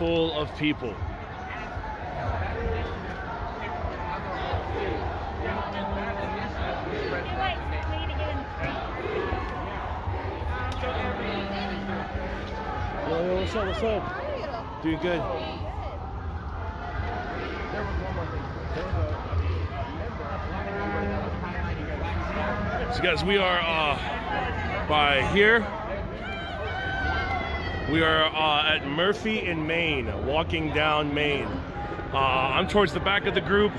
full of people. Yo, what's up? What's up? Doing good. So guys, we are by here. We are at Murphy in Maine, walking down Maine. I'm towards the back of the group.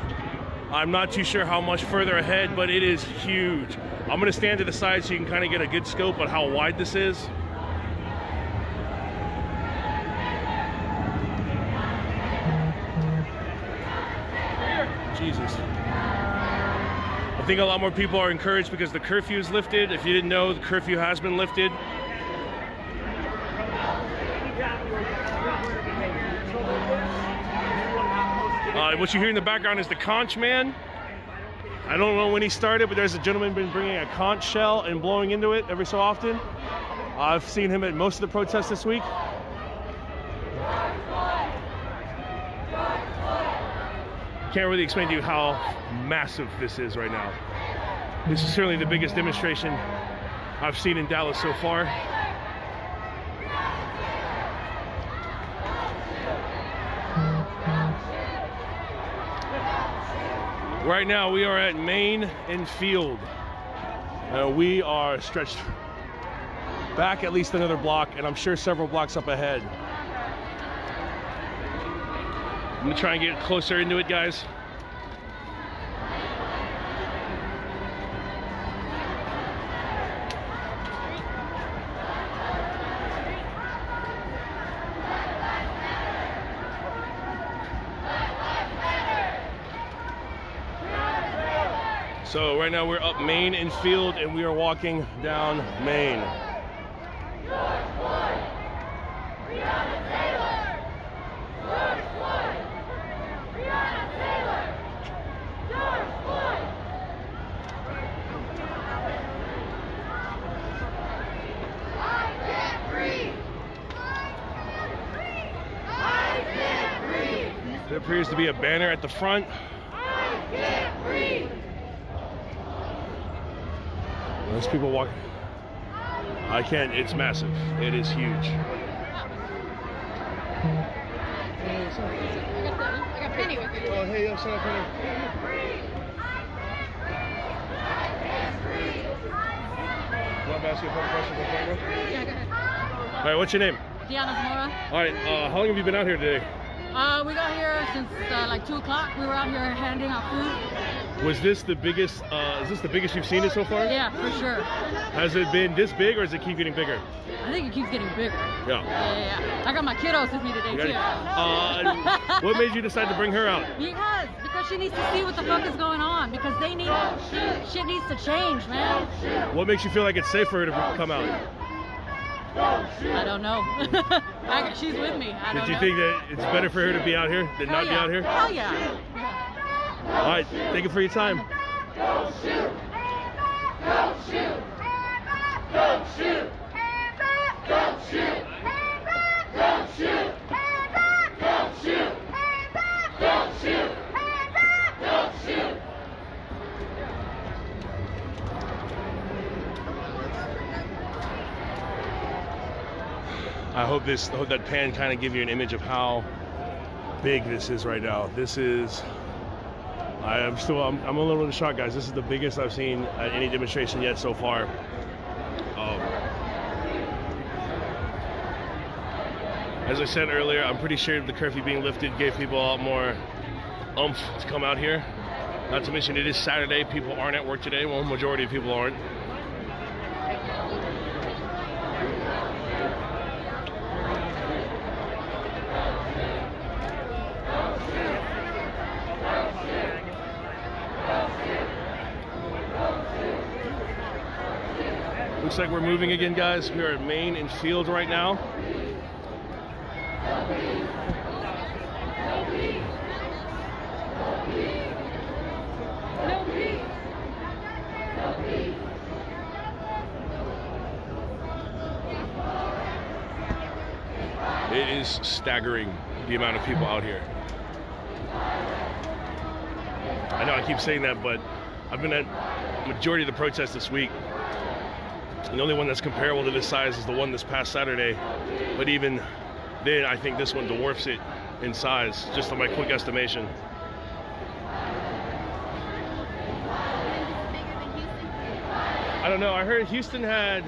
I'm not too sure how much further ahead, but it is huge. I'm gonna stand to the side so you can kind of get a good scope on how wide this is. Jesus. I think a lot more people are encouraged because the curfew is lifted. If you didn't know, the curfew has been lifted. What you hear in the background is the conch man. I don't know when he started, but there's a gentleman been bringing a conch shell and blowing into it every so often. I've seen him at most of the protests this week. Can't really explain to you how massive this is right now. This is certainly the biggest demonstration I've seen in Dallas so far. Right now we are at Main and Field. We are stretched back at least another block, and I'm sure several blocks up ahead. I'm gonna try and get closer into it, guys. So right now we're up Main and Field, and we are walking down Main. There appears to be a banner at the front. I can't breathe. There's people walking. I can't, it's massive. It is huge. I got Penny with you. Oh, hey, yo, shout out Penny. You want to ask you a couple questions on camera? Yeah, go ahead. All right, what's your name? Deanna Zamora. All right, how long have you been out here today? We got here since like 2 o'clock. We were out here handing out food. Was this the biggest, is this the biggest you've seen it so far? Yeah, for sure. Has it been this big, or does it keep getting bigger? I think it keeps getting bigger. Yeah. Yeah. I got my kiddos with me today, too. What made you decide to bring her out? Because she needs to see what the fuck is going on. Because they need, shit needs to change, man. What makes you feel like it's safe for her to come out? I don't know. She's with me. I don't know. Did you think that it's better for her to be out here than not be out here? Hell yeah. All right, thank you for your time. Don't shoot! Don't shoot! Don't shoot! Don't shoot! Don't shoot! Don't shoot! Don't shoot! Don't shoot! I hope that pan kind of give you an image of how big this is right now. This is, I'm a little bit shocked, guys. This is the biggest I've seen at any demonstration yet so far. As I said earlier, I'm pretty sure the curfew being lifted gave people a lot more oomph to come out here. Not to mention it is Saturday. People aren't at work today. Well, majority of people aren't. Looks like we're moving again, guys. We are at Main and Field right now. It is staggering, the amount of people out here. I know I keep saying that, but I've been at majority of the protests this week. And the only one that's comparable to this size is the one this past Saturday. But even then, I think this one dwarfs it in size, just on my quick estimation. I don't know. I heard Houston had,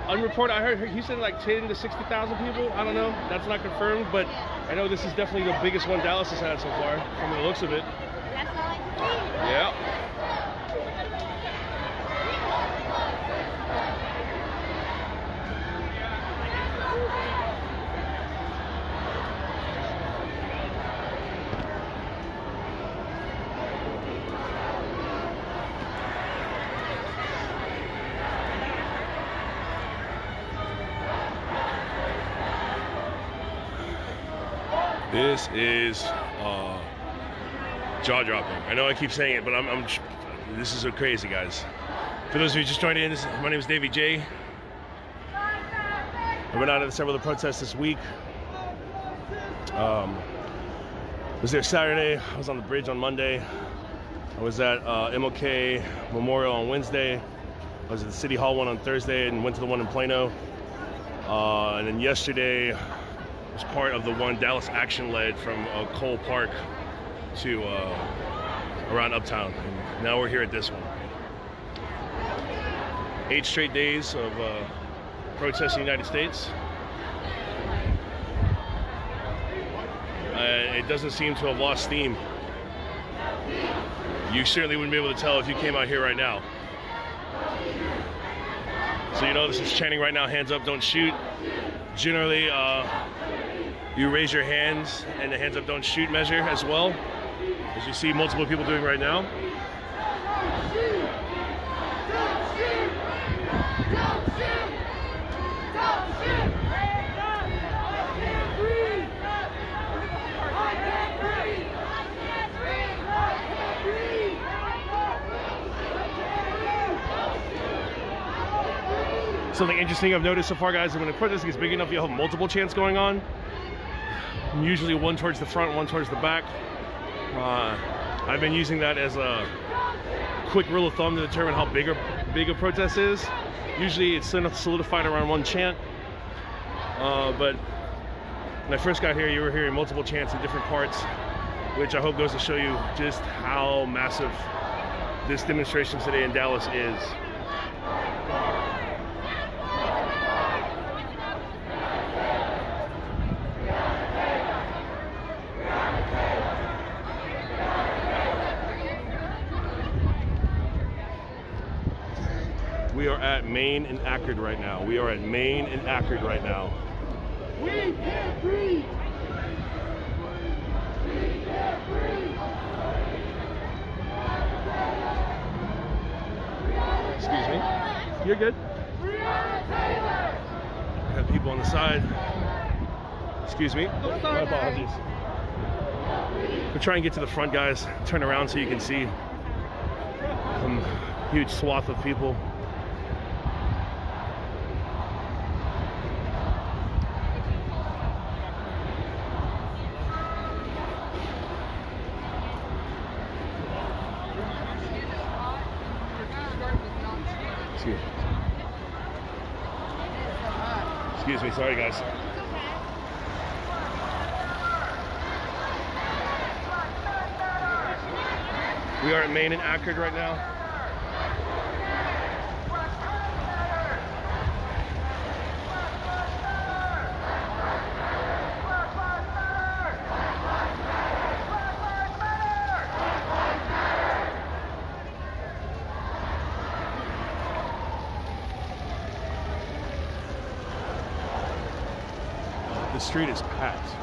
unreported, I heard Houston had like 10 to 60,000 people. I don't know. That's not confirmed, but I know this is definitely the biggest one Dallas has had so far, from the looks of it. That's all I can see. Yeah. This is jaw-dropping. I know I keep saying it, but this is so crazy, guys. For those of you just joining in, my name is Davey J. I went out to several of the protests this week. Was there Saturday. I was on the bridge on Monday. I was at MLK Memorial on Wednesday. I was at the City Hall one on Thursday and went to the one in Plano. And then yesterday was part of the one Dallas Action led from Cole Park to around Uptown. And now we're here at this one. 8 straight days of protests in the United States. It doesn't seem to have lost steam. You certainly wouldn't be able to tell if you came out here right now. So you know this is chanting right now, hands up, don't shoot. Generally, you raise your hands and the hands up, don't shoot measure as well, as you see multiple people doing right now. Something interesting I've noticed so far, guys, is when a protest gets big enough, you'll have multiple chants going on. Usually one towards the front, one towards the back. I've been using that as a quick rule of thumb to determine how big a protest is. Usually it's solidified around one chant. But when I first got here, you were hearing multiple chants in different parts, which I hope goes to show you just how massive this demonstration today in Dallas is. We are at Main and Akron right now. We are at Main and Akron right now. We can't breathe. We can't breathe. Excuse me. You're good. We have people on the side. Excuse me. My apologies. We'll try and get to the front, guys. Turn around so you can see some huge swath of people. Excuse me, sorry guys. We are at Main and Akron right now. The street is packed.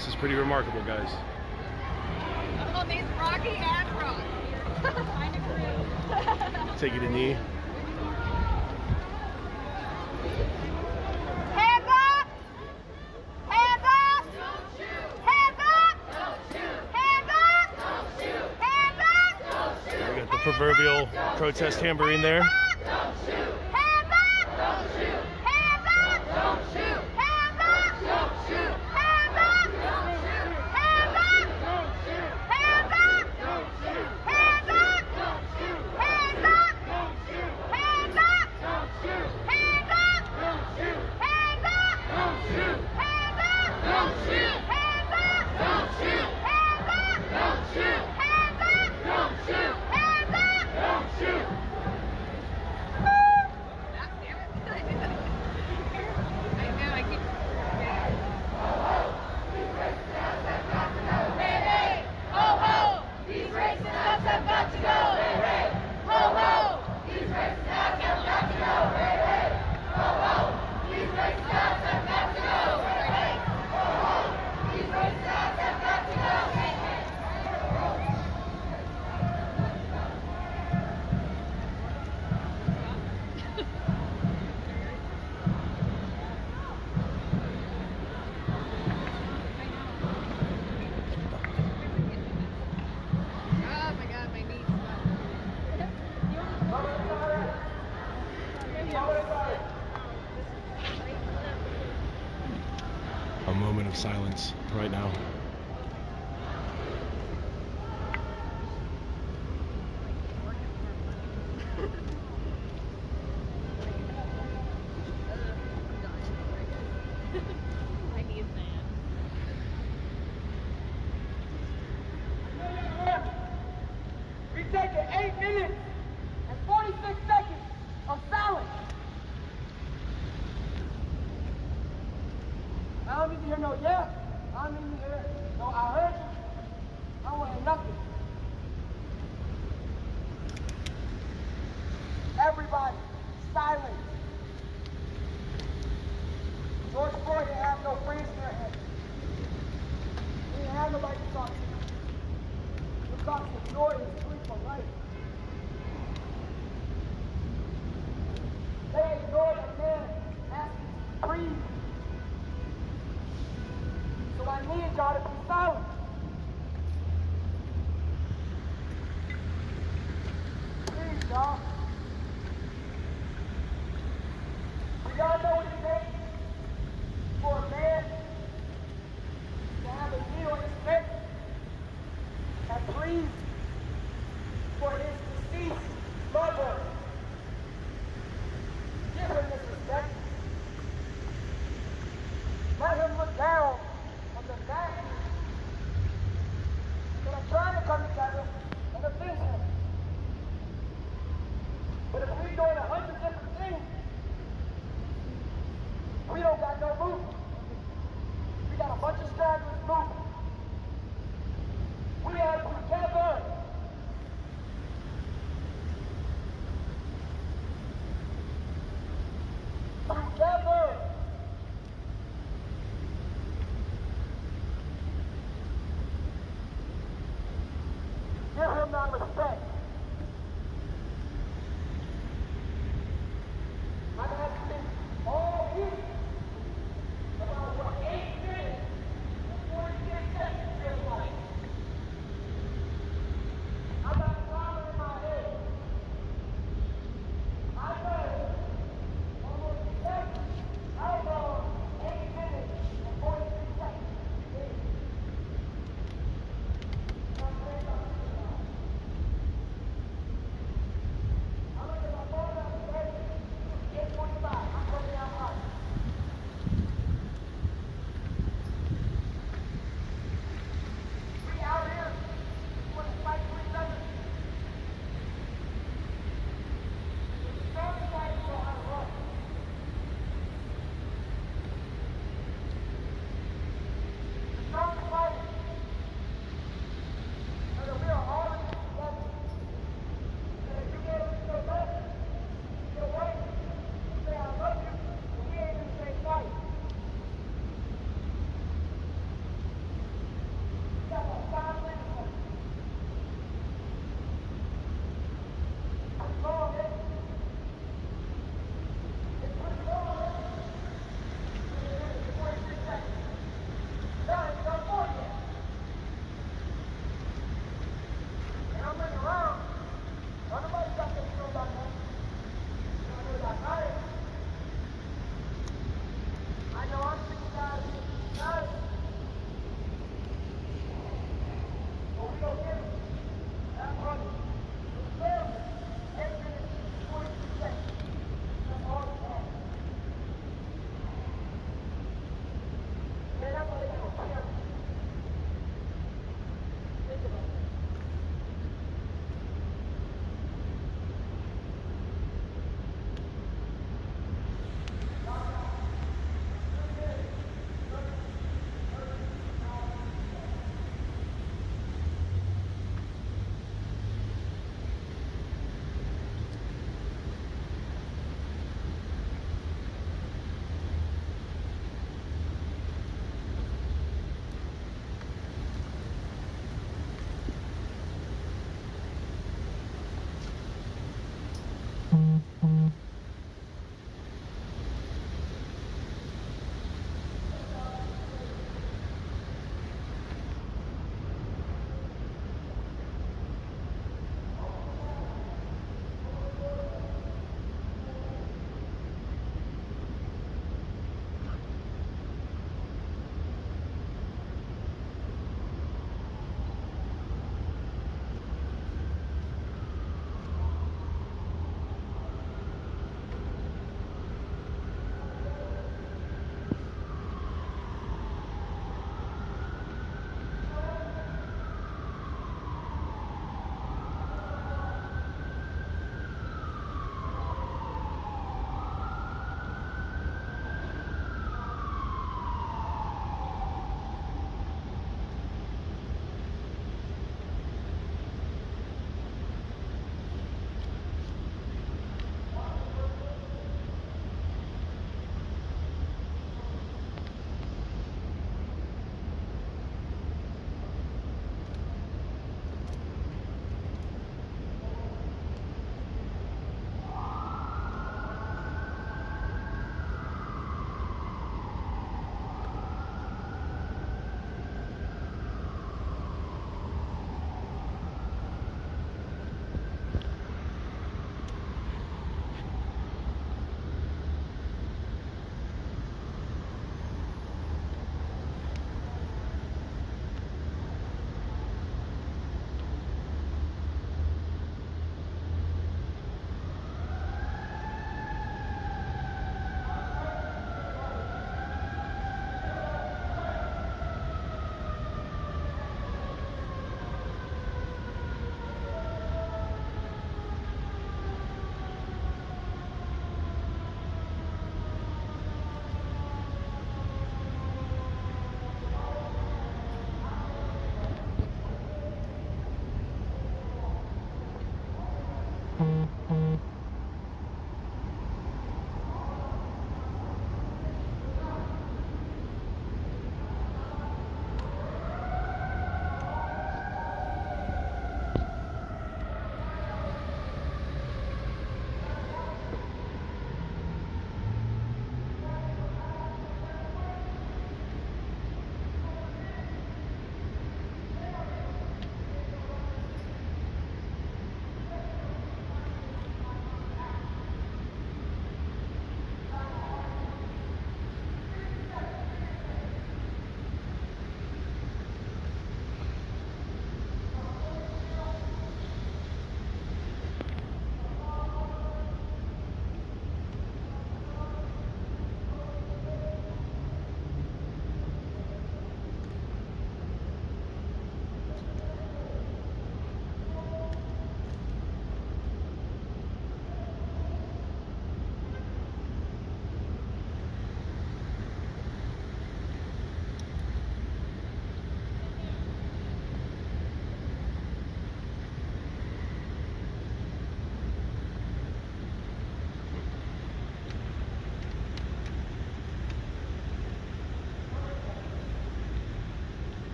This is pretty remarkable, guys. Oh, these rocky afros. Find a crew. Taking a knee. Hands up! Hands up! Hands up! Hands up! Hands up! We got the proverbial protest tambourine there. Hands up! Hands up! Hands up! Hands up! Hands up! Hands up! Hands up! Hands up! Hands up! Hands up! Hands up! Hands up! Hands up! Don't shoot! Hands up! Don't shoot! Hands up! Don't shoot! Hands up! Don't shoot! Hands up! Don't shoot! Hands up! Don't shoot! I keep. Hey, hey! Ho, ho! These racist nuts have got to go! Hey, hey! Ho, ho! These racist nuts have got to go! Hey, hey! Ho, ho! These racist nuts have got to go! Hey, hey! Ho, ho! These racist nuts have got to go! Hey, hey! Oh my God, my knees. A moment of silence right now. My knees, man. We taking 8 minutes and 46 seconds of silence. I don't need to hear no yes. I don't need to hear no I heard you. I don't want to hear nothing. Everybody, silence. George Floyd didn't have no friends in their head. He didn't have nobody to talk to. The cops ignored his plea for life. They ignored a man asking to breathe. So I need y'all to be silent. Please, y'all. Do y'all know what it takes for a man to have a knee on his neck and breathe for his deceased mother? Give him this respect. Let him look down on the masses that are trying to come together and avenge him.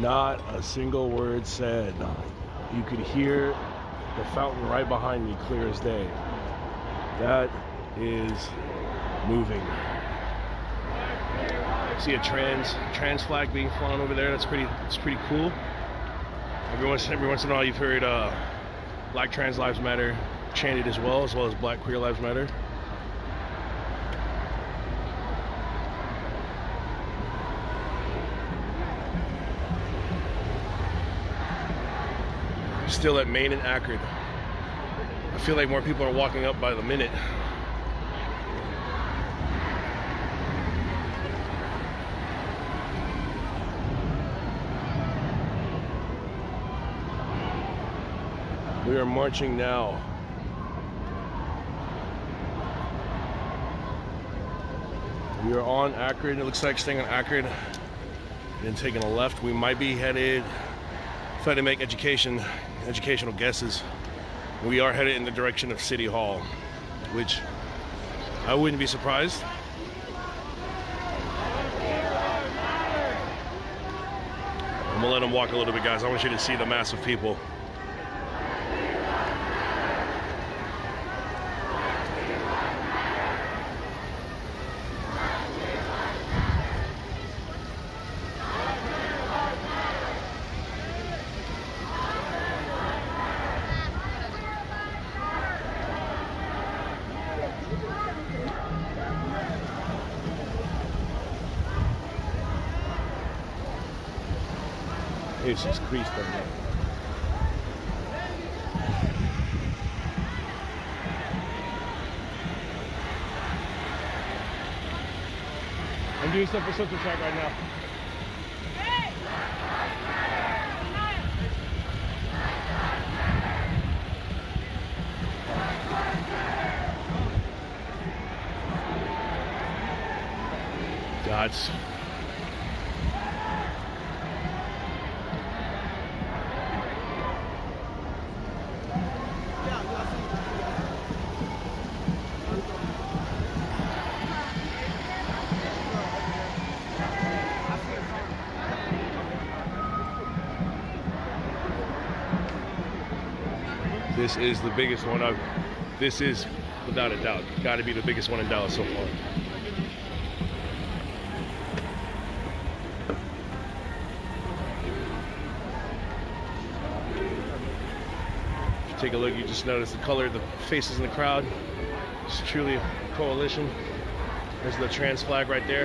Not a single word said. You could hear the fountain right behind me clear as day. That is moving. See a trans flag being flown over there. It's pretty cool. Every once in a while you've heard Black Trans Lives Matter chanted as well as Black Queer Lives Matter. Still at Main and Akron. I feel like more people are walking up by the minute. We are marching now. We are on Akron. It looks like staying on Akron and then taking a left. We might be headed, trying to make educational guesses. We are headed in the direction of City Hall, which I wouldn't be surprised. I'm gonna let them walk a little bit, guys. I want you to see the mass of people. Jesus Christ, man. I'm doing stuff for Central Track right now. God's. This is the biggest one I've. This is, without a doubt, got to be the biggest one in Dallas so far. Take a look, you just notice the color of the faces in the crowd. It's truly a coalition. There's the trans flag right there.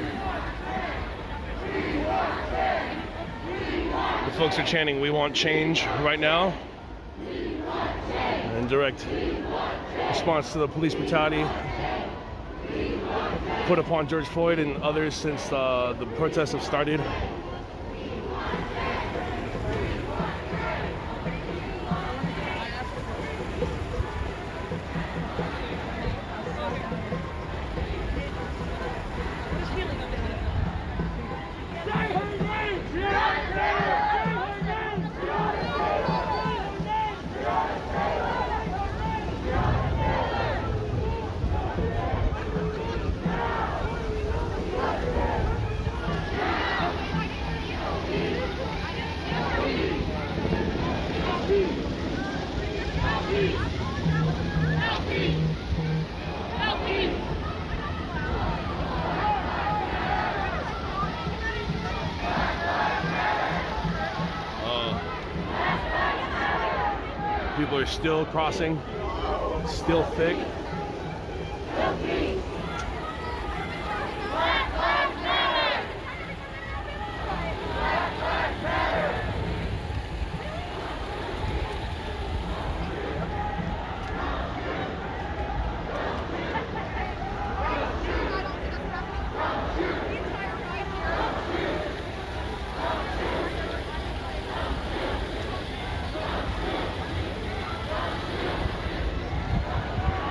The folks are chanting, "We want change" right now. In direct response to the police brutality put upon George Floyd and others since the protests have started. People are still crossing, still thick.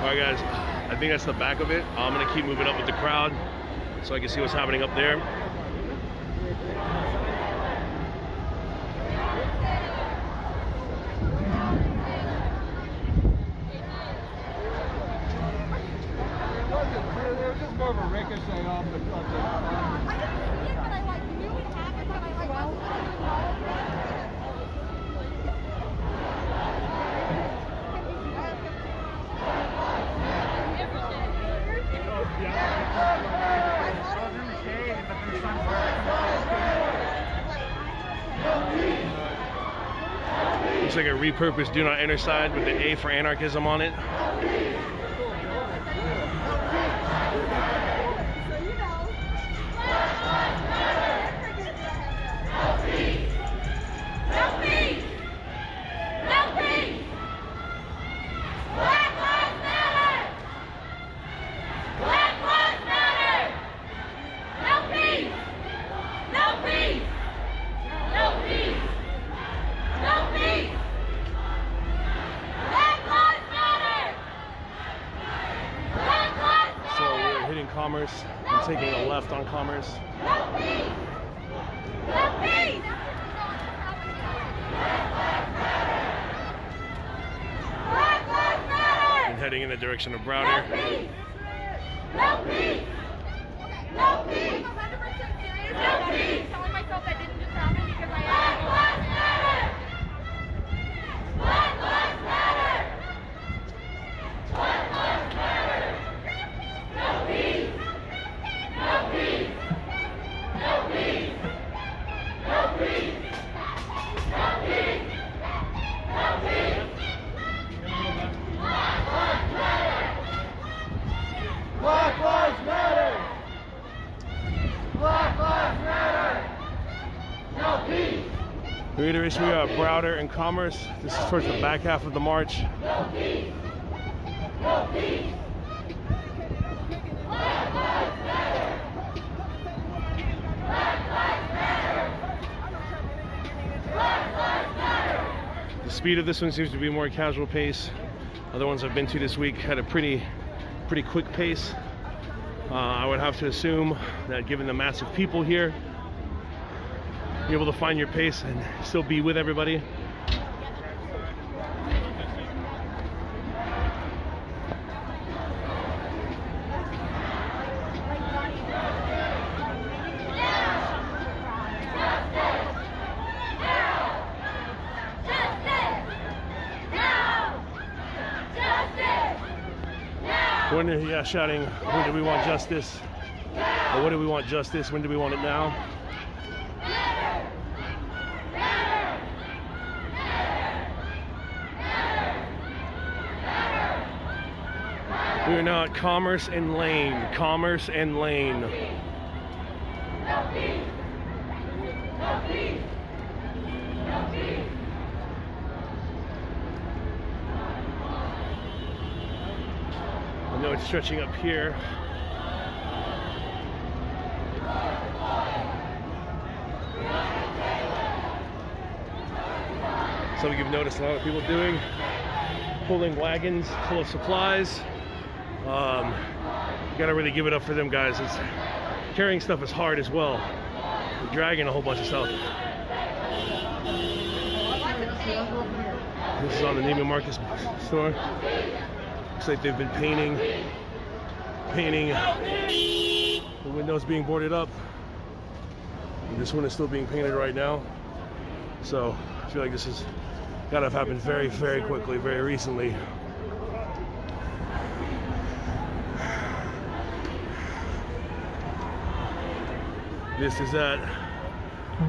All right, guys, I think that's the back of it. I'm gonna keep moving up with the crowd so I can see what's happening up there. There was just more of a ricochet off the I didn't see it, but I like knew it happened, but I like Looks like a repurposed "Do Not Enter" sign with the A for anarchism on it. Commerce. I'm taking a left on Commerce. And heading in the direction of Browder. No peace! No peace! I'm 100% serious. No peace! I'm telling myself that didn't just happen because I am. Black lives matter! Black lives matter! No peace! No peace! No peace! No peace! No peace! No peace! Black lives matter! Black lives matter! No peace! Reiteration, we are at Browder and Commerce. This is towards the back half of the march. No peace! No peace! Black lives matter! Black lives matter! Black lives matter! The speed of this one seems to be more casual pace. Other ones I've been to this week had a pretty quick pace. I would have to assume that given the massive people here, you're able to find your pace and still be with everybody. When are shouting, when do we want justice? Or what do we want justice? When do we want it now? We are now at Commerce and Lane. Commerce and Lane. I know it's stretching up here. Something you've noticed a lot of people doing, pulling wagons full of supplies. Gotta really give it up for them guys. Carrying stuff is hard as well. They're dragging a whole bunch of stuff. This is on the Neiman Marcus store. Looks like they've been painting the windows being boarded up. And this one is still being painted right now. So I feel like this has gotta have happened very, very quickly, very recently. This is at,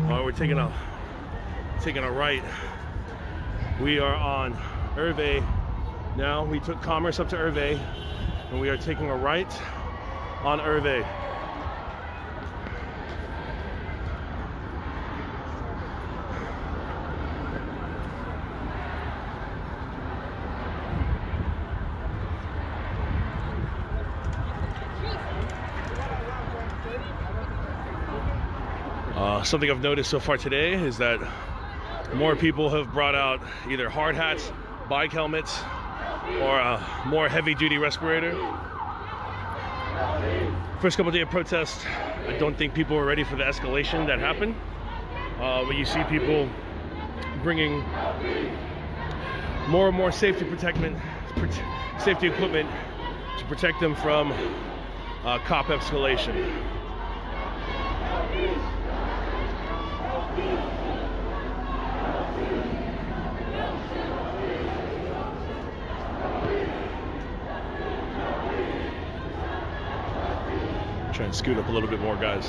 we're taking a right. We are on Hervé now. We took Commerce up to Hervé, and we are taking a right on Hervé. Something I've noticed so far today is that more people have brought out either hard hats, bike helmets, or a more heavy-duty respirator. First couple days of protest, I don't think people were ready for the escalation that happened. But you see people bringing more and more safety equipment to protect them from cop escalation. Try and scoot up a little bit more, guys.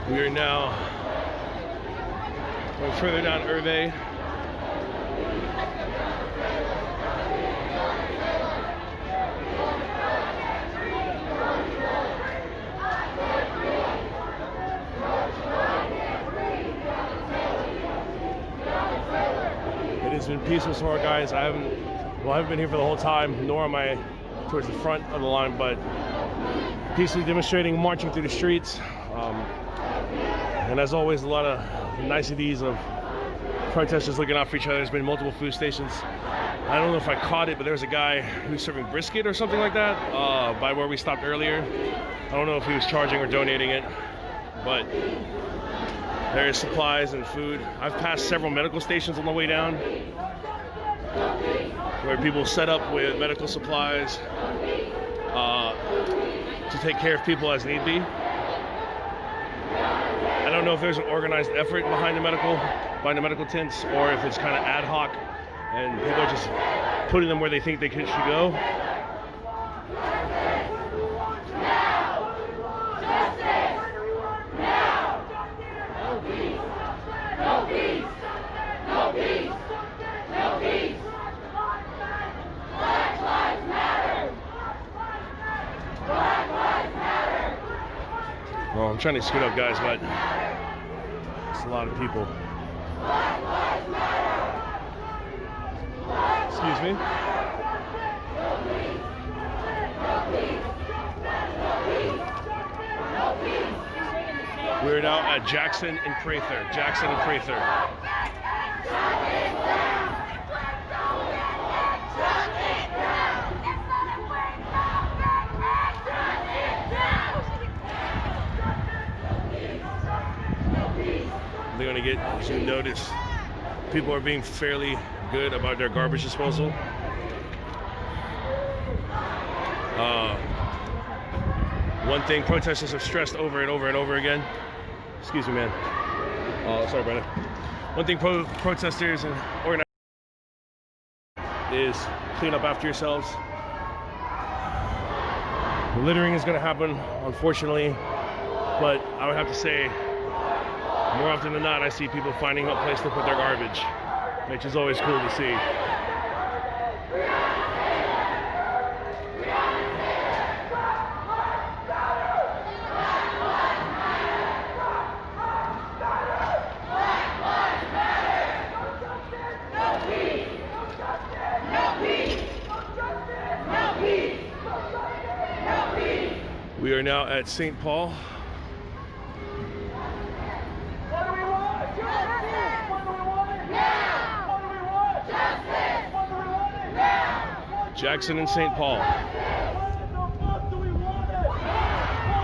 We are now going further down Hervé. It has been peaceful so far, guys. I haven't been here for the whole time, nor am I towards the front of the line, but peacefully demonstrating, marching through the streets. And as always, a lot of niceties of protesters looking out for each other. There's been multiple food stations. I don't know if I caught it, but there was a guy who's serving brisket or something like that by where we stopped earlier. I don't know if he was charging or donating it, but there's supplies and food. I've passed several medical stations on the way down where people set up with medical supplies to take care of people as need be. I don't know if there's an organized effort behind the medical tents, or if it's kind of ad hoc and people are just putting them where they think they should go. Well, I'm trying to scoot up, guys, but it's a lot of people. Excuse me. We're now at Jackson and Prather. Jackson and Prather. They're going to get some notice. People are being fairly good about their garbage disposal. One thing protesters have stressed over and over and over again. Excuse me, man. Sorry, Brandon. One thing protesters and organizers is clean up after yourselves. Littering is going to happen, unfortunately, but I would have to say, more often than not, I see people finding a place to put their garbage, which is always cool to see. We are now at St. Paul. What do we want? Justice! What do we want? Now! What do we want? Justice! What do we want? Now! Jackson and St. Paul. What do we want? What do we want?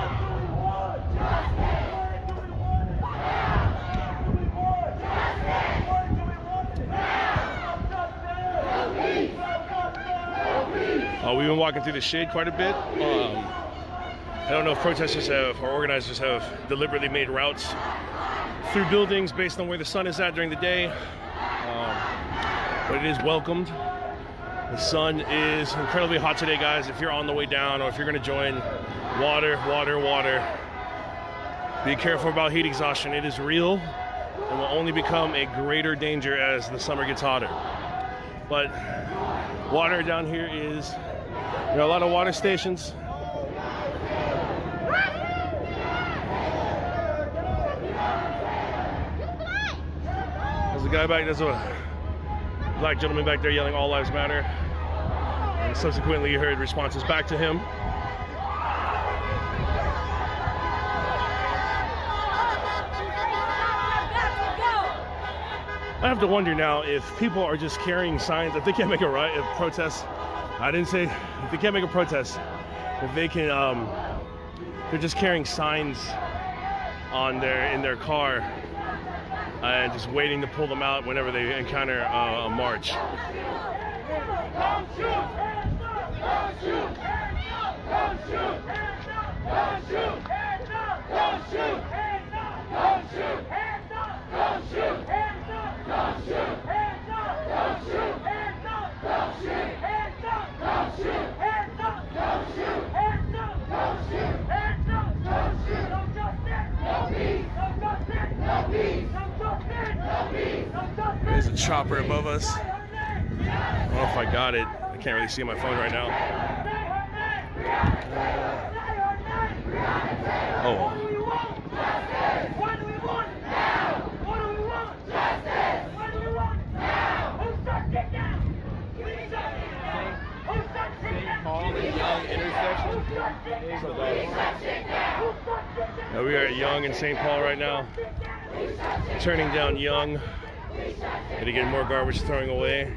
Justice! What do we want? Now! What do we want? Justice! What do we want? Now! Justice! Justice! We've been walking through the shade quite a bit. I don't know if protesters have, or organizers have, deliberately made routes through buildings based on where the sun is at during the day, but it is welcomed. The sun is incredibly hot today, guys. If you're on the way down or if you're going to join, water. Be careful about heat exhaustion. It is real and will only become a greater danger as the summer gets hotter. But water down here is, there are a lot of water stations. There's a guy back, there's a black gentleman back there yelling "All Lives Matter." And subsequently, you heard responses back to him. I have to wonder now if people are just carrying signs, if they can't make a protest. I didn't say if they can't make a protest, if they can, they're just carrying signs in their car and just waiting to pull them out whenever they encounter a march. Don't shoot! Don't shoot! Don't shoot! Don't shoot! Don't shoot! Don't shoot! Don't shoot! Don't shoot! Don't shoot! Don't shoot! Don't shoot! Don't shoot! Don't shoot! No justice! No peace! No justice! No peace! No justice! No peace! No justice! There's a chopper above us. I don't know if I got it. I can't really see my phone right now. Oh. What do we want? Justice! What do we want? Now! What do we want? Justice! What do we want? Now! Who shuts it down? We shut it down! Who shuts it down? Paul and Young intersection. Who shuts it down? We shut it down! Who shuts it down? Now we are at Young and St. Paul right now. Turning down Young. And to get more garbage throwing away.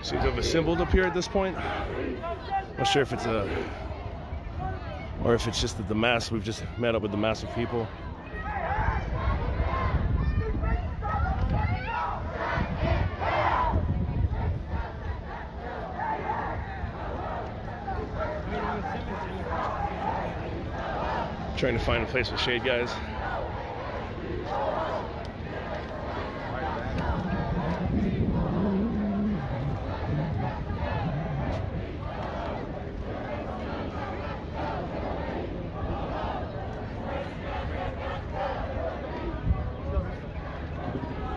Seems to have assembled up here at this point. Not sure if it's or if it's just that the mass, we've just met up with the mass of people. Trying to find a place with shade, guys.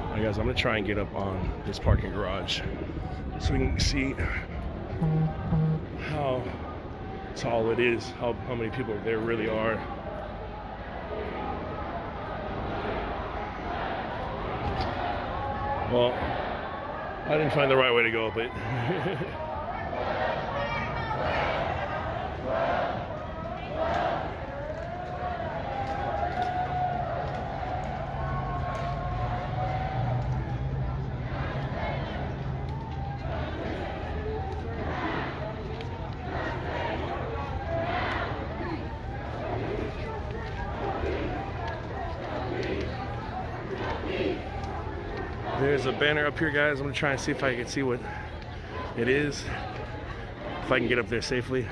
Alright, guys, I'm gonna try and get up on this parking garage so we can see how tall it is, how many people there really are. Well, I didn't find the right way to go, but There's a banner up here, guys. I'm gonna try and see if I can see what it is, if I can get up there safely.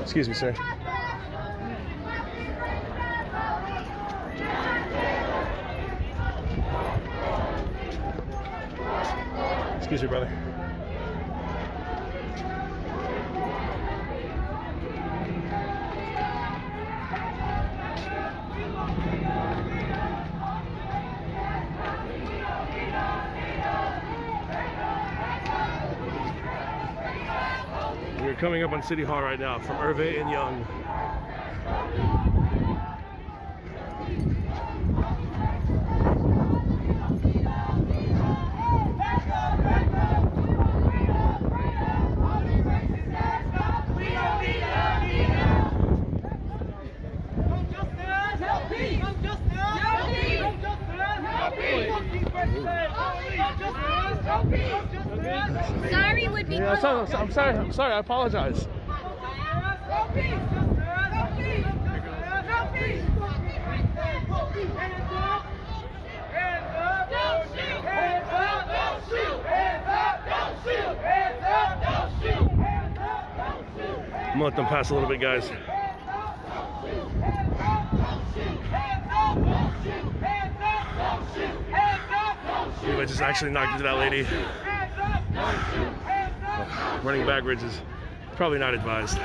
Excuse me, sir. Excuse me, brother. We're coming up on City Hall right now from Hervé and Young. Sorry would be Yeah, I'm sorry, I apologize. I'm gonna let them pass a little bit, guys. I just actually knocked into that lady. Running backwards is probably not advised.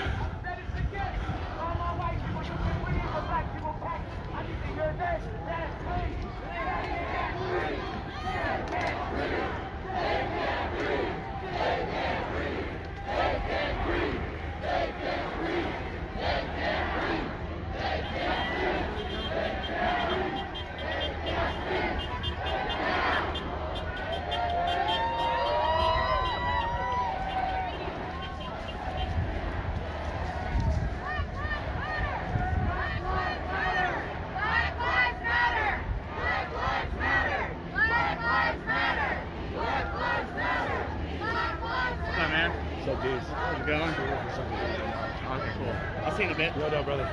What's up, dudes? How's it going? Okay, cool. I'll see you in a bit. No doubt, brother.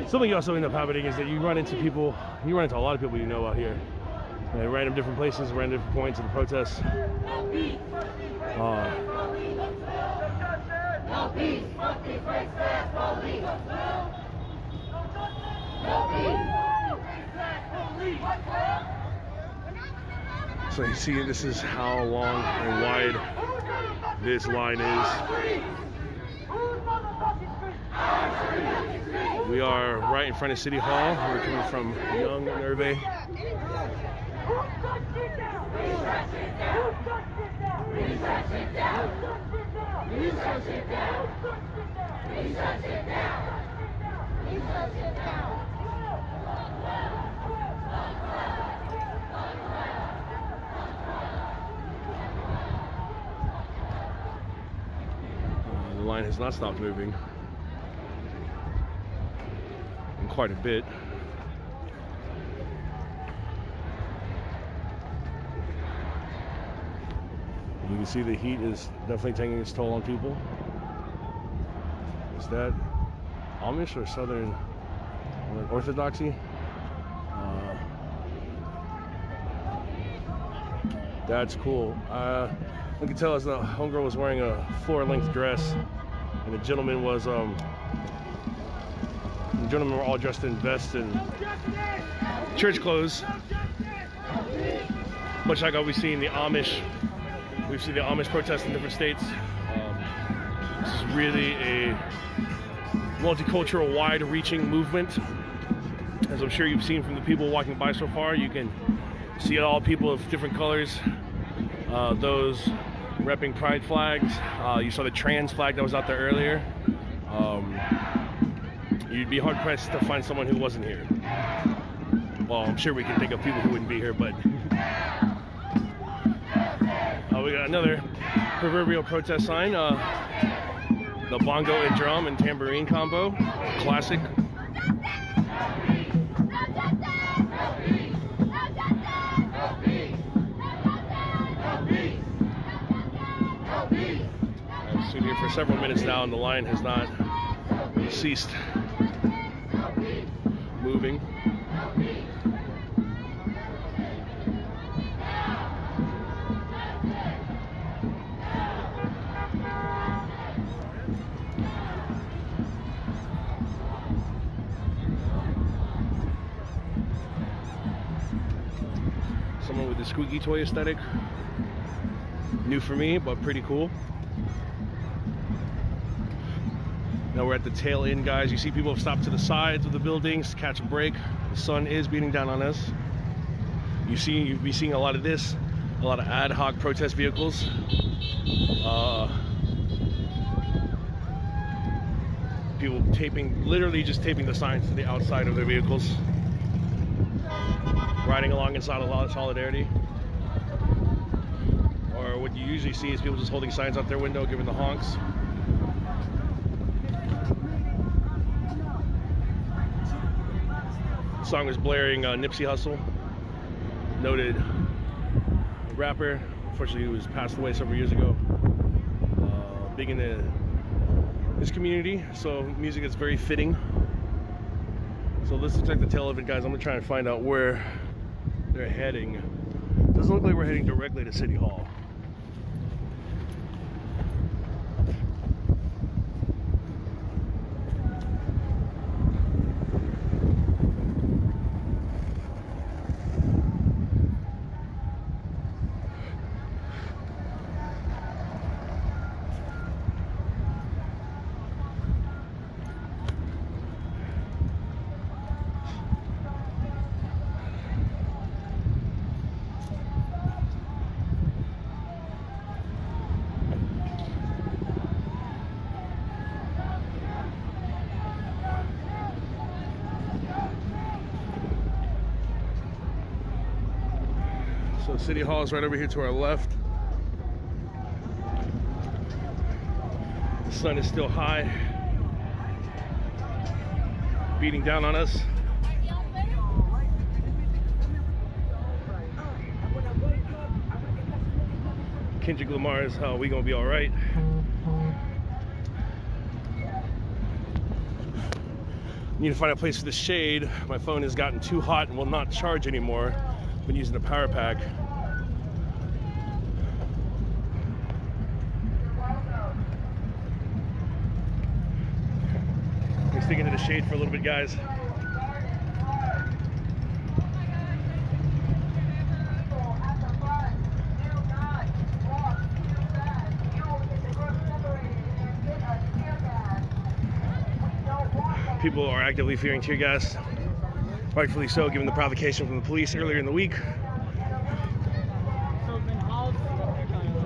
Something you also end up happening is that you run into people, you run into a lot of people you know out here. Random different places, random different points of the protests. So you see, this is how long and wide this line is. We are right in front of City Hall. We're coming from Young and Hervé. The line has not stopped moving in quite a bit. You can see the heat is definitely taking its toll on people. Is that Amish or Southern Orthodoxy? That's cool. I can tell as the homegirl was wearing a floor-length dress, and the gentlemen was the gentlemen were all dressed in vests and church clothes, much like we see in the Amish. We've seen the Amish protests in different states. This is really a multicultural, wide-reaching movement. As I'm sure you've seen from the people walking by so far, you can see all people of different colors. Those repping pride flags. You saw the trans flag that was out there earlier. You'd be hard-pressed to find someone who wasn't here. Well, I'm sure we can think of people who wouldn't be here, but we got another proverbial protest sign. The bongo and drum and tambourine combo, classic. I've stood here for several minutes now, and the line has not ceased moving. Someone with the squeaky toy aesthetic. New for me, but pretty cool. Now we're at the tail end, guys. You see people have stopped to the sides of the buildings to catch a break. The sun is beating down on us. You'll be seeing a lot of this, a lot of ad hoc protest vehicles. People literally just taping the signs to the outside of their vehicles. Riding along in solidarity. Or what you usually see is people just holding signs out their window, giving the honks. The song was blaring Nipsey Hussle, noted rapper. Unfortunately, he was passed away several years ago. Big into his community, so music is very fitting. So this looks like the tail of it, guys. I'm gonna try and find out where they're heading. Doesn't look like we're heading directly to City Hall. So City Hall is right over here to our left. The sun is still high, beating down on us. Kendrick Lamar's "We Gonna Be Alright." Need to find a place for the shade. My phone has gotten too hot and will not charge anymore. Been using the power pack. We're sticking to the shade for a little bit, guys. People are actively fearing tear gas. Rightfully so, given the provocation from the police earlier in the week.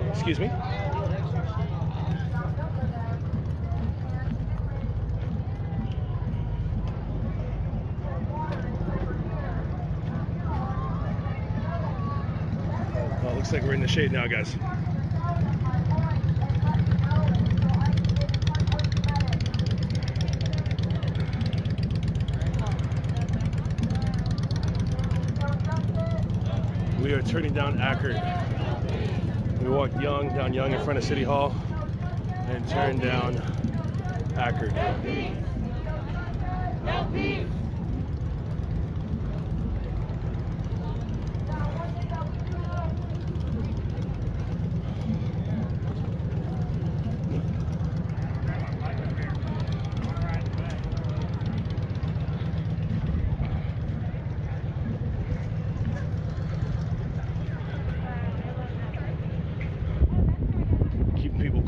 Excuse me? Well, it looks like we're in the shade now, guys. We are turning down Akron. We walked down Young in front of City Hall and turned down Akron.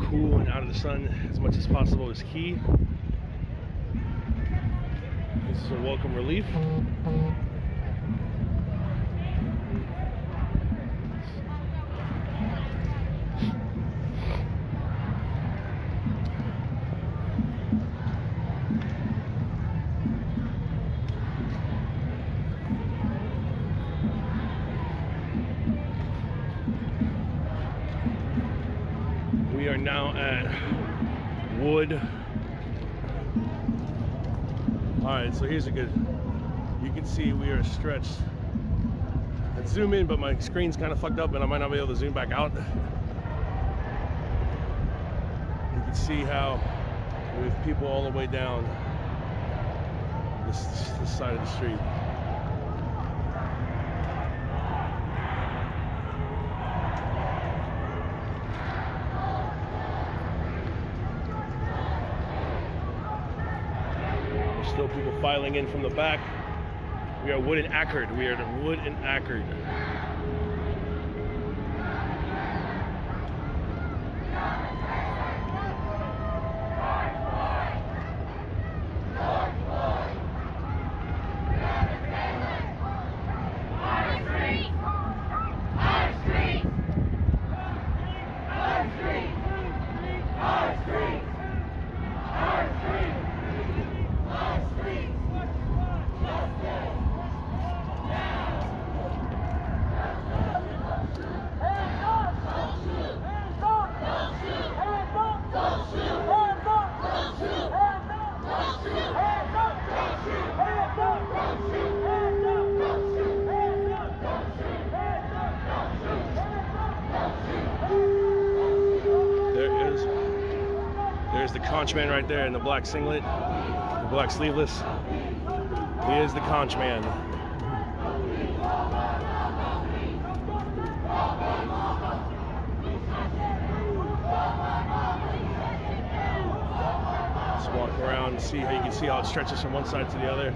Cool and out of the sun as much as possible is key. This is a welcome relief. We are now at Wood. All right, so here's a good, you can see we are stretched. Let's zoom in, but my screen's kind of fucked up and I might not be able to zoom back out. You can see how we have people all the way down this side of the street. There's still people filing in from the back. We are Wood and Ackerd. We are at Wood and Ackerd. There's the conch man right there in the black singlet, the black sleeveless. He is the conch man. Let's walk around and see how you can see how it stretches from one side to the other.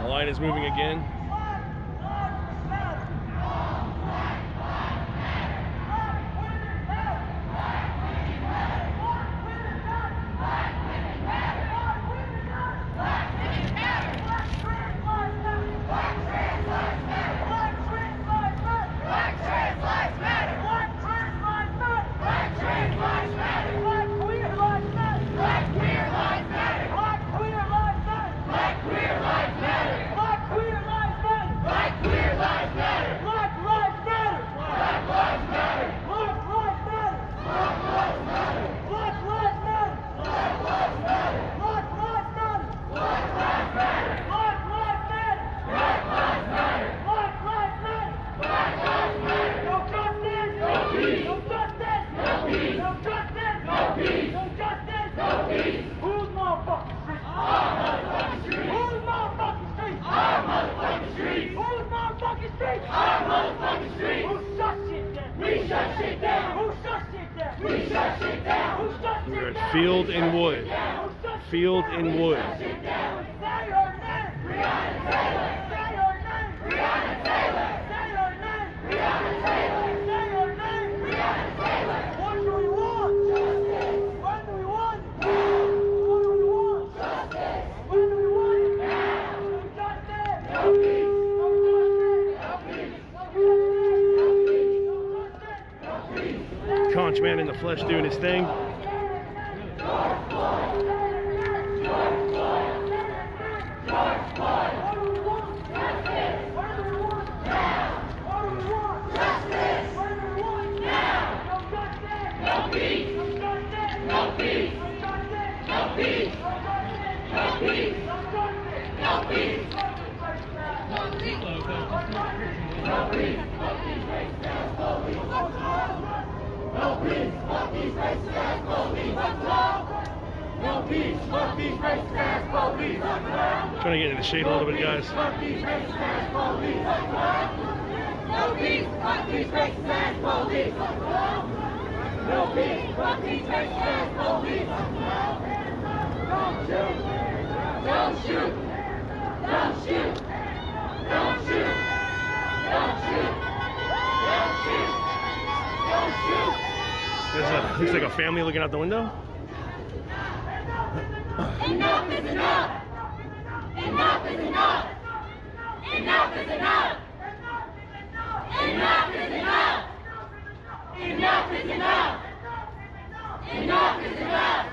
The line is moving again. We're at Field and Wood. Field and Wood. Conch man in the flesh doing his thing. Trying to get into the shade a little bit, guys. No peace, fuck these racist ass police. No peace, fuck these racist ass police. Don't shoot, don't shoot, don't shoot, don't shoot, don't shoot, don't shoot, don't shoot. Looks like a family looking out the window. Enough is enough. Enough is enough. Enough is enough. Enough is enough. Enough is enough. Enough is enough.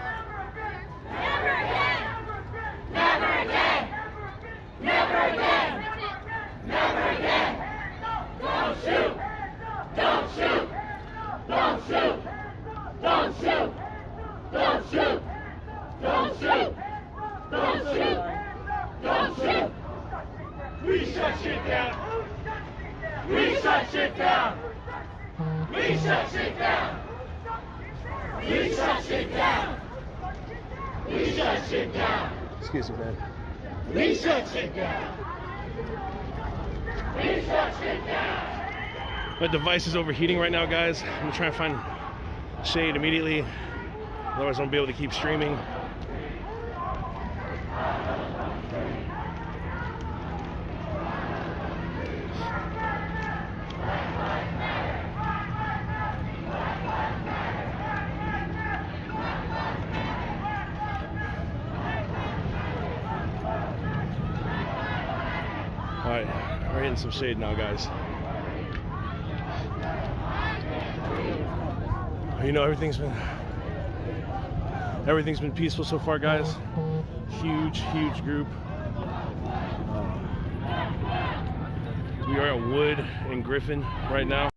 shit down. We shut shit down. We shut shit down. We shut shit down. We shut shit down. Excuse me, man. We shut shit down. We shut shit down. My device is overheating right now, guys. I'm gonna try and find shade immediately. Otherwise, I won't be able to keep streaming. All right, we're hitting some shade now, guys. You know, everything's been peaceful so far, guys. Huge group. We are at Wood and Griffin right now.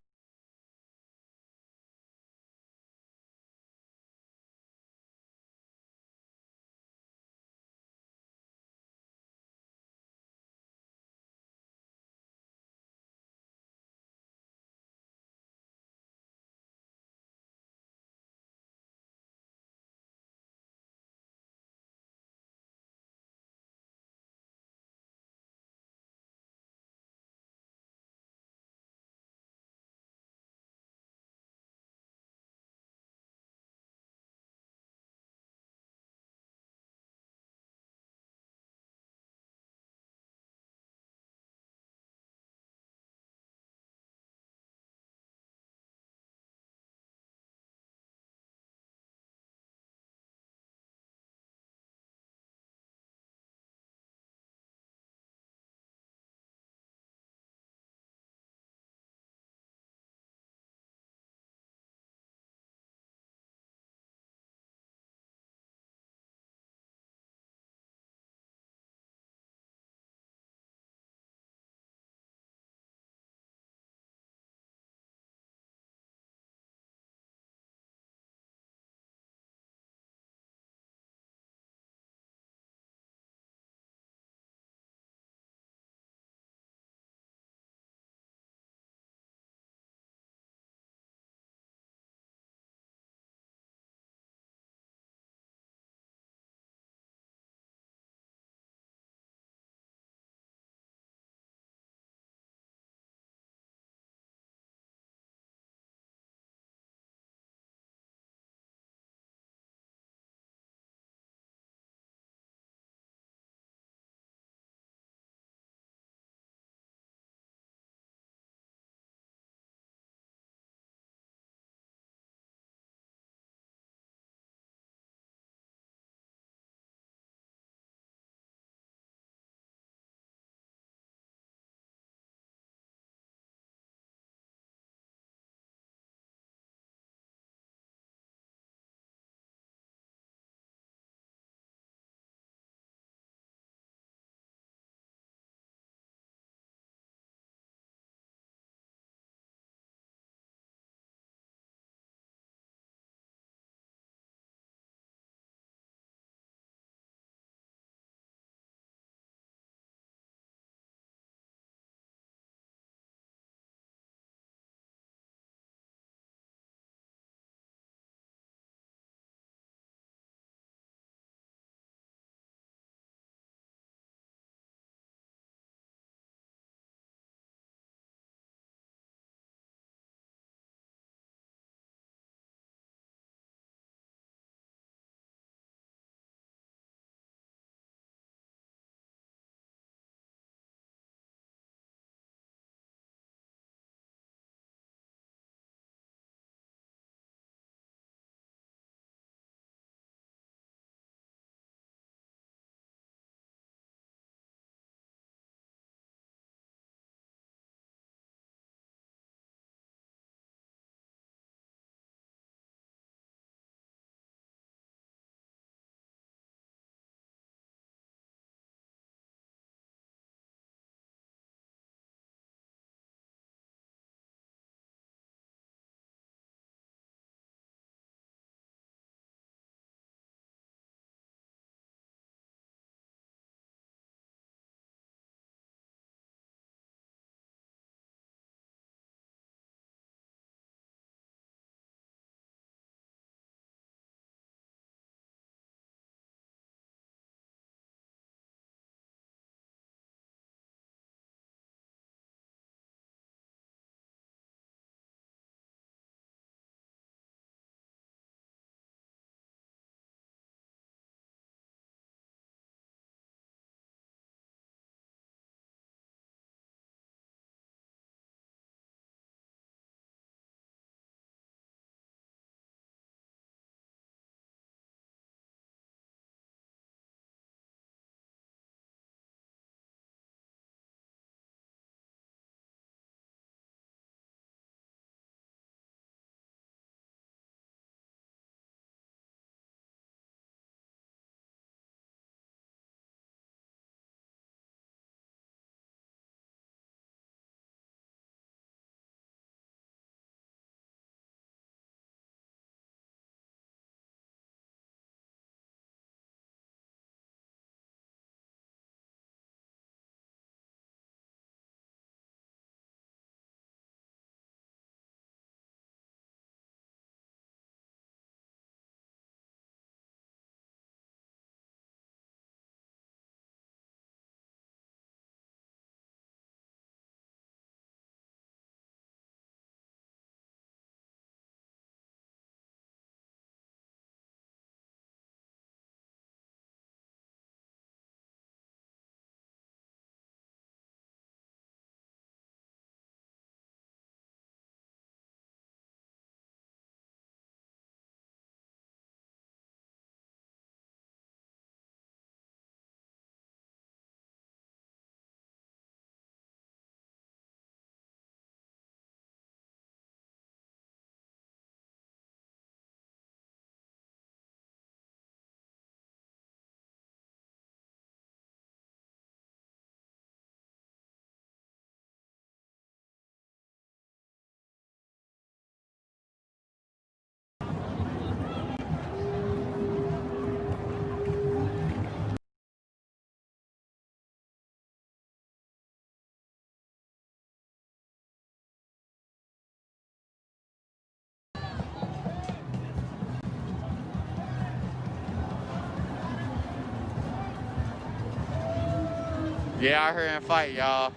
Get out here and fight, y'all.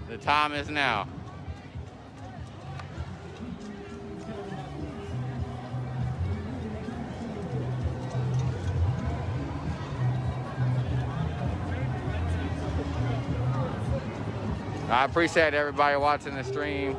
The time is now. I appreciate everybody watching the stream.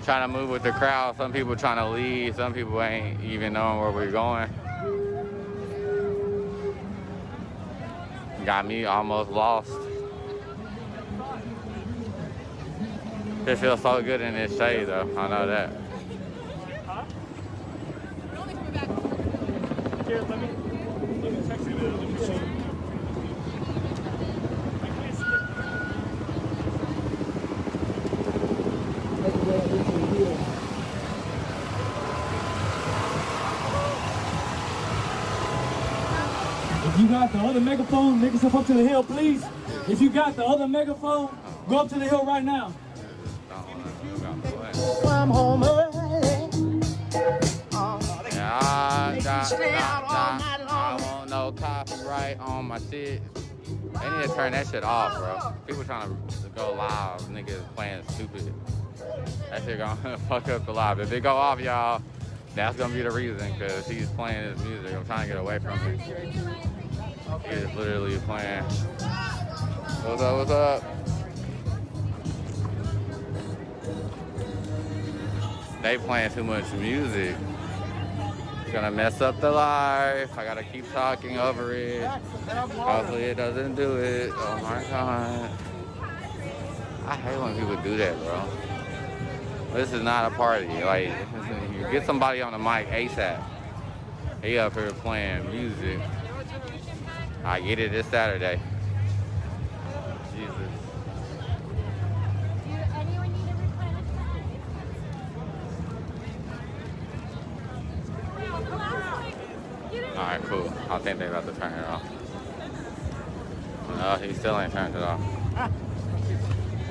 Trying to move with the crowd. Some people trying to leave. Some people ain't even knowing where we're going. Got me almost lost. It feels so good in this shade though. I know that. Here, let me text you. Let me show you. If you got the other megaphone, make yourself up to the hill, please. If you got the other megaphone, go up to the hill right now. I'm home early. I want no copyright on my shit. They need to turn that shit off, bro. People trying to go live, niggas playing stupid. That shit gonna fuck up the live. If it go off, y'all, that's gonna be the reason, because he's playing his music. I'm trying to get away from him. He's literally playing. What's up, what's up? They playing too much music. It's gonna mess up the live. I gotta keep talking over it. Hopefully it doesn't do it. Oh my God. I hate when people do that, bro. This is not a party. Like, you get somebody on the mic ASAP. He up here playing music. I get it this Saturday. Jesus. Alright, cool. I think they about to turn it off. No, he still ain't turned it off.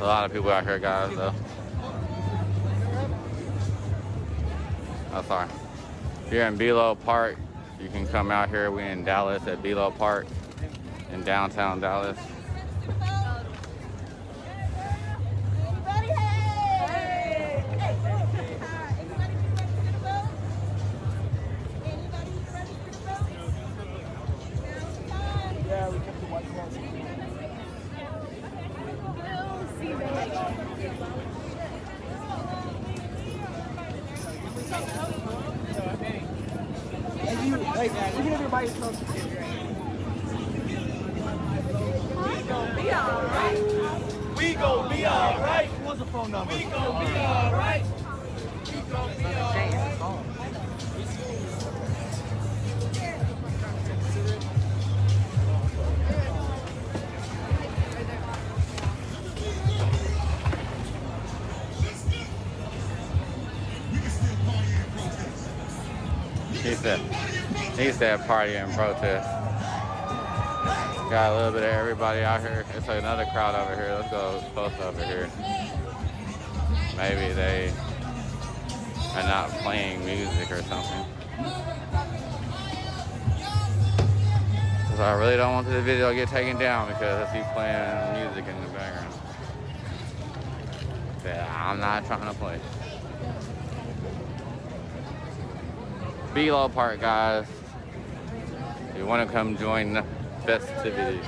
A lot of people out here, guys, though. Oh, sorry. Here in Belo Park, you can come out here. We're in Dallas at Belo Park in downtown Dallas. Like, look at everybody's phone. We gon' be alright. What's the phone number? We gon' be alright. We gon' be alright. He said party and protest. Got a little bit of everybody out here. It's another crowd over here. Let's go close over here. Maybe they are not playing music or something. So I really don't want this video to get taken down because I see playing music in the background that I'm not trying to play. Belo Park, guys. If you want to come join the festivities.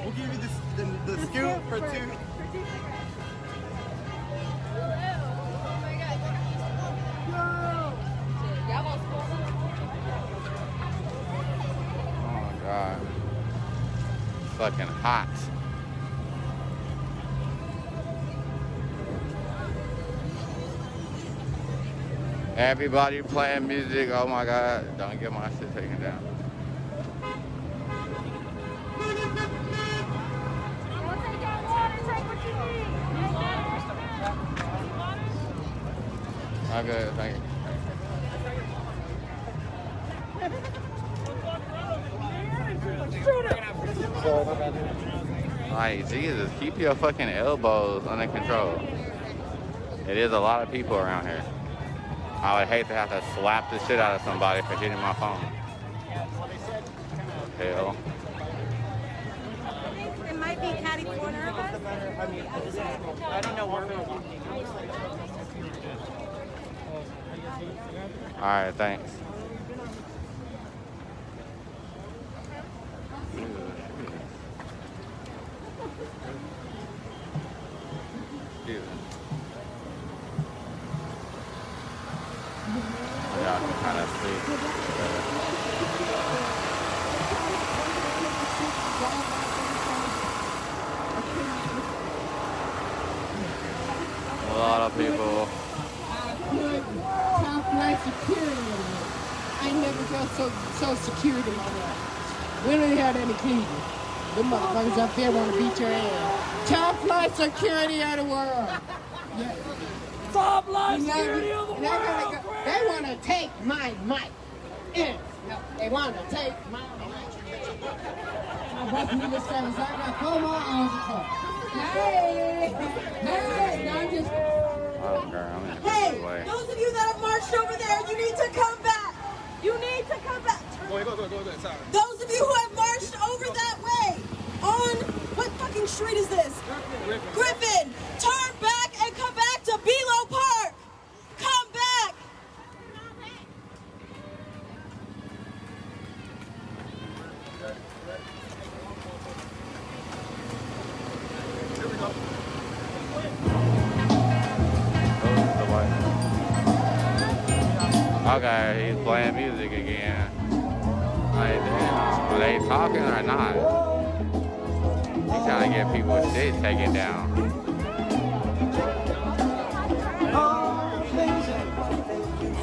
We'll give you the scoop for two. God. So fucking hot. Everybody playing music. Oh my God. Don't get my shit taken down. We'll take that water, take what you need. Okay, thank you. Like, Jesus, keep your fucking elbows under control. It is a lot of people around here. I would hate to have to slap the shit out of somebody for hitting my phone. Hell. It might be catty corner of us. I don't know where. Alright, thanks. Dude. Yeah, I can kind of see. A lot of people. Top flight security. I ain't never felt so secure in my life. We don't have any Cleveland. Them motherfuckers up there want to beat your ass. Top flight security of the world. Yeah. Top line security of the They want to take my mic. Yeah. No, they want to take my mic. My brother, you just said, I got 4 more hours of talk. Hey! Hey! No, I'm just... Oh, girl, I'm in Hey, the way. those of you that have marched over there, you need to come back. You need to come back. Go ahead, sorry. Those of you who have marched over that way, on what fucking street is this? Griffin. Turn back and come back to Belo Park. Come back. Okay, he's playing music again. Like, damn, are they talking or not? He's trying to get people's shit taken down.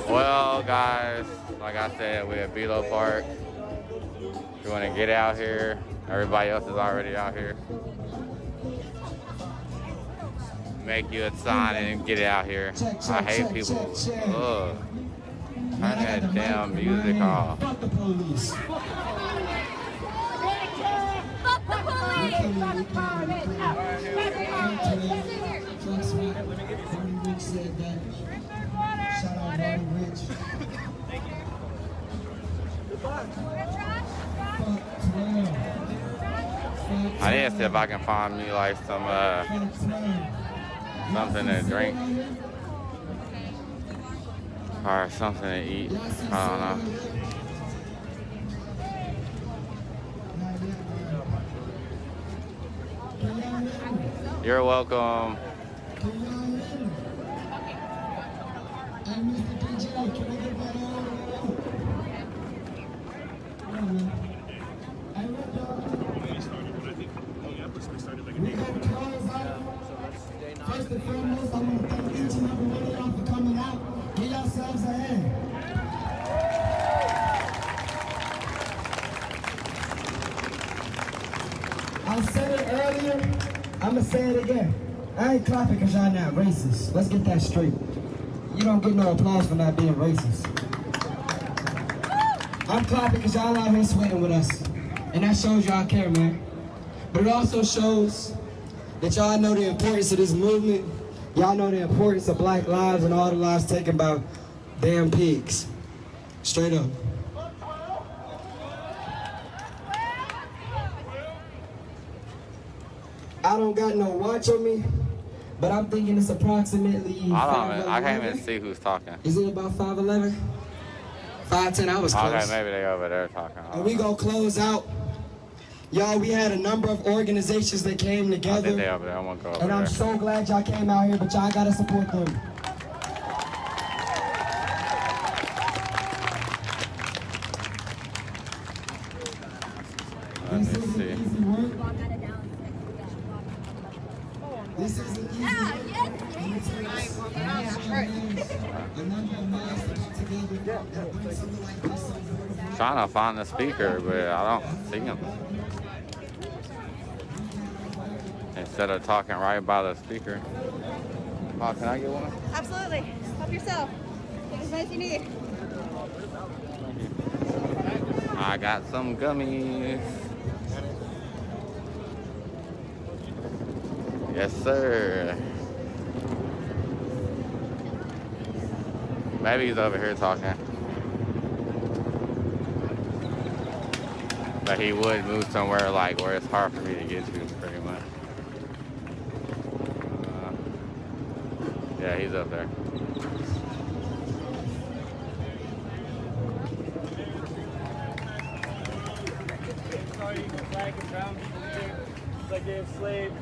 Well, guys, like I said, we're at Belo Park. If you want to get out here, everybody else is already out here. Make you a sign and get out here. I hate people. Ugh. Turn that damn music off. Fuck the police. Shout out Roddy Rich. I need to see if I can find me like some something to drink or something to eat. I don't know. You're welcome. First and foremost, I want to thank each and every one of y'all for coming out. Give yourselves a hand. I said it earlier, I'm going to say it again. I ain't clapping because y'all not racist. Let's get that straight. You don't get no applause for not being racist. I'm clapping because y'all out here sweating with us. And that shows y'all care, man. But it also shows that y'all know the importance of this movement. Y'all know the importance of black lives and all the lives taken by damn pigs. Straight up. I don't got no watch on me, but I'm thinking it's approximately I can't even see who's talking. Is it about 5'11"? 5'10", I was close. Okay, maybe they over there talking. And we gonna close out. Y'all, we had a number of organizations that came I think together. they over there. I'm gonna go over And I'm there. so glad y'all came out here, but y'all gotta support them. Let me This isn't see. easy work. right? This is an easy Ah, yes, a number of minds to come together that bring something like this over. Trying to find the speaker, but I don't see him. Instead of talking right by the speaker. Oh, can I get one? Absolutely. Help yourself. Take as much as you need. I got some gummies. Yes, sir. Maybe he's over here talking. But he would move somewhere like where it's hard for me to get to, pretty much. Yeah, he's up there. Like they enslaved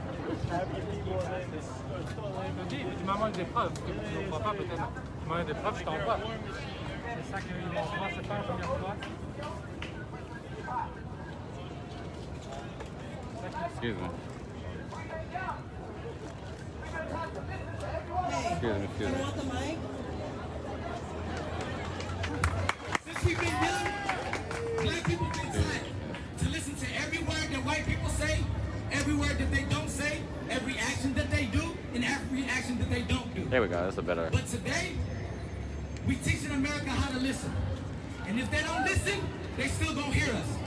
African people and then Il m'envoie des preuves. Tu ne comprends pas peut-être. Il m'envoie des preuves, je t'envoie. C'est ça qu'ils vont commencer à faire la première fois. Excuse me. Hey, Excuse you me. want the mic? Since we've been young, black people been taught to listen to every word that white people say, every word that they don't say, every action that they do, and every action that they don't do. There we go. That's a better. But today, we teaching America how to listen. And if they don't listen, they still gonna hear us.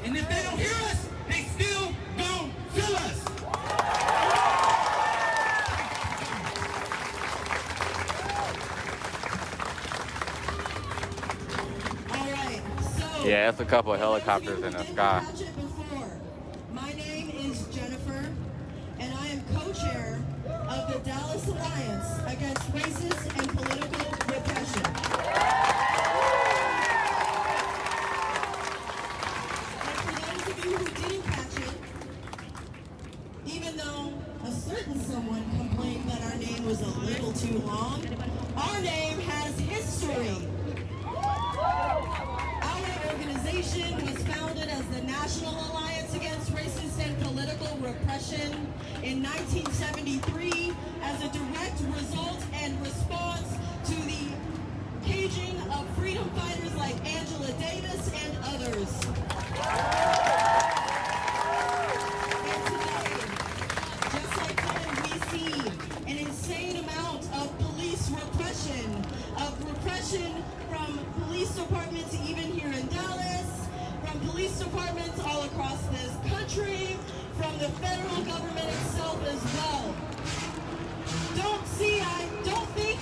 And if they don't hear us, they still gonna feel us. All right, so. Yeah, it's a couple of helicopters in the sky. Catch it before. My name is Jennifer, and I am co-chair of the Dallas Alliance Against Racist and Political Repression. And for those of you who didn't catch it, even though a certain someone complained that our name was a little too long, our name has history. Our organization was founded as the National Alliance Against Racist and Political Repression in 1973 as a direct result and response to the caging of freedom fighters like Angela Davis and others. And today, just like then, we see an insane amount of police repression, from police departments even here in Dallas, from police departments all across this country, from the federal government itself as well. Don't think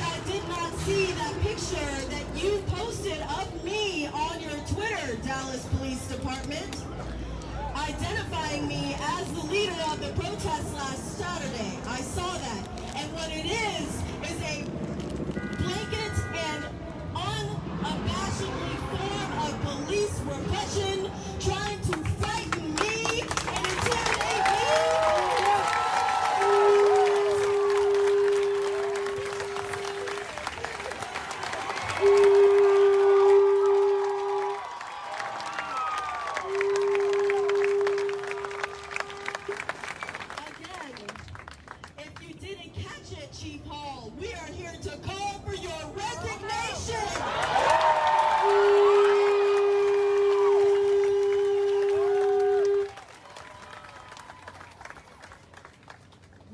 I did not see that picture that you posted of me on your Twitter, Dallas Police Department, identifying me as the leader of the protest last Saturday. I saw that. And what it is a blanket and unabashedly form of police repression trying to frighten me and intimidate me. Again, if you didn't catch it, Chief Hall, we are here to call for your resignation.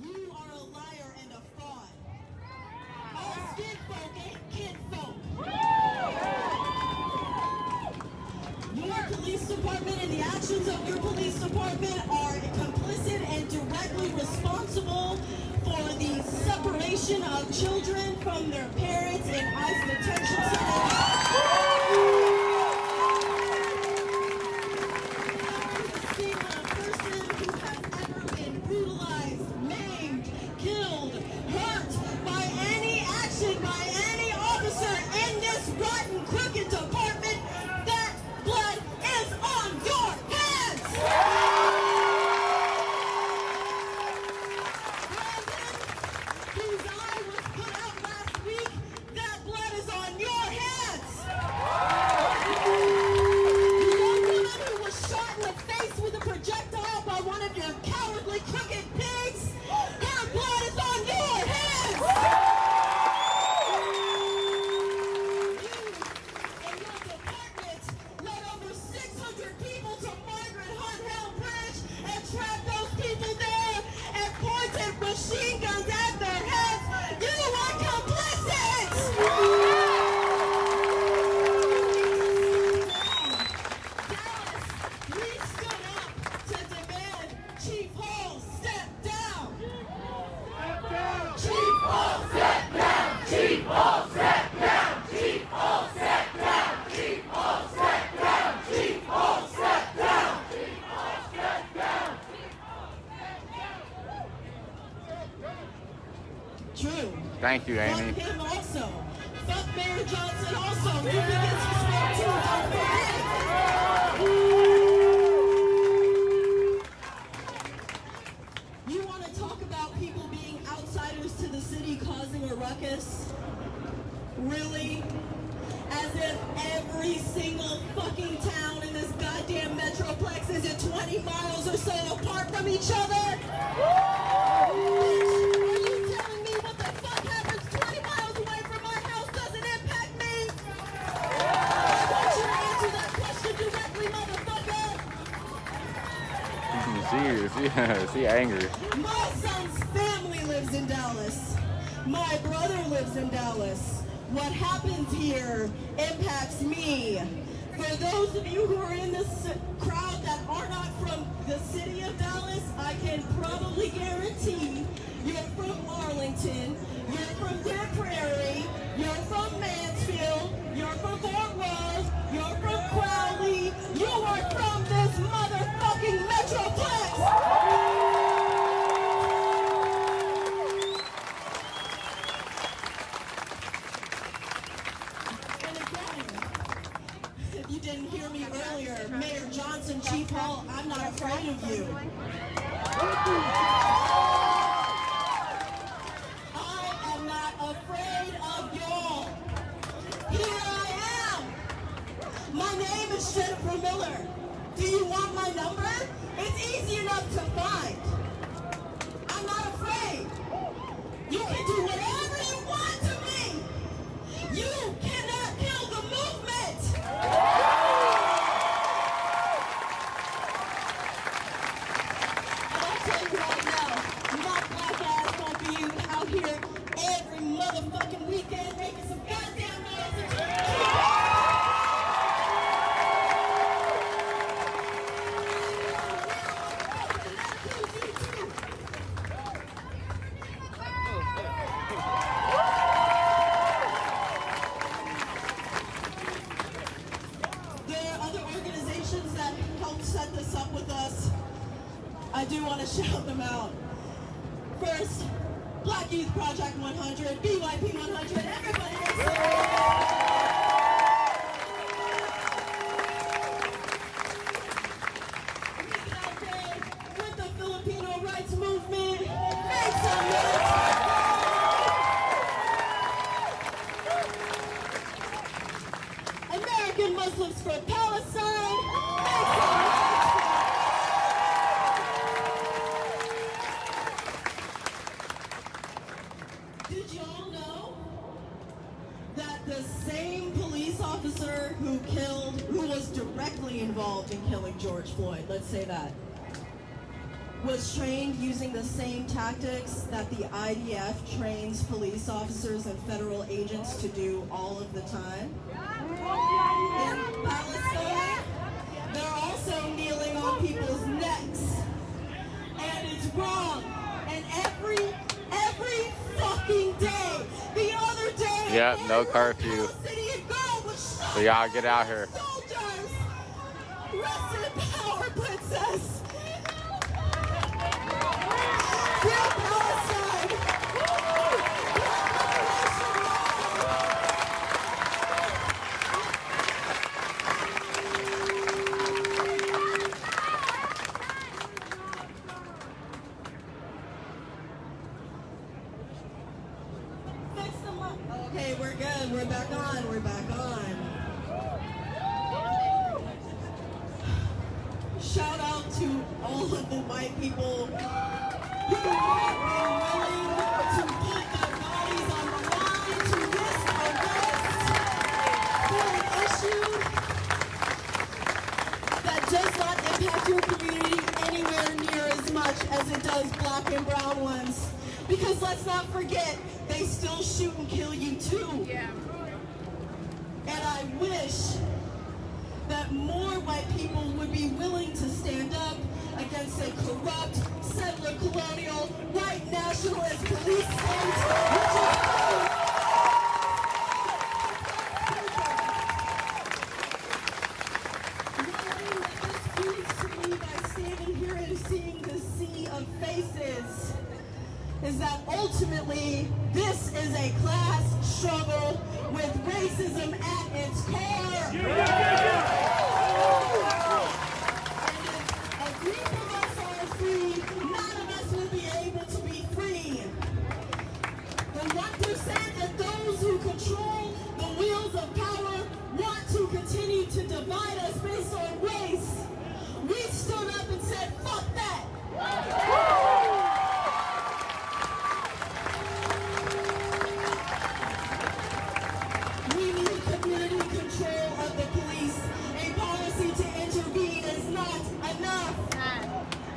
You are a liar and a fraud. All skin folk ain't kid folk. Your police department and the actions of your police department are complicit and directly responsible for the separation of children from their parents in ICE detention centers. Single person who has ever been brutalized, maimed, killed, hurt by any action by any officer in this rotten, crooked department, that blood is on your hands! Brandon, whose eye was put out last week, Thank you, Amy. Fuck him also. Fuck Mayor Johnson also. You can get some smoke too, don't forget. You want to talk about people being outsiders to the city causing a ruckus? Really? As if every single fucking town in this goddamn metroplex is at 20 miles or so apart from each other? Bitch, are you telling me what the fuck happens 20 miles away from my house doesn't impact me? I want you to answer that question directly, motherfucker. She angry. My son's family lives in Dallas. My brother lives in Dallas. What happens here impacts me. For those of you who are in this crowd that are not from the city of Dallas, I can probably guarantee you're from Arlington, you're from Deer Prairie, you're from Mansfield, you're from Fort Worth, you're from Crowley, you are from this motherfucking metroplex! You didn't hear me earlier. Mayor Johnson, Chief Hall, I'm not afraid of you. I am not afraid of y'all. Here I am. My name is Jennifer Miller. Do you want my number? It's easy enough to find. I'm not afraid. You can do whatever you want to me. You cannot kill the movement. Out here every motherfucking weekend making some goddamn noise. There are other organizations that helped set this up with us. I do want to shout them out. First, Black Youth Project 100, BYP 100, everybody is out there with the Filipino rights movement. Make some noise. American Muslims for Palestine. Make some noise. Did y'all know that the same police officer who was directly involved in killing George Floyd, let's say that, was trained using the same tactics that the IDF trains police officers and federal agents to do all of the time? In Palestine, they're also kneeling on people's necks. And it's wrong. And every fucking day, the other day, Yep, no curfew. So y'all get out here. Soldiers, rest in power, princess. Free Palestine. Fix them up. Okay, we're good. We're back on. We're back on. Shout out to all of the white people who are willing to put their bodies on the line to risk arrest for an issue that does not impact your community anywhere near as much as it does black and brown ones. Because let's not forget, they still shoot and kill you too. Yeah. And I wish that more white people would be willing to stand up against a corrupt, settler, colonial, white nationalist police state, which is one thing that this proves to me by standing here and seeing the sea of faces is that ultimately this is a class struggle with racism at its core. And if a group of us are free, none of us will be able to be free. The 1% of those who control the wheels of power want to continue to divide us based on race. We stood up and said, fuck that. We need community control of the police. A policy to intervene is not enough.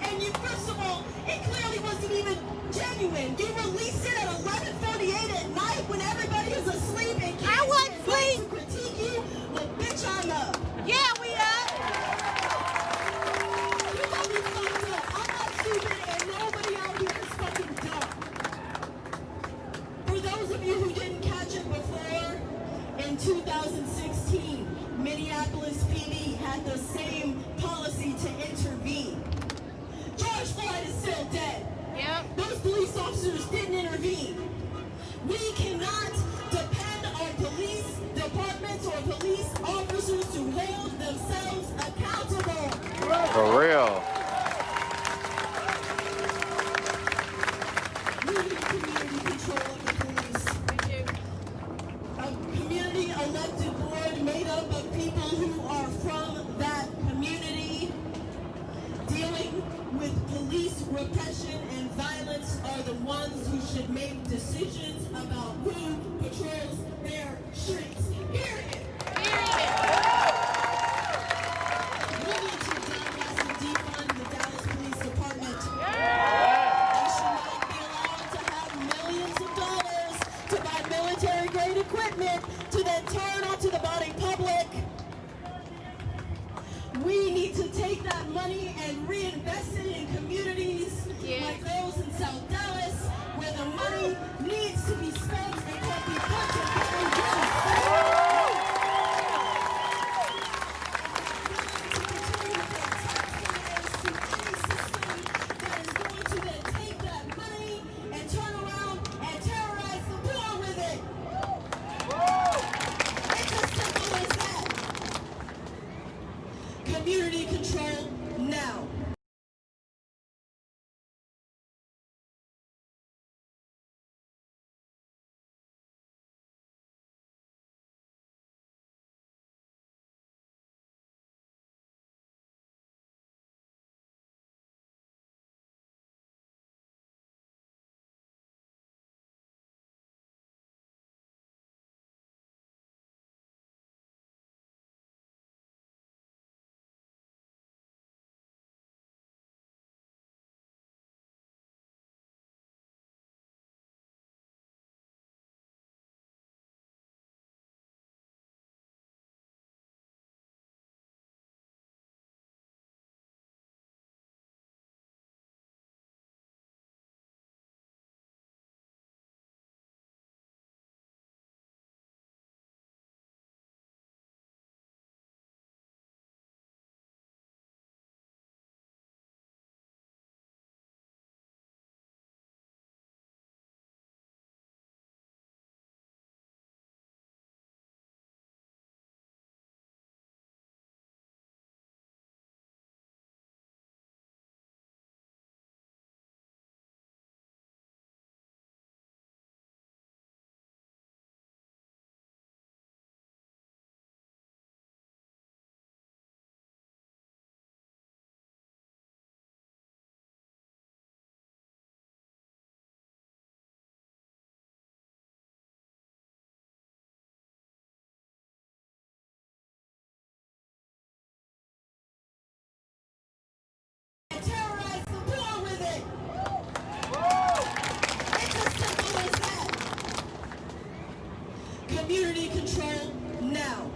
And you, first of all, it clearly wasn't even genuine. You released it at 11:48 at night when everybody is asleep and can't I wasn't asleep. to critique you. Well, bitch, I'm up. Yeah, we are. You got me fucked up. I'm not stupid and nobody out here is fucking dumb. For those of you who didn't catch it before, in 2016, Minneapolis PD had the same policy to intervene. George Floyd is still dead. Yep. Those police officers didn't intervene. We cannot depend on police departments or police officers to hold themselves accountable. For real. We need community control of the police. A community elected board made up of people who are from that community. Dealing with police repression and violence are the ones who should make decisions about who patrols their streets. Period. We need to downsize and defund the Dallas Police Department. They should not be allowed to have millions of dollars to buy military-grade equipment to then turn onto the body public. We need to take that money and reinvest it in communities like those in South Dallas, where the money needs to be spent and can be put to better use. That is going to then take that money and turn around and terrorize the poor with it. It's as simple as that. Community control now. Terrorize the poor with it. It's as simple as that. Community control now.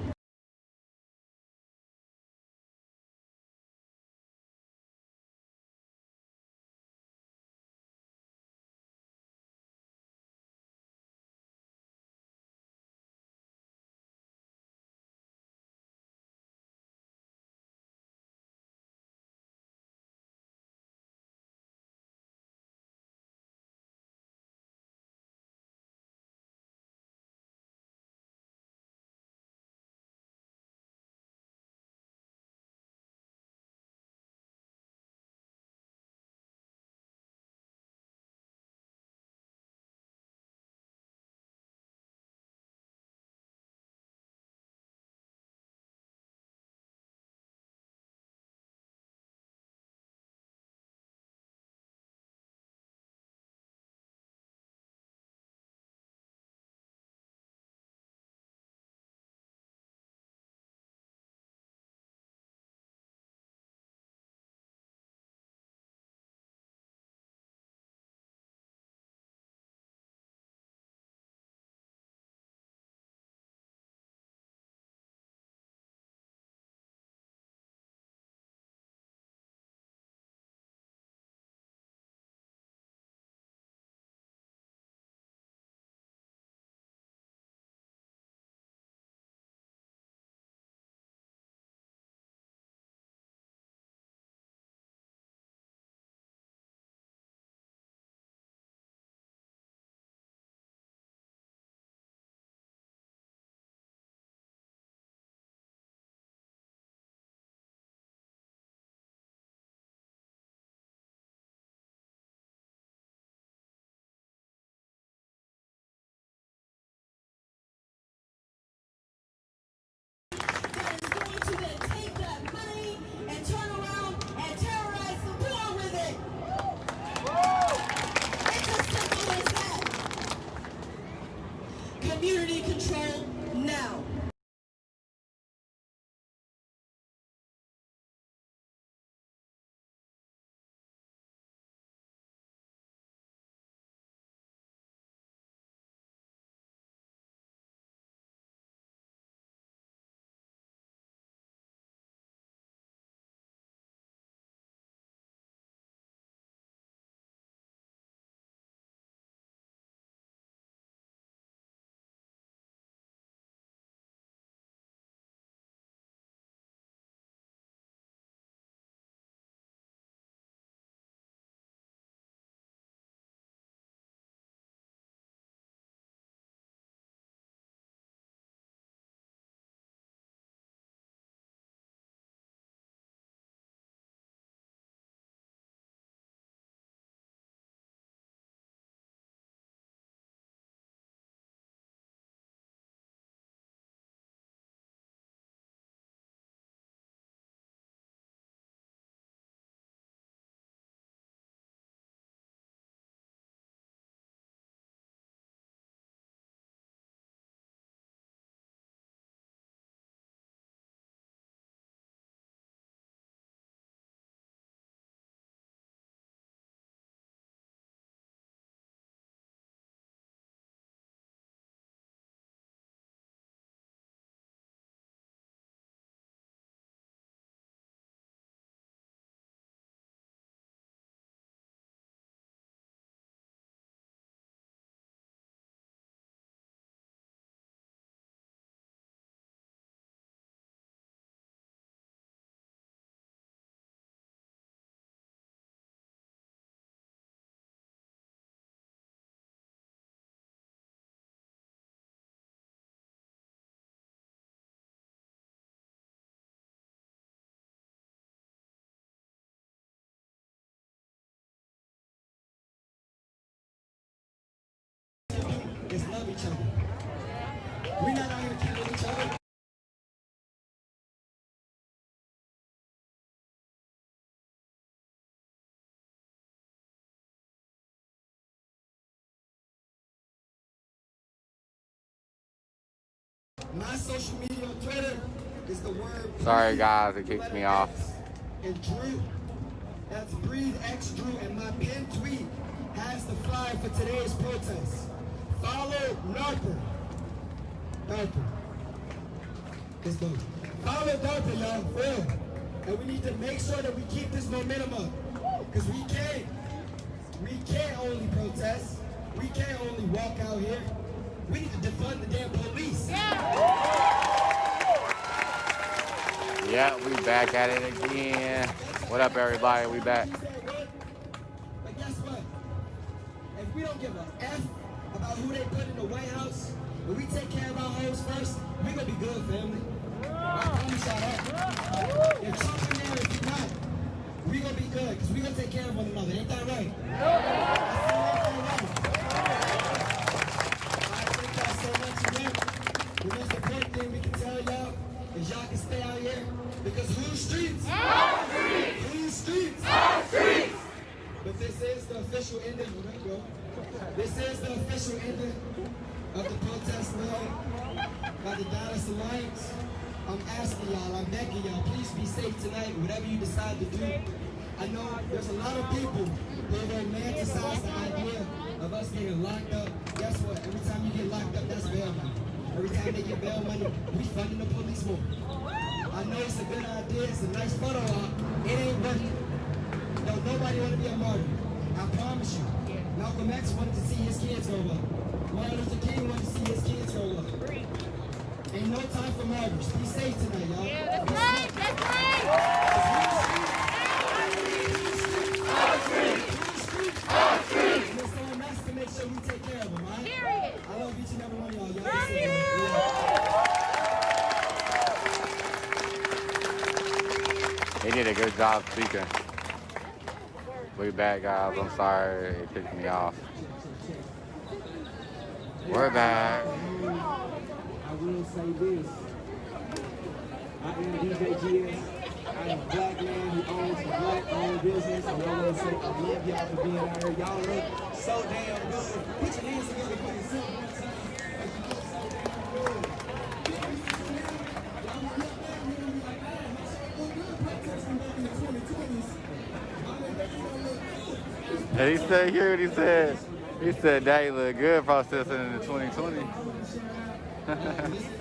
community control now. Is love each other. We're not out here killing each other. My social media on Twitter is the word. Sorry guys, it kicked me off. And Drew. That's Breathe X Drew. And my pinned tweet has the flyer for today's protest. Follow Narper. Darper. Let's go. Follow Darper, y'all, for real. And we need to make sure that we keep this momentum up. Because we can't only protest. We can't only walk out here. We need to defund the damn police. Yeah, we back at it again. What up, everybody? We back. But guess what? If we don't give a F about who they put in the White House, when we take care of our homes first, we're going to be good, family. I promise y'all that. If Trump in there, if you're not, we're going to be good, because we're going to take care of one another. Ain't that right? Thank y'all so much again. The most important thing we can tell y'all is y'all can stay out here, because whose streets? Our streets! Whose streets? Our streets! But this is the official ending. This is the official ending of the protest led by the Dallas Alliance. I'm asking y'all, I'm begging y'all, please be safe tonight, whatever you decide to do. I know there's a lot of people who romanticize the idea of us getting locked up. Guess what? Every time you get locked up, that's bail money. Every time they get bail money, we funding the police more. I know it's a good idea, it's a nice photo op. It ain't working. Don't nobody want to be a martyr. I promise you. Malcolm X wanted to see his kids grow up. Martin Luther King wanted to see his kids grow up. Ain't no time for martyrs. Be safe tonight, y'all. Yeah, that's right. That's right. Our streets. Our streets. And it's on us to make sure we take care of them, all right? Period. I love each and every one of y'all. Y'all Love be safe. He did a good job speaking. We back, guys. I'm sorry it kicked me off. We're back. I will say this. I am DJ GS. I am a black man who owns a black-owned business. And I want to say I love y'all for being out here. Y'all look so damn good. Put your hands together for yourself. And he said, hear what he said? He said, Daddy look good processing in the 2020.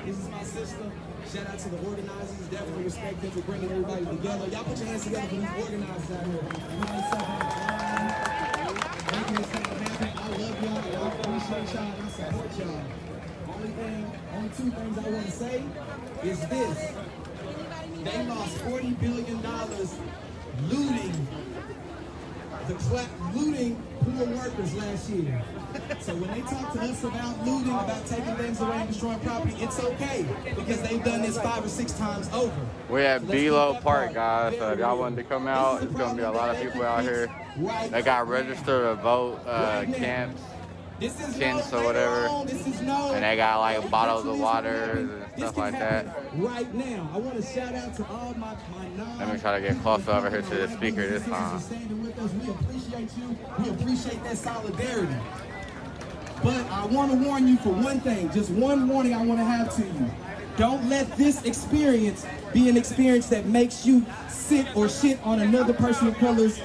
This is my sister. Shout out to the organizers. Definitely respect them for bringing everybody together. Y'all put your hands together for these organizers out here. Making this thing happen. I love y'all. And I appreciate y'all. And I support y'all. Only two things I want to say is this. They lost $40 billion looting poor workers last year. So when they talk to us about looting, about taking things away and destroying property, it's okay because they've done this 5 or 6 times over. We're at Below Park, guys. So if y'all wanted to come out, it's gonna be a lot of people out here. They got registered to vote camps, tents or whatever, and they got like bottles of water and stuff like that. Right now, I want to shout out to all my Let me try to get closer over here to the speaker this time. We appreciate you. We appreciate that solidarity. But I want to warn you for one thing, just one warning I want to have to you. Don't let this experience be an experience that makes you sit or shit on another person of color's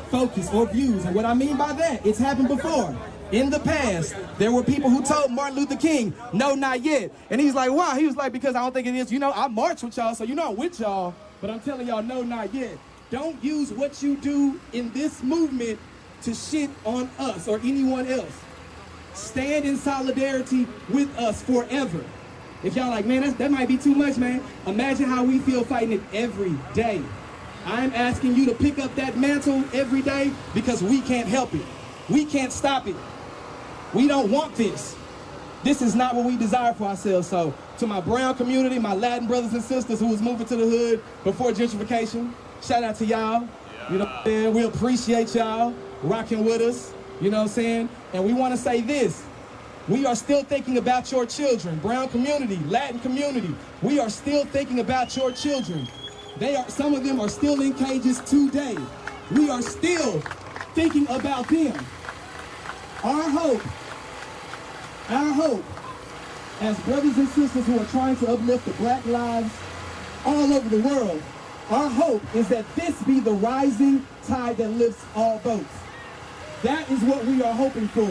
focus or views. And what I mean by that, it's happened before. In the past, there were people who told Martin Luther King, no, not yet. And he's like, why? He was like, because I don't think it is. You know, I march with y'all, so you know I'm with y'all. But I'm telling y'all, no, not yet. Don't use what you do in this movement to shit on us or anyone else. Stand in solidarity with us forever. If y'all like, man, that might be too much, man. Imagine how we feel fighting it every day. I'm asking you to pick up that mantle every day because we can't help it. We can't stop it. We don't want this. This is not what we desire for ourselves. So to my brown community, my Latin brothers and sisters who was moving to the hood before gentrification, shout out to y'all. You know what I'm saying? We appreciate y'all rocking with us. You know what I'm saying? And we want to say this. We are still thinking about your children. Brown community, Latin community. We are still thinking about your children. Some of them are still in cages today. We are still thinking about them. Our hope, as brothers and sisters who are trying to uplift the black lives all over the world, our hope is that this be the rising tide that lifts all boats. That is what we are hoping for.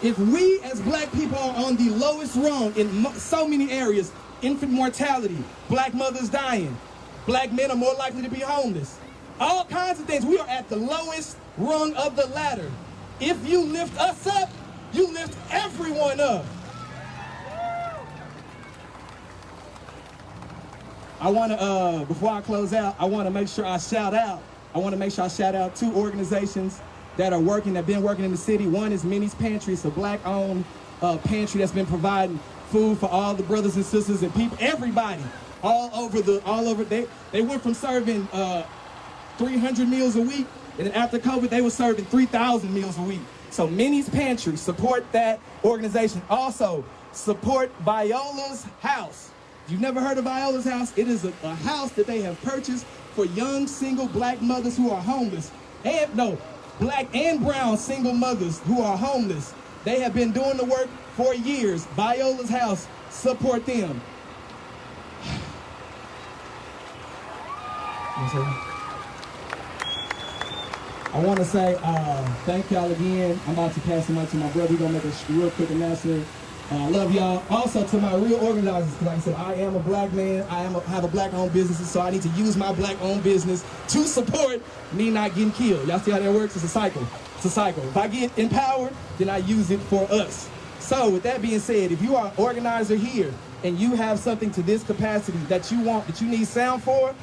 If we as black people are on the lowest rung in so many areas, infant mortality, black mothers dying, black men are more likely to be homeless, all kinds of things, we are at the lowest rung of the ladder. If you lift us up, you lift everyone up. I want to, before I close out, I want to make sure I shout out 2 organizations that are working, that have been working in the city. One is Minnie's Pantry. It's a black-owned pantry that's been providing food for all the brothers and sisters and people, everybody, all over. They went from serving 300 meals a week, and then after COVID, they were serving 3,000 meals a week. So Minnie's Pantry, support that organization. Also, support Viola's House. If you've never heard of Viola's House, it is a house that they have purchased for young single black mothers who are homeless. Black and brown single mothers who are homeless. They have been doing the work for years. Viola's House, support them. I want to say thank y'all again. I'm about to pass the mic to my brother. We're going to make a real quick announcement. I love y'all. Also to my real organizers, because like I said, I am a black man. I have a black-owned business, so I need to use my black-owned business to support me not getting killed. Y'all see how that works? It's a cycle. It's a cycle. If I get empowered, then I use it for us. So with that being said, if you are an organizer here and you have something to this capacity that you want, that you need sound for,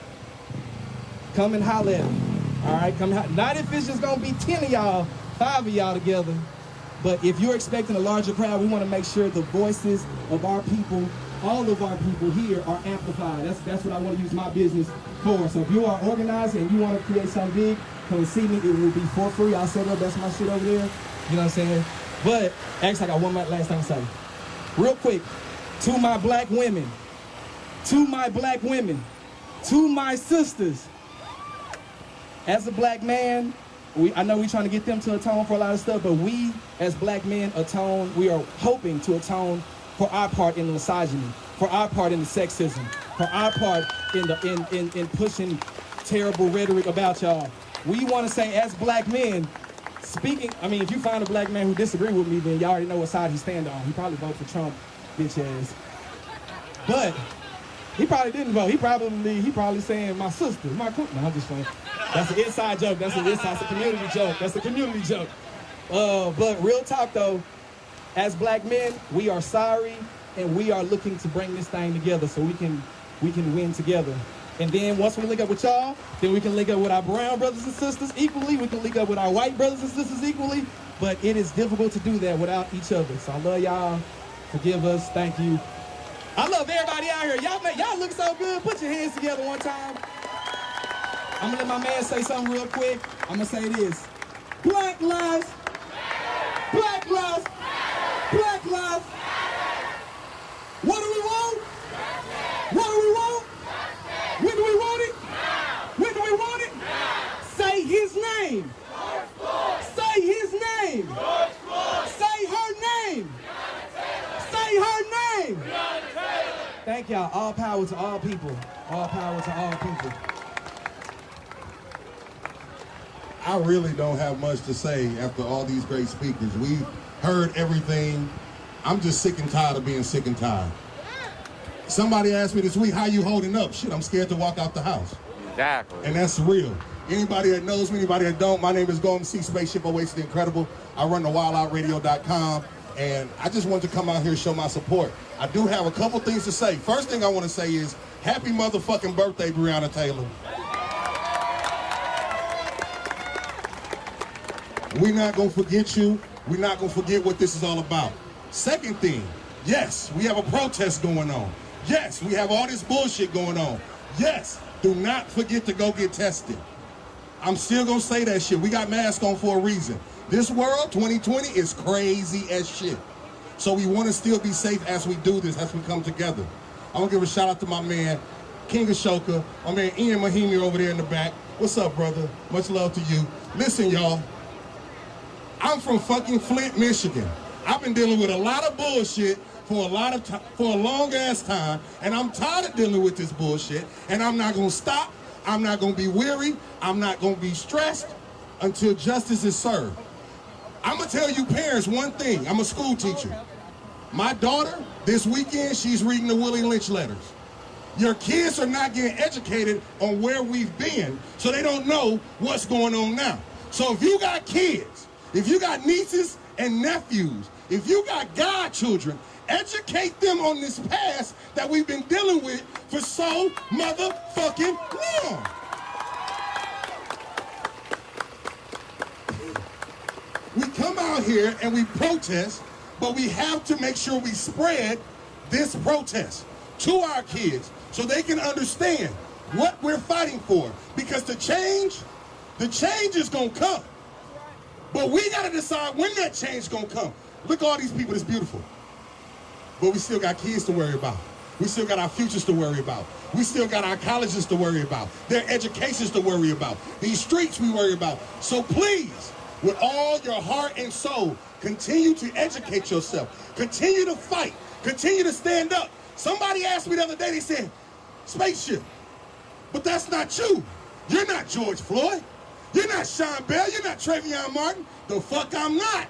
come and holler at me. All right, not if it's just gonna be 10 of y'all, 5 of y'all together, but if you're expecting a larger crowd, we want to make sure the voices of our people, all of our people here, are amplified. That's what I want to use my business for. So if you are organized and you want to create something big, come and see me. It will be for free. I'll set up. That's my shit over there. You know what I'm saying? But actually, I got one last thing to say. Real quick, to my black women, to my sisters. As a black man, I know we're trying to get them to atone for a lot of stuff, but we, as black men, we are hoping to atone for our part in the misogyny, for our part in the sexism, for our part in pushing terrible rhetoric about y'all. We want to say, as black men, speaking, I mean, if you find a black man who disagree with me, then y'all already know what side he stand on. He probably vote for Trump, bitch ass. But he probably didn't vote. He probably saying my sister, my cook. No, I'm just playing. That's an inside joke. That's a community joke. That's a community joke. But real talk though, as black men, we are sorry and we are looking to bring this thing together so we can win together. And then once we link up with y'all, then we can link up with our brown brothers and sisters equally. We can link up with our white brothers and sisters equally. But it is difficult to do that without each other. So I love y'all. Forgive us. Thank you. I love everybody out here. Y'all look so good. Put your hands together one time. I'm gonna let my man say something real quick. I'm gonna say this. Black lives. Black lives. Black lives. What do we want? What do we want? When do we want it? When do we want it? Say his name. Say his name. Say her name. Say her name. Thank y'all. All power to all people. All power to all people. I really don't have much to say after all these great speakers. We've heard everything. I'm just sick and tired of being sick and tired. Somebody asked me this week, how you holding up? Shit, I'm scared to walk out the house. Exactly. And that's real. Anybody that knows me, anybody that don't, my name is Golden Sea Spaceship Oasis the Incredible. I run the WildOutRadio.com, and I just wanted to come out here and show my support. I do have a couple things to say. First thing I want to say is, happy motherfucking birthday, Breonna Taylor. We're not going to forget you. We're not going to forget what this is all about. Second thing, yes, we have a protest going on. Yes, we have all this bullshit going on. Yes, do not forget to go get tested. I'm still going to say that shit. We got masks on for a reason. This world, 2020, is crazy as shit. So we want to still be safe as we do this, as we come together. I'm going to give a shout out to my man, King Ashoka, my man Ian Mahimi over there in the back. What's up, brother? Much love to you. Listen, y'all. I'm from fucking Flint, Michigan. I've been dealing with a lot of bullshit for a long ass time, and I'm tired of dealing with this bullshit, and I'm not gonna stop. I'm not gonna be weary. I'm not gonna be stressed until justice is served. I'm gonna tell you parents one thing. I'm a school teacher. My daughter, this weekend, she's reading the Willie Lynch letters. Your kids are not getting educated on where we've been, so they don't know what's going on now. So if you got kids, if you got nieces and nephews, if you got godchildren, educate them on this past that we've been dealing with for so motherfucking long. We come out here and we protest, but we have to make sure we spread this protest to our kids so they can understand what we're fighting for. Because the change is gonna come. But we gotta decide when that change is gonna come. Look at all these people that's beautiful. But we still got kids to worry about. We still got our futures to worry about. We still got our colleges to worry about. Their educations to worry about. These streets we worry about. So please, with all your heart and soul, continue to educate yourself. Continue to fight. Continue to stand up. Somebody asked me the other day, they said, Spaceship, but that's not you. You're not George Floyd. You're not Sean Bell. You're not Trayvon Martin. The fuck I'm not.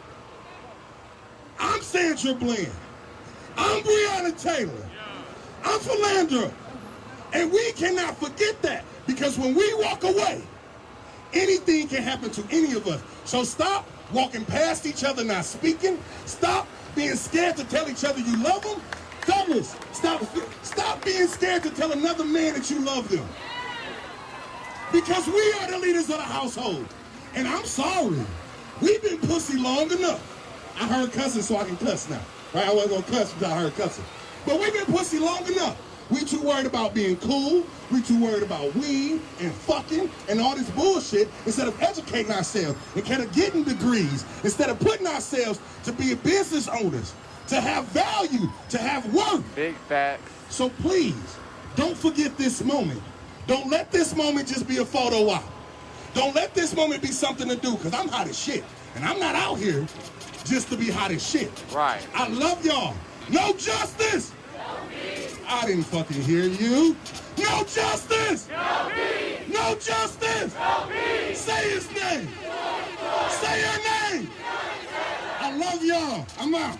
I'm Sandra Bland. I'm Breonna Taylor. I'm Philandra. And we cannot forget that, because when we walk away, anything can happen to any of us. So stop walking past each other not speaking. Stop being scared to tell each other you love them. Fellas, stop being scared to tell another man that you love them. Because we are the leaders of the household. And I'm sorry. We've been pussy long enough. I heard cussing, so I can cuss now. Right? I wasn't going to cuss until I heard cussing. But we've been pussy long enough. We too worried about being cool. We too worried about weed and fucking and all this bullshit instead of educating ourselves, instead of getting degrees, instead of putting ourselves to be business owners, to have value, to have worth. Big facts. So please, don't forget this moment. Don't let this moment just be a photo op. Don't let this moment be something to do, because I'm hot as shit. And I'm not out here just to be hot as shit. Right. I love y'all. No justice. No peace. I didn't fucking hear you. No justice. No peace. No justice. No peace. Say his name. Say your name. say? I love y'all. I'm out.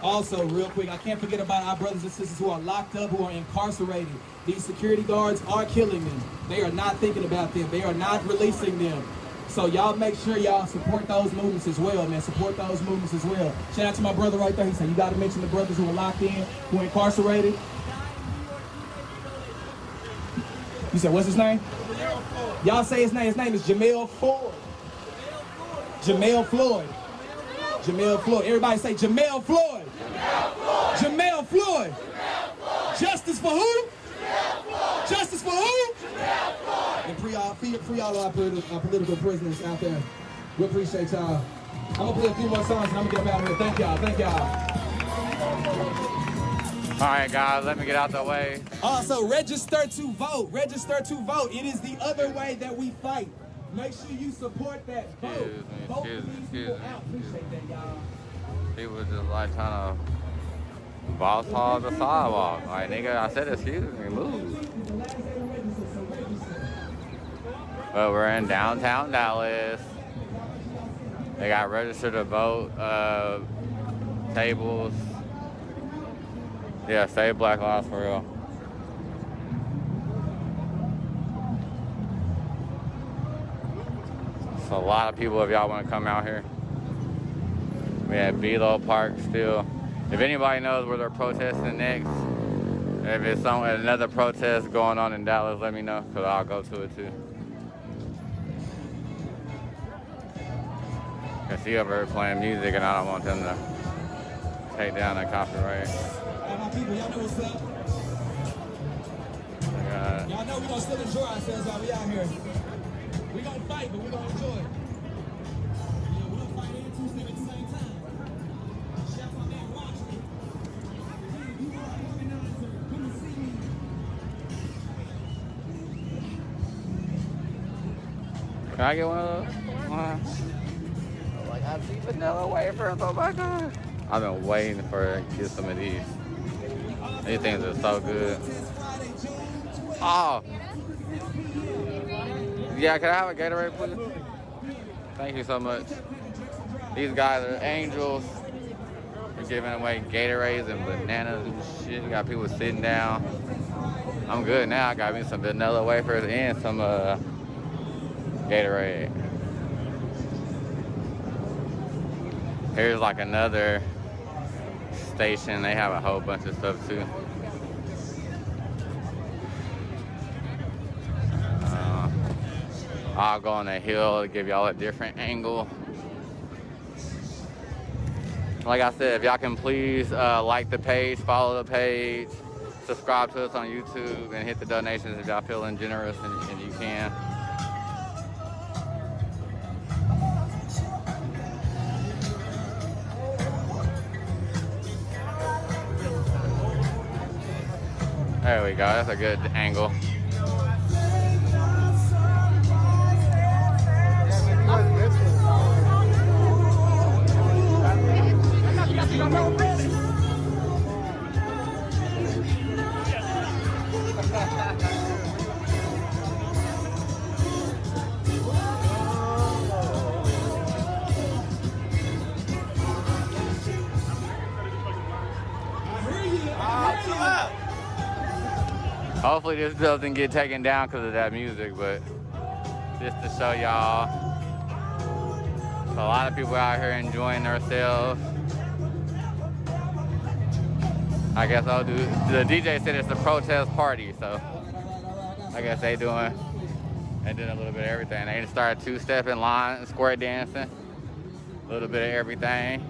Also, real quick, I can't forget about our brothers and sisters who are locked up, who are incarcerated. These security guards are killing them. They are not thinking about them. They are not releasing them. So y'all make sure y'all support those movements as well, man. Support those movements as well. Shout out to my brother right there. He said, you got to mention the brothers who are locked in, who are incarcerated. You said, what's his name? Y'all say his name. His name is Jamel Ford. Jamel Floyd. Jamel Floyd. Everybody say Jamel Floyd. Jamel Floyd. Justice for who? Justice for who? And free all our political prisoners out there. We appreciate y'all. I'm gonna play a few more songs and I'm gonna get out of here. Thank y'all. Thank y'all. All right, guys, let me get out the way. Also, register to vote. Register to vote. It is the other way that we fight. Make sure you support that vote. Excuse me. Appreciate that, y'all. He was just like trying to boss hog the sidewalk. Like, nigga, I said excuse me, move. But we're in downtown Dallas. They got registered to vote tables. Yeah, save Black Lives for real. So a lot of people, if y'all want to come out here. We have Belo Park still. If anybody knows where they're protesting next, if it's another protest going on in Dallas, let me know, because I'll go to it too. I see over here playing music and I don't want them to take down the copyright. Hey, my people, y'all know what's up. Y'all know we gonna still enjoy ourselves while we out here. We gonna fight, but we gonna enjoy it. Yeah, we'll fight and Tuesday at the same time. Shout out there, watch me. You are an organizer. Come and see me. Can I get one of those? Like, I see vanilla wafers, oh my God. I've been waiting for to get some of these. These things are so good. Oh! Yeah, can I have a Gatorade, please? Thank you so much. These guys are angels. We're giving away Gatorades and bananas and shit. You got people sitting down. I'm good now. I got me some vanilla wafers and some Gatorade. Here's like another station. They have a whole bunch of stuff too. I'll go on the hill to give y'all a different angle. Like I said, if y'all can please like the page, follow the page, subscribe to us on YouTube, and hit the donations if y'all feeling generous and you can. There we go, that's a good angle. Hopefully this doesn't get taken down because of that music, but just to show y'all, a lot of people out here enjoying themselves. I guess the DJ said it's a protest party, so I guess they doing a little bit of everything. They started two-stepping, line, square dancing, a little bit of everything.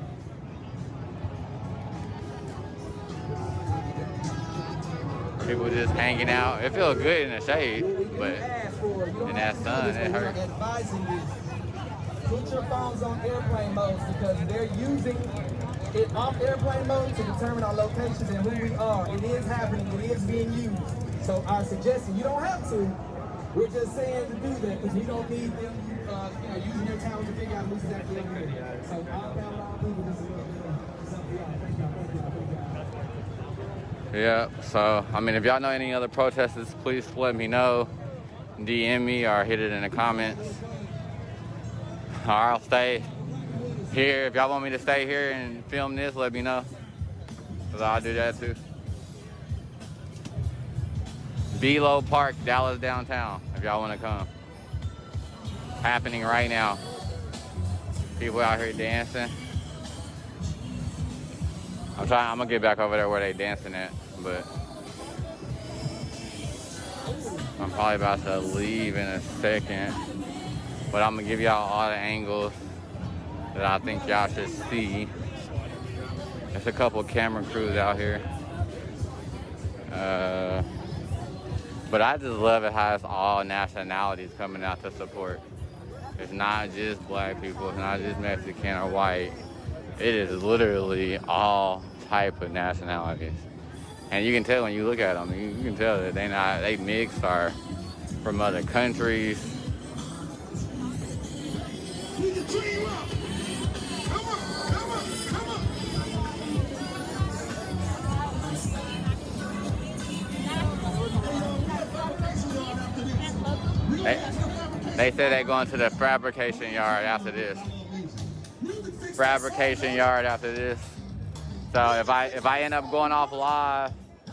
People just hanging out. It feels good in the shade, but in that sun, it hurts. Put your phones on airplane mode because they're using it off airplane mode to determine our locations and who we are. It is happening. It is being used. So our suggestion, you don't have to. We're just saying to do that because we don't need them using their talent to figure out who's exactly over here. So all people, this is something. Thank y'all. Yeah, so, I mean, if y'all know any other protesters, please let me know. DM me or hit it in the comments. Or I'll stay here. If y'all want me to stay here and film this, let me know. Cause I'll do that too. Belo Park, Dallas downtown, if y'all want to come. Happening right now. People out here dancing. I'm gonna get back over there where they dancing at, but I'm probably about to leave in a second. But I'm gonna give y'all all the angles that I think y'all should see. There's a couple camera crews out here. But I just love it how it's all nationalities coming out to support. It's not just black people, it's not just Mexican or white. It is literally all type of nationalities. And you can tell when you look at them, you can tell that they mixed or from other countries. They said they're going to the fabrication yard after this. Fabrication yard after this. So if I end up going off live,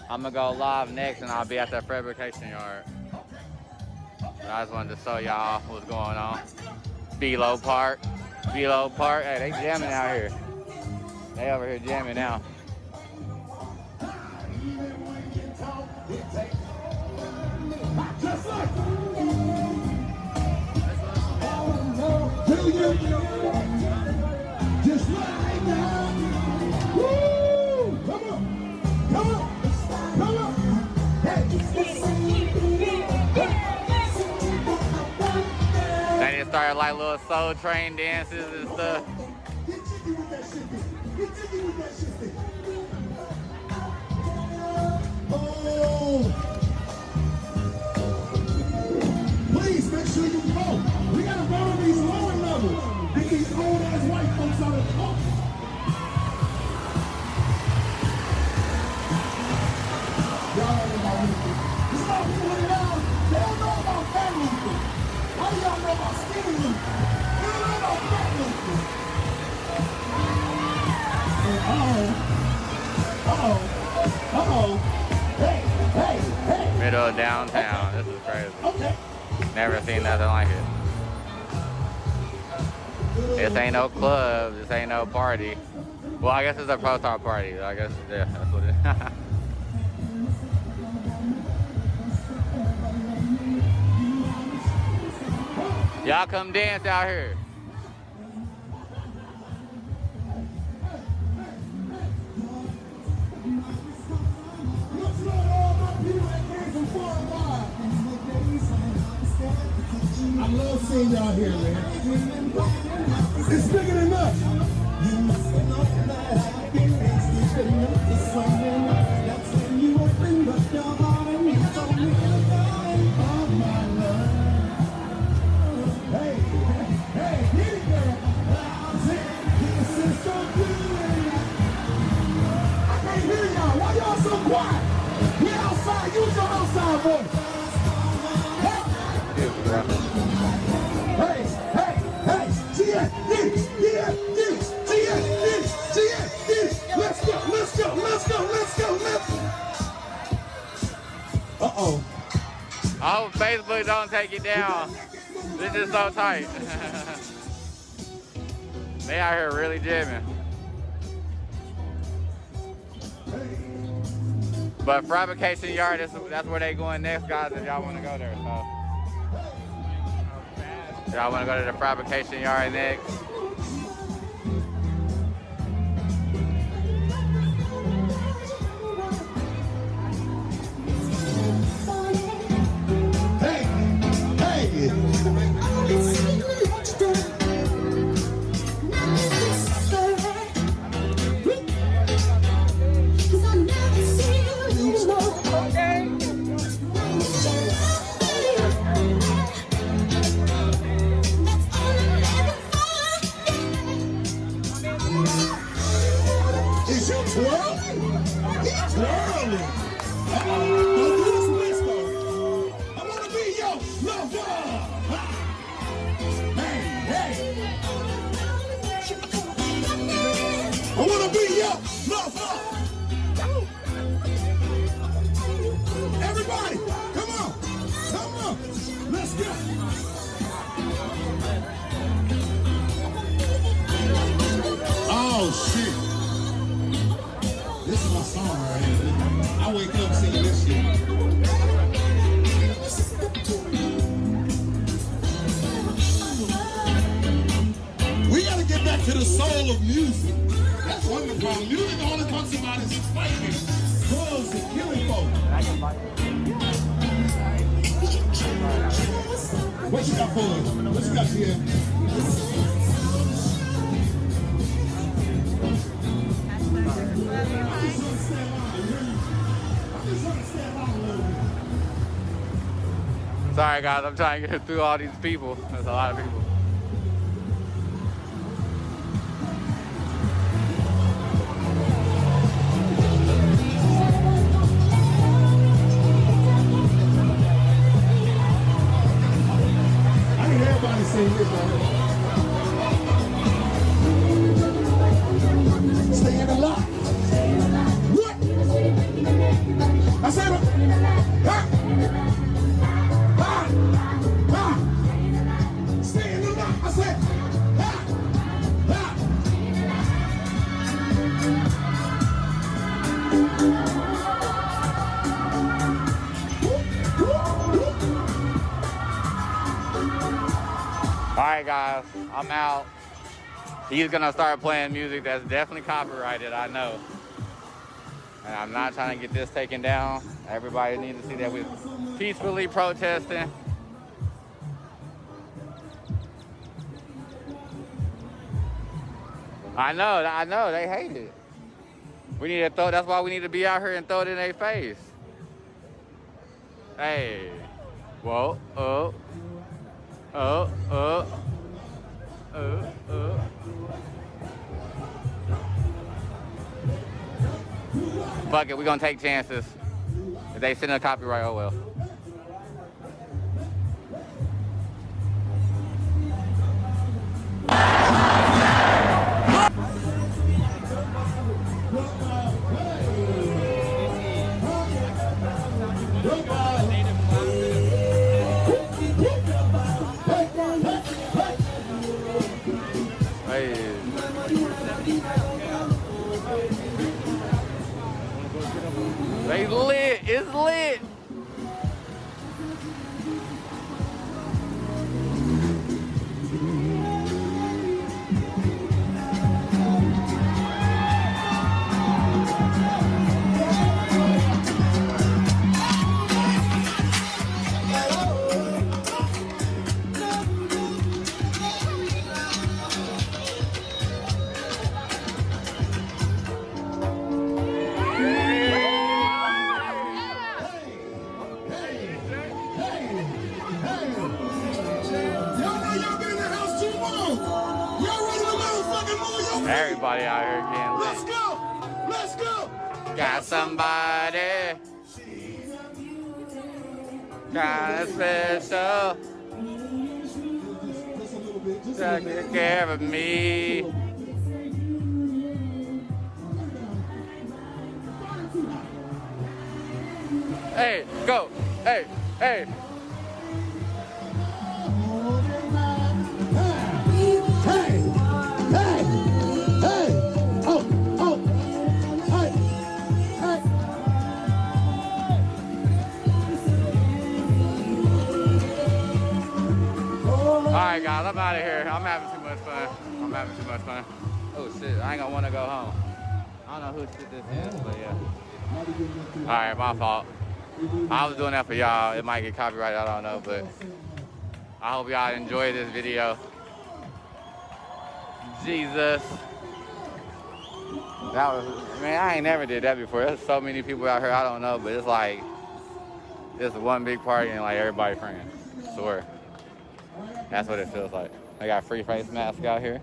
I'm gonna go live next and I'll be at that fabrication yard. But I just wanted to show y'all what's going on. Belo Park. Belo Park. Hey, they jamming out here. They over here jamming now. Just like that. Woo! Come on. Come on. Come on. Hey. They just started like little Soul Train dances and stuff. Get jiggy with that shit. Get jiggy with that shit. Oh. Please make sure you vote. We gotta vote on these lower levels. Get these old ass white folks out of the car. Y'all don't know about anything. There's a lot of people around. They don't know about fat looking. How do y'all know about skinny looking? They don't know about fat looking. Hey. Middle of downtown. This is crazy. Okay. Never seen nothing like it. This ain't no club. This ain't no party. Well, I guess it's a pro-star party. I guess, yeah, that's what it is. Y'all come dance out here. I love seeing y'all here, man. It's bigger than us. You must know that I've been sleeping up this morning. That's when you opened up your heart and you told me about my love. Hey, get it, girl. This is so good. I can't hear y'all. Why y'all so quiet? Get outside. Use your outside voice. Uh-oh. I hope Facebook don't take it down. This is so tight. They out here really jamming. But fabrication yard, that's where they going next, guys, if y'all want to go there. So. Y'all want to go to the fabrication yard next? Is you twirling? He's twirling. Don't do this twist though. I want to be yo. yo, love, love. Everybody, come on, come on, let's go. Oh shit, this is my song right here. I wake up singing this shit. We gotta get back to the soul of music. That's one of the problems. Music only talks about is fighting, drugs, and killing folks. What you got for us? What you got here? Sorry guys, I'm trying to get through all these people. There's a lot of people. I need everybody to sing this right here. Staying alive. What? I said, ha! Ha! Ha! Staying alive. I said, ha! Ha! Alright guys, I'm out. He's gonna start playing music that's definitely copyrighted, I know. And I'm not trying to get this taken down. Everybody needs to see that we're peacefully protesting. I know, they hate it. We need to throw, that's why we need to be out here and throw it in their face. Hey, whoa, oh. Fuck it, we're gonna take chances. If they send a copyright, oh well. They lit, it's lit. Everybody out here getting lit. Let's go! Let's go! Got somebody kinda special taking care of me. Hey, go! Hey, hey! Alright guys, I'm out of here. I'm having too much fun. Oh shit, I ain't gonna wanna go home. I don't know whose shit this is, but yeah. Alright, my fault. I was doing that for y'all. It might get copyrighted, I don't know, but I hope y'all enjoy this video. Jesus. That was, man, I ain't never did that before. There's so many people out here, I don't know, but it's like, it's one big party and like everybody friends. I swear. That's what it feels like. They got free face masks out here.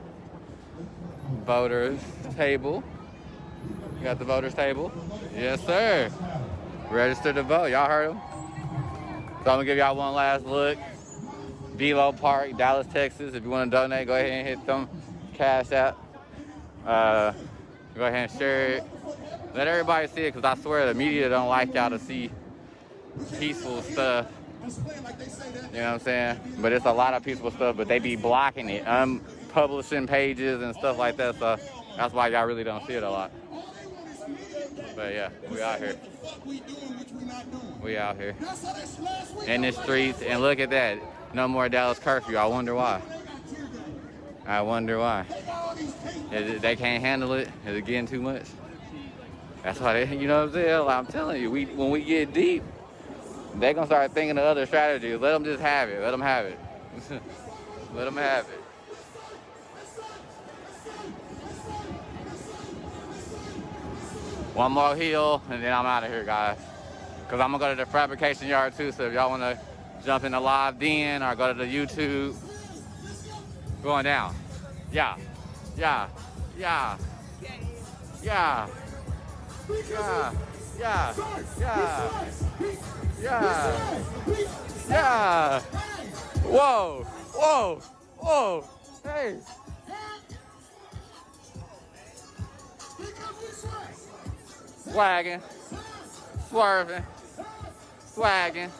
Voters table. You got the voters table? Yes, sir. Register to vote. Y'all heard them? So I'm gonna give y'all one last look. Velo Park, Dallas, Texas. If you want to donate, go ahead and hit them. Cash App. Go ahead and share it. Let everybody see it, because I swear the media don't like y'all to see peaceful stuff. You know what I'm saying? But it's a lot of peaceful stuff, but they be blocking it, publishing pages and stuff like that, so that's why y'all really don't see it a lot. But yeah, we out here. We out here. In the streets, and look at that. No more Dallas curfew. I wonder why. I wonder why. They can't handle it? Is it getting too much? That's why they, you know what I'm saying? Like, I'm telling you, when we get deep, they're going to start thinking of other strategies. Let them just have it. Let them have it. Let them have it. One more heel, and then I'm out of here, guys. Because I'm going to go to the fabrication yard, too, so if y'all want to jump in the live den or go to the YouTube, going down. Yeah. Yeah. Yeah. Yeah. Yeah. Yeah. Yeah. Yeah. Yeah. Whoa. Whoa. Whoa. Hey. Swagging. Swerving. Swagging.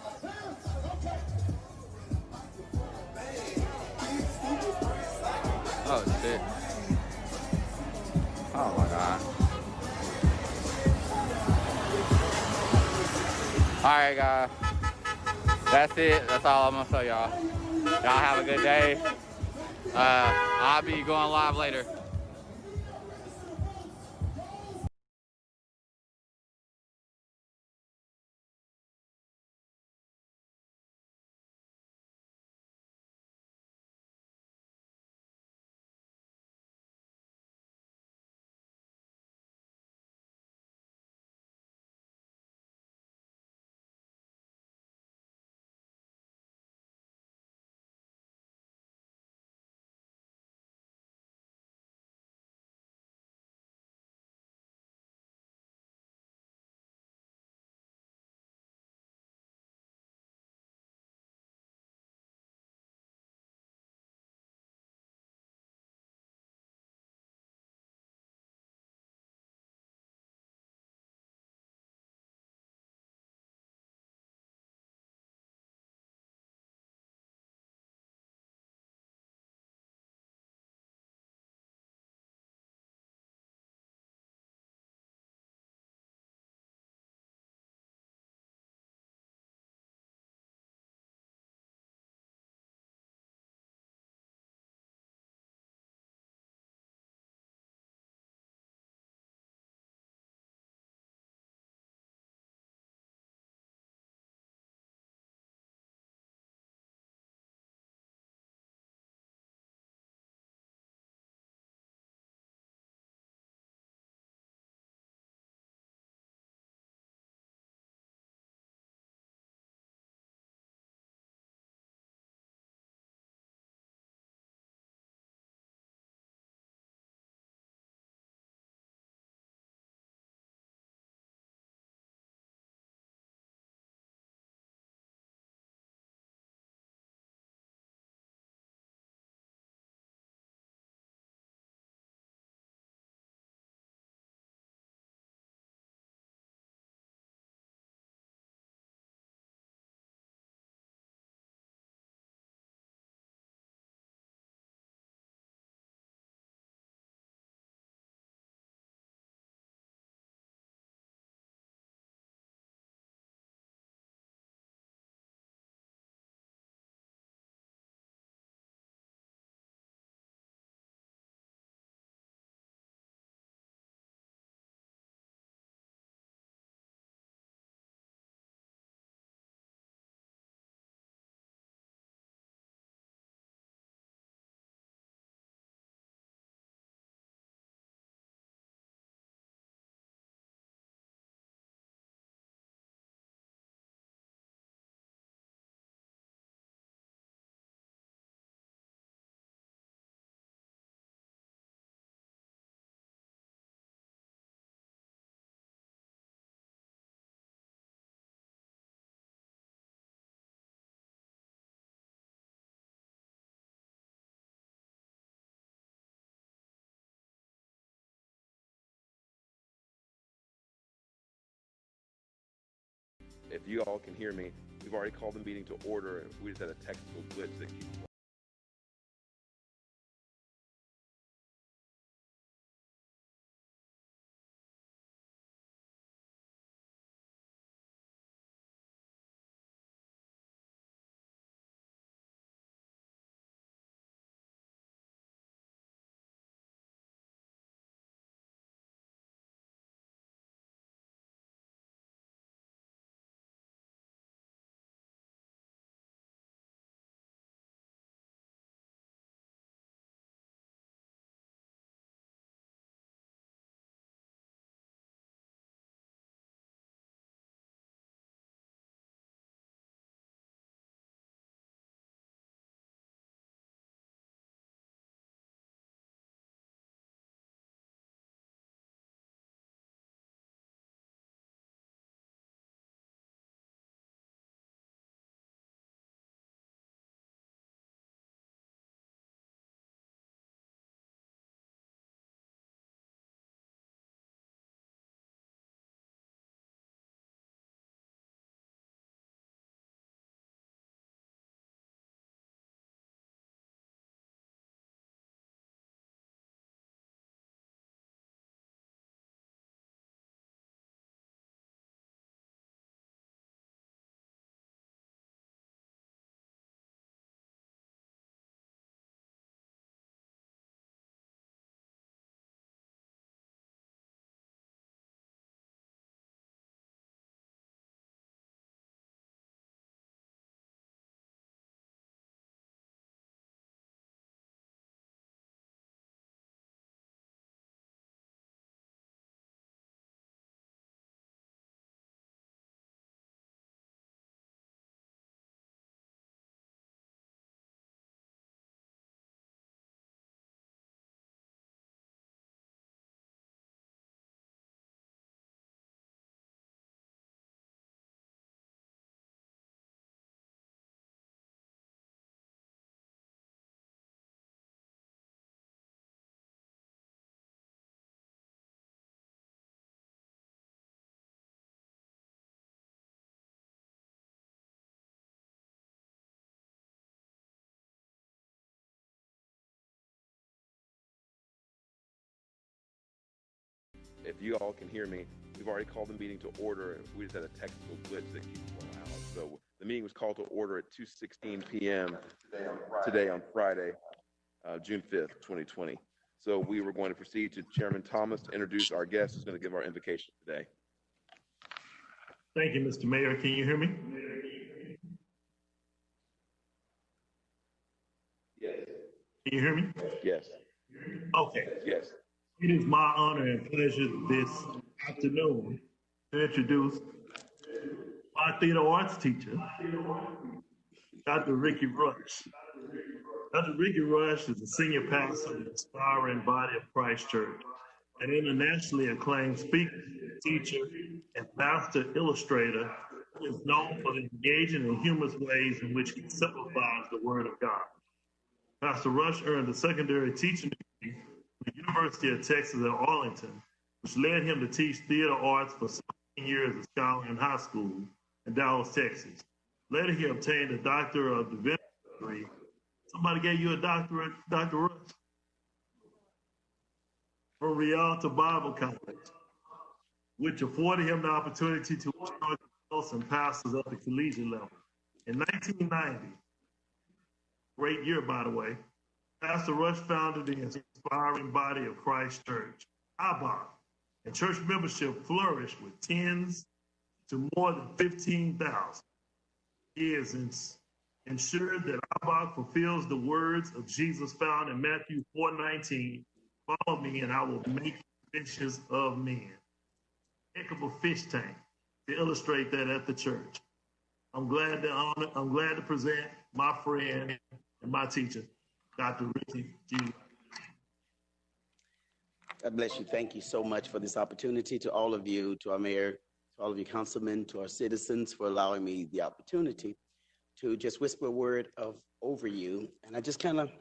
Oh, shit. Oh, my God. All right, guys. That's it. That's all I'm going to show y'all. Y'all have a good day. I'll be going live later. If you all can hear me, we've already called the meeting to order. We just had a technical glitch that keeps. If you all can hear me, we've already called the meeting to order. We just had a technical glitch that keeps going out. So the meeting was called to order at 2:16 p.m. today on Friday, June 5th, 2020. So we were going to proceed to Chairman Thomas to introduce our guest who's going to give our invocation today. Thank you, Mr. Mayor. Can you hear me? Yes. Can you hear me? Yes. Okay. Yes. It is my honor and pleasure this afternoon to introduce my theater arts teacher, Dr. Ricky Rush. Dr. Ricky Rush is a senior pastor of the Inspiring Body of Christ Church, an internationally acclaimed speaker, teacher, and master illustrator who is known for the engaging and humorous ways in which he simplifies the Word of God. Pastor Rush earned a secondary teaching degree from the University of Texas at Arlington, which led him to teach theater arts for 17 years at Skyline High School in Dallas, Texas. Later, he obtained a Doctor of Divinity degree. Somebody gave you a doctorate, Dr. Rush? From Rialto Bible College, which afforded him the opportunity to instruct adults and pastors at the collegiate level. In 1990, great year, by the way, Pastor Rush founded the Inspiring Body of Christ Church, ABBA, and church membership flourished with tens to more than 15,000. He has ensured that ABBA fulfills the words of Jesus found in Matthew 4:19, "Follow me and I will make you fishers of men." Heck of a fish tank to illustrate that at the church. I'm glad to present my friend and my teacher, Dr. Ricky G. God bless you. Thank you so much for this opportunity, to all of you, to our mayor, to all of you councilmen, to our citizens, for allowing me the opportunity to just whisper a word over you. And I just kind of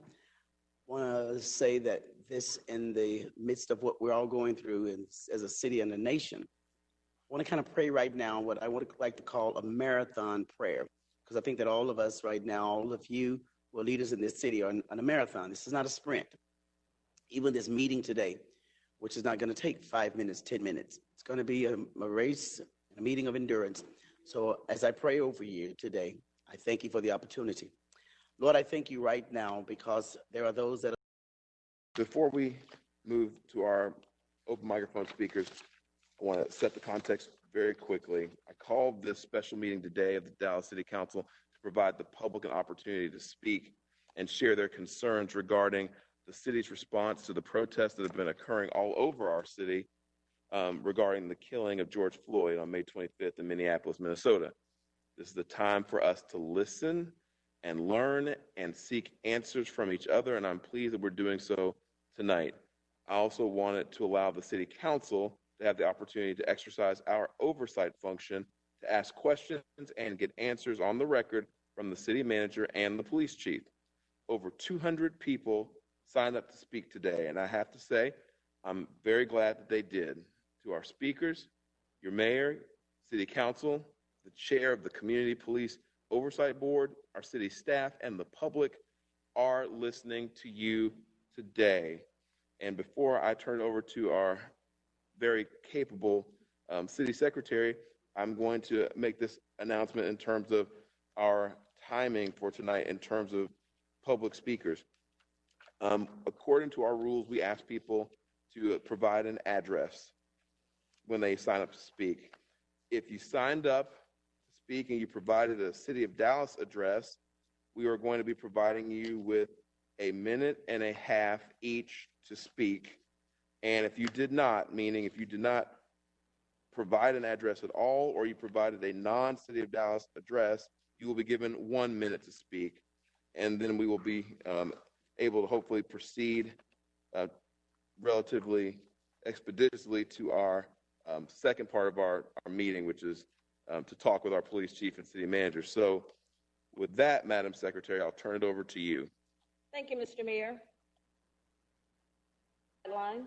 want to say that this, in the midst of what we're all going through as a city and a nation, want to kind of pray right now what I would like to call a marathon prayer, because I think that all of us right now, all of you who are leaders in this city are on a marathon. This is not a sprint. Even this meeting today, which is not going to take 5 minutes, 10 minutes. It's going to be a race, a meeting of endurance. So as I pray over you today, I thank you for the opportunity. Lord, I thank you right now because there are those that Before we move to our open microphone speakers, I want to set the context very quickly. I called this special meeting today of the Dallas City Council to provide the public an opportunity to speak and share their concerns regarding the city's response to the protests that have been occurring all over our city regarding the killing of George Floyd on May 25th in Minneapolis, Minnesota. This is the time for us to listen and learn and seek answers from each other, and I'm pleased that we're doing so tonight. I also wanted to allow the City Council to have the opportunity to exercise our oversight function to ask questions and get answers on the record from the city manager and the police chief. Over 200 people signed up to speak today, and I have to say, I'm very glad that they did. To our speakers, your mayor, city council, the chair of the Community Police Oversight Board, our city staff, and the public are listening to you today. And before I turn it over to our very capable city secretary, I'm going to make this announcement in terms of our timing for tonight in terms of public speakers. According to our rules, we ask people to provide an address when they sign up to speak. If you signed up to speak and you provided a City of Dallas address, we are going to be providing you with 1.5 minutes each to speak. And if you did not, meaning if you did not provide an address at all, or you provided a non-City of Dallas address, you will be given 1 minute to speak. And then we will be able to hopefully proceed relatively expeditiously to our second part of our meeting, which is to talk with our police chief and city manager. So with that, Madam Secretary, I'll turn it over to you. Thank you, Mr. Mayor. Guidelines.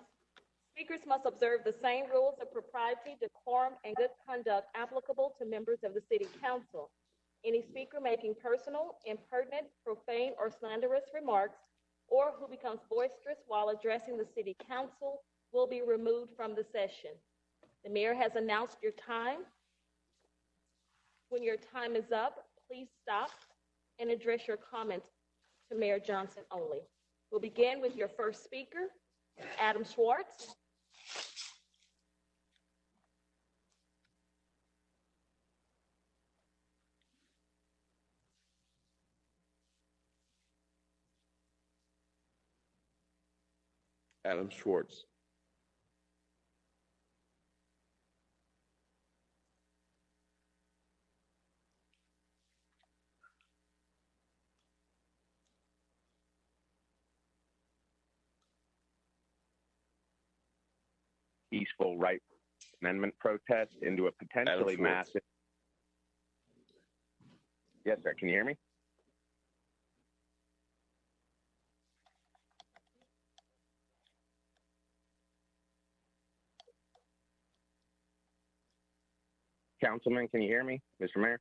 Speakers must observe the same rules of propriety, decorum, and good conduct applicable to members of the City Council. Any speaker making personal, impertinent, profane, or slanderous remarks, or who becomes boisterous while addressing the City Council will be removed from the session. The mayor has announced your time. When your time is up, please stop and address your comments to Mayor Johnson only. We'll begin with your first speaker, Adam Schwartz. Adam Schwartz. Peaceful right amendment protest into a potentially massive. Yes, sir. Can you hear me? Councilman, can you hear me, Mr. Mayor?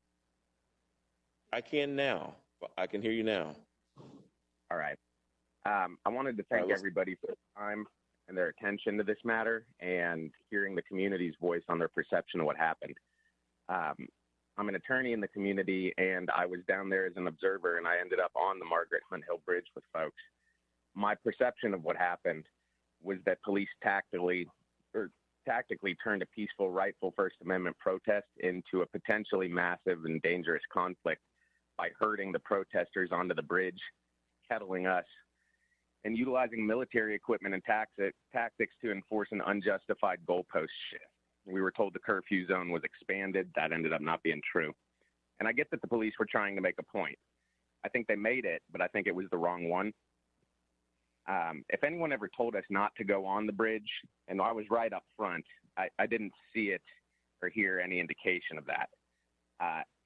I can now. I can hear you now. All right. I wanted to thank everybody for their time and their attention to this matter and hearing the community's voice on their perception of what happened. I'm an attorney in the community, and I was down there as an observer, and I ended up on the Margaret Hunt Hill Bridge with folks. My perception of what happened was that police tactically turned a peaceful, rightful First Amendment protest into a potentially massive and dangerous conflict by herding the protesters onto the bridge, kettling us, and utilizing military equipment and tactics to enforce an unjustified goalpost shift. We were told the curfew zone was expanded. That ended up not being true. And I get that the police were trying to make a point. I think they made it, but I think it was the wrong one. If anyone ever told us not to go on the bridge, and I was right up front, I didn't see it or hear any indication of that.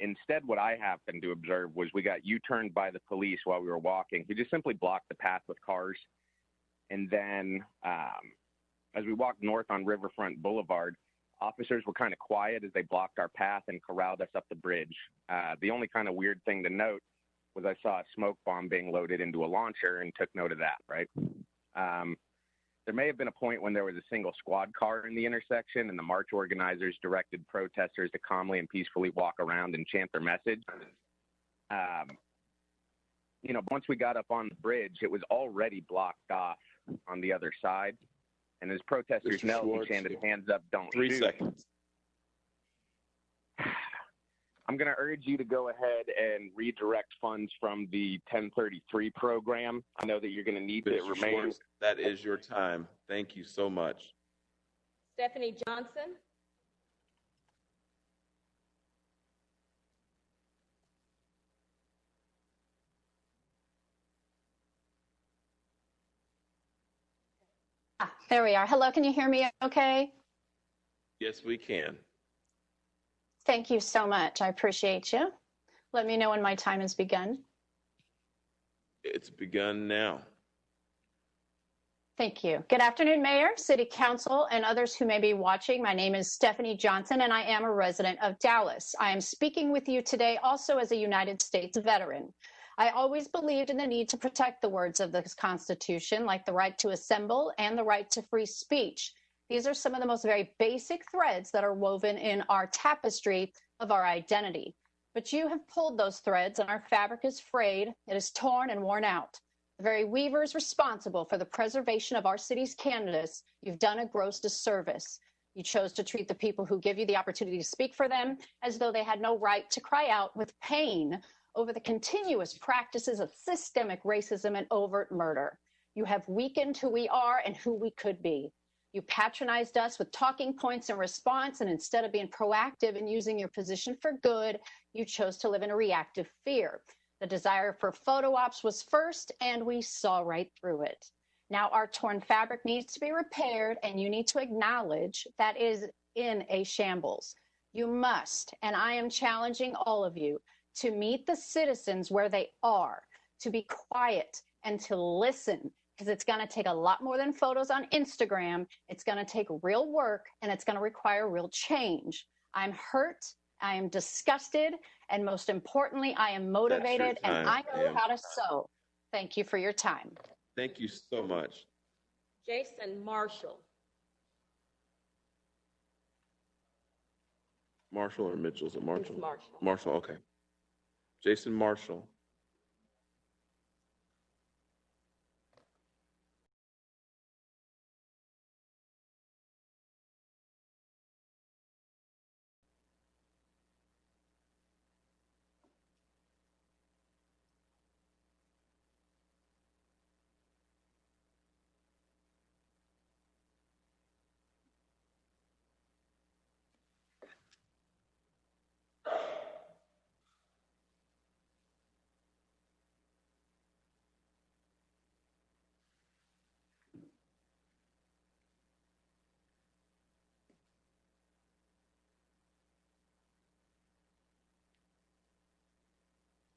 Instead, what I happened to observe was we got U-turned by the police while we were walking. We just simply blocked the path with cars. And then as we walked north on Riverfront Boulevard, Officers were kind of quiet as they blocked our path and corralled us up the bridge. The only kind of weird thing to note was I saw a smoke bomb being loaded into a launcher and took note of that, right? There may have been a point when there was a single squad car in the intersection and the march organizers directed protesters to calmly and peacefully walk around and chant their message. Once we got up on the bridge, it was already blocked off on the other side. And as protesters Mr. knelt and Schwartz, chanted, "Hands up, don't 3 shoot." seconds. I'm going to urge you to go ahead and redirect funds from the 1033 program. I know that you're going to need to Mr. remain. Schwartz, that is your time. Thank you so much. Stephanie Johnson. There we are. Hello, can you hear me okay? Yes, we can. Thank you so much. I appreciate you. Let me know when my time has begun. It's begun now. Thank you. Good afternoon, Mayor, City Council, and others who may be watching. My name is Stephanie Johnson, and I am a resident of Dallas. I am speaking with you today also as a United States veteran. I always believed in the need to protect the words of this Constitution, like the right to assemble and the right to free speech. These are some of the most very basic threads that are woven in our tapestry of our identity. But you have pulled those threads, and our fabric is frayed, it is torn and worn out. The very weavers responsible for the preservation of our city's candidates, you've done a gross disservice. You chose to treat the people who give you the opportunity to speak for them as though they had no right to cry out with pain over the continuous practices of systemic racism and overt murder. You have weakened who we are and who we could be. You patronized us with talking points in response, and instead of being proactive and using your position for good, you chose to live in a reactive fear. The desire for photo ops was first, and we saw right through it. Now our torn fabric needs to be repaired, and you need to acknowledge that is in a shambles. You must, and I am challenging all of you, to meet the citizens where they are, to be quiet and to listen, because it's going to take a lot more than photos on Instagram. It's going to take real work, and it's going to require real change. I'm hurt, I am disgusted, and most importantly, I am motivated, and I know how to sew. Thank you for your time. Thank you so much. Jason Marshall. Marshall or Mitchell? Is it Marshall? It's Marshall. Marshall, okay. Jason Marshall.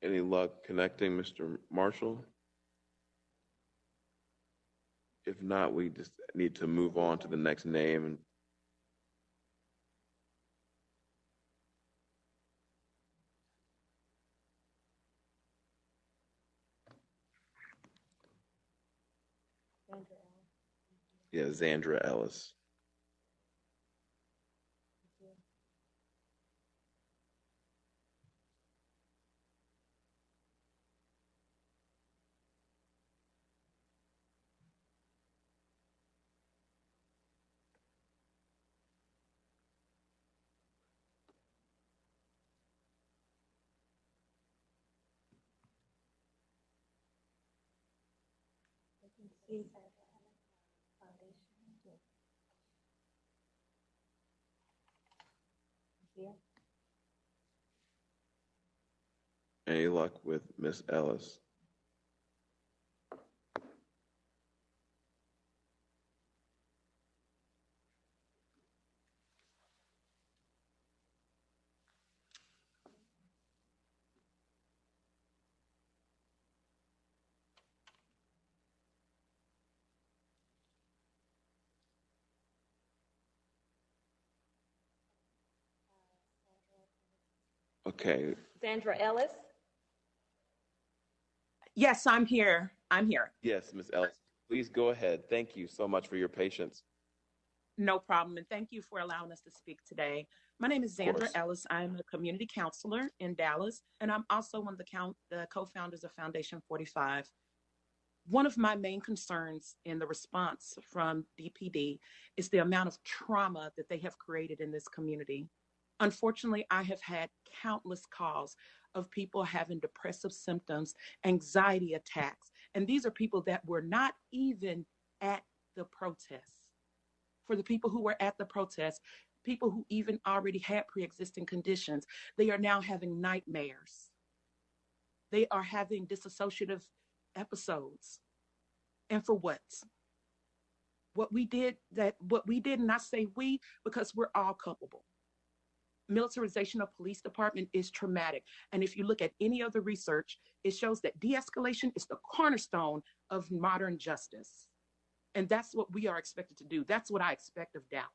Any luck connecting Mr. Marshall? If not, we just need to move on to the next name. Yeah, Zandra Ellis. Any luck with Miss Ellis? Okay. Sandra Ellis. Yes, I'm here. I'm here. Yes, Ms. Ellis, please go ahead. Thank you so much for your patience. No problem. And thank you for allowing us to speak today. My name is Sandra course. Ellis. I'm a community counselor in Dallas, and I'm also one of the co-founders of Foundation 45. One of my main concerns in the response from DPD is the amount of trauma that they have created in this community. Unfortunately, I have had countless calls of people having depressive symptoms, anxiety attacks, and these are people that were not even at the protests. For the people who were at the protest, people who even already had pre-existing conditions, they are now having nightmares. They are having dissociative episodes. And for what? What we did, and I say we because we're all culpable. Militarization of police department is traumatic. And if you look at any of the research, it shows that de-escalation is the cornerstone of modern justice. And that's what we are expected to do. That's what I expect of Dallas.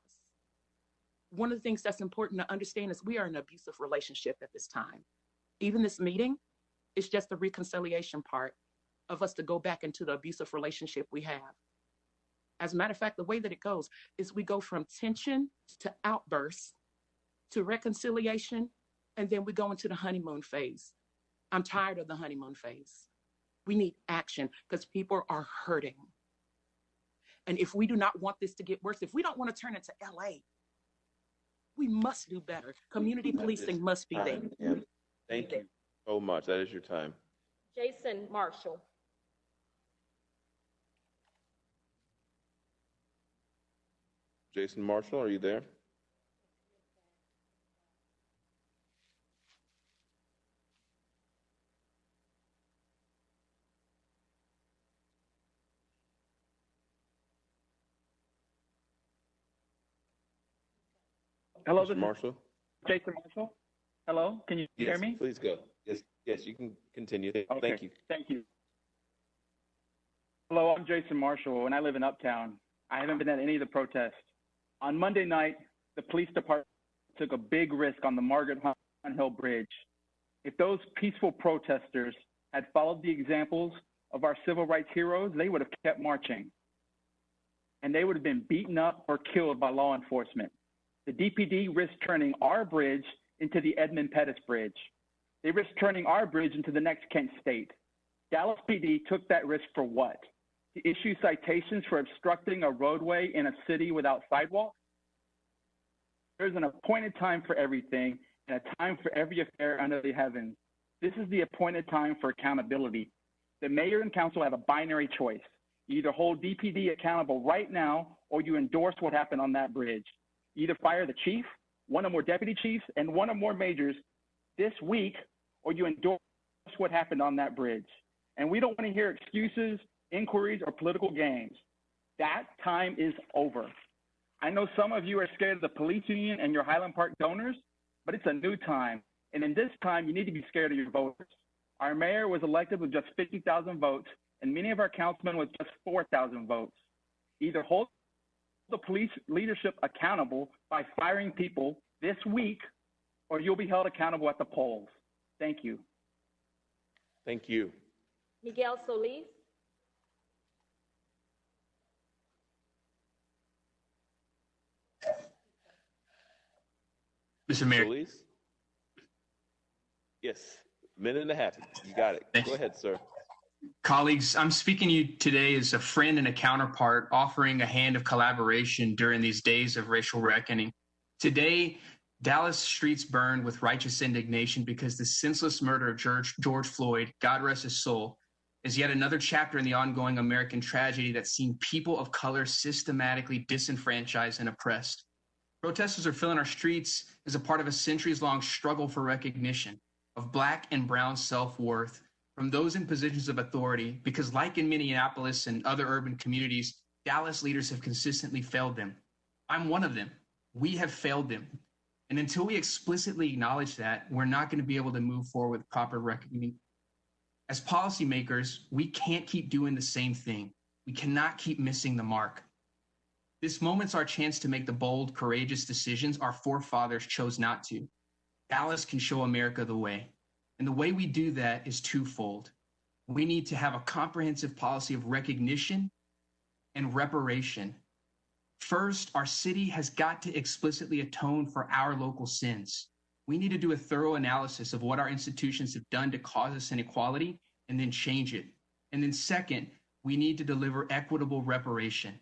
One of the things that's important to understand is we are in an abusive relationship at this time. Even this meeting is just the reconciliation part of us to go back into the abusive relationship we have. As a matter of fact, the way that it goes is we go from tension to outbursts to reconciliation, and then we go into the honeymoon phase. I'm tired of the honeymoon phase. We need action because people are hurting. And if we do not want this to get worse, if we don't want to turn into LA, we must do better. Community policing must be there. Thank you so much. That is your time. Jason Marshall. Jason Marshall, are you there? Hello, Mr. this Marshall? is Jason Marshall. Hello, can you hear me? Please go. Yes, you can continue. Okay. Thank you. Thank you. Hello, I'm Jason Marshall, and I live in Uptown. I haven't been at any of the protests. On Monday night, the police department took a big risk on the Margaret Hunt Hill Bridge. If those peaceful protesters had followed the examples of our civil rights heroes, they would have kept marching. And they would have been beaten up or killed by law enforcement. The DPD risked turning our bridge into the Edmund Pettus Bridge. They risked turning our bridge into the next Kent State. Dallas PD took that risk for what? To issue citations for obstructing a roadway in a city without sidewalks? There's an appointed time for everything and a time for every affair under the heavens. This is the appointed time for accountability. The mayor and council have a binary choice. You either hold DPD accountable right now or you endorse what happened on that bridge. You either fire the chief, one or more deputy chiefs, and one or more majors this week, or you endorse what happened on that bridge. And we don't want to hear excuses, inquiries, or political games. That time is over. I know some of you are scared of the police union and your Highland Park donors, but it's a new time. And in this time, you need to be scared of your voters. Our mayor was elected with just 50,000 votes, and many of our councilmen with just 4,000 votes. Either hold the police leadership accountable by firing people this week, or you'll be held accountable at the polls. Thank you. Thank you. Miguel Solis. Mr. Mayor. Solis? Yes, minute and a half. You got it. Go ahead, sir. Colleagues, I'm speaking to you today as a friend and a counterpart, offering a hand of collaboration during these days of racial reckoning. Today, Dallas streets burned with righteous indignation because the senseless murder of George Floyd, God rest his soul, is yet another chapter in the ongoing American tragedy that's seen people of color systematically disenfranchised and oppressed. Protesters are filling our streets as a part of a centuries-long struggle for recognition of Black and brown self-worth from those in positions of authority, because like in Minneapolis and other urban communities, Dallas leaders have consistently failed them. I'm one of them. We have failed them. And until we explicitly acknowledge that, we're not going to be able to move forward with proper recognition. As policymakers, we can't keep doing the same thing. We cannot keep missing the mark. This moment's our chance to make the bold, courageous decisions our forefathers chose not to Dallas can show America the way. And the way we do that is twofold. We need to have a comprehensive policy of recognition and reparation. First, our city has got to explicitly atone for our local sins. We need to do a thorough analysis of what our institutions have done to cause us inequality and then change it. And then second, we need to deliver equitable reparation.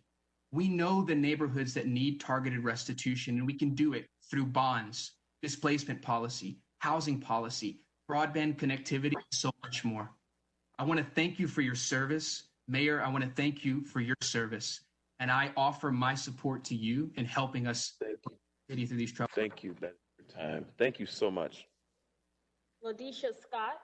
We know the neighborhoods that need targeted restitution, and we can do it through bonds, displacement policy, housing policy, broadband connectivity, and so much more. I want to thank you for your service. Mayor, I want to thank you for your service. And I offer my support to you in helping us city through these troubles. Thank you, Ben, for your time. Thank you so much. Ladisha Scott.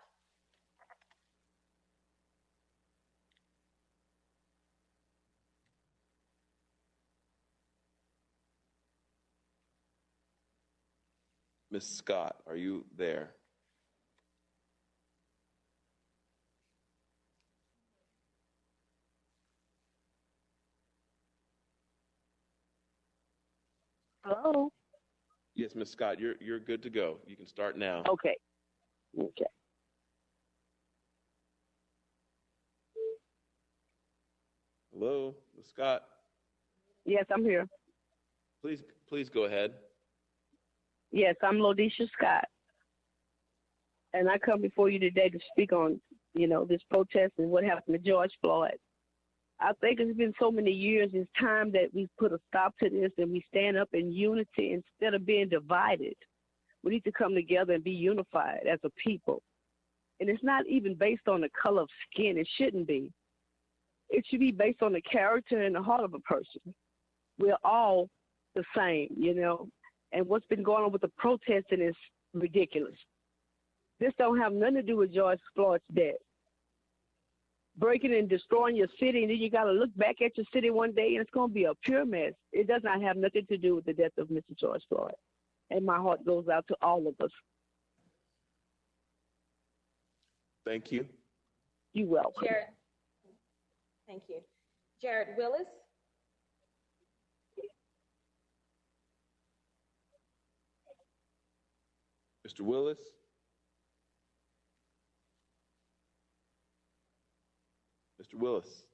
Ms. Scott, are you there? Hello? Yes, Ms. Scott, you're good to go. You can start now. Okay. Okay. Hello, Ms. Scott. Yes, I'm here. Please go ahead. Yes, I'm Lodisha Scott. And I come before you today to speak on, this protest and what happened to George Floyd. I think it's been so many years, it's time that we put a stop to this and we stand up in unity instead of being divided. We need to come together and be unified as a people. And it's not even based on the color of skin. It shouldn't be. It should be based on the character and the heart of a person. We're all the same, And what's been going on with the protesting is ridiculous. This don't have nothing to do with George Floyd's death. Breaking and destroying your city, and then you got to look back at your city one day, and it's going to be a pure mess. It does not have nothing to do with the death of Mr. George Floyd. And my heart goes out to all of us. Thank you. You're welcome. Jared. Thank you. Jared Willis. Mr. Willis? Mr. Willis?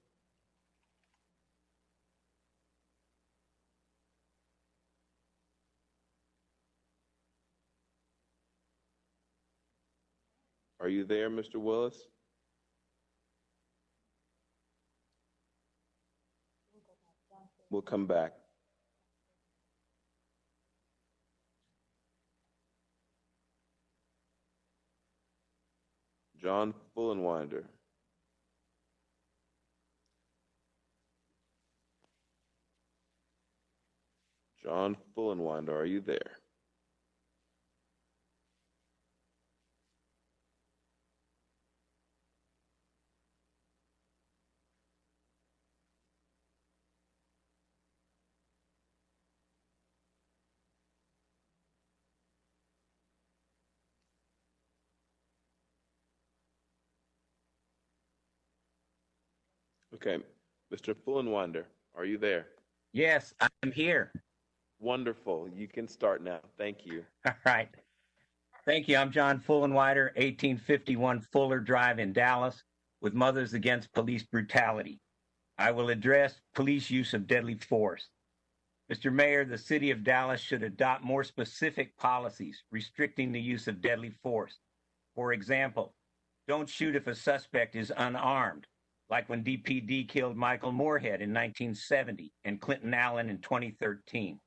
Are you there, Mr. Willis? We'll come back. John Fullenwinder. John Fullenwinder, are you there? Okay, Mr. Fullenwinder, are you there? Yes, I'm here. Wonderful. You can start now. Thank you. All right. Thank you. I'm John Fullenwider, 1851 Fuller Drive in Dallas, with Mothers Against Police Brutality. I will address police use of deadly force. Mr. Mayor, the city of Dallas should adopt more specific policies restricting the use of deadly force. For example, don't shoot if a suspect is unarmed, like when DPD killed Michael Moorhead in 1970 and Clinton Allen in 2013.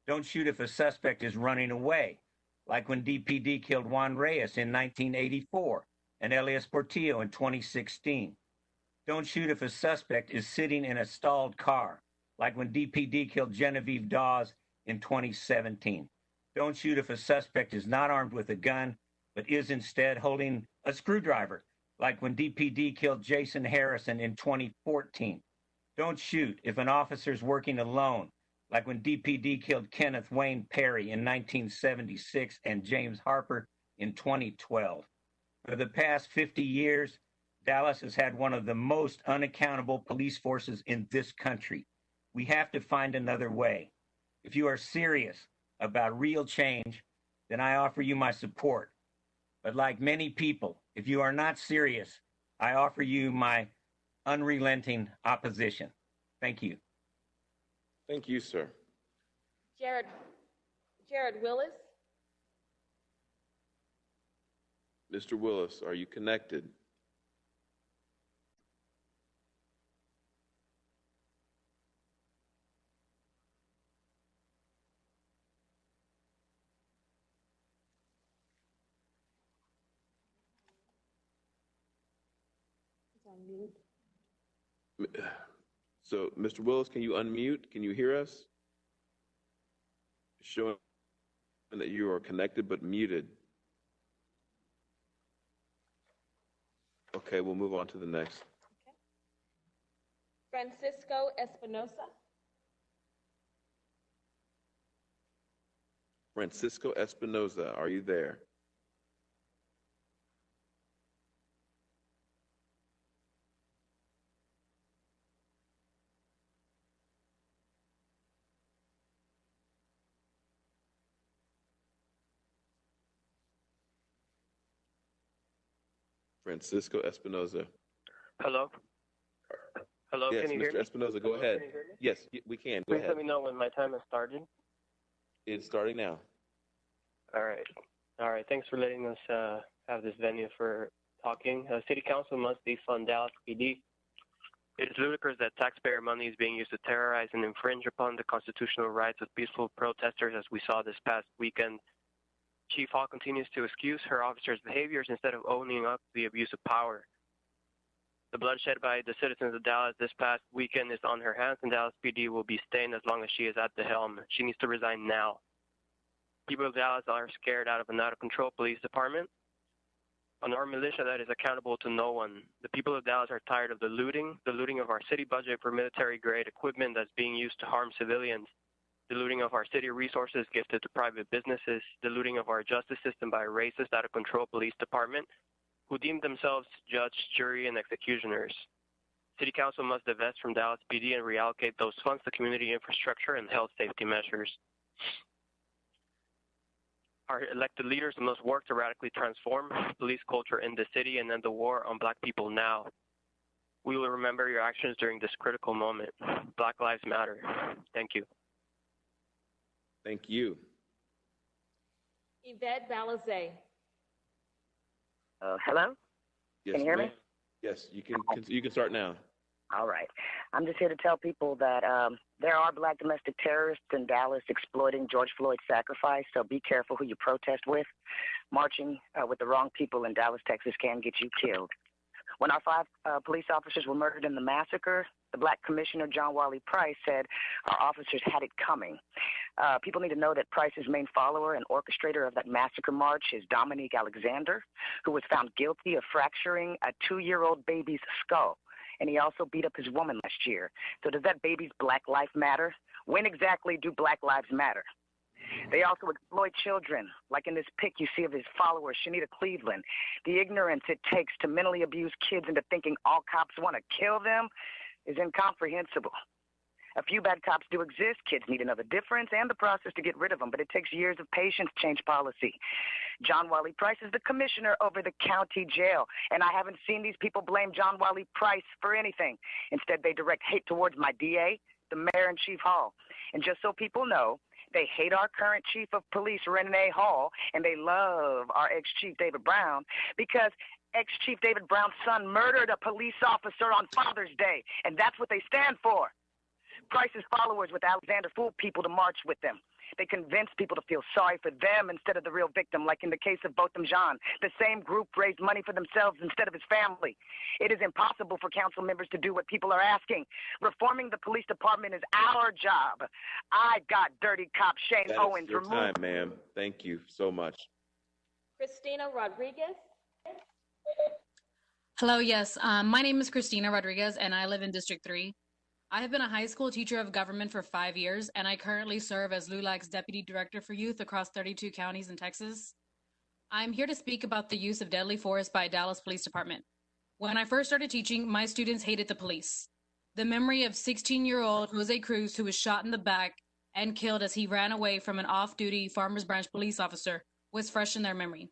Don't shoot if a suspect is running away, like when DPD killed Juan Reyes in 1984 and Elias Portillo in 2016. Don't shoot if a suspect is sitting in a stalled car, like when DPD killed Genevieve Dawes in 2017. Don't shoot if a suspect is not armed with a gun, but is instead holding a screwdriver, like when DPD killed Jason Harrison in 2014. Don't shoot if an officer is working alone, like when DPD killed Kenneth Wayne Perry in 1976 and James Harper in 2012. For the past 50 years, Dallas has had one of the most unaccountable police forces in this country. We have to find another way. If you are serious about real change, then I offer you my support. But like many people, if you are not serious, I offer you my unrelenting opposition. Thank you. Thank you, sir. Jared Willis. Mr. Willis, are you connected? So, Mr. Willis, can you unmute? Can you hear us? Showing that you are connected but muted. Okay, we'll move on to the next. Francisco Espinosa. Francisco Espinoza, are you there? Francisco Espinoza. Hello? Hello, Yes, can you hear Mr. me? Espinoza, go ahead. Yes, we can. Go Please ahead. let me know when my time has started. It's starting now. All right. All right. Thanks for letting us have this venue for talking. City Council must defund Dallas PD. It is ludicrous that taxpayer money is being used to terrorize and infringe upon the constitutional rights of peaceful protesters, as we saw this past weekend. Chief Hall continues to excuse her officers' behaviors instead of owning up to the abuse of power. The bloodshed by the citizens of Dallas this past weekend is on her hands, and Dallas PD will be staying as long as she is at the helm. She needs to resign now. People of Dallas are scared out of an out-of-control police department, an armed militia that is accountable to no one. The people of Dallas are tired of the looting of our city budget for military-grade equipment that's being used to harm civilians, the looting of our city resources gifted to private businesses, the looting of our justice system by a racist, out-of-control police department who deem themselves judge, jury, and executioners. City Council must divest from Dallas PD and reallocate those funds to community infrastructure and health safety measures. Our elected leaders must work to radically transform police culture in the city and end the war on Black people now. We will remember your actions during this critical moment. Black Lives Matter. Thank you. Thank you. Yvette Balizé. Hello? Yes, Can you hear me? ma'am. Yes, you can start now. All right. I'm just here to tell people that there are Black domestic terrorists in Dallas exploiting George Floyd's sacrifice, so be careful who you protest with. Marching with the wrong people in Dallas, Texas can get you killed. When our 5 police officers were murdered in the massacre, the Black Commissioner, John Wiley Price, said our officers had it coming. People need to know that Price's main follower and orchestrator of that massacre march is Dominique Alexander, who was found guilty of fracturing a 2-year-old baby's skull. And he also beat up his woman last year. So does that baby's Black life matter? When exactly do Black lives matter? They also exploit children, like in this pic you see of his follower, Shanita Cleveland. The ignorance it takes to mentally abuse kids into thinking all cops want to kill them is incomprehensible. A few bad cops do exist. Kids need to know the difference and the process to get rid of them, but it takes years of patience to change policy. John Wiley Price is the commissioner over the county jail, and I haven't seen these people blame John Wiley Price for anything. Instead, they direct hate towards my DA, the mayor, and Chief Hall. And just so people know, they hate our current chief of police, Renee Hall, and they love our ex-chief, David Brown, because ex-chief David Brown's son murdered a police officer on Father's Day, and that's what they stand for. Price's followers with Alexander fooled people to march with them. They convinced people to feel sorry for them instead of the real victim, like in the case of Botham Jean. The same group raised money for themselves instead of his family. It is impossible for council members to do what people are asking. Reforming the police department is our job. I got dirty cop Shane Owens Your removed. time, ma'am. Thank you so much. Christina Rodriguez. Hello, yes. My name is Christina Rodriguez, and I live in District 3. I have been a high school teacher of government for 5 years, and I currently serve as LULAC's Deputy Director for Youth across 32 counties in Texas. I'm here to speak about the use of deadly force by Dallas Police Department. When I first started teaching, my students hated the police. The memory of 16-year-old Jose Cruz, who was shot in the back and killed as he ran away from an off-duty Farmers Branch police officer, was fresh in their memory.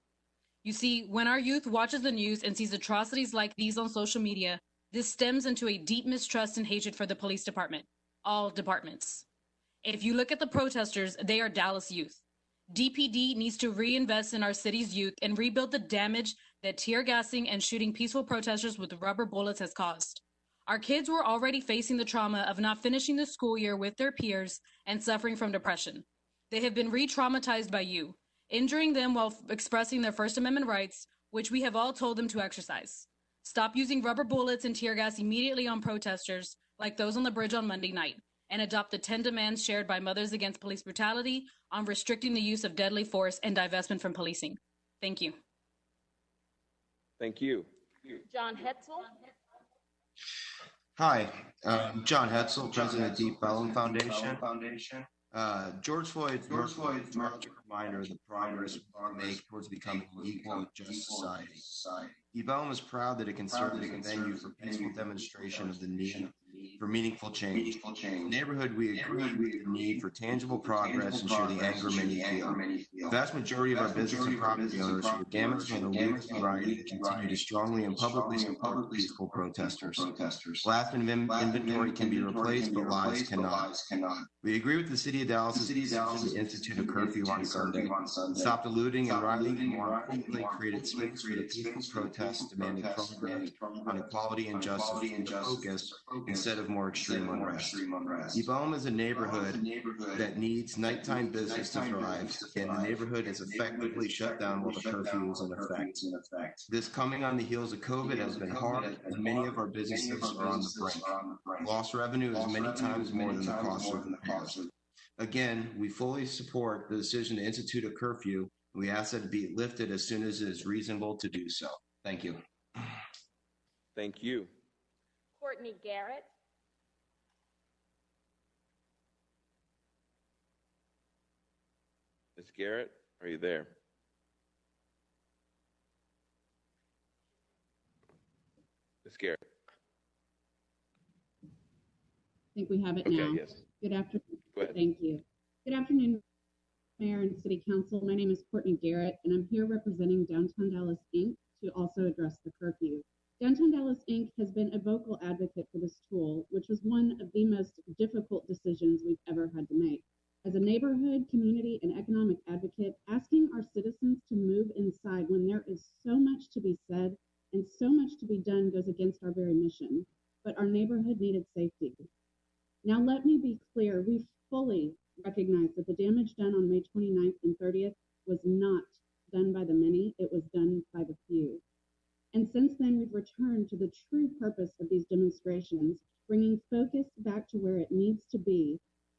You see, when our youth watches the news and sees atrocities like these on social media, this stems into a deep mistrust and hatred for the police department, all departments. If you look at the protesters, they are Dallas youth. DPD needs to reinvest in our city's youth and rebuild the damage that tear gassing and shooting peaceful protesters with rubber bullets has caused. Our kids were already facing the trauma of not finishing the school year with their peers and suffering from depression. They have been re-traumatized by you, injuring them while expressing their First Amendment rights, which we have all told them to exercise. Stop using rubber bullets and tear gas immediately on protesters, like those on the bridge on Monday night, and adopt the 10 demands shared by Mothers Against Police Brutality on restricting the use of deadly force and divestment from policing. Thank you. Thank you. John Hetzel. Hi, John Hetzel, president of Deep Ellum Foundation. George Floyd's murder is a reminder of the progress we make towards becoming an equal and just society. Deep Ellum is proud that it can serve as a venue for peaceful demonstration of the need for meaningful change. In the neighborhood, we agree with the need for tangible progress and share the anger many feel. The vast majority of our business and property owners who were damaged by the looting and rioting continue to strongly and publicly support peaceful protesters. Last inventory can be replaced, but lives cannot. We agree with the City of Dallas' decision to institute a curfew on Sunday. Stop the looting and rioting, and more importantly, created space for the peaceful protests demanding progress on equality and justice with focus instead of more extreme unrest. Deep Ellum is a neighborhood that needs nighttime business to thrive, and the neighborhood is effectively shut down while the curfew is in effect. This coming on the heels of COVID has been hard, and many of our businesses are on the brink. Lost revenue is many times more than the cost of repairs. Again, we fully support the decision to institute a curfew. We ask that it be lifted as soon as it is reasonable to do so. Thank you. Thank you. Courtney Garrett. Ms. Garrett, are you there? Ms. Garrett. I think we have it Okay, now. yes. Good afternoon. Go ahead. Thank you. Good afternoon, Mayor and City Council. My name is Courtney Garrett, and I'm here representing Downtown Dallas, Inc. to also address the curfew. Downtown Dallas, Inc. has been a vocal advocate for this tool, which was one of the most difficult decisions we've ever had to make. As a neighborhood, community, and economic advocate, asking our citizens to move inside when there is so much to be said and so much to be done goes against our very mission. But our neighborhood needed safety. Now, let me be clear. We fully recognize that the damage done on May 29th and 30th was not done by the many. It was done by the few. And since then, we've returned to the true purpose of these demonstrations, bringing focus back to where it needs to be: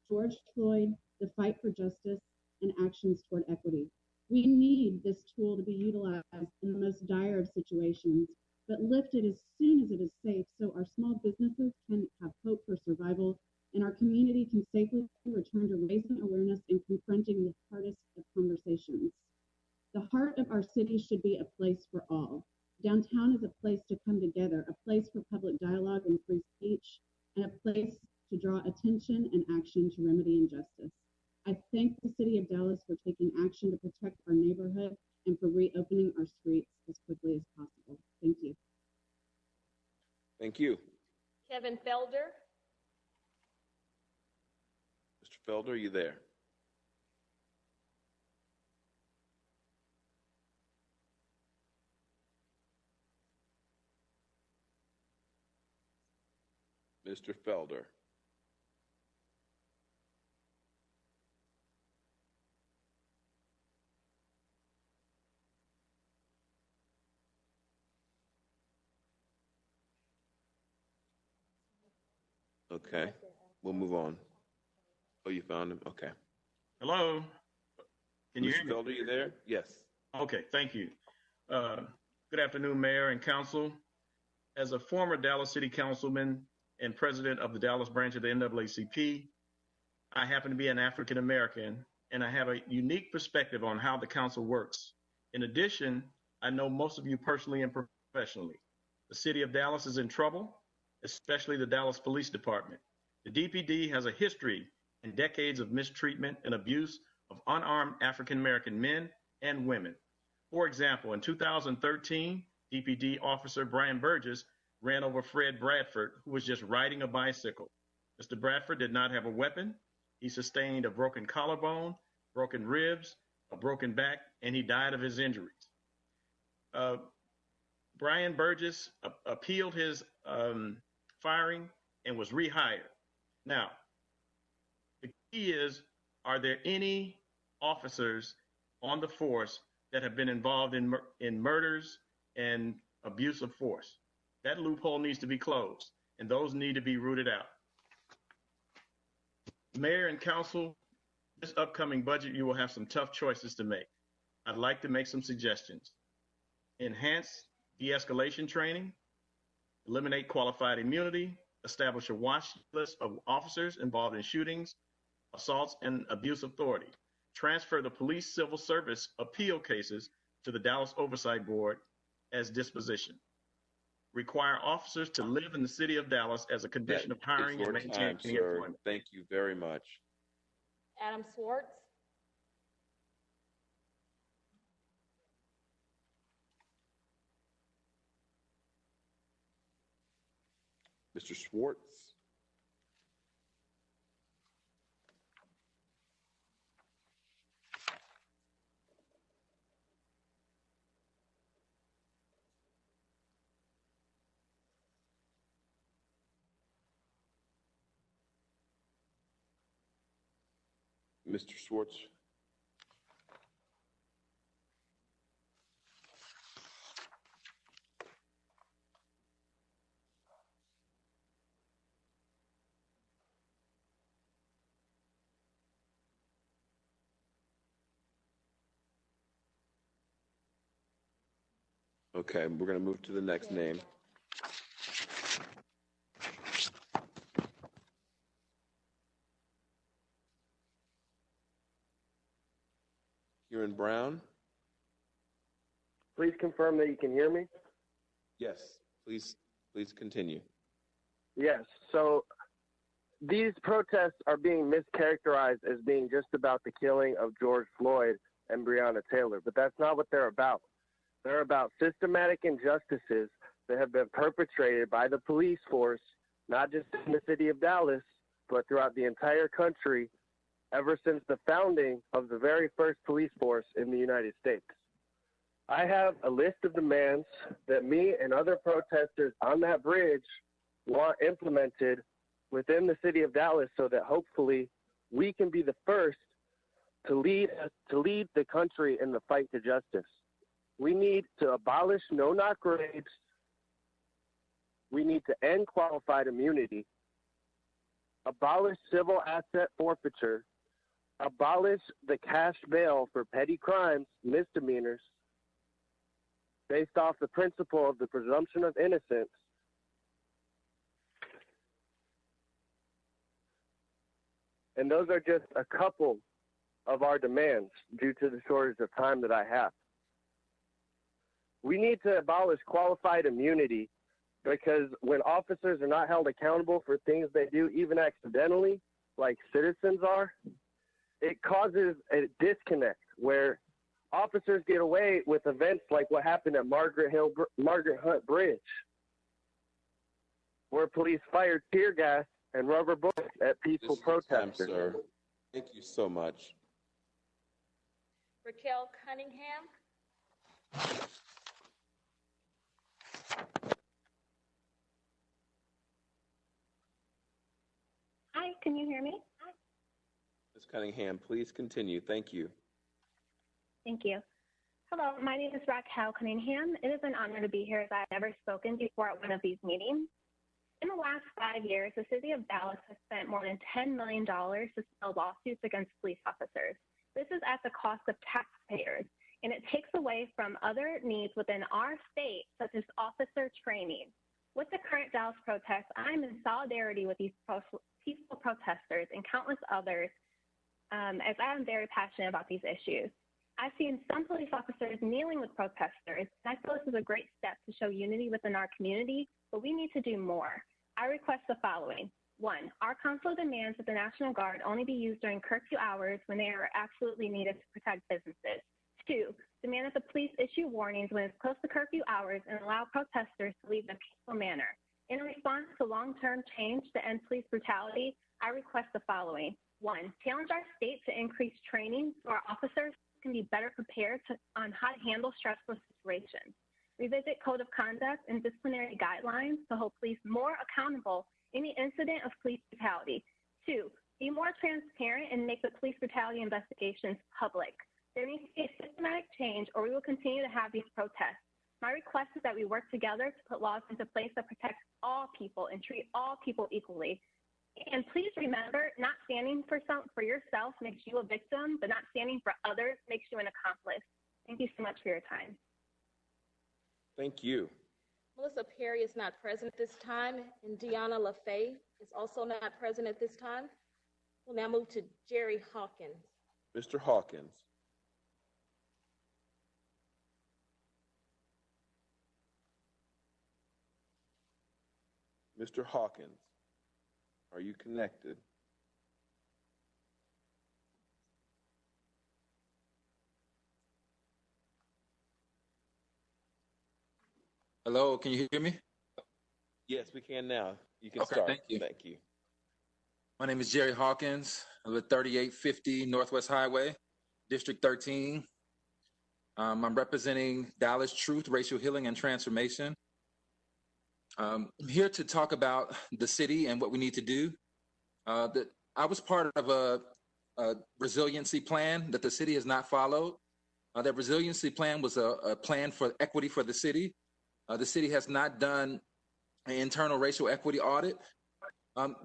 George Floyd, the fight for justice, and actions toward equity. We need this tool to be utilized in the most dire of situations, but lifted as soon as it is safe so our small businesses can have hope for survival and our community can safely return to raising awareness and confronting the hardest of conversations. The heart of our city should be a place for all. Downtown is a place to come together, a place for public dialogue and free speech, and a place to draw attention and action to remedy injustice. I thank the City of Dallas for taking action to protect our neighborhood and for reopening our streets as quickly as possible. Thank you. Thank you. Kevin Felder. Mr. Felder, are you there? Mr. Felder. Okay, we'll move on. Oh, you found him? Okay. Hello. Can you hear me? Mr. Felder, you there? Yes. Okay, thank you. Good afternoon, Mayor and Council. As a former Dallas City Councilman and president of the Dallas branch of the NAACP, I happen to be an African American, and I have a unique perspective on how the council works. In addition, I know most of you personally and professionally. The City of Dallas is in trouble, especially the Dallas Police Department. The DPD has a history and decades of mistreatment and abuse of unarmed African American men and women. For example, in 2013, DPD officer Brian Burgess ran over Fred Bradford, who was just riding a bicycle. Mr. Bradford did not have a weapon. He sustained a broken collarbone, broken ribs, a broken back, and he died of his injuries. Brian Burgess appealed his firing and was rehired. Now, the key is, are there any officers on the force that have been involved in murders and abuse of force? That loophole needs to be closed, and those need to be rooted out. Mayor and council, this upcoming budget, you will have some tough choices to make. I'd like to make some suggestions. Enhance de-escalation training, eliminate qualified immunity, establish a watch list of officers involved in shootings, assaults, and abuse of authority. Transfer the police civil service appeal cases to the Dallas Oversight Board as disposition. Require officers to live in the city of Dallas as a condition of hiring and maintaining employment. Thank you very much. Adam Swartz. Mr. Schwartz. Mr. Schwartz. Okay, we're going to move to the next name. Kieran Brown. Please confirm that you can hear me. Yes, please continue. Yes, so these protests are being mischaracterized as being just about the killing of George Floyd and Breonna Taylor, but that's not what they're about. They're about systematic injustices that have been perpetrated by the police force, not just in the city of Dallas, but throughout the entire country ever since the founding of the very first police force in the United States. I have a list of demands that me and other protesters on that bridge want implemented within the city of Dallas so that hopefully we can be the first to lead the country in the fight to justice. We need to abolish no-knock raids. We need to end qualified immunity, abolish civil asset forfeiture, abolish the cash bail for petty crimes, misdemeanors, based off the principle of the presumption of innocence, and those are just a couple of our demands due to the shortage of time that I have. We need to abolish qualified immunity because when officers are not held accountable for things they do, even accidentally, like citizens are, it causes a disconnect where officers get away with events like what happened at Margaret Hunt Bridge, where police fired tear gas and rubber bullets at peaceful protesters. Sir. Thank you so much. Raquel Cunningham. Hi, can you hear me? Ms. Cunningham, please continue. Thank you. Thank you. Hello, my name is Raquel Cunningham. It is an honor to be here as I've never spoken before at one of these meetings. In the last 5 years, the city of Dallas has spent more than $10 million to settle lawsuits against police officers. This is at the cost of taxpayers, and it takes away from other needs within our state, such as officer training. With the current Dallas protests, I'm in solidarity with these peaceful protesters and countless others, as I am very passionate about these issues. I've seen some police officers kneeling with protesters, and I feel this is a great step to show unity within our community, but we need to do more. I request the following. 1, our council demands that the National Guard only be used during curfew hours when they are absolutely needed to protect businesses. 2, demand that the police issue warnings when it's close to curfew hours and allow protesters to leave in a peaceful manner. In response to long-term change to end police brutality, I request the following. 1, challenge our state to increase training so our officers can be better prepared on how to handle stressful situations. Revisit code of conduct and disciplinary guidelines to hold police more accountable in the incident of police brutality. 2, be more transparent and make the police brutality investigations public. There needs to be a systematic change or we will continue to have these protests. My request is that we work together to put laws into place that protect all people and treat all people equally. And please remember, not standing for yourself makes you a victim, but not standing for others makes you an accomplice. Thank you so much for your time. Thank you. Melissa Perry is not present at this time, and Deanna LaFay is also not present at this time. We'll now move to Jerry Hawkins. Mr. Hawkins. Mr. Hawkins, are you connected? Hello, can you hear me? Yes, we can now. You can Okay, start. thank you. Thank you. My name is Jerry Hawkins. I live at 3850 Northwest Highway, District 13. I'm representing Dallas Truth, Racial Healing and Transformation. I'm here to talk about the city and what we need to do. I was part of a resiliency plan that the city has not followed. That resiliency plan was a plan for equity for the city. The city has not done an internal racial equity audit.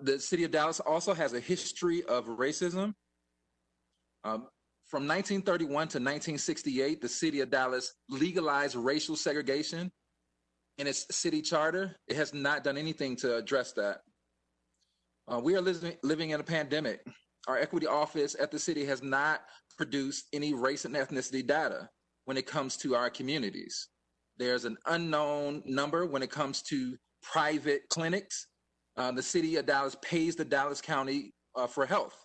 The city of Dallas also has a history of racism. From 1931 to 1968, the city of Dallas legalized racial segregation in its city charter. It has not done anything to address that. We are living in a pandemic. Our equity office at the city has not produced any race and ethnicity data when it comes to our communities. There's an unknown number when it comes to private clinics. The city of Dallas pays the Dallas County for health.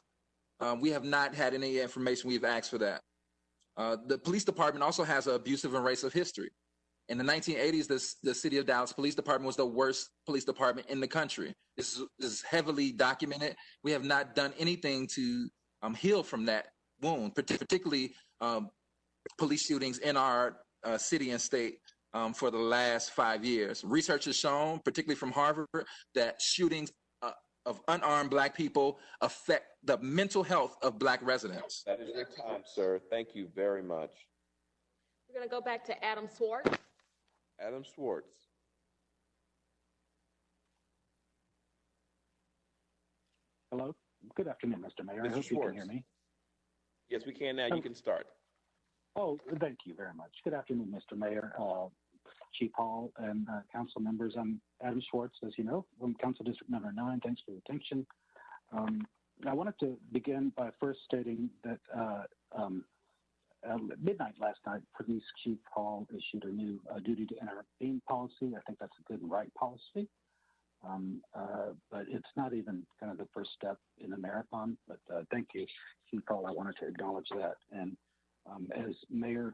We have not had any information. We've asked for that. The police department also has an abusive and racist history. In the 1980s, the city of Dallas Police Department was the worst police department in the country. This is heavily documented. We have not done anything to heal from that wound, particularly police shootings in our city and state for the last 5 years. Research has shown, particularly from Harvard, that shootings of unarmed Black people affect the mental health of Black residents. That is your time, sir. Thank you very much. We're going to go back to Adam Swartz. Adam Swartz. Hello. Good afternoon, Mr. Mayor. I Mr. hope Schwartz. you can hear me. Yes, we can now. You can start. Oh, thank you very much. Good afternoon, Mr. Mayor, Chief Hall, and council members. I'm Adam Swartz, as you know, from Council District Number 9. Thanks for your attention. I wanted to begin by first stating that at midnight last night, Police Chief Hall issued a new duty to intervene policy. I think that's a good and right policy. But it's not even kind of the first step in the marathon. But thank you, Chief Hall. I wanted to acknowledge that. And as Mayor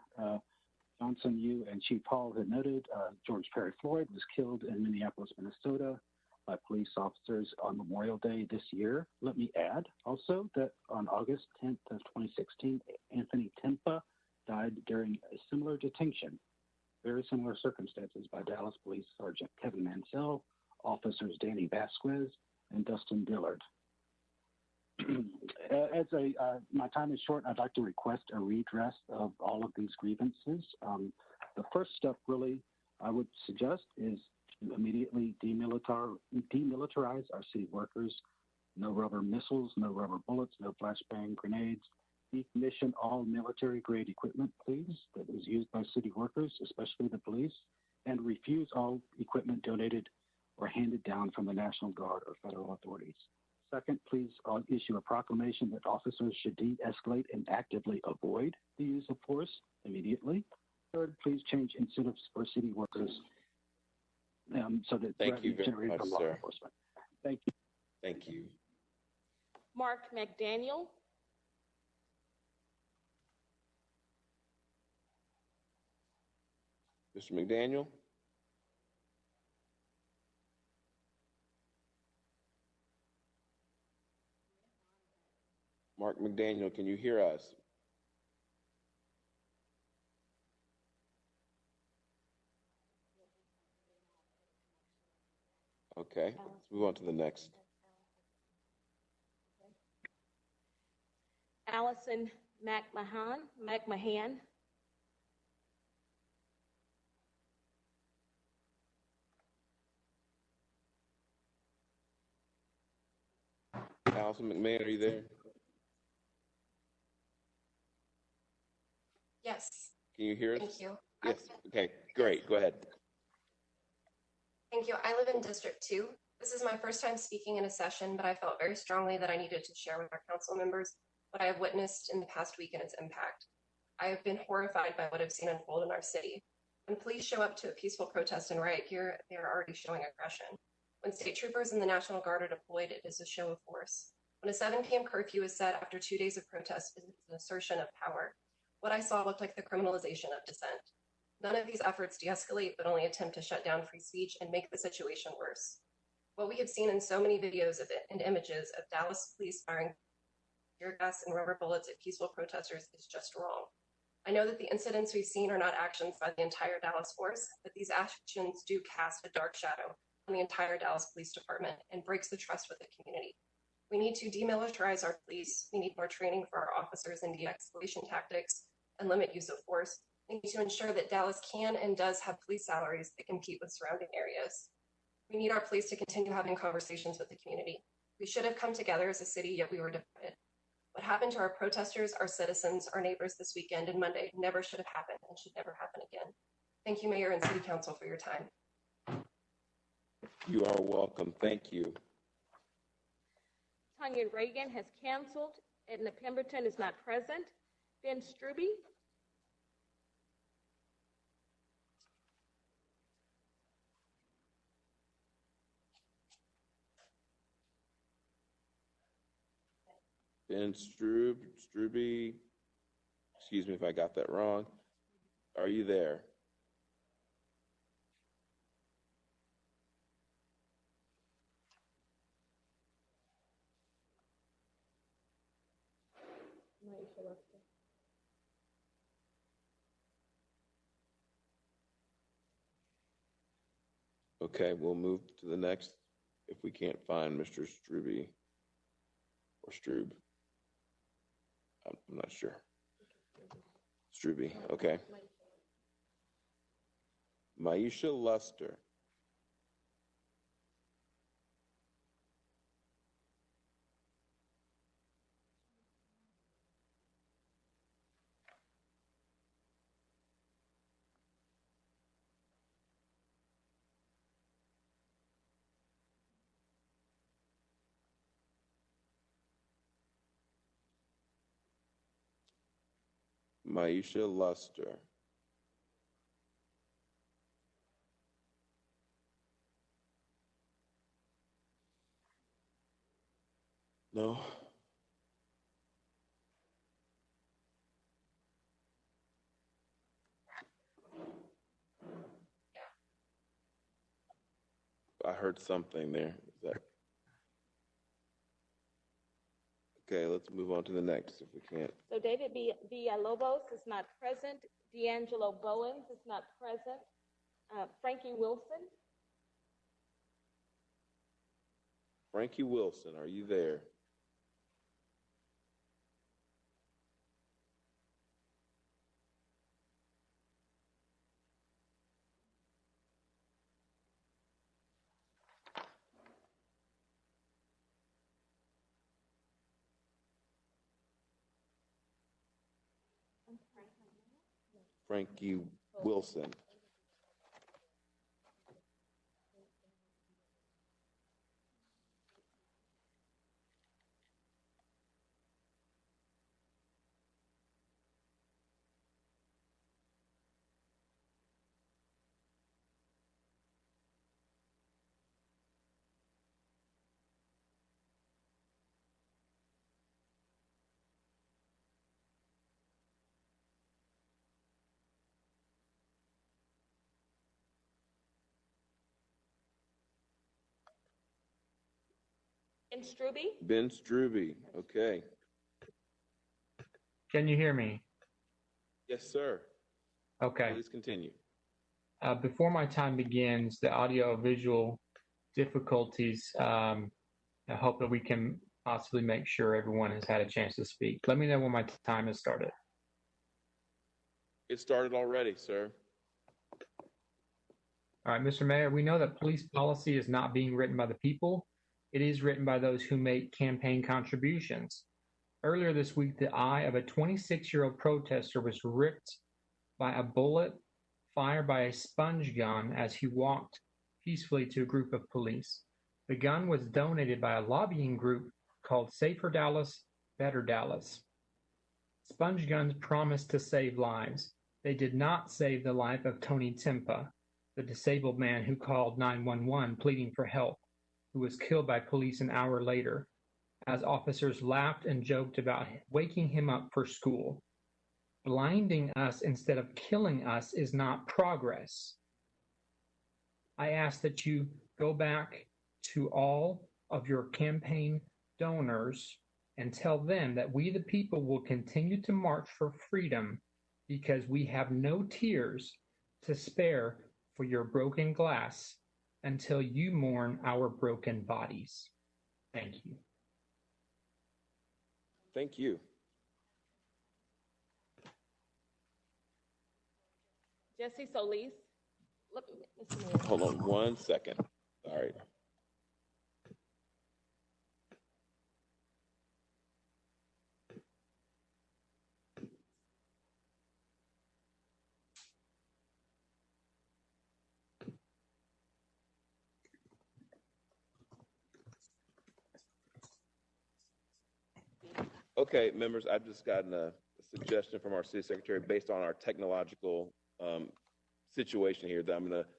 Johnson, you and Chief Hall had noted, George Perry Floyd was killed in Minneapolis, Minnesota by police officers on Memorial Day this year. Let me add also that on August 10th of 2016, Anthony Timpa died during a similar detention, very similar circumstances, by Dallas Police Sergeant Kevin Mansell, officers Danny Vasquez and Dustin Dillard. My time is short, I'd like to request a redress of all of these grievances. The first step, really, I would suggest is to immediately demilitarize our city workers. No rubber missiles, no rubber bullets, no flashbang grenades. Decommission all military-grade equipment, please, that is used by city workers, especially the police, and refuse all equipment donated or handed down from the National Guard or federal authorities. Second, please issue a proclamation that officers should de-escalate and actively avoid the use of force immediately. Third, please change incentives for city workers so that Thank you very generated much, from law sir. enforcement. Thank you. Thank you. Mark McDaniel. Mr. McDaniel? Mark McDaniel, can you hear us? Okay, let's move on to the next. Allison McMahon. Allison McMahon, are you there? Yes. Can you hear us? Thank you. Yes. Okay, great. Go ahead. Thank you. I live in District 2. This is my first time speaking in a session, but I felt very strongly that I needed to share with our council members what I have witnessed in the past week and its impact. I have been horrified by what I've seen unfold in our city. When police show up to a peaceful protest and riot gear, they are already showing aggression. When state troopers and the National Guard are deployed, it is a show of force. When a 7 p.m. curfew is set after 2 days of protest, it is an assertion of power. What I saw looked like the criminalization of dissent. None of these efforts de-escalate, but only attempt to shut down free speech and make the situation worse. What we have seen in so many videos and images of Dallas police firing tear gas and rubber bullets at peaceful protesters is just wrong. I know that the incidents we've seen are not actions by the entire Dallas force, but these actions do cast a dark shadow on the entire Dallas Police Department and breaks the trust with the community. We need to demilitarize our police. We need more training for our officers in de-escalation tactics and limit use of force. We need to ensure that Dallas can and does have police salaries that compete with surrounding areas. We need our police to continue having conversations with the community. We should have come together as a city, yet we were divided. What happened to our protesters, our citizens, our neighbors this weekend and Monday never should have happened and should never happen again. Thank you, Mayor and City Council, for your time. You are welcome. Thank you. Tanya Reagan has canceled. Edna Pemberton is not present. Ben Struby. Ben Struby, excuse me if I got that wrong. Are you there? Okay, we'll move to the next if we can't find Mr. Struby or Strube. I'm not sure. Struby, okay. Maisha Luster. Maisha Luster. No. I heard something there. Is that... Okay, let's move on to the next if we can't. So David Villalobos is not present. D'Angelo Bowens is not present. Frankie Wilson. Frankie Wilson, are you there? Frankie Wilson. Ben Struby. Ben Struby. Okay. Can you hear me? Yes, sir. Okay. Please continue. Before my time begins, the audio-visual difficulties, I hope that we can possibly make sure everyone has had a chance to speak. Let me know when my time has started. It started already, sir. All right, Mr. Mayor, we know that police policy is not being written by the people. It is written by those who make campaign contributions. Earlier this week, the eye of a 26-year-old protester was ripped by a bullet fired by a sponge gun as he walked peacefully to a group of police. The gun was donated by a lobbying group called Safer Dallas, Better Dallas. Sponge guns promised to save lives. They did not save the life of Tony Timpa, the disabled man who called 911 pleading for help, who was killed by police an hour later, as officers laughed and joked about waking him up for school. Blinding us instead of killing us is not progress. I ask that you go back to all of your campaign donors and tell them that we the people will continue to march for freedom because we have no tears to spare for your broken glass until you mourn our broken bodies. Thank you. Thank you. Jesse Solis. Look, Hold on 1 second. Sorry. Okay, members, I've just gotten a suggestion from our city secretary based on our technological situation here that I'm going to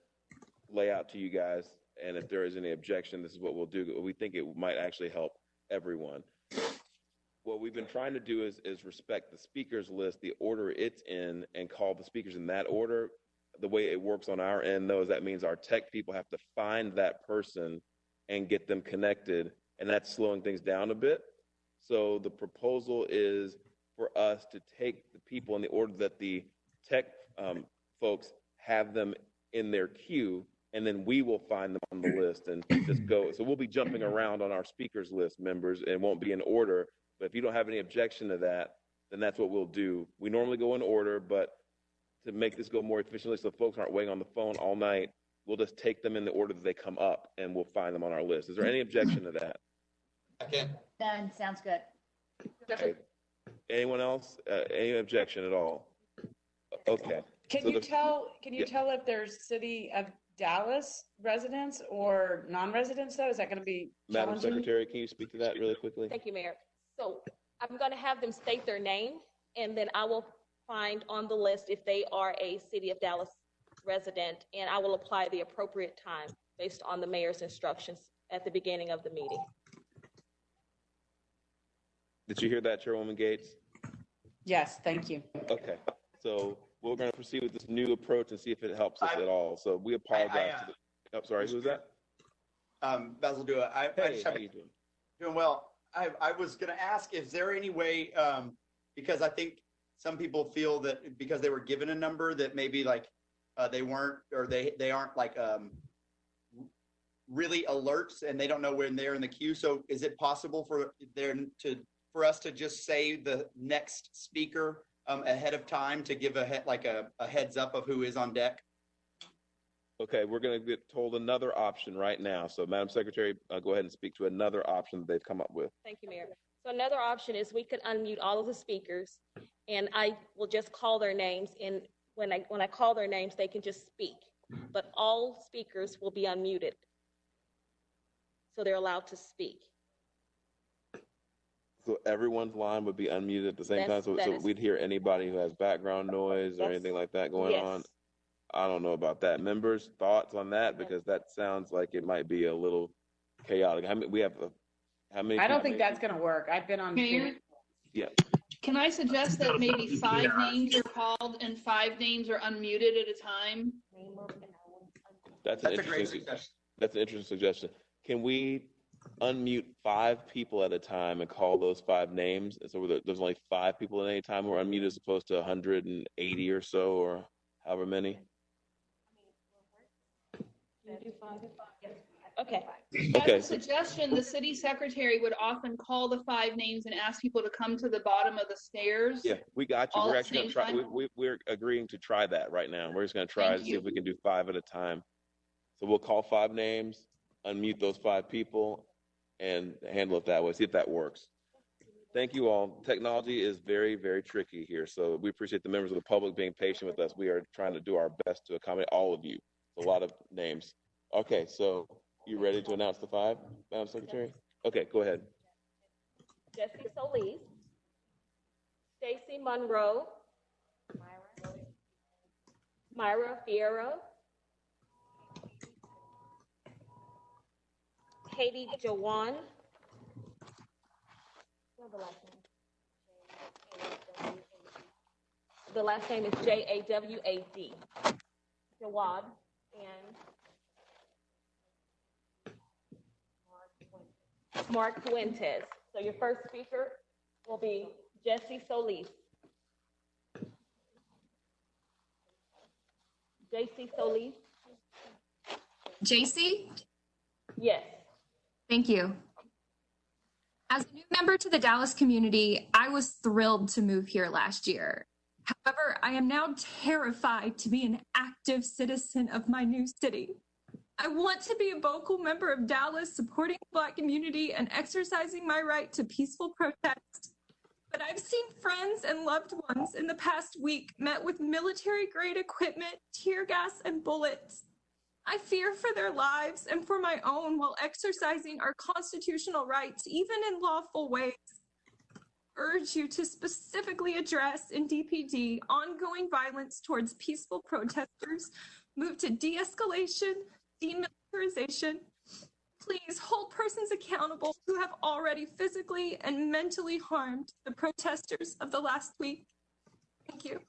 lay out to you guys. And if there is any objection, this is what we'll do. We think it might actually help everyone. What we've been trying to do is respect the speakers list, the order it's in, and call the speakers in that order. The way it works on our end, though, is that means our tech people have to find that person and get them connected, and that's slowing things down a bit. So the proposal is for us to take the people in the order that the tech folks have them in their queue, and then we will find them on the list and just go. So we'll be jumping around on our speakers list, members, and it won't be in order. But if you don't have any objection to that, then that's what we'll do. We normally go in order, but to make this go more efficiently so folks aren't waiting on the phone all night, we'll just take them in the order that they come up, and we'll find them on our list. Is there any objection to that? Okay. Done. Sounds good. Okay. Anyone else? Any objection at all? Okay. Can you tell if there's City of Dallas residents or non-residents though? Is that going to be Madam Secretary, can you speak to that really quickly? Thank you, Mayor. So I'm going to have them state their name, and then I will find on the list if they are a City of Dallas resident, and I will apply the appropriate time based on the mayor's instructions at the beginning of the meeting. Did you hear that, Chairwoman Gates? Yes, thank you. Okay, so we're going to proceed with this new approach and see if it helps us at all. So we apologize to the. Oh, sorry, who's that? Basil Dua. Hey, how you doing? Doing well. I was going to ask, is there any way, because I think some people feel that because they were given a number that maybe like they weren't, or they aren't like really alerts and they don't know when they're in the queue. So is it possible for us to just say the next speaker ahead of time to give a heads up of who is on deck? Okay, we're going to get told another option right now. So, Madam Secretary, go ahead and speak to another option that they've come up with. Thank you, Mayor. So another option is we could unmute all of the speakers, and I will just call their names. And when I call their names, they can just speak. But all speakers will be unmuted, so they're allowed to speak. So everyone's line would be unmuted at the same time, so we'd hear anybody who has background noise or anything like that going on. I don't know about that. Members, thoughts on that? Because that sounds like it might be a little chaotic. How many? I don't think that's going to work. I've been on. Mayor? Yeah. Can I suggest that maybe 5 names are called and 5 names are unmuted at a time? That's a great suggestion. That's an interesting suggestion. Can we unmute 5 people at a time and call those 5 names. And so there's only 5 people at any time who are unmuted as opposed to 180 or so, or however many. Okay. Okay. As a suggestion, the city secretary would often call the 5 names and ask people to come to the bottom of the stairs. Yeah, we got you. All We're at actually going the to try. same time? We're agreeing to try that right now. We're just going to try Thank to see you. if we can do 5 at a time. So we'll call 5 names, unmute those 5 people, and handle it that way. See if that works. Thank you all. Technology is very, very tricky here. So we appreciate the members of the public being patient with us. We are trying to do our best to accommodate all of you. It's a lot of names. Okay, so you ready to announce the 5, Madam Secretary? Okay, go ahead. Jesse Solis, Stacy Monroe, Myra Fierro, Katie Jawan. The last name is Jawad. Jawad and Mark Fuentes. So your first speaker will be Jesse Solis. JC Solis. JC? Yes. Thank you. As a new member to the Dallas community, I was thrilled to move here last year. However, I am now terrified to be an active citizen of my new city. I want to be a vocal member of Dallas, supporting the Black community and exercising my right to peaceful protest. But I've seen friends and loved ones in the past week met with military-grade equipment, tear gas, and bullets. I fear for their lives and for my own while exercising our constitutional rights, even in lawful ways. I urge you to specifically address in DPD ongoing violence towards peaceful protesters, move to de-escalation, demilitarization. Please hold persons accountable who have already physically and mentally harmed the protesters of the last week. Thank you.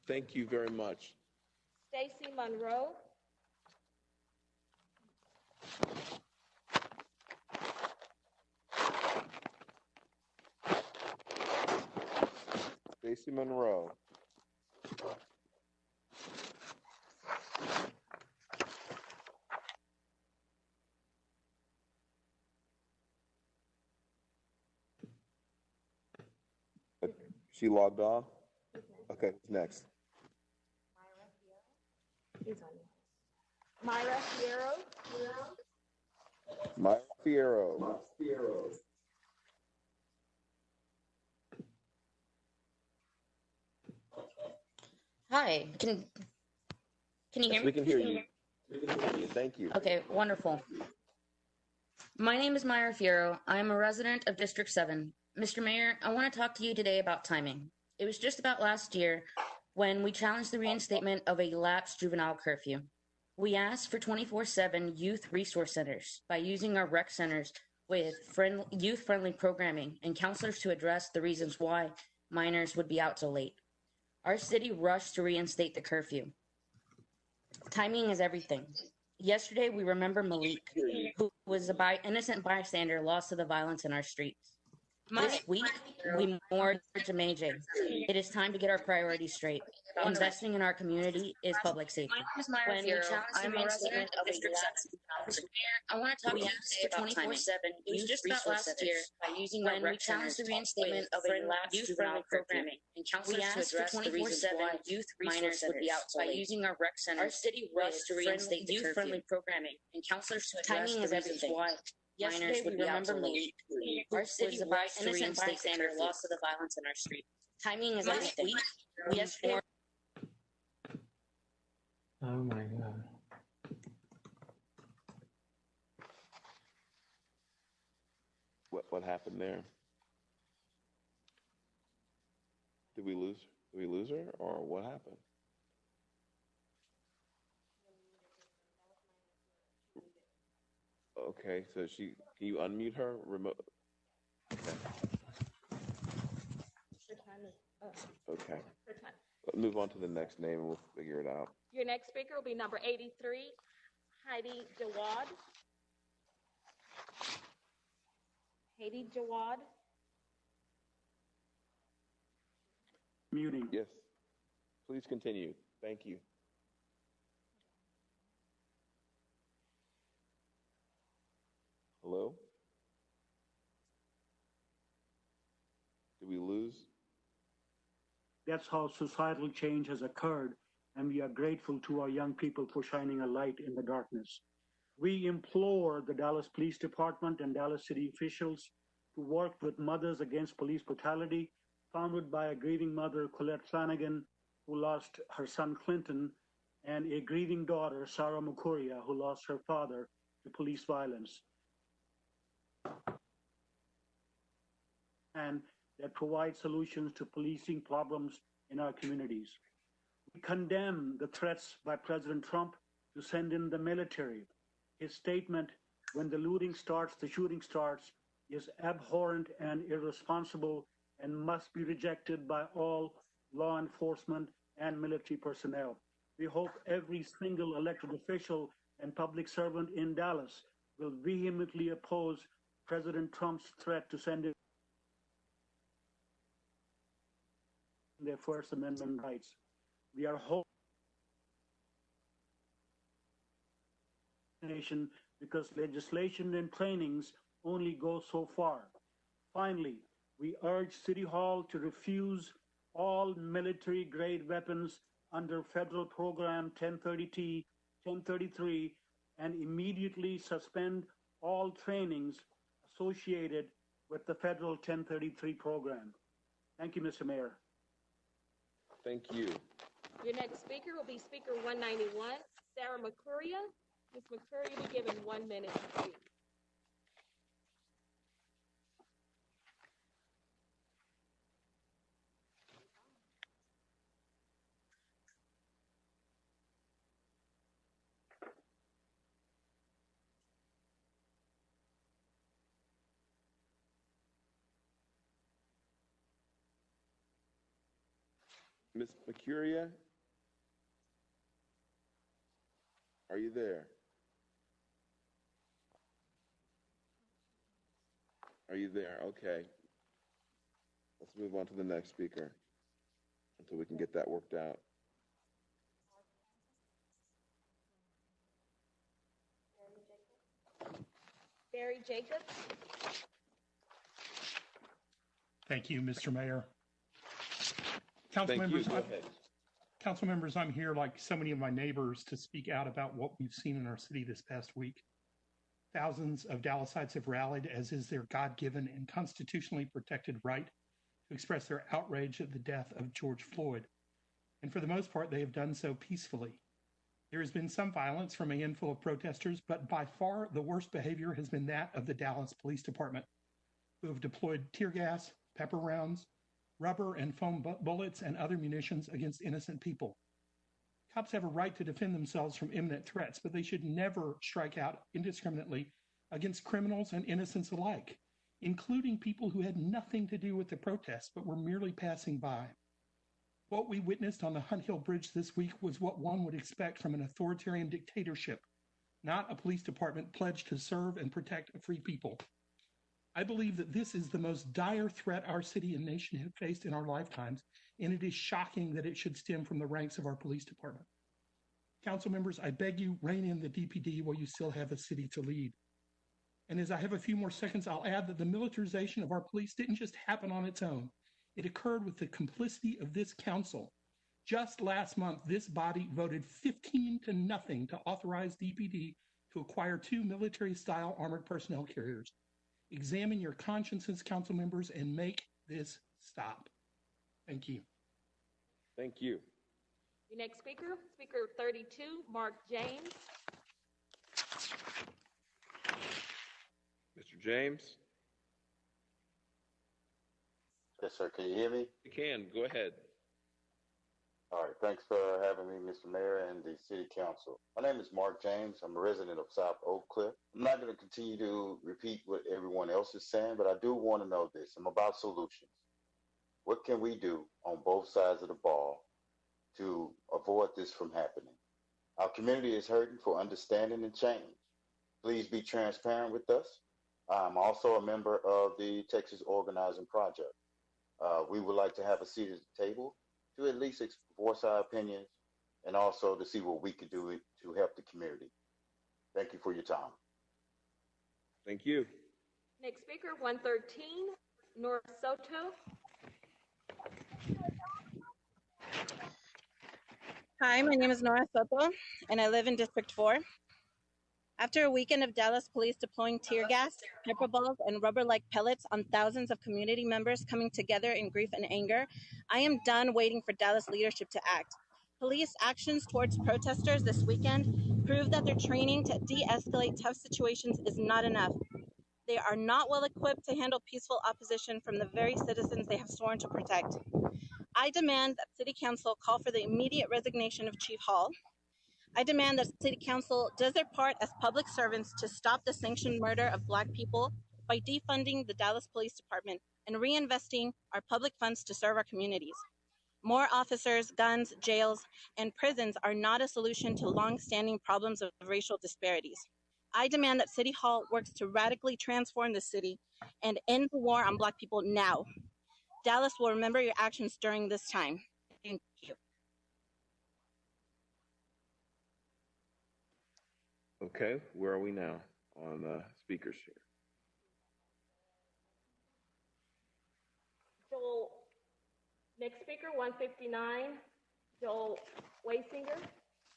Thank you very much. Stacy Monroe. Stacy Monroe. She logged off? Okay, next. Myra Fierro. Myra Fierro. Hi, can you hear Yes, me? we can hear you. We can hear you. Thank you. Okay, wonderful. My name is Myra Fierro. I am a resident of District 7. Mr. Mayor, I want to talk to you today about timing. It was just about last year when we challenged the reinstatement of a lapsed juvenile curfew. We asked for 24/7 youth resource centers by using our rec centers with youth-friendly programming and counselors to address the reasons why minors would be out so late. Our city rushed to reinstate the curfew. Timing is everything. Yesterday, we remember Malik, who was an innocent bystander lost to the violence in our streets. This week, we mourned Jamaje. It is time to get our priorities straight. Investing in our community is public safety. My name is Myra Fierro. I'm a resident of District 7. I want to talk to you today about 24/7 youth resource centers by using our rec centers the reinstatement of a youth-friendly programming and counselors to address the reasons why youth minors would be out so late. By using our rec centers, our city rushed to reinstate the youth-friendly programming and counselors to address the reasons why minors would be out so late. Our city was by innocent bystander lost to the violence in our street. Timing is everything. Yesterday. Oh my God. What happened there? Did we lose her, or what happened? Okay, so can you unmute her remote? Okay. Let's move on to the next name and we'll figure it out. Your next speaker will be number 83, Heidi Jawad. Haiti Jawad. Muting. Yes. Please continue. Thank you. Hello? Did we lose? That's how societal change has occurred, and we are grateful to our young people for shining a light in the darkness. We implore the Dallas Police Department and Dallas city officials to work with Mothers Against Police Brutality, founded by a grieving mother, Colette Flanagan, who lost her son Clinton, and a grieving daughter, Sarah Mukuria, who lost her father to police violence. And that provide solutions to policing problems in our communities. We condemn the threats by President Trump to send in the military. His statement, when the looting starts, the shooting starts, is abhorrent and irresponsible and must be rejected by all law enforcement and military personnel. We hope every single elected official and public servant in Dallas will vehemently oppose President Trump's threat to send in their First Amendment rights. We are hoping because legislation and trainings only go so far. Finally, we urge City Hall to refuse all military-grade weapons under Federal Program 1030T, 1033, and immediately suspend all trainings associated with the Federal 1033 program. Thank you, Mr. Mayor. Thank you. Your next speaker will be Speaker 191, Sarah Mukuria. Ms. Mukuria, you'll be given 1 minute to speak. Ms. Mercuria, are you there? Are you there? Okay. Let's move on to the next speaker until we can get that worked out. Barry Jacobs. Thank you, Mr. Mayor. Thank you. Go ahead. Council members, I'm here like so many of my neighbors to speak out about what we've seen in our city this past week. Thousands of Dallasites have rallied, as is their God-given and constitutionally protected right to express their outrage at the death of George Floyd. And for the most part, they have done so peacefully. There has been some violence from a handful of protesters, but by far the worst behavior has been that of the Dallas Police Department, who have deployed tear gas, pepper rounds, rubber and foam bullets, and other munitions against innocent people. Cops have a right to defend themselves from imminent threats, but they should never strike out indiscriminately against criminals and innocents alike, including people who had nothing to do with the protests but were merely passing by. What we witnessed on the Hunt Hill Bridge this week was what one would expect from an authoritarian dictatorship, not a police department pledged to serve and protect free people. I believe that this is the most dire threat our city and nation have faced in our lifetimes, and it is shocking that it should stem from the ranks of our police department. Council members, I beg you, rein in the DPD while you still have a city to lead. And as I have a few more seconds, I'll add that the militarization of our police didn't just happen on its own. It occurred with the complicity of this council. Just last month, this body voted 15-0 to authorize DPD to acquire 2 military-style armored personnel carriers. Examine your consciences, council members, and make this stop. Thank you. Thank you. Your next speaker, Speaker 32, Mark James. Mr. James? Yes, sir. Can you hear me? You can. Go ahead. All right. Thanks for having me, Mr. Mayor and the City Council. My name is Mark James. I'm a resident of South Oak Cliff. I'm not going to continue to repeat what everyone else is saying, but I do want to know this. I'm about solutions. What can we do on both sides of the ball to avoid this from happening? Our community is hurting for understanding and change. Please be transparent with us. I'm also a member of the Texas Organizing Project. We would like to have a seat at the table to at least voice our opinions and also to see what we could do to help the community. Thank you for your time. Thank you. Next speaker, 113, Nora Soto. Hi, my name is Nora Soto, and I live in District 4. After a weekend of Dallas police deploying tear gas, pepper balls, and rubber-like pellets on thousands of community members coming together in grief and anger, I am done waiting for Dallas leadership to act. Police actions towards protesters this weekend prove that their training to de-escalate tough situations is not enough. They are not well equipped to handle peaceful opposition from the very citizens they have sworn to protect. I demand that City Council call for the immediate resignation of Chief Hall. I demand that City Council does their part as public servants to stop the sanctioned murder of Black people by defunding the Dallas Police Department and reinvesting our public funds to serve our communities. More officers, guns, jails, and prisons are not a solution to long-standing problems of racial disparities. I demand that City Hall works to radically transform the city and end the war on Black people now. Dallas will remember your actions during this time. Thank you. Okay, where are we now on speakers here? Joel, next speaker, 159, Joel Waysinger.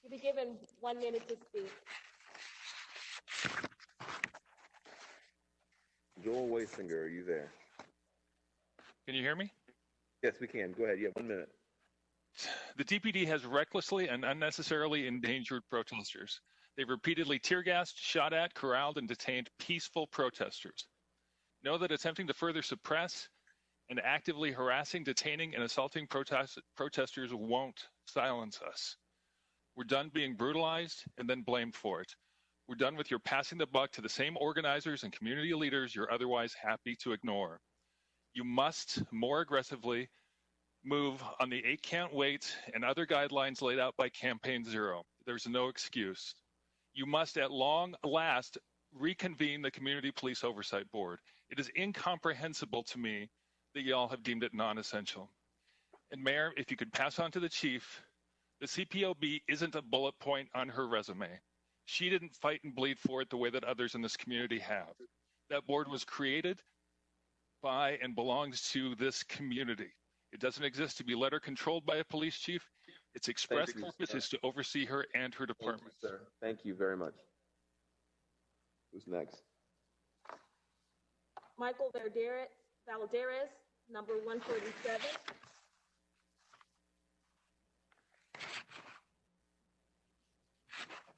You'll be given 1 minute to speak. Joel Waysinger, are you there? Can you hear me? Yes, we can. Go ahead. You have 1 minute. The DPD has recklessly and unnecessarily endangered protesters. They've repeatedly tear gassed, shot at, corralled, and detained peaceful protesters. Know that attempting to further suppress and actively harassing, detaining, and assaulting protesters won't silence us. We're done being brutalized and then blamed for it. We're done with your passing the buck to the same organizers and community leaders you're otherwise happy to ignore. You must more aggressively move on the 8-count wait and other guidelines laid out by Campaign Zero. There's no excuse. You must at long last reconvene the Community Police Oversight Board. It is incomprehensible to me that y'all have deemed it non-essential. And Mayor, if you could pass on to the chief, the CPOB isn't a bullet point on her resume. She didn't fight and bleed for it the way that others in this community have. That board was created by and belongs to this community. It doesn't exist to be led or controlled by a police chief. Its express purpose is to oversee her and her department. Thank you, sir. Thank you very much. Who's next? Michael Valderes, number 147.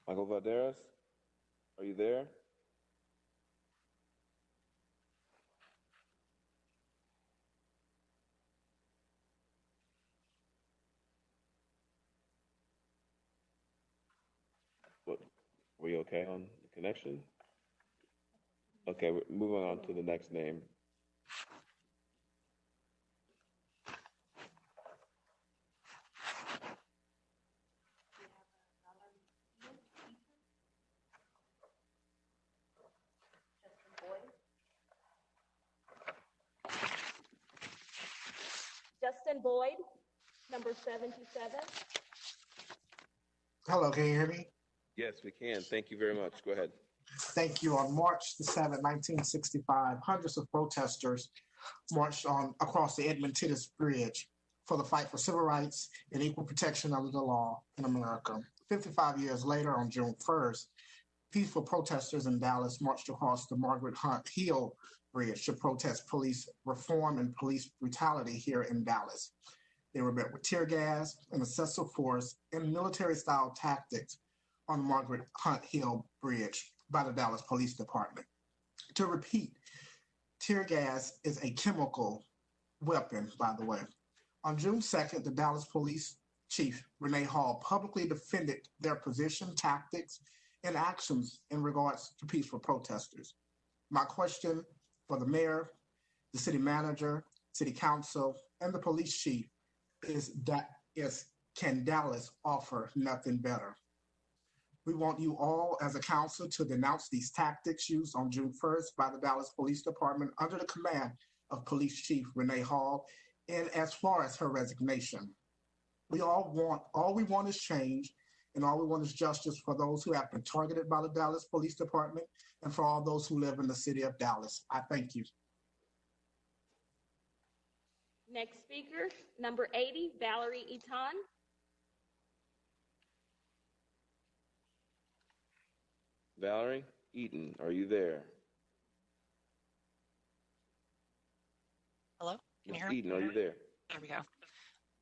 Michael Valderes, are you there? What, were you okay on the connection? Okay, we're moving on to the next name. Justin Boyd, number 77. Hello, can you hear me? Yes, we can. Thank you very much. Go ahead. Thank you. On March the 7th, 1965, hundreds of protesters marched on across the Edmund-Titus Bridge for the fight for civil rights and equal protection under the law in America. 55 years later, on June 1st, peaceful protesters in Dallas marched across the Margaret Hunt Hill Bridge to protest police reform and police brutality here in Dallas. They were met with tear gas and excessive force and military-style tactics on the Margaret Hunt Hill Bridge by the Dallas Police Department. To repeat, tear gas is a chemical weapon, by the way. On June 2nd, the Dallas Police Chief, Renee Hall, publicly defended their position, tactics, and actions in regards to peaceful protesters. My question for the mayor, the city manager, city council, and the police chief is, can Dallas offer nothing better? We want you all as a council to denounce these tactics used on June 1st by the Dallas Police Department under the command of Police Chief Renee Hall, and as far as her resignation. All we want is change, and all we want is justice for those who have been targeted by the Dallas Police Department and for all those who live in the city of Dallas. I thank you. Next speaker, number 80, Valerie Eaton. Valerie Eaton, are you there? Hello, can you hear Ms. me? Eaton, are you there? There we go.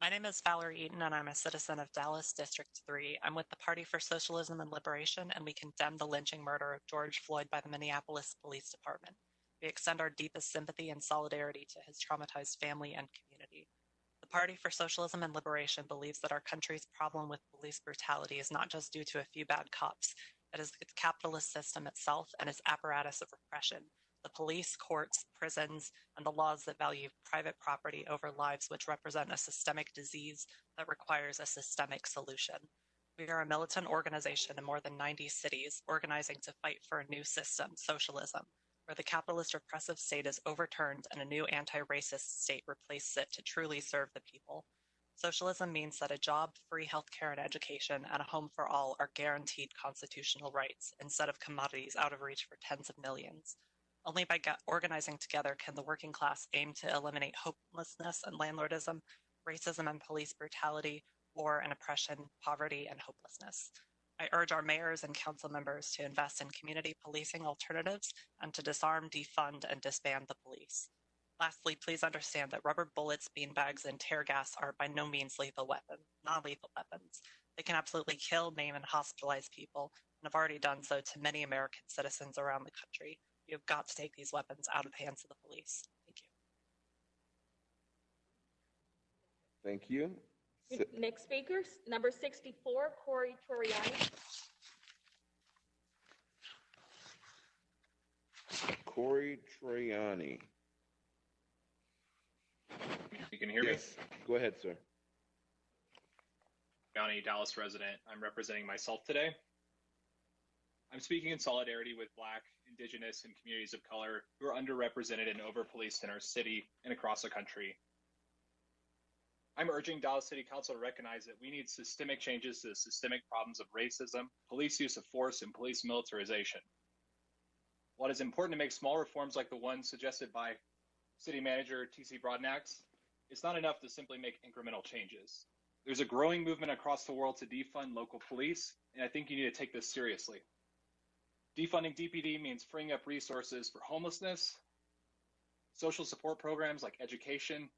My name is Valerie Eaton, and I'm a citizen of Dallas District 3. I'm with the Party for Socialism and Liberation, and we condemn the lynching murder of George Floyd by the Minneapolis Police Department. We extend our deepest sympathy and solidarity to his traumatized family and community. The Party for Socialism and Liberation believes that our country's problem with police brutality is not just due to a few bad cops. It is the capitalist system itself and its apparatus of repression. The police, courts, prisons, and the laws that value private property over lives, which represent a systemic disease that requires a systemic solution. We are a militant organization in more than 90 cities, organizing to fight for a new system, socialism, where the capitalist repressive state is overturned and a new anti-racist state replaces it to truly serve the people. Socialism means that a job, free healthcare and education, and a home for all are guaranteed constitutional rights, instead of commodities out of reach for tens of millions. Only by organizing together can the working class aim to eliminate homelessness and landlordism, racism and police brutality, war and oppression, poverty and hopelessness. I urge our mayors and council members to invest in community policing alternatives and to disarm, defund, and disband the police. Lastly, please understand that rubber bullets, beanbags, and tear gas are by no means non-lethal weapons. They can absolutely kill, maim, and hospitalize people, and have already done so to many American citizens around the country. You have got to take these weapons out of the hands of the police. Thank you. Thank you. Next speaker, number 64, Corey Toriani. Corey Troiani. You can hear me? Yes. Go ahead, sir. County Dallas resident. I'm representing myself today. I'm speaking in solidarity with Black, Indigenous, and communities of color who are underrepresented and over-policed in our city and across the country. I'm urging Dallas City Council to recognize that we need systemic changes to the systemic problems of racism, police use of force, and police militarization. While it is important to make small reforms like the one suggested by City Manager T.C. Broadnax, it's not enough to simply make incremental changes. There's a growing movement across the world to defund local police, and I think you need to take this seriously. Defunding DPD means freeing up resources for homelessness, social support programs like education,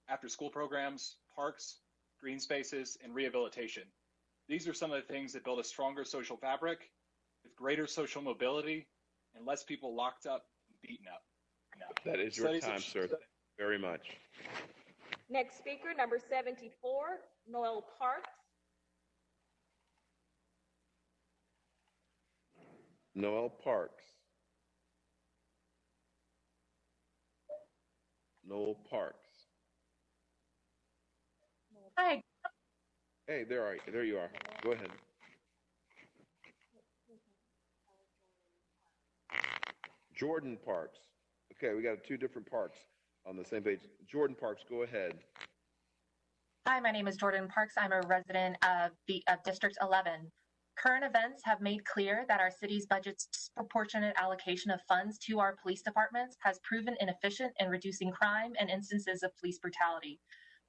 after-school programs, parks, green spaces, and rehabilitation. These are some of the things that build a stronger social fabric with greater social mobility and less people locked up and beaten up. That is your time, sir. Thank you very much. Next speaker, number 74, Noel Parks. Noel Parks. Noel Parks. Hi. Hey, there you are. Go ahead. Jordan Parks. Okay, we got two different Parks on the same page. Jordan Parks, go ahead. Hi, my name is Jordan Parks. I'm a resident of District 11. Current events have made clear that our city's budget's disproportionate allocation of funds to our police departments has proven inefficient in reducing crime and instances of police brutality.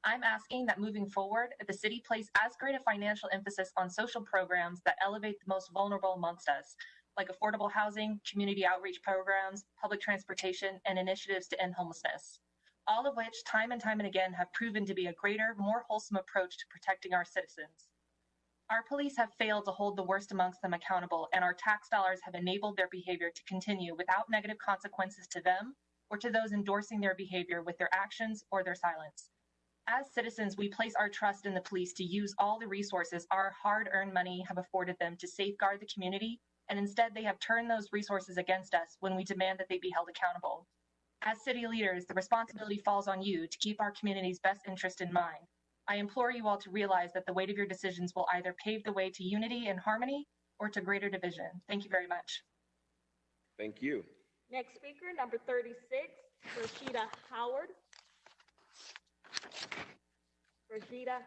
I'm asking that moving forward, the city place as great a financial emphasis on social programs that elevate the most vulnerable amongst us, like affordable housing, community outreach programs, public transportation, and initiatives to end homelessness. All of which, time and time and again, have proven to be a greater, more wholesome approach to protecting our citizens. Our police have failed to hold the worst amongst them accountable, and our tax dollars have enabled their behavior to continue without negative consequences to them or to those endorsing their behavior with their actions or their silence. As citizens, we place our trust in the police to use all the resources our hard-earned money have afforded them to safeguard the community, and instead they have turned those resources against us when we demand that they be held accountable. As city leaders, the responsibility falls on you to keep our community's best interest in mind. I implore you all to realize that the weight of your decisions will either pave the way to unity and harmony or to greater division. Thank you very much. Thank you. Next speaker, number 36, Rashida Howard. Rashida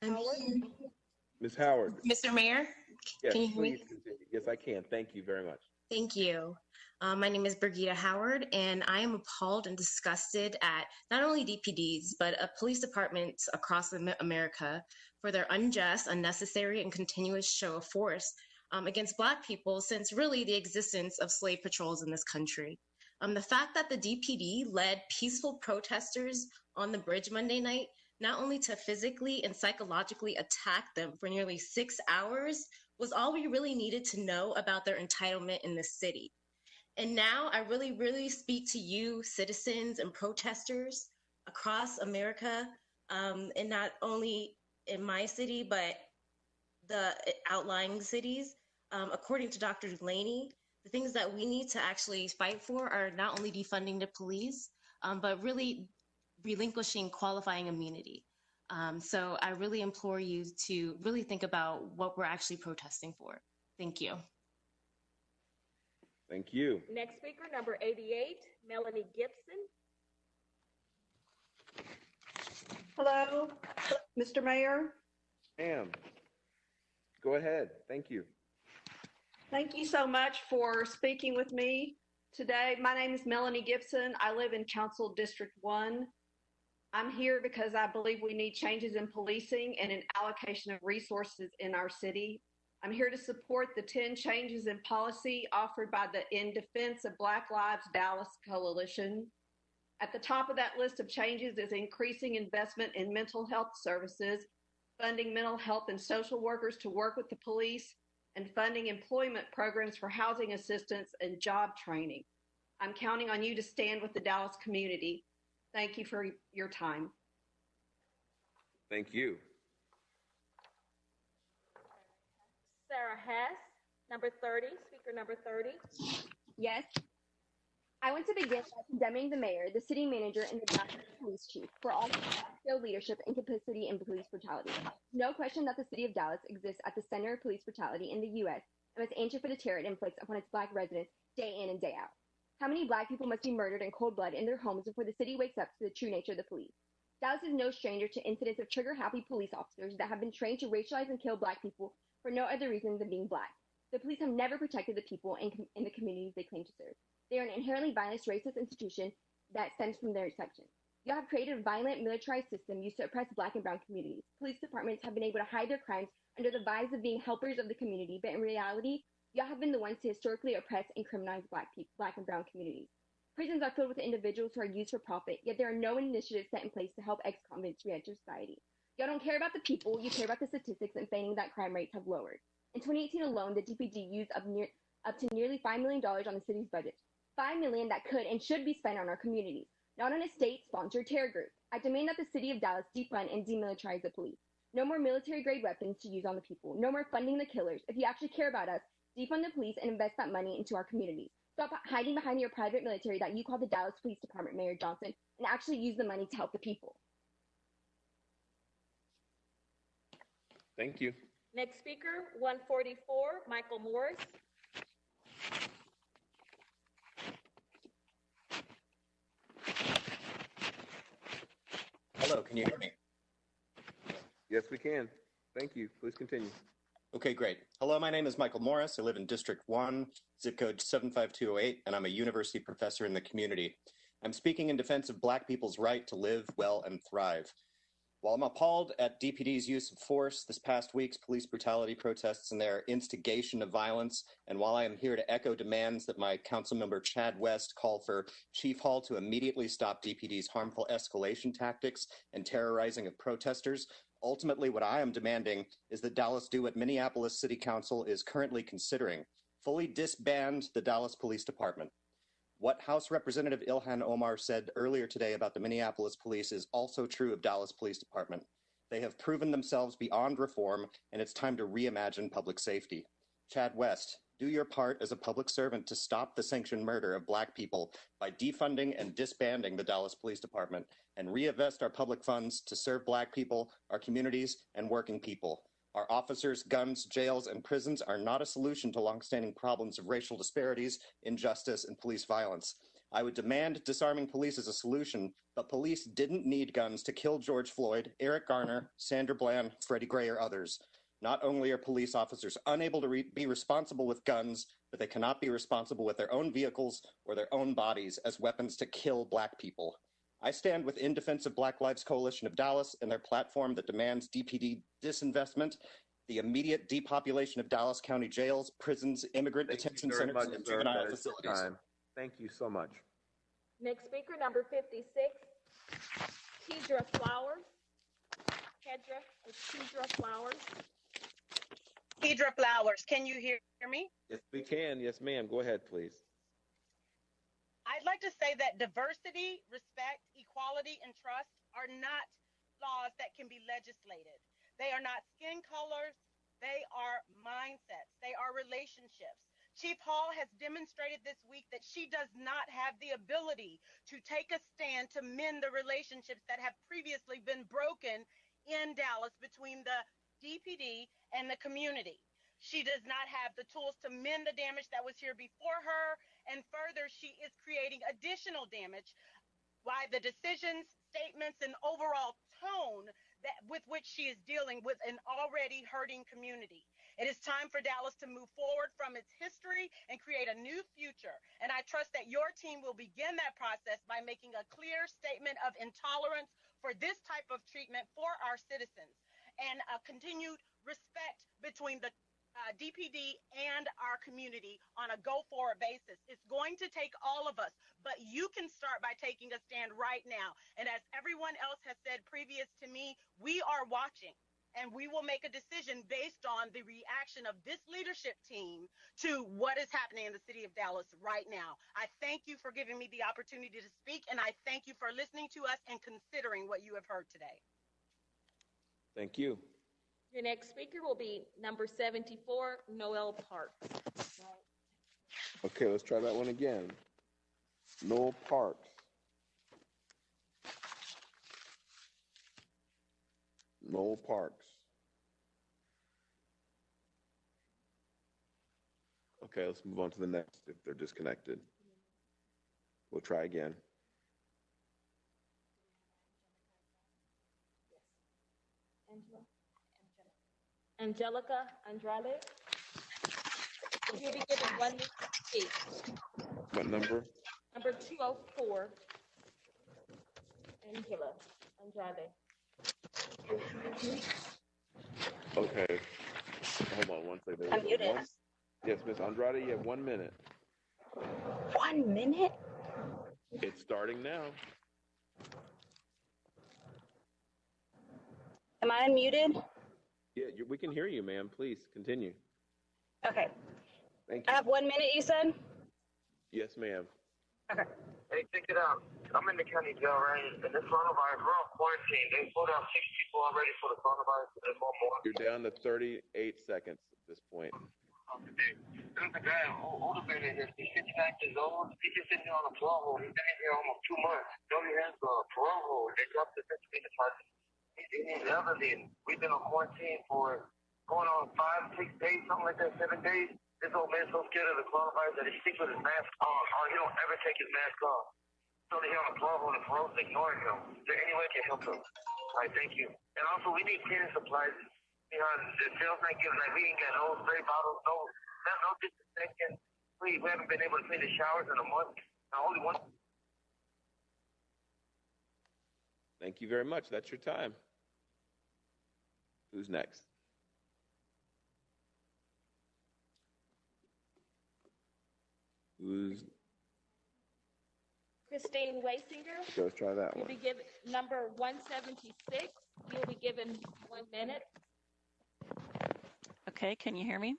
Howard. Ms. Howard. Mr. Mayor, Yes, can you hear me? please continue. Yes, I can. Thank you very much. Thank you. My name is Brigida Howard, and I am appalled and disgusted at not only DPDs, but police departments across America for their unjust, unnecessary, and continuous show of force against Black people since really the existence of slave patrols in this country. The fact that the DPD led peaceful protesters on the bridge Monday night, not only to physically and psychologically attack them for nearly 6 hours, was all we really needed to know about their entitlement in this city. And now I really speak to you, citizens and protesters across America, and not only in my city, but the outlying cities. According to Dr. Delaney, the things that we need to actually fight for are not only defunding the police, but really relinquishing qualifying immunity. So I really implore you to really think about what we're actually protesting for. Thank you. Thank you. Next speaker, number 88, Melanie Gibson. Hello, Mr. Mayor. Ma'am, go ahead. Thank you. Thank you so much for speaking with me today. My name is Melanie Gibson. I live in Council District 1. I'm here because I believe we need changes in policing and an allocation of resources in our city. I'm here to support the 10 changes in policy offered by the In Defense of Black Lives Dallas Coalition. At the top of that list of changes is increasing investment in mental health services, funding mental health and social workers to work with the police, and funding employment programs for housing assistance and job training. I'm counting on you to stand with the Dallas community. Thank you for your time. Thank you. Sarah Hess, number 30, speaker number 30. Yes. I want to begin by condemning the mayor, the city manager, and the Dallas police chief for all their leadership and complicity in police brutality. No question that the city of Dallas exists at the center of police brutality in the U.S. and must answer for the terror it inflicts upon its Black residents day in and day out. How many Black people must be murdered in cold blood in their homes before the city wakes up to the true nature of the police? Dallas is no stranger to incidents of trigger-happy police officers that have been trained to racialize and kill Black people for no other reason than being Black. The police have never protected the people in the communities they claim to serve. They are an inherently violent, racist institution that stems from their inception. You have created a violent, militarized system used to oppress Black and brown communities. Police departments have been able to hide their crimes under the guise of being helpers of the community, but in reality, you have been the ones to historically oppress and criminalize Black and brown communities. Prisons are filled with individuals who are used for profit, yet there are no initiatives set in place to help ex-convicts re-enter society. Y'all don't care about the people, you care about the statistics and feigning that crime rates have lowered. In 2018 alone, the DPD used up to nearly $5 million on the city's budget. $5 million that could and should be spent on our communities, not on a state-sponsored terror group. I demand that the city of Dallas defund and demilitarize the police. No more military-grade weapons to use on the people. No more funding the killers. If you actually care about us, defund the police and invest that money into our communities. Stop hiding behind your private military that you call the Dallas Police Department, Mayor Johnson, and actually use the money to help the people. Thank you. Next speaker, 144, Michael Morris. Hello, can you hear me? Yes, we can. Thank you. Please continue. Okay, great. Hello, my name is Michael Morris. I live in District 1, zip code 75208, and I'm a university professor in the community. I'm speaking in defense of Black people's right to live well and thrive. While I'm appalled at DPD's use of force this past week's police brutality protests and their instigation of violence, and while I am here to echo demands that my councilmember Chad West call for Chief Hall to immediately stop DPD's harmful escalation tactics and terrorizing of protesters, ultimately what I am demanding is that Dallas do what Minneapolis City Council is currently considering: fully disband the Dallas Police Department. What House Representative Ilhan Omar said earlier today about the Minneapolis police is also true of Dallas Police Department. They have proven themselves beyond reform, and it's time to reimagine public safety. Chad West, do your part as a public servant to stop the sanctioned murder of Black people by defunding and disbanding the Dallas Police Department, and reinvest our public funds to serve Black people, our communities, and working people. Our officers, guns, jails, and prisons are not a solution to longstanding problems of racial disparities, injustice, and police violence. I would demand disarming police as a solution, but police didn't need guns to kill George Floyd, Eric Garner, Sandra Bland, Freddie Gray, or others. Not only are police officers unable to be responsible with guns, but they cannot be responsible with their own vehicles or their own bodies as weapons to kill Black people. I stand with In Defense of Black Lives Coalition of Dallas and their platform that demands DPD disinvestment, the immediate depopulation of Dallas County jails, prisons, immigrant detention centers, and juvenile facilities. Thank you so much. Next speaker, number 56, Kedra Flowers. Kedra Flowers. Kedra Flowers, can you hear me? Yes, we can. Yes, ma'am. Go ahead, please. I'd like to say that diversity, respect, equality, and trust are not laws that can be legislated. They are not skin colors. They are mindsets. They are relationships. Chief Hall has demonstrated this week that she does not have the ability to take a stand to mend the relationships that have previously been broken in Dallas between the DPD and the community. She does not have the tools to mend the damage that was here before her, and further, she is creating additional damage by the decisions, statements, and overall tone with which she is dealing with an already hurting community. It is time for Dallas to move forward from its history and create a new future, and I trust that your team will begin that process by making a clear statement of intolerance for this type of treatment for our citizens and a continued respect between the DPD and our community on a go-forward basis. It's going to take all of us, but you can start by taking a stand right now. And as everyone else has said previous to me, we are watching, and we will make a decision based on the reaction of this leadership team to what is happening in the city of Dallas right now. I thank you for giving me the opportunity to speak, and I thank you for listening to us and considering what you have heard today. Thank you. Your next speaker will be number 74, Noel Parks. Okay, let's try that one again. Noel Parks. Noel Parks. Okay, let's move on to the next if they're disconnected. We'll try again. Angelica Andrade. You'll be given 1 minute to speak. What number? Number 204, Angela Andrade. Okay. Hold on one second. I'm muted. Yes, Miss Andrade, you have 1 minute. 1 minute? It's starting now. Am I unmuted? Yeah, we can hear you, ma'am. Please continue. Okay. Thank I you. have 1 minute, you said? Yes, ma'am. Okay. Hey, check it out. I'm in the county jail, right? And this coronavirus, we're on quarantine. They pulled out 6 people already for the coronavirus. There's one more. You're down to 38 seconds at this point. There's a guy, older man in here. He's 59 years old. He's just sitting here on a parole hold. He's been in here almost 2 months. He only has a parole hold. They dropped the misdemeanor charges. He's elderly. We've been on quarantine for going on 5, 6 days, something like that, 7 days. This old man's so scared of the coronavirus that he sticks with his mask on, or he don't ever take his mask off. He's only here on a parole hold, and parole's ignoring him. Is there any way I can help him? All right, thank you. And also, we need cleaning supplies. You know, the jail's not giving, like, we ain't got no spray bottles, no disinfectant. We haven't been able to clean the showers in a month. Now, only one. Thank you very much. That's your time. Who's next? Christine Waysinger. Let's try that You'll one. be given number 176. You'll be given 1 minute. Okay, can you hear me?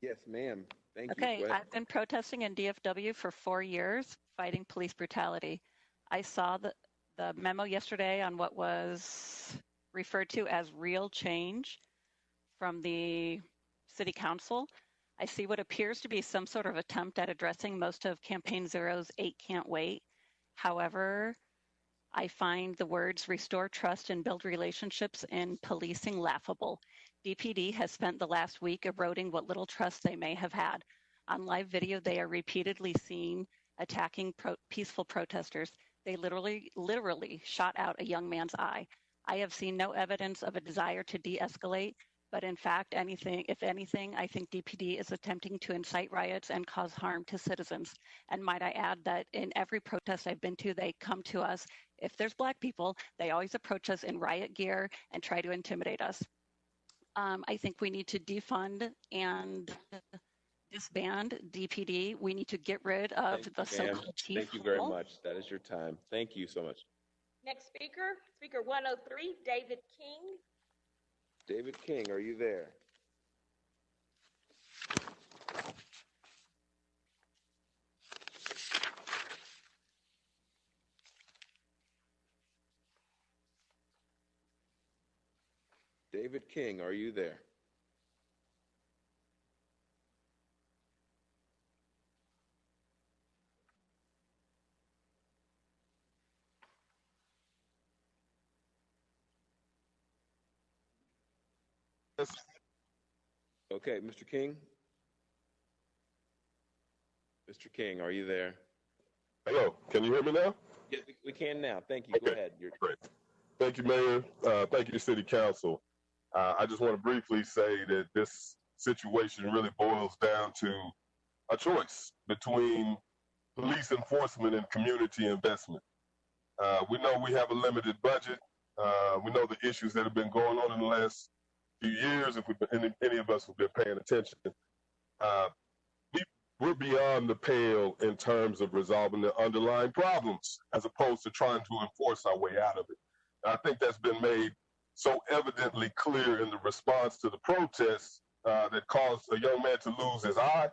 Yes, ma'am. Thank you. Okay, Go ahead. I've been protesting in DFW for 4 years, fighting police brutality. I saw the memo yesterday on what was referred to as real change from the city council. I see what appears to be some sort of attempt at addressing most of Campaign Zero's 8 Can't Wait. However, I find the words restore trust and build relationships in policing laughable. DPD has spent the last week eroding what little trust they may have had. On live video, they are repeatedly seen attacking peaceful protesters. They literally shot out a young man's eye. I have seen no evidence of a desire to de-escalate, but in fact, if anything, I think DPD is attempting to incite riots and cause harm to citizens. And might I add that in every protest I've been to, they come to us. If there's Black people, they always approach us in riot gear and try to intimidate us. I think we need to defund and disband DPD. We need to get rid of the so-called chief. Thank you very much. That is your time. Thank you so much. Next speaker, speaker 103, David King. David King, are you there? David King, are you there? Okay, Mr. King? Mr. King, are you there? Hello, can you hear me now? Yeah, we can now. Thank you. Okay. Go ahead. Great. Thank you, Mayor. Thank you, City Council. I just want to briefly say that this situation really boils down to a choice between police enforcement and community investment. We know we have a limited budget. We know the issues that have been going on in the last few years, if any of us have been paying attention. We're beyond the pale in terms of resolving the underlying problems as opposed to trying to enforce our way out of it. I think that's been made so evidently clear in the response to the protests that caused a young man to lose his eye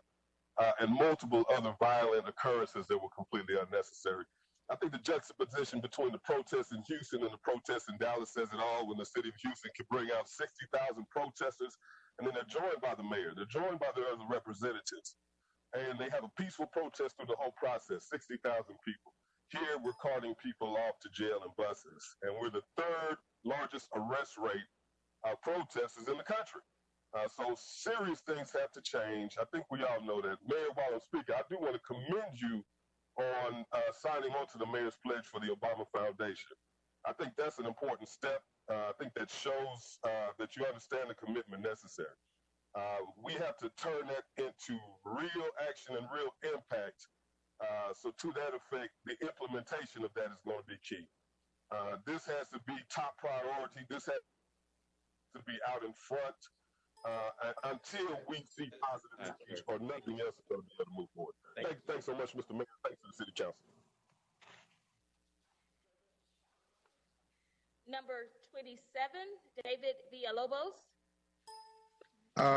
and multiple other violent occurrences that were completely unnecessary. I think the juxtaposition between the protests in Houston and the protests in Dallas says it all when the city of Houston can bring out 60,000 protesters and then they're joined by the mayor, they're joined by their other representatives. And they have a peaceful protest through the whole process, 60,000 people. Here, we're carting people off to jail in buses, and we're the third largest arrest rate of protesters in the country. So serious things have to change. I think we all know that. Mayor, while I'm speaking, I do want to commend you on signing on to the mayor's pledge for the Obama Foundation. I think that's an important step. I think that shows that you understand the commitment necessary. We have to turn that into real action and real impact. So to that effect, the implementation of that is going to be key. This has to be top priority. This has to be out in front until we see positive change or nothing else is going to be able to move forward. Thanks so much, Mr. Mayor. Thanks to the City Council. Number 27, David Villalobos.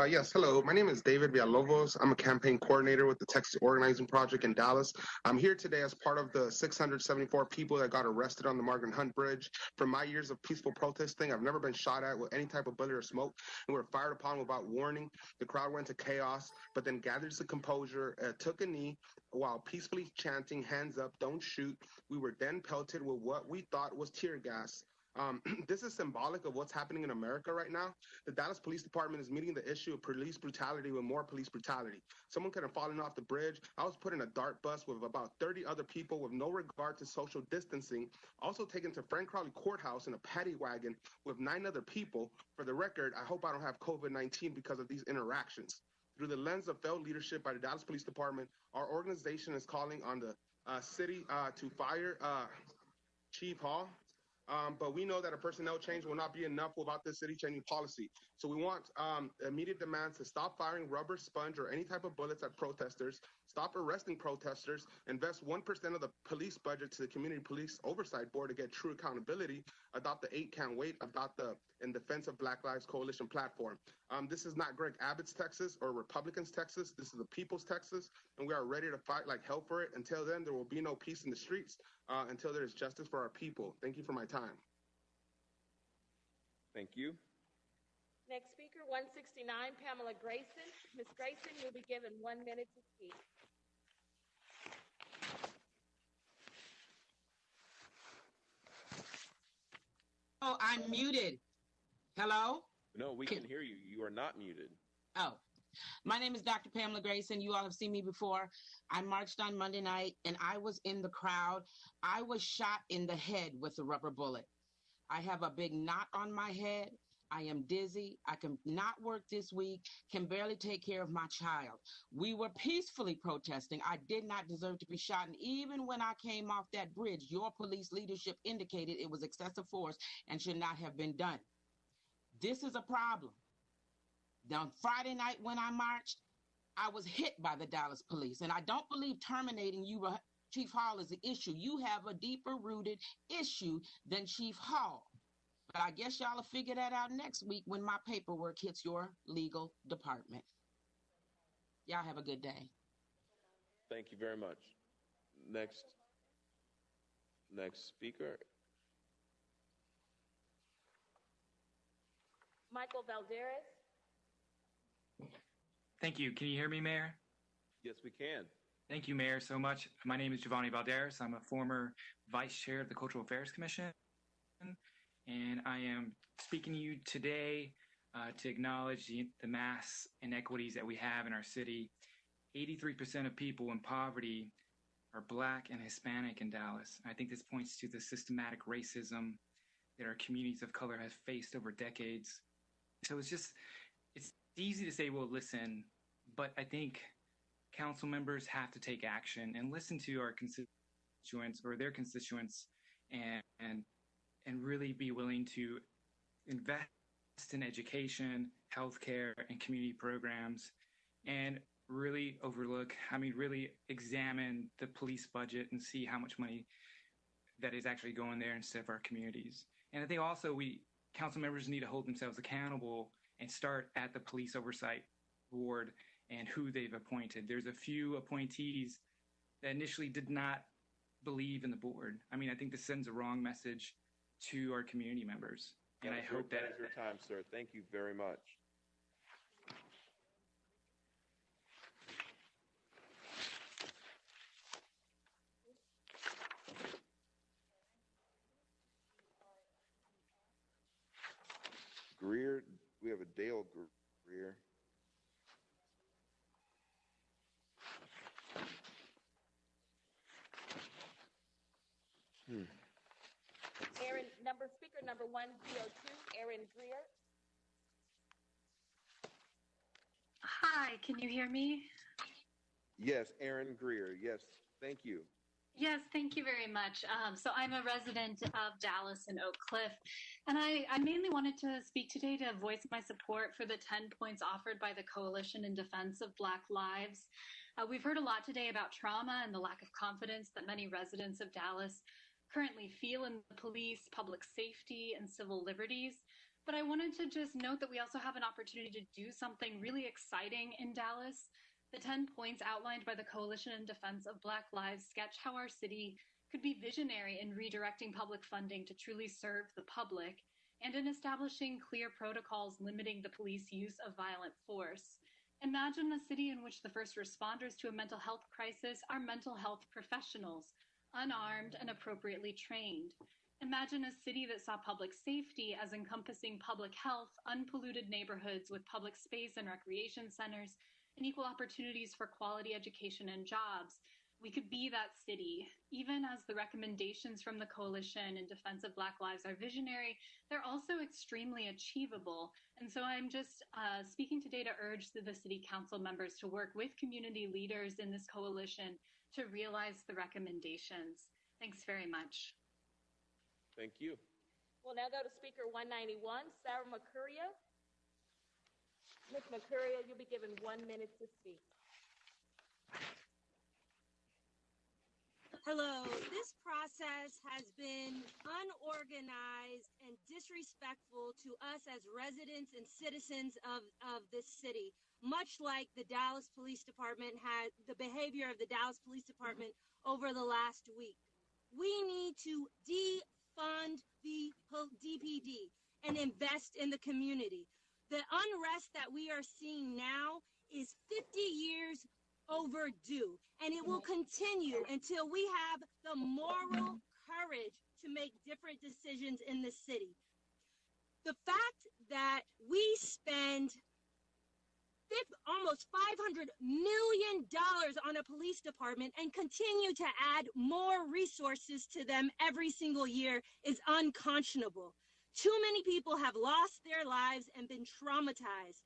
Yes, hello. My name is David Villalobos. I'm a campaign coordinator with the Texas Organizing Project in Dallas. I'm here today as part of the 674 people that got arrested on the Margaret Hunt Bridge. From my years of peaceful protesting, I've never been shot at with any type of bullet or smoke, and we were fired upon without warning. The crowd went to chaos, but then gathered some composure, took a knee while peacefully chanting, "Hands up, don't shoot." We were then pelted with what we thought was tear gas. This is symbolic of what's happening in America right now. The Dallas Police Department is meeting the issue of police brutality with more police brutality. Someone could have fallen off the bridge. I was put in a DART bus with about 30 other people with no regard to social distancing. Also taken to Frank Crowley Courthouse in a paddy wagon with 9 other people. For the record, I hope I don't have COVID-19 because of these interactions. Through the lens of failed leadership by the Dallas Police Department, our organization is calling on the city to fire Chief Hall. But we know that a personnel change will not be enough without this city changing policy. So we want immediate demands to stop firing rubber, sponge, or any type of bullets at protesters, stop arresting protesters, invest 1% of the police budget to the Community Police Oversight Board to get true accountability, adopt the 8 Can't Wait, adopt the In Defense of Black Lives Coalition platform. This is not Greg Abbott's Texas or Republicans' Texas. This is the people's Texas, and we are ready to fight like hell for it. Until then, there will be no peace in the streets until there is justice for our people. Thank you for my time. Thank you. Next speaker, 169, Pamela Grayson. Ms. Grayson, you'll be given 1 minute to speak. Oh, I'm muted. Hello? No, we can hear you. You are not muted. Oh, my name is Dr. Pamela Grayson. You all have seen me before. I marched on Monday night and I was in the crowd. I was shot in the head with a rubber bullet. I have a big knot on my head. I am dizzy. I can not work this week, can barely take care of my child. We were peacefully protesting. I did not deserve to be shot. And even when I came off that bridge, your police leadership indicated it was excessive force and should not have been done. This is a problem. On Friday night when I marched, I was hit by the Dallas police. And I don't believe terminating you, Chief Hall, is the issue. You have a deeper rooted issue than Chief Hall. But I guess y'all will figure that out next week when my paperwork hits your legal department. Y'all have a good day. Thank you very much. Next speaker. Michael Valderas. Thank you. Can you hear me, Mayor? Yes, we can. Thank you, Mayor, so much. My name is Giovanni Valderas. I'm a former Vice Chair of the Cultural Affairs Commission, and I am speaking to you today to acknowledge the mass inequities that we have in our city. 83% of people in poverty are Black and Hispanic in Dallas. I think this points to the systematic racism that our communities of color have faced over decades. So it's easy to say, well, listen, but I think council members have to take action and listen to our constituents or their constituents and really be willing to invest in education, healthcare, and community programs, and really really examine the police budget and see how much money that is actually going there instead of our communities. And I think also council members need to hold themselves accountable and start at the police oversight board and who they've appointed. There's a few appointees that initially did not believe in the board. I mean, I think this sends a wrong message to our community members. And I hope that is your time, sir. Thank you very much. Greer, we have a Dale Greer. Speaker number 102, Aaron Greer. Hi, can you hear me? Yes, Aaron Greer. Yes, thank you. Yes, thank you very much. So I'm a resident of Dallas and Oak Cliff, and I mainly wanted to speak today to voice my support for the 10 points offered by the Coalition in Defense of Black Lives. We've heard a lot today about trauma and the lack of confidence that many residents of Dallas currently feel in the police, public safety, and civil liberties. But I wanted to just note that we also have an opportunity to do something really exciting in Dallas. The 10 points outlined by the Coalition in Defense of Black Lives sketch how our city could be visionary in redirecting public funding to truly serve the public and in establishing clear protocols limiting the police use of violent force. Imagine a city in which the first responders to a mental health crisis are mental health professionals, unarmed and appropriately trained. Imagine a city that saw public safety as encompassing public health, unpolluted neighborhoods with public space and recreation centers, and equal opportunities for quality education and jobs. We could be that city. Even as the recommendations from the Coalition in Defense of Black Lives are visionary, they're also extremely achievable. And so I'm just speaking today to urge the city council members to work with community leaders in this coalition to realize the recommendations. Thanks very much. Thank you. We'll now go to Speaker 191, Sarah McCurria. Ms. McCurria, you'll be given 1 minute to speak. Hello. This process has been unorganized and disrespectful to us as residents and citizens of this city, much like the Dallas Police Department had the behavior of the Dallas Police Department over the last week. We need to defund the DPD and invest in the community. The unrest that we are seeing now is 50 years overdue, and it will continue until we have the moral courage to make different decisions in the city. The fact that we spend almost $500 million on a police department and continue to add more resources to them every single year is unconscionable. Too many people have lost their lives and been traumatized.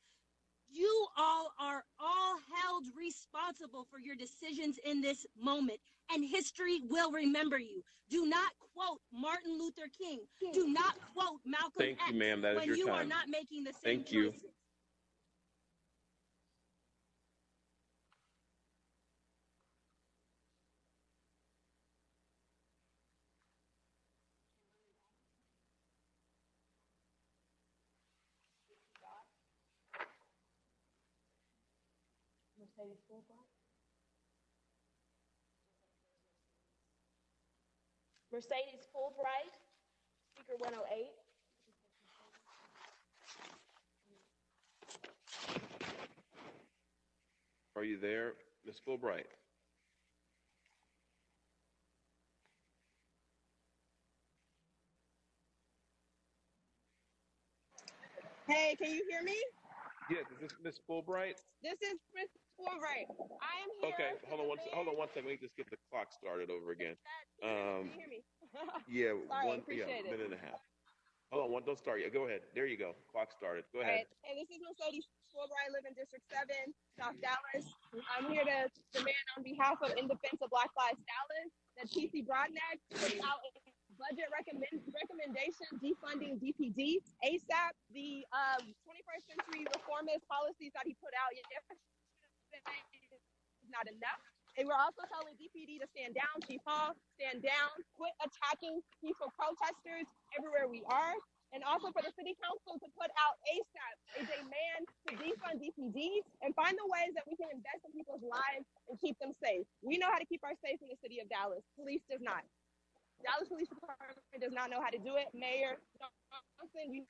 You all are all held responsible for your decisions in this moment, and history will remember you. Do not quote Martin Luther King. Do not quote Malcolm Thank X you, ma'am. That is when your you time. are not making the same Thank you. choices. Mercedes Fulbright, speaker 108. Are you there, Ms. Fulbright? Hey, can you hear me? Yes, is this Ms. Fulbright? This is Chris Fulbright. I am here. Okay, hold on one second. Let me just get the clock started over again. Can you hear me? Yeah, Sorry, appreciate it. minute and a half. Hold on, don't start yet. Go ahead. There you go. Clock started. Go All ahead. right. Hey, this is Mercedes Fulbright. I live in District 7, South Dallas. I'm here to demand on behalf of In Defense of Black Lives Dallas that TC Broadneck put out a budget recommendation defunding DPD ASAP. The 21st century reformist policies that he put out yesterday is not enough. And we're also telling DPD to stand down, Chief Hall, stand down, quit attacking peaceful protesters everywhere we are. And also for the city council to put out ASAP a demand to defund DPD and find the ways that we can invest in people's lives and keep them safe. We know how to keep our safe in the city of Dallas. Police does not. Dallas Police Department does not know how to do it. Mayor Johnson, we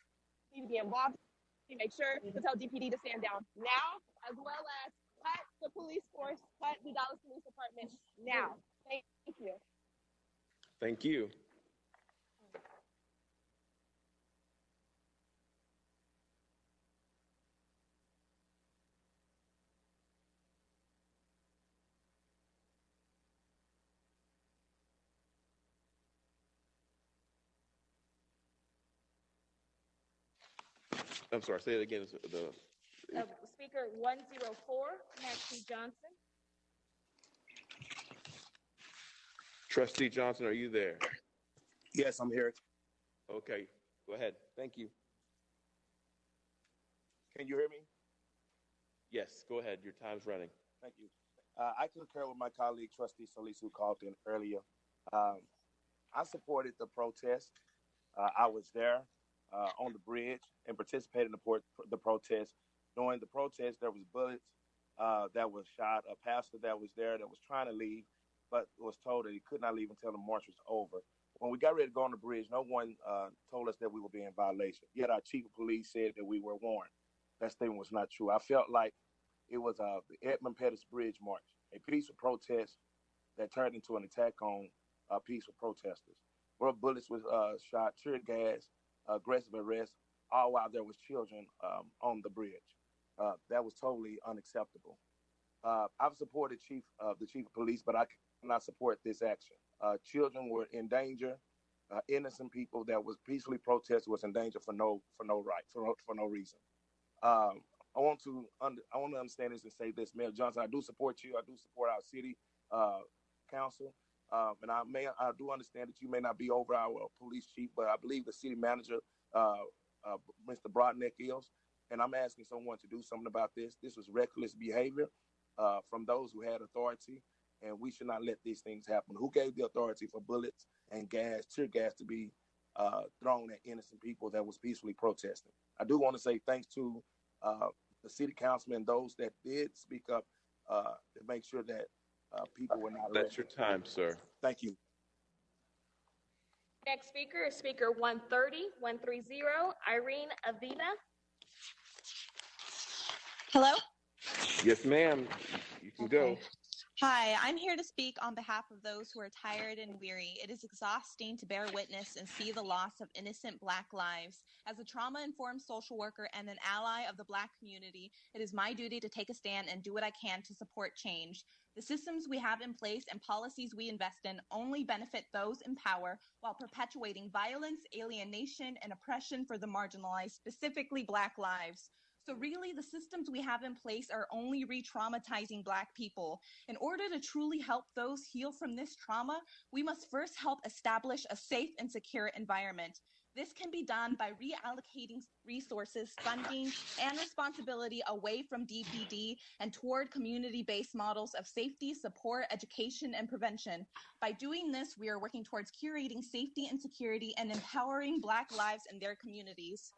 need to be involved to make sure to tell DPD to stand down now, as well as cut the police force, cut the Dallas Police Department now. Thank you. Thank you. I'm sorry, say it again. Speaker 104, Maxie Johnson. Trustee Johnson, are you there? Yes, I'm here. Okay, go ahead. Thank you. Can you hear me? Yes, go ahead. Your time's running. Thank you. I concur with my colleague, Trustee Solis, who called in earlier. I supported the protest. I was there on the bridge and participated in the protest. During the protest, there was bullets that was shot. A pastor that was there that was trying to leave, but was told that he could not leave until the march was over. When we got ready to go on the bridge, no one told us that we would be in violation. Yet our chief of police said that we were warned. That statement was not true. I felt like it was the Edmund Pettus Bridge March, a peaceful protest that turned into an attack on peaceful protesters. Where bullets was shot, tear gas, aggressive arrest, all while there was children on the bridge. That was totally unacceptable. I've supported the chief of police, but I cannot support this action. Children were in danger. Innocent people that was peacefully protesting was in danger for no reason. I want to understand this and say this, Mayor Johnson. I do support you. I do support our city council, and I do understand that you may not be over our police chief, but I believe the city manager, Mr. Broadneck, is. And I'm asking someone to do something about this. This was reckless behavior from those who had authority, and we should not let these things happen. Who gave the authority for bullets and gas, tear gas, to be thrown at innocent people that was peacefully protesting? I do want to say thanks to the city councilman, those that did speak up to make sure that people were not arrested. That's your time, sir. Thank you. Next speaker is speaker 130, Irene Avila. Hello? Yes, ma'am. You can go. Hi, I'm here to speak on behalf of those who are tired and weary. It is exhausting to bear witness and see the loss of innocent Black lives. As a trauma-informed social worker and an ally of the Black community, it is my duty to take a stand and do what I can to support change. The systems we have in place and policies we invest in only benefit those in power while perpetuating violence, alienation, and oppression for the marginalized, specifically Black lives. So really, the systems we have in place are only re-traumatizing Black people. In order to truly help those heal from this trauma, we must first help establish a safe and secure environment. This can be done by reallocating resources, funding, and responsibility away from DPD and toward community-based models of safety, support, education, and prevention. By doing this, we are working towards curating safety and security and empowering Black lives in their communities.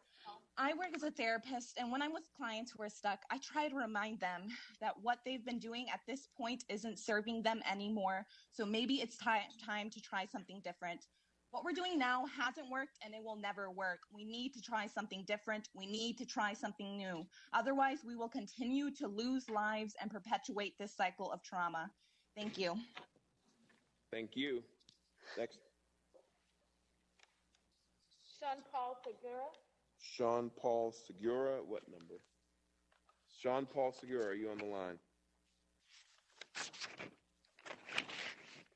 I work as a therapist, and when I'm with clients who are stuck, I try to remind them that what they've been doing at this point isn't serving them anymore. So maybe it's time to try something different. What we're doing now hasn't worked and it will never work. We need to try something different. We need to try something new. Otherwise, we will continue to lose lives and perpetuate this cycle of trauma. Thank you. Thank you. Next. Sean Paul Segura. Sean Paul Segura, what number? Sean Paul Segura, are you on the line?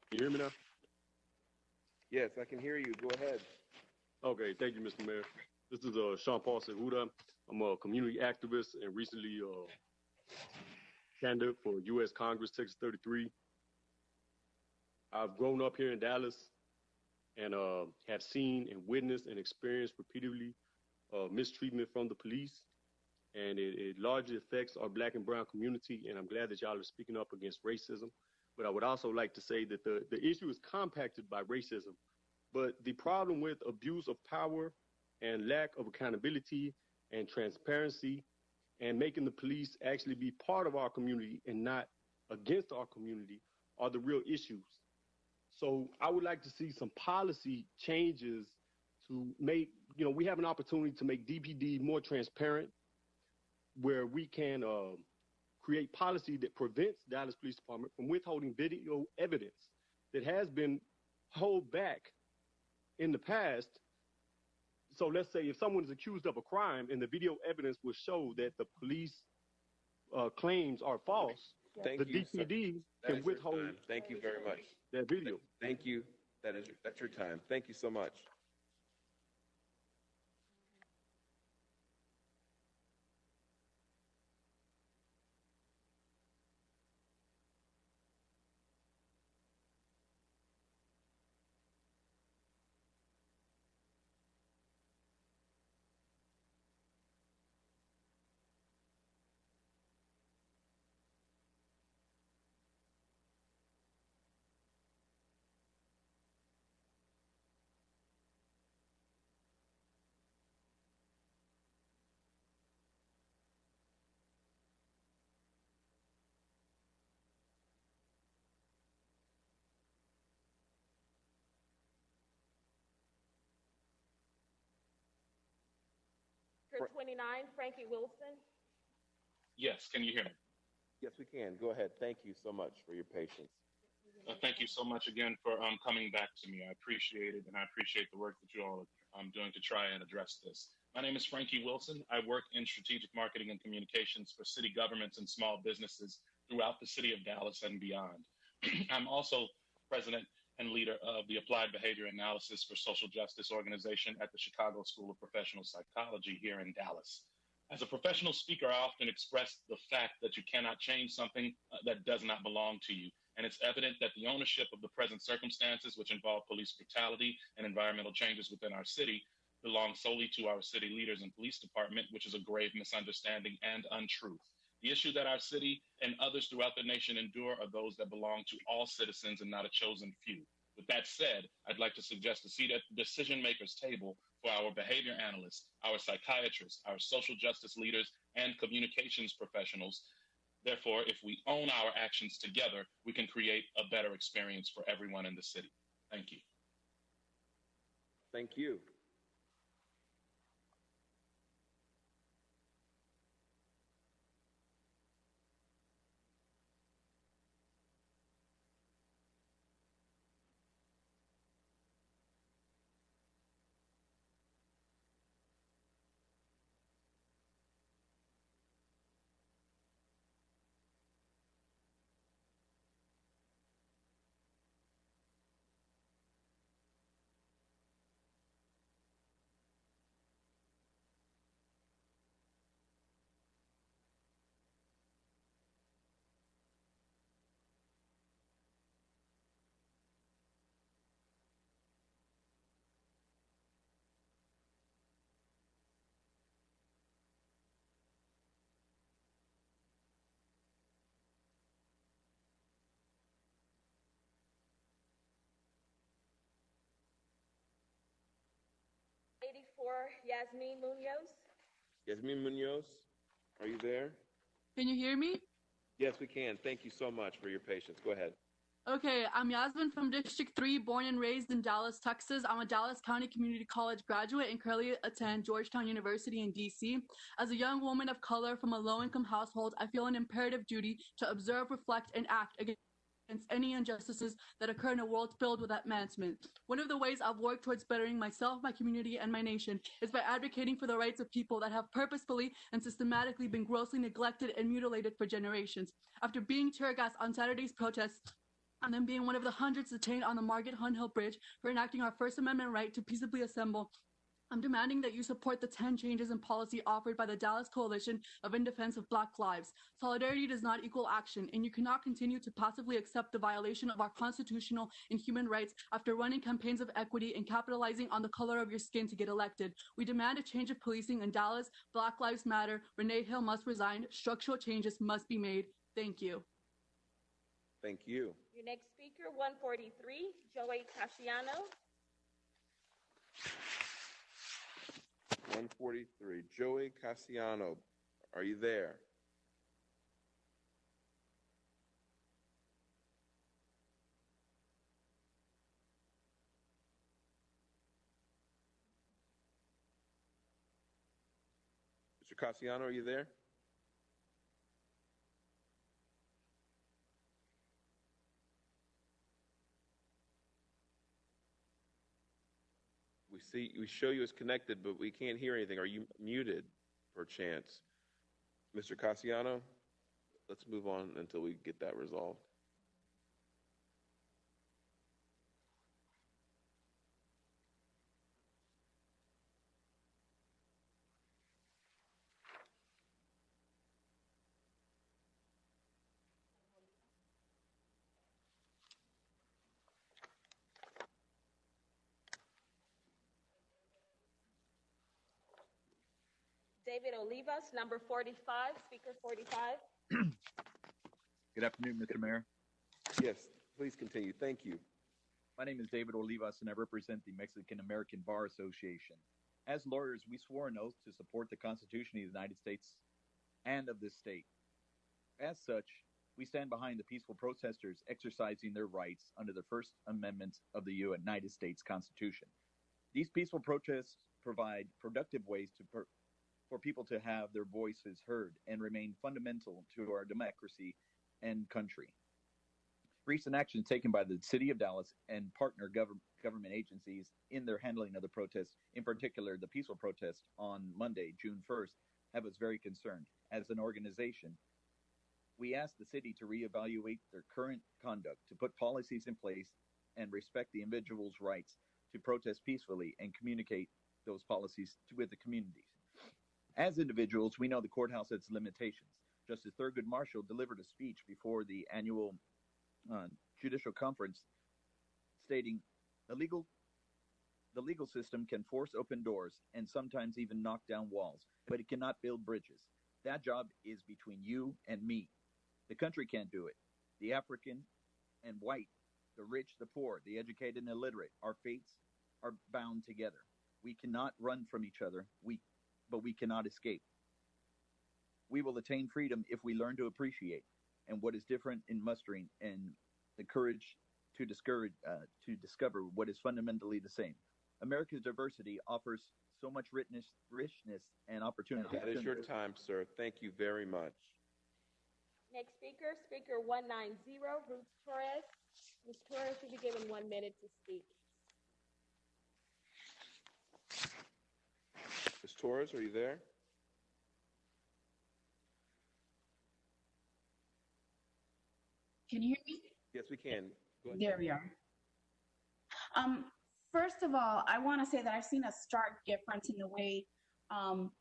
Can you hear me now? Yes, I can hear you. Go ahead. Okay, thank you, Mr. Mayor. This is Sean Paul Segura. I'm a community activist and recently candidate for U.S. Congress, Texas 33. I've grown up here in Dallas and have seen and witnessed and experienced repeatedly mistreatment from the police, and it largely affects our Black and brown community, and I'm glad that y'all are speaking up against racism. But I would also like to say that the issue is compacted by racism, but the problem with abuse of power and lack of accountability and transparency and making the police actually be part of our community and not against our community are the real issues. So I would like to see some policy changes to make, we have an opportunity to make DPD more transparent, where we can create policy that prevents Dallas Police Department from withholding video evidence that has been held back in the past. So let's say if someone is accused of a crime and the video evidence will show that the police claims are false, Thank the you, DPD sir. can withhold. Thank you very much. That video. Thank you. That's your time. Thank you so much. District 29, Frankie Wilson. Yes, can you hear me? Yes, we can. Go ahead. Thank you so much for your patience. Thank you so much again for coming back to me. I appreciate it, and I appreciate the work that you all are doing to try and address this. My name is Frankie Wilson. I work in strategic marketing and communications for city governments and small businesses throughout the city of Dallas and beyond. I'm also president and leader of the Applied Behavior Analysis for Social Justice organization at the Chicago School of Professional Psychology here in Dallas. As a professional speaker, I often express the fact that you cannot change something that does not belong to you. And it's evident that the ownership of the present circumstances, which involve police brutality and environmental changes within our city, belongs solely to our city leaders and police department, which is a grave misunderstanding and untruth. The issue that our city and others throughout the nation endure are those that belong to all citizens and not a chosen few. With that said, I'd like to suggest a seat at the decision makers table for our behavior analysts, our psychiatrists, our social justice leaders, and communications professionals. Therefore, if we own our actions together, we can create a better experience for everyone in the city. Thank you. Thank you. for Yasmin Munoz. Yasmin Munoz, are you there? Can you hear me? Yes, we can. Thank you so much for your patience. Go ahead. Okay, I'm Yasmin from District 3, born and raised in Dallas, Texas. I'm a Dallas County Community College graduate and currently attend Georgetown University in DC. As a young woman of color from a low-income household, I feel an imperative duty to observe, reflect, and act against any injustices that occur in a world filled with advancement. One of the ways I've worked towards bettering myself, my community, and my nation is by advocating for the rights of people that have purposefully and systematically been grossly neglected and mutilated for generations. After being tear gassed on Saturday's protests, and then being one of the hundreds detained on the Margaret Hunt Hill Bridge for enacting our First Amendment right to peaceably assemble, I'm demanding that you support the 10 changes in policy offered by the Dallas Coalition in Defense of Black Lives. Solidarity does not equal action, and you cannot continue to passively accept the violation of our constitutional and human rights after running campaigns of equity and capitalizing on the color of your skin to get elected. We demand a change of policing in Dallas. Black Lives Matter. Renee Hill must resign. Structural changes must be made. Thank you. Thank you. Your next speaker, 143, Joey Casciano. 143, Joey Casciano, are you there? Mr. Casciano, are you there? We show you as connected, but we can't hear anything. Are you muted, perchance? Mr. Casciano, let's move on until we get that resolved. David Olivas, number 45, speaker 45. Good afternoon, Mr. Mayor. Yes, please continue. Thank you. My name is David Olivas, and I represent the Mexican American Bar Association. As lawyers, we swore an oath to support the Constitution of the United States and of this state. As such, we stand behind the peaceful protesters exercising their rights under the First Amendment of the United States Constitution. These peaceful protests provide productive ways for people to have their voices heard and remain fundamental to our democracy and country. Recent actions taken by the City of Dallas and partner government agencies in their handling of the protests, in particular the peaceful protest on Monday, June 1st, have us very concerned. As an organization, we ask the city to reevaluate their current conduct, to put policies in place and respect the individual's rights to protest peacefully and communicate those policies with the communities. As individuals, we know the courthouse has limitations. Justice Thurgood Marshall delivered a speech before the annual judicial conference stating the legal system can force open doors and sometimes even knock down walls, but it cannot build bridges. That job is between you and me. The country can't do it. The African and white, the rich, the poor, the educated and illiterate, our fates are bound together. We cannot run from each other, but we cannot escape. We will attain freedom if we learn to appreciate and what is different in mustering and the courage to discover what is fundamentally the same. America's diversity offers so much richness and opportunity. That is your time, sir. Thank you very much. Next speaker, speaker 190, Ruth Torres. Ms. Torres, you'll be given 1 minute to speak. Ms. Torres, are you there? Can you hear me? Yes, we can. Go ahead. There we are. First of all, I want to say that I've seen a stark difference in the way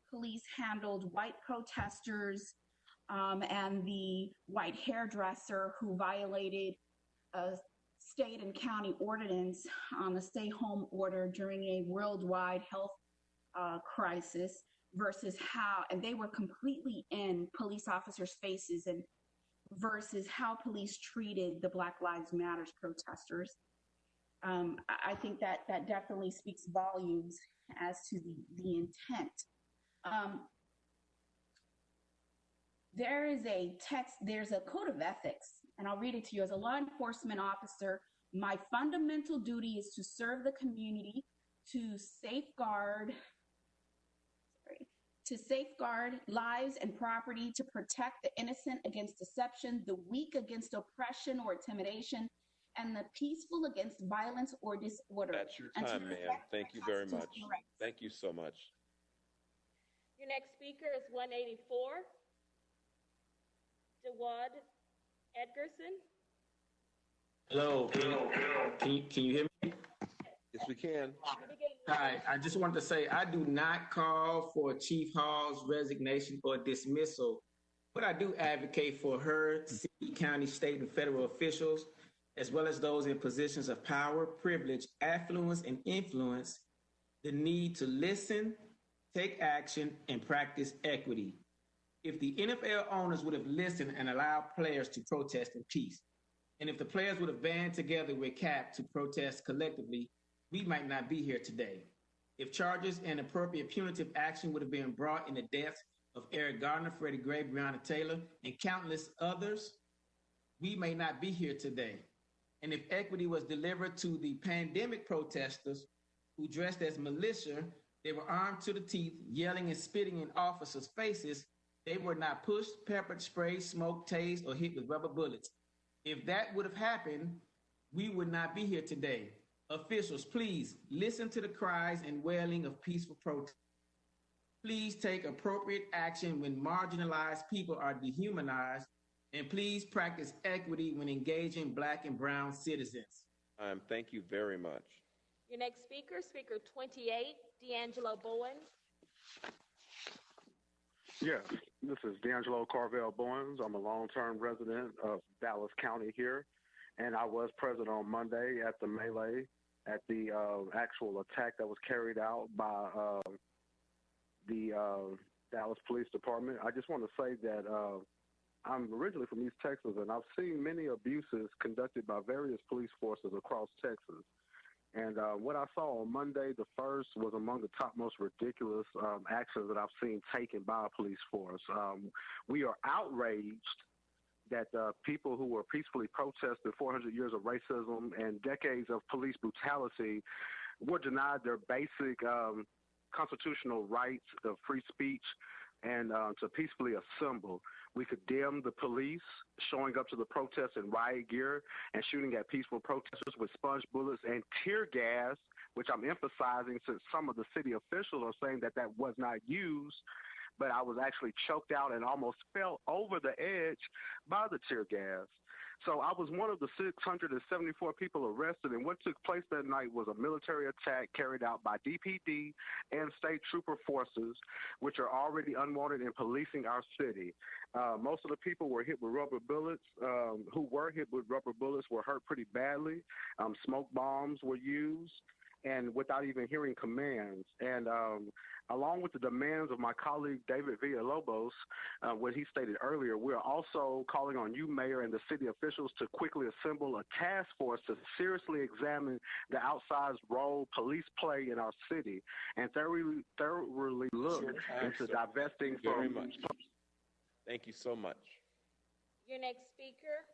police handled white protesters and the white hairdresser who violated a state and county ordinance on the stay-home order during a worldwide health crisis versus and they were completely in police officers' faces and versus how police treated the Black Lives Matter protesters. I think that definitely speaks volumes as to the intent. There is a text, there's a code of ethics, and I'll read it to you. As a law enforcement officer, my fundamental duty is to serve the community, to safeguard lives and property, to protect the innocent against deception, the weak against oppression or intimidation, and the peaceful against violence or disorder. That's your time, ma'am. Thank you very much. Thank you so much. Your next speaker is 184, Jawad Edgerson. Hello, can you hear me? Yes, we can. Hi, I just wanted to say I do not call for Chief Hall's resignation or dismissal, but I do advocate for her, city, county, state, and federal officials, as well as those in positions of power, privilege, affluence, and influence, the need to listen, take action, and practice equity. If the NFL owners would have listened and allowed players to protest in peace, and if the players would have band together with CAP to protest collectively, we might not be here today. If charges and appropriate punitive action would have been brought in the deaths of Eric Gardner, Freddie Gray, Breonna Taylor, and countless others, we may not be here today. And if equity was delivered to the pandemic protesters who dressed as militia, they were armed to the teeth, yelling and spitting in officers' faces, they were not pushed, peppered, sprayed, smoked, tased, or hit with rubber bullets. If that would have happened, we would not be here today. Officials, please listen to the cries and wailing of peaceful protest. Please take appropriate action when marginalized people are dehumanized, and please practice equity when engaging Black and Brown citizens. Thank you very much. Your next speaker, speaker 28, D'Angelo Bowen. Yes, this is D'Angelo Carvel Bowens. I'm a long-term resident of Dallas County here, and I was present on Monday at the melee, at the actual attack that was carried out by the Dallas Police Department. I just want to say that I'm originally from East Texas, and I've seen many abuses conducted by various police forces across Texas. And what I saw on Monday, the first, was among the top most ridiculous actions that I've seen taken by a police force. We are outraged that people who were peacefully protesting 400 years of racism and decades of police brutality were denied their basic constitutional rights of free speech and to peacefully assemble. We condemn the police showing up to the protests in riot gear and shooting at peaceful protesters with sponge bullets and tear gas, which I'm emphasizing since some of the city officials are saying that that was not used. But I was actually choked out and almost fell over the edge by the tear gas. So I was one of the 674 people arrested, and what took place that night was a military attack carried out by DPD and state trooper forces, which are already unwanted in policing our city. Most of the people were hit with rubber bullets. Who were hit with rubber bullets were hurt pretty badly. Smoke bombs were used, and without even hearing commands. And along with the demands of my colleague David Villalobos, what he stated earlier, we are also calling on you, Mayor, and the city officials to quickly assemble a task force to seriously examine the outsized role police play in our city and thoroughly look into divesting from... Very much. Thank you so much. Your next speaker,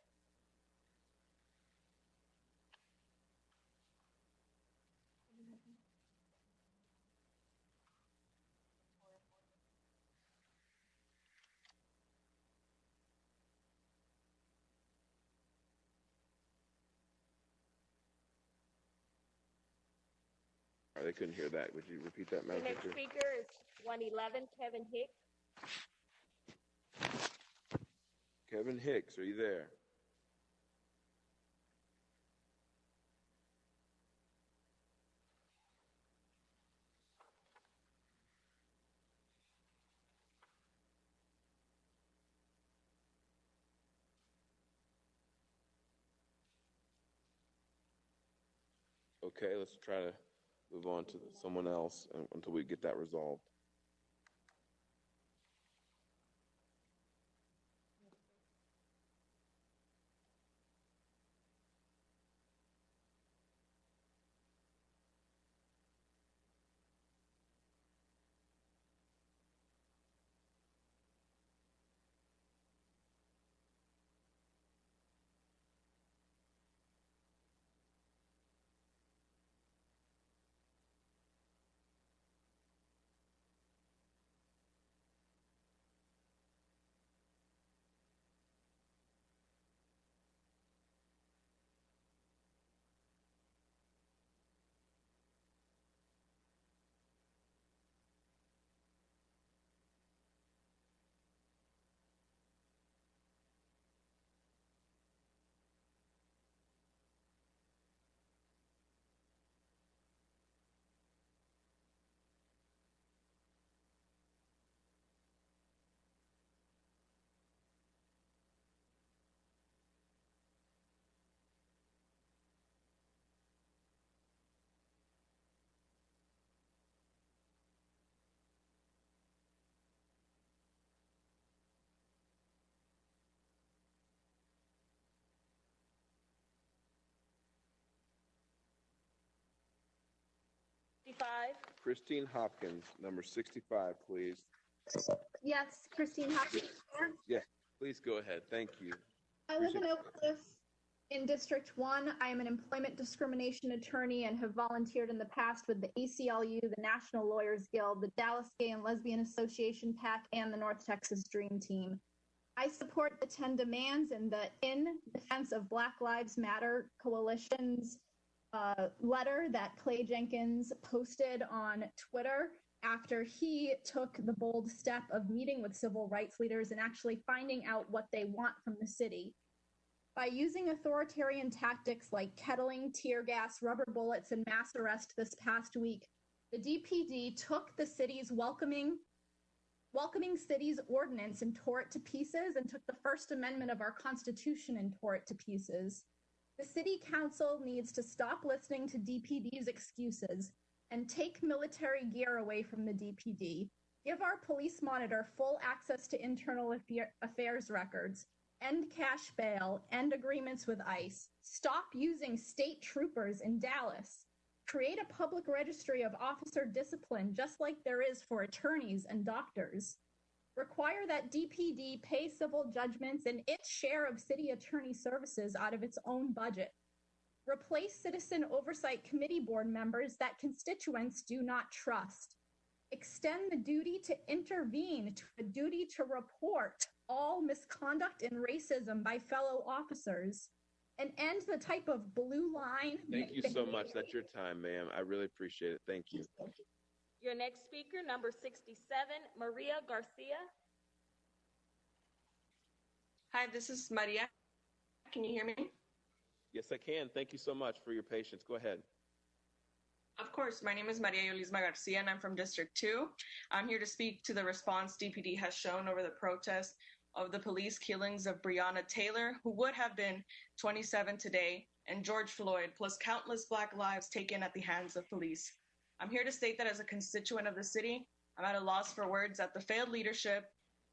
They couldn't hear that. Would you repeat that, Madam your next Secretary? speaker is 111, Kevin Hicks. Kevin Hicks, are you there? Okay, let's try to move on to someone else until we get that resolved. 65. Christine Hopkins, number 65, please. Yes, Christine Hopkins. Yes, please go ahead. Thank you. I live in Oak Cliff in District 1. I am an employment discrimination attorney and have volunteered in the past with the ACLU, the National Lawyers Guild, the Dallas Gay and Lesbian Association PAC, and the North Texas Dream Team. I support the 10 demands and the In Defense of Black Lives Matter Coalition's letter that Clay Jenkins posted on Twitter after he took the bold step of meeting with civil rights leaders and actually finding out what they want from the city. By using authoritarian tactics like kettling, tear gas, rubber bullets, and mass arrest this past week, the DPD took the city's welcoming city's ordinance and tore it to pieces, and took the First Amendment of our Constitution and tore it to pieces. The City Council needs to stop listening to DPD's excuses and take military gear away from the DPD. Give our police monitor full access to internal affairs records. End cash bail. End agreements with ICE. Stop using state troopers in Dallas. Create a public registry of officer discipline, just like there is for attorneys and doctors. Require that DPD pay civil judgments and its share of city attorney services out of its own budget. Replace citizen oversight committee board members that constituents do not trust. Extend the duty to intervene to a duty to report all misconduct and racism by fellow officers. And end the type of blue line. Thank you so much. That's your time, ma'am. I really appreciate it. Thank you. Your next speaker, number 67, Maria Garcia. Hi, this is Maria. Can you hear me? Yes, I can. Thank you so much for your patience. Go ahead. Of course. My name is Maria Yolisma Garcia, and I'm from District 2. I'm here to speak to the response DPD has shown over the protest of the police killings of Breonna Taylor, who would have been 27 today, and George Floyd, plus countless Black lives taken at the hands of police. I'm here to state that as a constituent of the city, I'm at a loss for words at the failed leadership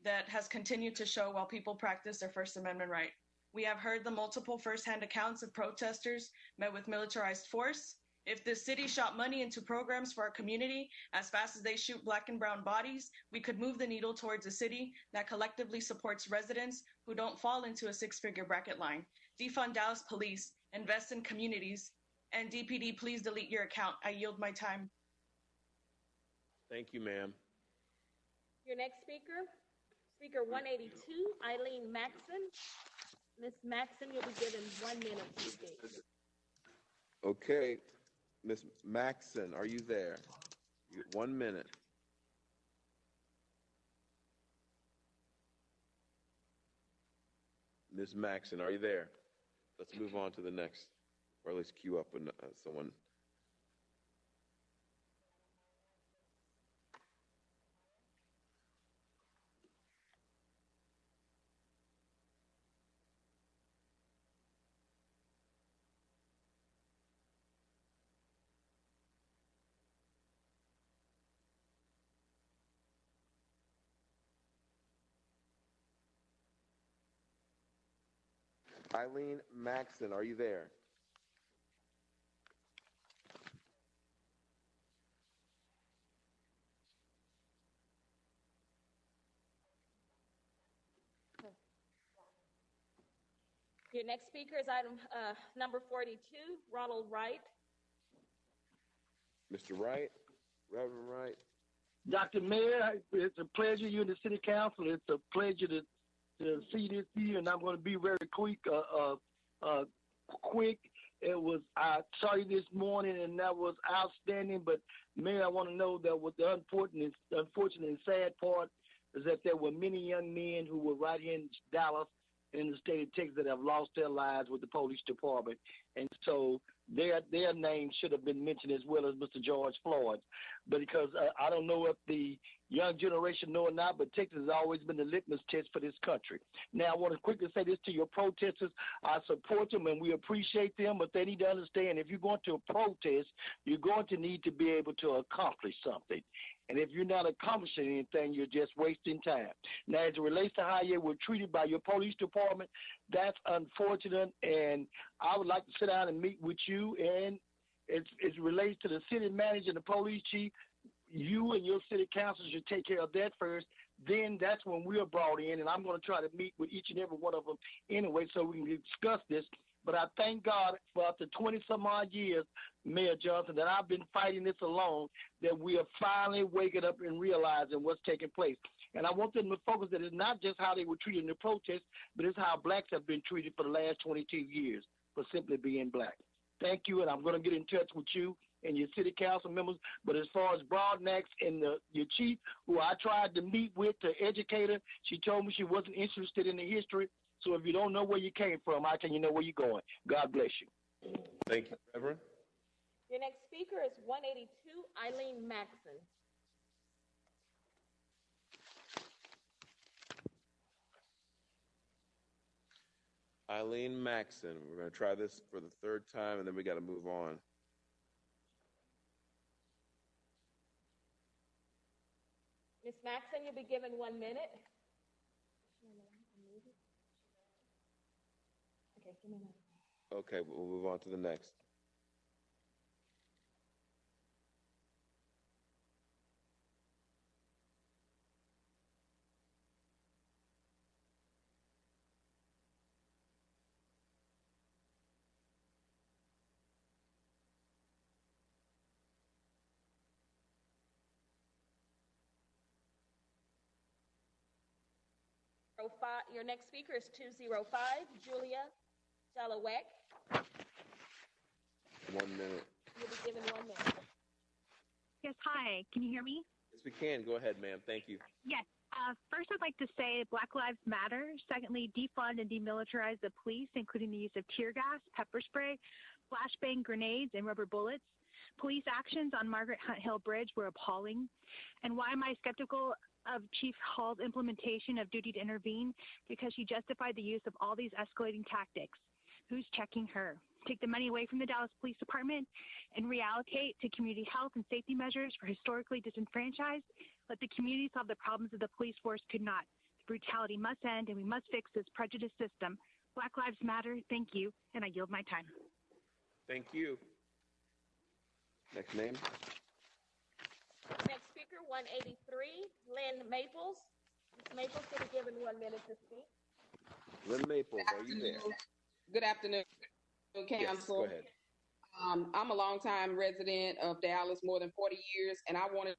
that has continued to show while people practice their First Amendment right. We have heard the multiple firsthand accounts of protesters met with militarized force. If the city shot money into programs for our community as fast as they shoot Black and brown bodies, we could move the needle towards a city that collectively supports residents who don't fall into a six-figure bracket line. Defund Dallas Police, invest in communities, and DPD, please delete your account. I yield my time. Thank you, ma'am. Your next speaker, speaker 182, Eileen Maxson. Ms. Maxson, you'll be given 1 minute to speak. Okay. Ms. Maxson, are you there? You get 1 minute. Ms. Maxson, are you there? Let's move on to the next, or at least queue up someone. Eileen Maxson, are you there? Your next speaker is item number 42, Ronald Wright. Mr. Wright, Reverend Wright. Dr. Mayor, it's a pleasure. You're in the City Council. It's a pleasure to see this here, and I'm going to be very quick. I saw you this morning, and that was outstanding. But Mayor, I want to know that what the unfortunate and sad part is that there were many young men who were right here in Dallas, in the state of Texas, that have lost their lives with the police department, and so their names should have been mentioned as well as Mr. George Floyd's. But because I don't know if the young generation know or not, but Texas has always been the litmus test for this country. Now, I want to quickly say this to your protesters. I support them and we appreciate them, but they need to understand if you're going to protest, you're going to need to be able to accomplish something. And if you're not accomplishing anything, you're just wasting time. Now, as it relates to how you were treated by your police department, that's unfortunate. And I would like to sit down and meet with you and it relates to the city manager and the police chief. You and your city council should take care of that first. Then that's when we are brought in, and I'm going to try to meet with each and every one of them anyway so we can discuss this. But I thank God for after 20-some-odd years, Mayor Johnson, that I've been fighting this alone, that we are finally waking up and realizing what's taking place. And I want them to focus that it's not just how they were treated in the protests, but it's how blacks have been treated for the last 22 years for simply being black. Thank you, and I'm going to get in touch with you and your city council members. But as far as Broadnax and your chief, who I tried to meet with to educate her, she told me she wasn't interested in the history. So if you don't know where you came from, how can you know where you're going? God bless you. Thank you, Reverend. Your next speaker is 182, Eileen Maxon. Eileen Maxon. We're going to try this for the third time, and then we got to move on. Ms. Maxon, you'll be given 1 minute. Okay, give me another. Okay, we'll move on to the next. Your next speaker is 205, Julia Jalawek. 1 minute. You'll be given 1 minute. Yes, hi. Can you hear me? Yes, we can. Go ahead, ma'am. Thank you. Yes. First, I'd like to say Black Lives Matter. Secondly, defund and demilitarize the police, including the use of tear gas, pepper spray, flashbang grenades, and rubber bullets. Police actions on Margaret Hunt Hill Bridge were appalling. And why am I skeptical of Chief Hall's implementation of duty to intervene? Because she justified the use of all these escalating tactics. Who's checking her? Take the money away from the Dallas Police Department and reallocate to community health and safety measures for historically disenfranchised. Let the community solve the problems that the police force could not. The brutality must end, and we must fix this prejudice system. Black Lives Matter. Thank you, and I yield my time. Thank you. Next name. Next speaker, 183, Lynn Maples. Ms. Maples will be given 1 minute to speak. Lynn Maples, are you there? Good afternoon, Council. Yes, go ahead. I'm a longtime resident of Dallas, more than 40 years, and I wanted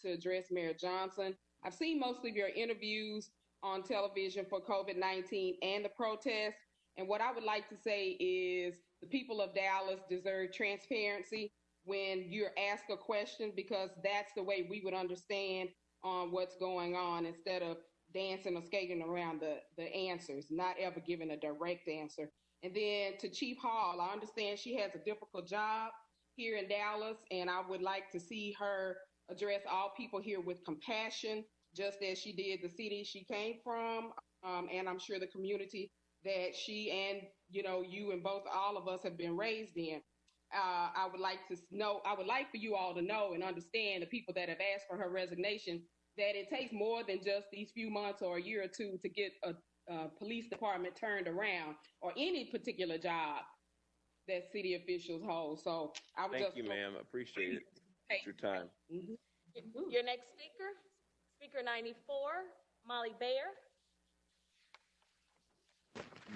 to address Mayor Johnson. I've seen most of your interviews on television for COVID-19 and the protests, and what I would like to say is the people of Dallas deserve transparency when you're asked a question, because that's the way we would understand what's going on, instead of dancing or skating around the answers, not ever giving a direct answer. And then to Chief Hall, I understand she has a difficult job here in Dallas, and I would like to see her address all people here with compassion, just as she did the city she came from, and I'm sure the community that she and you and all of us have been raised in. I would like for you all to know and understand, the people that have asked for her resignation, that it takes more than just these few months or a year or two to get a police department turned around, or any particular job that city officials hold. So I would Thank you, ma'am. Appreciate it. It's your time. Mm-hmm. Your next speaker, speaker 94, Molly Bayer.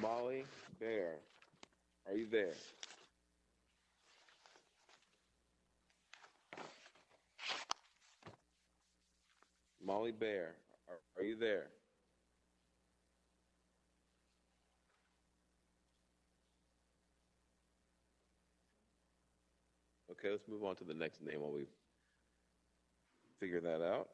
Molly Bayer, are you there? Molly Bayer, are you there? Okay, let's move on to the next name while we figure that out.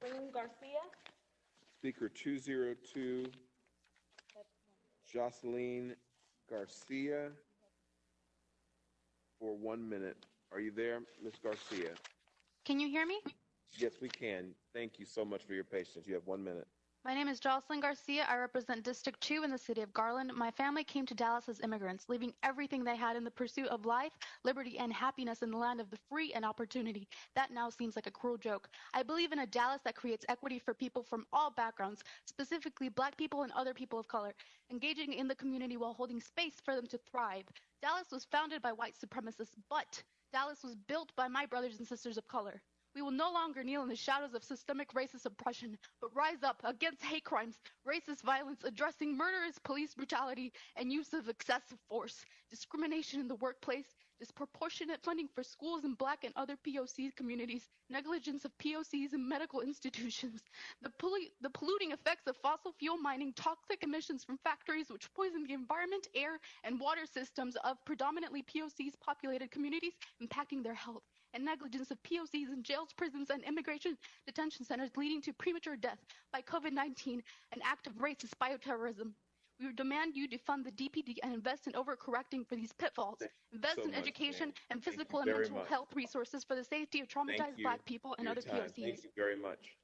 Ring Garcia. Speaker 202, Jocelyn Garcia, for 1 minute. Are you there, Ms. Garcia? Can you hear me? Yes, we can. Thank you so much for your patience. You have 1 minute. My name is Jocelyn Garcia. I represent District 2 in the city of Garland. My family came to Dallas as immigrants, leaving everything they had in the pursuit of life, liberty, and happiness in the land of the free and opportunity. That now seems like a cruel joke. I believe in a Dallas that creates equity for people from all backgrounds, specifically Black people and other people of color, engaging in the community while holding space for them to thrive. Dallas was founded by white supremacists, but Dallas was built by my brothers and sisters of color. We will no longer kneel in the shadows of systemic racist oppression, but rise up against hate crimes, racist violence, addressing murderous police brutality and use of excessive force, discrimination in the workplace, disproportionate funding for schools in Black and other POC communities, negligence of POCs in medical institutions, the polluting effects of fossil fuel mining, toxic emissions from factories which poison the environment, air, and water systems of predominantly POCs populated communities, impacting their health, and negligence of POCs in jails, prisons, and immigration detention centers leading to premature death by COVID-19, an act of racist bioterrorism. We would demand you defund the DPD and invest in overcorrecting for these pitfalls. Invest in education and physical and mental health resources for the safety of traumatized Black people and other POCs. Thank you very much.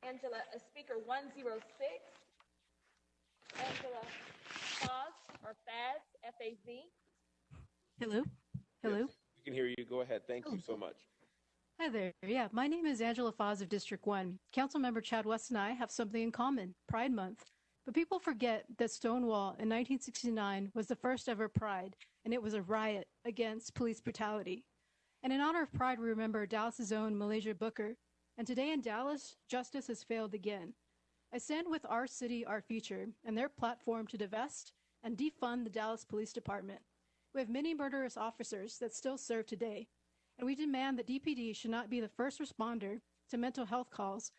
Angela, Speaker 106. Angela Faz, or Faz, F-A-Z. Hello? Hello? Yes, we can hear you. Go ahead. Thank you so much. Hi there. Yeah, my name is Angela Faz of District 1. Councilmember Chad West and I have something in common, Pride Month. But people forget that Stonewall in 1969 was the first ever Pride, and it was a riot against police brutality. And in honor of Pride, we remember Dallas's own Malaysia Booker. And today in Dallas, justice has failed again. I stand with Our City, Our Future and their platform to divest and defund the Dallas Police Department. We have many murderous officers that still serve today, and we demand that DPD should not be the first responder to mental health calls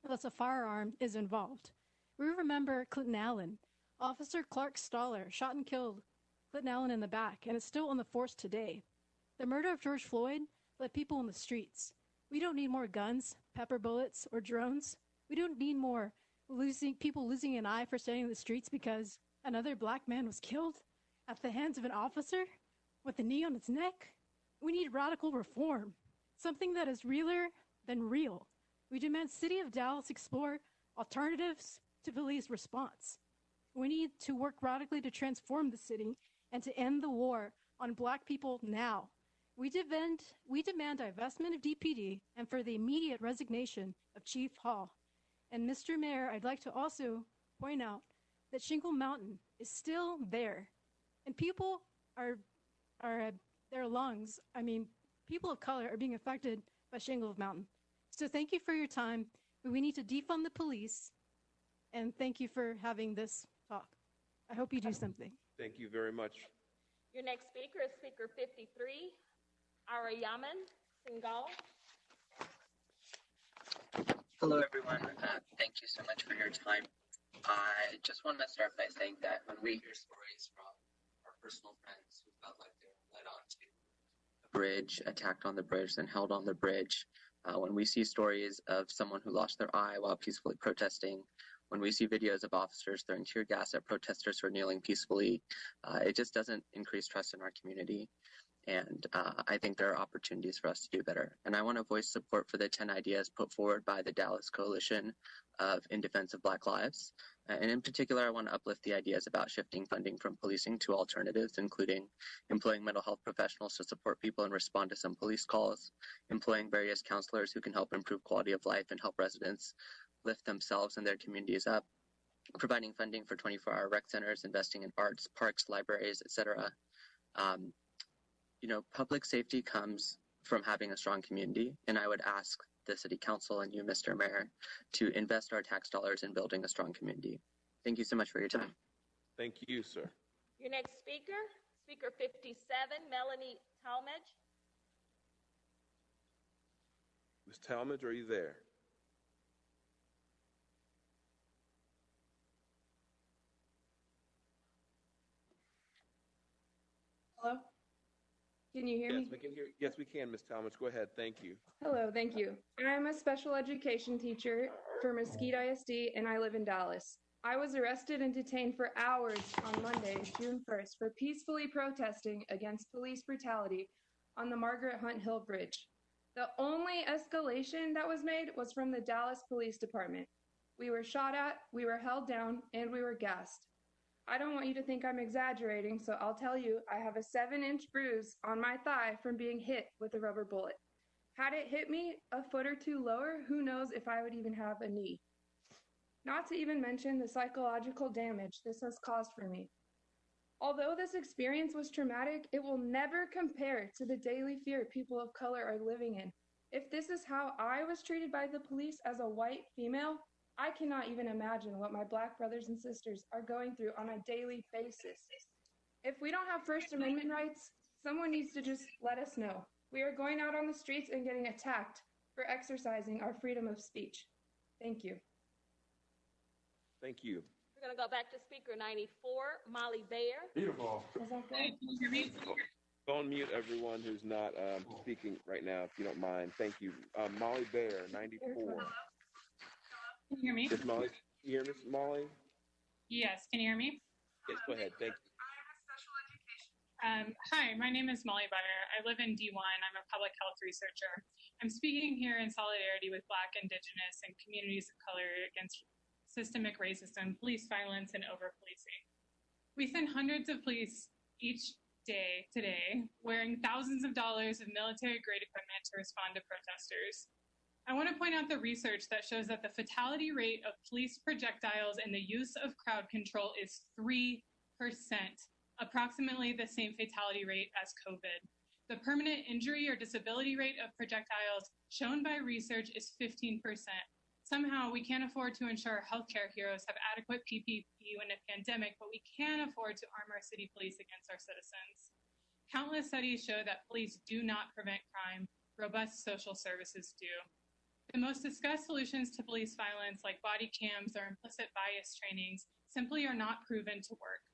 unless a firearm is involved. We remember Clinton Allen. Officer Clark Stoller shot and killed Clinton Allen in the back, and is still on the force today. The murder of George Floyd left people in the streets. We don't need more guns, pepper bullets, or drones. We don't need more people losing an eye for standing in the streets because another Black man was killed at the hands of an officer with a knee on his neck. We need radical reform, something that is realer than real. We demand City of Dallas explore alternatives to police response. We need to work radically to transform the city and to end the war on Black people now. We demand divestment of DPD and for the immediate resignation of Chief Hall. And Mr. Mayor, I'd like to also point out that Shingle Mountain is still there. And people their lungs, people of color are being affected by Shingle Mountain. So thank you for your time. We need to defund the police. And thank you for having this talk. I hope you do something. Thank you very much. Your next speaker is Speaker 53. Arayaman Singhal. Hello, everyone. Thank you so much for your time. I just want to start by saying that when we hear stories from our personal friends who felt like they were led onto a bridge, attacked on the bridge, then held on the bridge, when we see stories of someone who lost their eye while peacefully protesting, when we see videos of officers throwing tear gas at protesters who are kneeling peacefully, it just doesn't increase trust in our community. And I think there are opportunities for us to do better. And I want to voice support for the 10 ideas put forward by the Dallas Coalition in Defense of Black Lives. And in particular, I want to uplift the ideas about shifting funding from policing to alternatives, including employing mental health professionals to support people and respond to some police calls, employing various counselors who can help improve quality of life and help residents lift themselves and their communities up, providing funding for 24-hour rec centers, investing in arts, parks, libraries, etc. Public safety comes from having a strong community, and I would ask the City Council and you, Mr. Mayor, to invest our tax dollars in building a strong community. Thank you so much for your time. Thank you, sir. Your next speaker, Speaker 57, Melanie Talmadge. Ms. Talmadge, are you there? Hello? Can you hear Yes, me? we can hear. Yes, we can, Ms. Talmadge. Go ahead. Thank you. Hello, thank you. I'm a special education teacher for Mesquite ISD and I live in Dallas. I was arrested and detained for hours on Monday, June 1st, for peacefully protesting against police brutality on the Margaret Hunt Hill Bridge. The only escalation that was made was from the Dallas Police Department. We were shot at, we were held down, and we were gassed. I don't want you to think I'm exaggerating, so I'll tell you I have a 7-inch bruise on my thigh from being hit with a rubber bullet. Had it hit me a foot or two lower, who knows if I would even have a knee. Not to even mention the psychological damage this has caused for me. Although this experience was traumatic, it will never compare to the daily fear people of color are living in. If this is how I was treated by the police as a white female, I cannot even imagine what my Black brothers and sisters are going through on a daily basis. If we don't have First Amendment rights, someone needs to just let us know. We are going out on the streets and getting attacked for exercising our freedom of speech. Thank you. Thank you. We're going to go back to speaker 94, Molly Bayer. Beautiful. Is that good? Go on mute, everyone who's not speaking right now, if you don't mind. Thank you. Molly Bear, 94. Can you hear me? Yes, Molly. You hear Miss Molly? Yes, can you hear me? Yes, go ahead. Thank you. Hi, my name is Molly Beyer. I live in D1. I'm a public health researcher. I'm speaking here in solidarity with Black, Indigenous, and communities of color against systemic racism, police violence, and over-policing. We send hundreds of police each day today, wearing thousands of dollars of military-grade equipment to respond to protesters. I want to point out the research that shows that the fatality rate of police projectiles and the use of crowd control is 3%, approximately the same fatality rate as COVID. The permanent injury or disability rate of projectiles shown by research is 15%. Somehow, we can't afford to ensure healthcare heroes have adequate PPE in a pandemic, but we can afford to arm our city police against our citizens. Countless studies show that police do not prevent crime, robust social services do. The most discussed solutions to police violence, like body cams or implicit bias trainings, simply are not proven to work.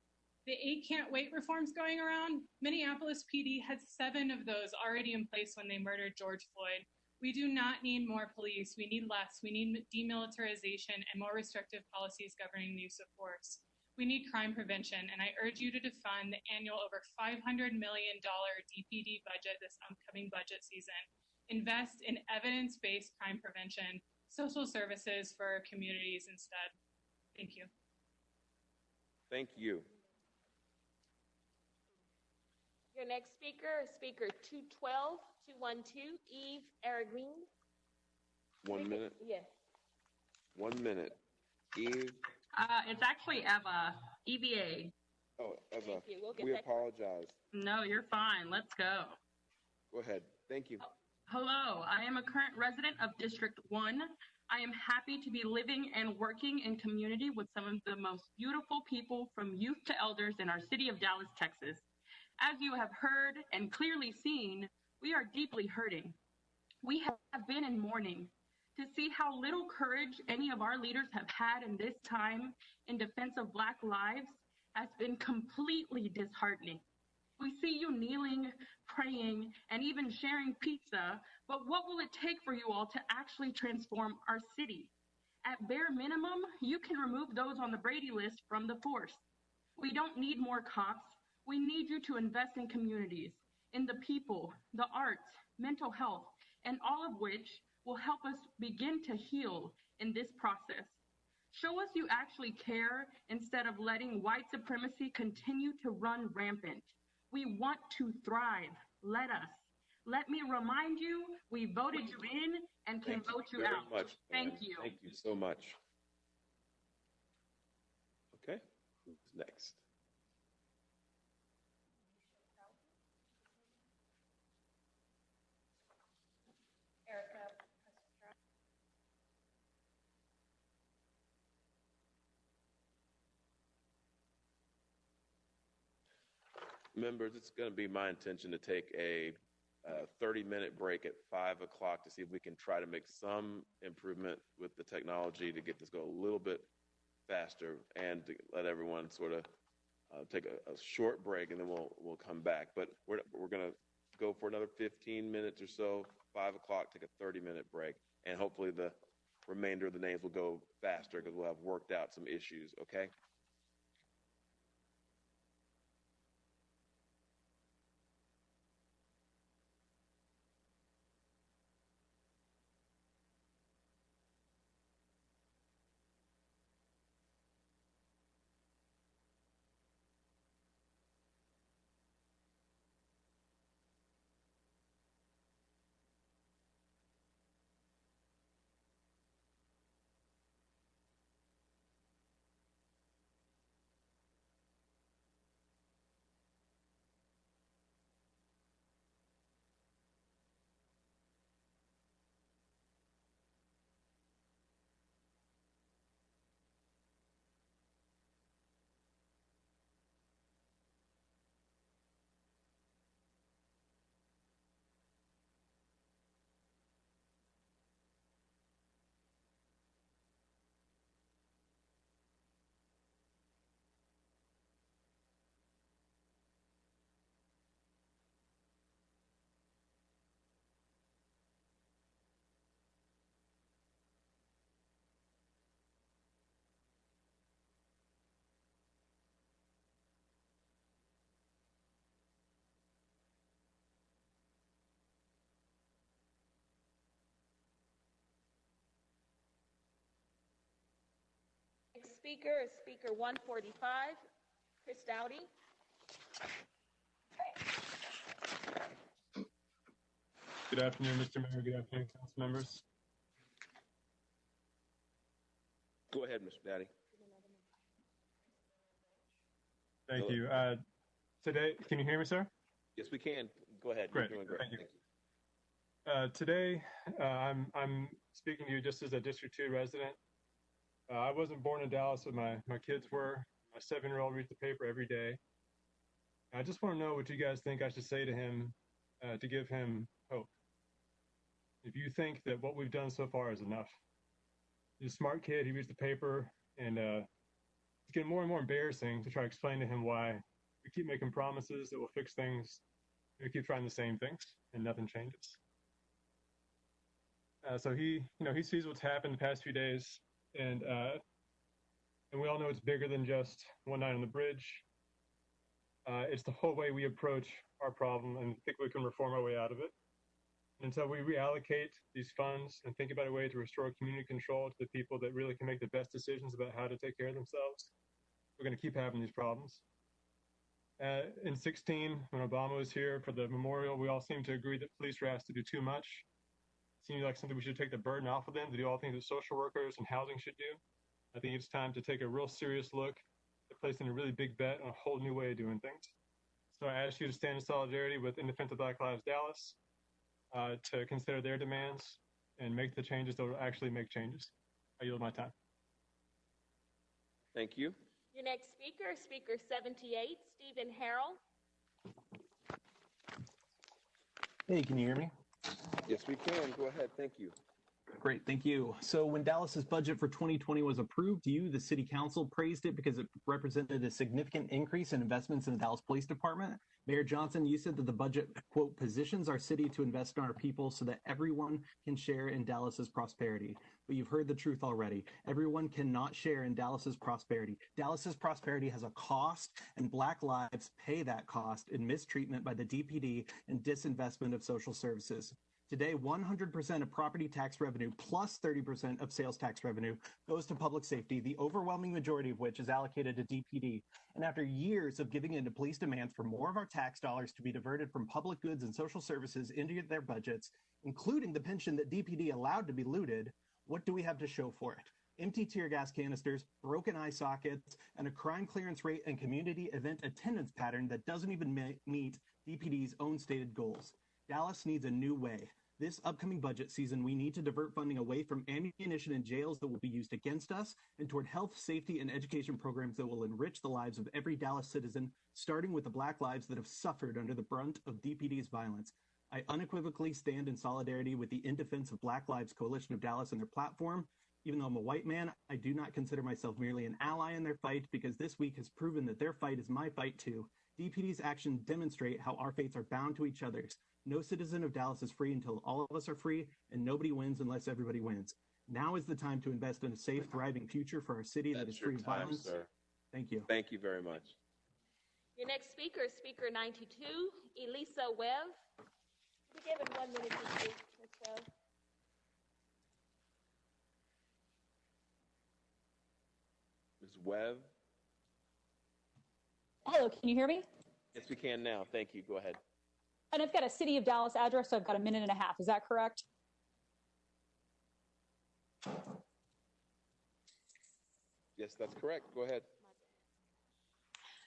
The 8 can't wait reforms going around, Minneapolis PD had 7 of those already in place when they murdered George Floyd. We do not need more police. We need less. We need demilitarization and more restrictive policies governing the use of force. We need crime prevention, and I urge you to defund the annual over $500 million DPD budget this upcoming budget season. Invest in evidence-based crime prevention, social services for our communities instead. Thank you. Thank you. Your next speaker is speaker 212, 212, Eve Aragreen. 1 minute. Yes. 1 minute. Eve. It's actually Eva, EVA. Oh, Eva. Thank you. We'll get We that. apologize. No, you're fine. Let's go. Go ahead. Thank you. Hello, I am a current resident of District 1. I am happy to be living and working in community with some of the most beautiful people from youth to elders in our city of Dallas, Texas. As you have heard and clearly seen, we are deeply hurting. We have been in mourning. To see how little courage any of our leaders have had in this time in defense of Black lives has been completely disheartening. We see you kneeling, praying, and even sharing pizza, but what will it take for you all to actually transform our city? At bare minimum, you can remove those on the Brady list from the force. We don't need more cops. We need you to invest in communities, in the people, the arts, mental health, and all of which will help us begin to heal in this process. Show us you actually care instead of letting white supremacy continue to run rampant. We want to thrive. Let us. Let me remind you, we voted you in and can vote you out. Thank you. Thank you so much. Okay, who's next? Members, it's going to be my intention to take a 30-minute break at 5 o'clock to see if we can try to make some improvement with the technology to get this go a little bit faster and to let everyone sort of take a short break, and then we'll come back. But we're going to go for another 15 minutes or so. 5 o'clock, take a 30-minute break, and hopefully the remainder of the names will go faster because we'll have worked out some issues. Okay. Next speaker is Speaker 145, Chris Dowdy. Good afternoon, Mr. Mayor. Good afternoon, council members. Go ahead, Mr. Daddy. Thank you. Today, can you hear me, sir? Yes, we can. Go ahead. Great. You're doing great. Thank you. Today, I'm speaking to you just as a District 2 resident. I wasn't born in Dallas, but my kids were. My 7-year-old reads the paper every day. I just want to know what you guys think I should say to him to give him hope. If you think that what we've done so far is enough. He's a smart kid. He reads the paper, and it's getting more and more embarrassing to try to explain to him why we keep making promises that will fix things. We keep trying the same things, and nothing changes. So he sees what's happened the past few days, and we all know it's bigger than just one night on the bridge. It's the whole way we approach our problem and think we can reform our way out of it. Until we reallocate these funds and think about a way to restore community control to the people that really can make the best decisions about how to take care of themselves, we're going to keep having these problems. In 2016, when Obama was here for the memorial, we all seemed to agree that police were asked to do too much. It seemed like something we should take the burden off of them to do all things that social workers and housing should do. I think it's time to take a real serious look at placing a really big bet on a whole new way of doing things. So I ask you to stand in solidarity with In Defense of Black Lives Dallas, to consider their demands and make the changes that will actually make changes. I yield my time. Thank you. Your next speaker is Speaker 78, Stephen Harrell. Hey, can you hear me? Yes, we can. Go ahead. Thank you. Great, thank you. So when Dallas's budget for 2020 was approved, you, the city council, praised it because it represented a significant increase in investments in the Dallas Police Department. Mayor Johnson, you said that the budget, quote, positions our city to invest in our people so that everyone can share in Dallas's prosperity. But you've heard the truth already. Everyone cannot share in Dallas's prosperity. Dallas's prosperity has a cost, and Black lives pay that cost in mistreatment by the DPD and disinvestment of social services. Today, 100% of property tax revenue plus 30% of sales tax revenue goes to public safety, the overwhelming majority of which is allocated to DPD. And after years of giving in to police demands for more of our tax dollars to be diverted from public goods and social services into their budgets, including the pension that DPD allowed to be looted, what do we have to show for it? Empty tear gas canisters, broken eye sockets, and a crime clearance rate and community event attendance pattern that doesn't even meet DPD's own stated goals. Dallas needs a new way. This upcoming budget season, we need to divert funding away from ammunition and jails that will be used against us and toward health, safety, and education programs that will enrich the lives of every Dallas citizen, starting with the Black lives that have suffered under the brunt of DPD's violence. I unequivocally stand in solidarity with the In Defense of Black Lives Coalition of Dallas and their platform. Even though I'm a white man, I do not consider myself merely an ally in their fight because this week has proven that their fight is my fight too. DPD's actions demonstrate how our fates are bound to each other's. No citizen of Dallas is free until all of us are free, and nobody wins unless everybody wins. Now is the time to invest in a safe, thriving future for our city that is free of violence. Sir. Thank you. Thank you very much. Your next speaker is Speaker 92, Elisa Webb. We give him 1 minute to speak, Ms. Webb. Ms. Webb? Hello, can you hear me? Yes, we can now. Thank you. Go ahead. And I've got a City of Dallas address, so I've got a minute and a half. Is that correct? Yes, that's correct. Go ahead.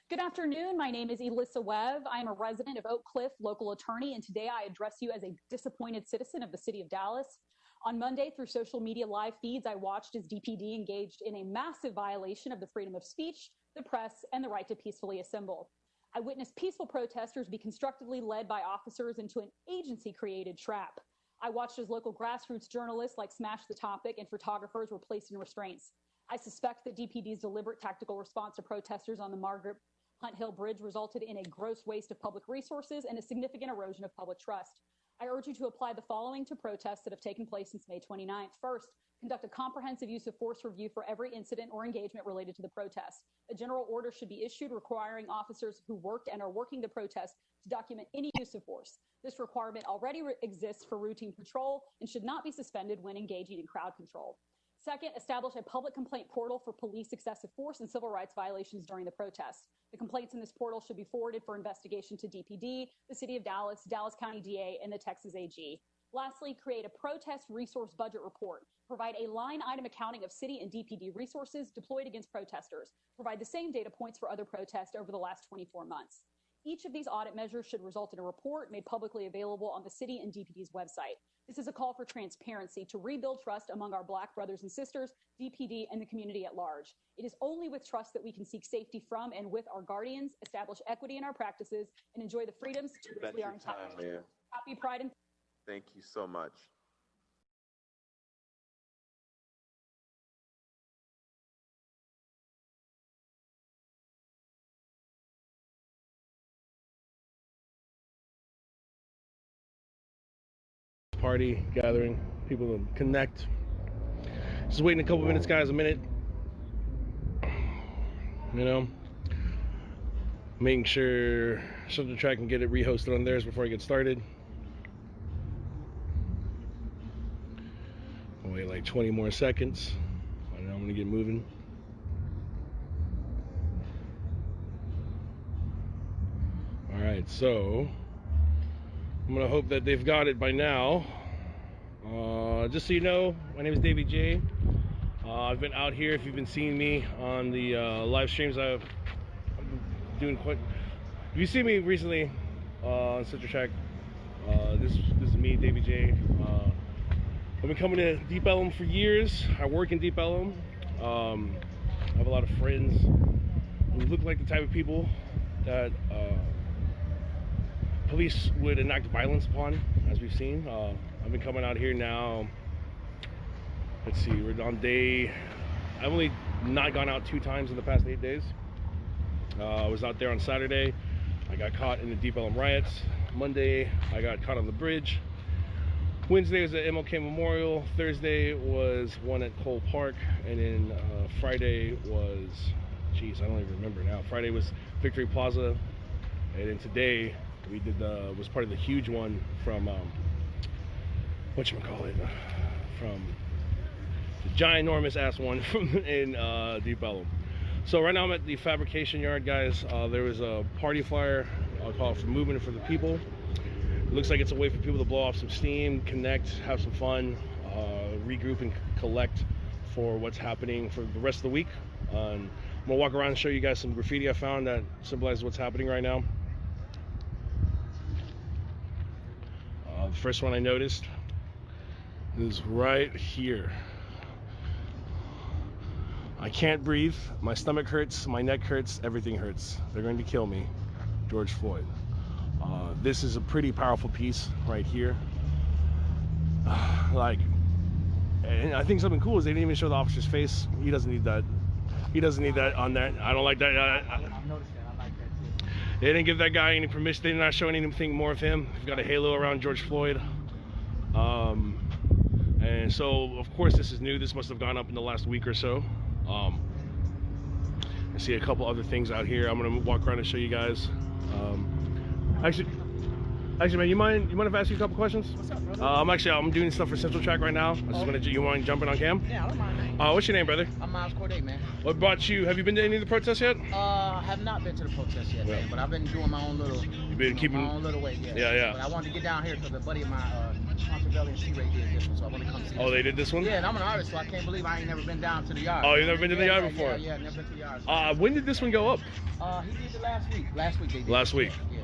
Good afternoon. My name is Elissa Webb. I am a resident of Oak Cliff, local attorney, and today I address you as a disappointed citizen of the City of Dallas. On Monday, through social media live feeds, I watched as DPD engaged in a massive violation of the freedom of speech, the press, and the right to peacefully assemble. I witnessed peaceful protesters be constructively led by officers into an agency-created trap. I watched as local grassroots journalists like Smash the Topic and photographers were placed in restraints. I suspect that DPD's deliberate tactical response to protesters on the Margaret Hunt Hill Bridge resulted in a gross waste of public resources and a significant erosion of public trust. I urge you to apply the following to protests that have taken place since May 29th. First, conduct a comprehensive use of force review for every incident or engagement related to the protest. A general order should be issued requiring officers who worked and are working the protest to document any use of force. This requirement already exists for routine patrol and should not be suspended when engaging in crowd control. Second, establish a public complaint portal for police excessive force and civil rights violations during the protest. The complaints in this portal should be forwarded for investigation to DPD, the City of Dallas, Dallas County DA, and the Texas AG. Lastly, create a protest resource budget report. Provide a line item accounting of city and DPD resources deployed against protesters. Provide the same data points for other protests over the last 24 months. Each of these audit measures should result in a report made publicly available on the city and DPD's website. This is a call for transparency to rebuild trust among our Black brothers and sisters, DPD, and the community at large. It is only with trust that we can seek safety from and with our guardians, establish equity in our practices, and enjoy the freedoms to which we are entitled. Happy Pride and Thank you so much. Party gathering, people to connect. Just waiting a couple minutes, guys. A minute. You know, making sure Central Track can get it rehosted on theirs before I get started. I'll wait like 20 more seconds, and I'm gonna get moving. All right, so I'm gonna hope that they've got it by now. Just so you know, my name is David J. I've been out here. If you've been seeing me on the live streams, I'm doing quite. If you see me recently on Central Track, this is me, David J. I've been coming to Deep Ellum for years. I work in Deep Ellum. I have a lot of friends who look like the type of people that police would enact violence upon, as we've seen. I've been coming out here now, let's see, we're on day, I've only not gone out 2 times in the past 8 days. I was out there on Saturday. I got caught in the Deep Ellum riots. Monday, I got caught on the bridge. Wednesday was at MLK Memorial. Thursday was one at Cole Park. And then Friday was, geez, I don't even remember now. Friday was Victory Plaza. And then today, we did was part of the huge one from whatchamacallit, from the ginormous ass one from in Deep Ellum. So right now I'm at the fabrication yard, guys. There was a party flyer, I'll call it, for Movement for the People. It looks like it's a way for people to blow off some steam, connect, have some fun, regroup and collect for what's happening for the rest of the week. I'm gonna walk around and show you guys some graffiti I found that symbolizes what's happening right now. The first one I noticed is right here. I can't breathe, my stomach hurts, my neck hurts, everything hurts. They're going to kill me. George Floyd. This is a pretty powerful piece right here. Like, And I think something cool is they didn't even show the officer's face. He doesn't need that. He doesn't need that on that. I don't like that. I've noticed that. I like that too. They didn't give that guy any permission. They did not show anything more of him. He's got a halo around George Floyd. And so, of course, this is new. This must have gone up in the last week or so. I see a couple other things out here. I'm gonna walk around and show you guys. Actually, man, you mind if I ask you a couple questions? What's up, brother? I'm doing stuff for Central Track right now. I just wanted you mind jumping on cam? Yeah, I don't mind, man. What's your name, brother? I'm Miles Corday, man. What brought you? Have you been to any of the protests yet? I have not been to the protest yet, man, but I've been doing my own little. You've been keeping my own little way, yeah. Yeah. But I wanted to get down here because a buddy of mine, Montebello and C-Ray did this one, so I want to come see. Oh, they did this one? Yeah, and I'm an artist, so I can't believe I ain't never been down to the yard. Oh, you've never been to the yard before? Yeah, never been to the yard. When did this one go up? He did it last week. Last week they did. Last week. Yeah.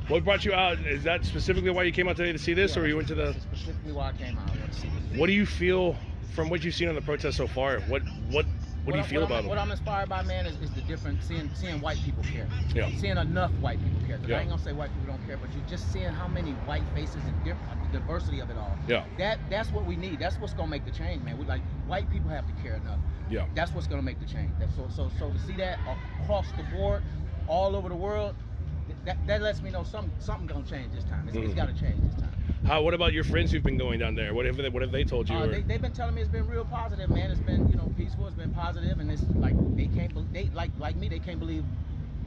What brought you out? Is that specifically why you came out today to see this, or you went to the? That's specifically why I came out. I want to see this. What do you feel from what you've seen on the protest so far? What do you feel about them? What I'm inspired by, man, is the difference. Seeing white people care. Yeah. Seeing enough white people care. Yeah. I ain't gonna say white people don't care, but you just seeing how many white faces and the diversity of it all. Yeah. That's what we need. That's what's gonna make the change, man. We like white people have to care enough. Yeah. That's what's gonna make the change. So to see that across the board, all over the world, that lets me know something gonna change this time. It's gotta change this time. What about your friends who've been going down there? What have they told you? They've been telling me it's been real positive, man. It's been peaceful. It's been positive, and it's like they like me. They can't believe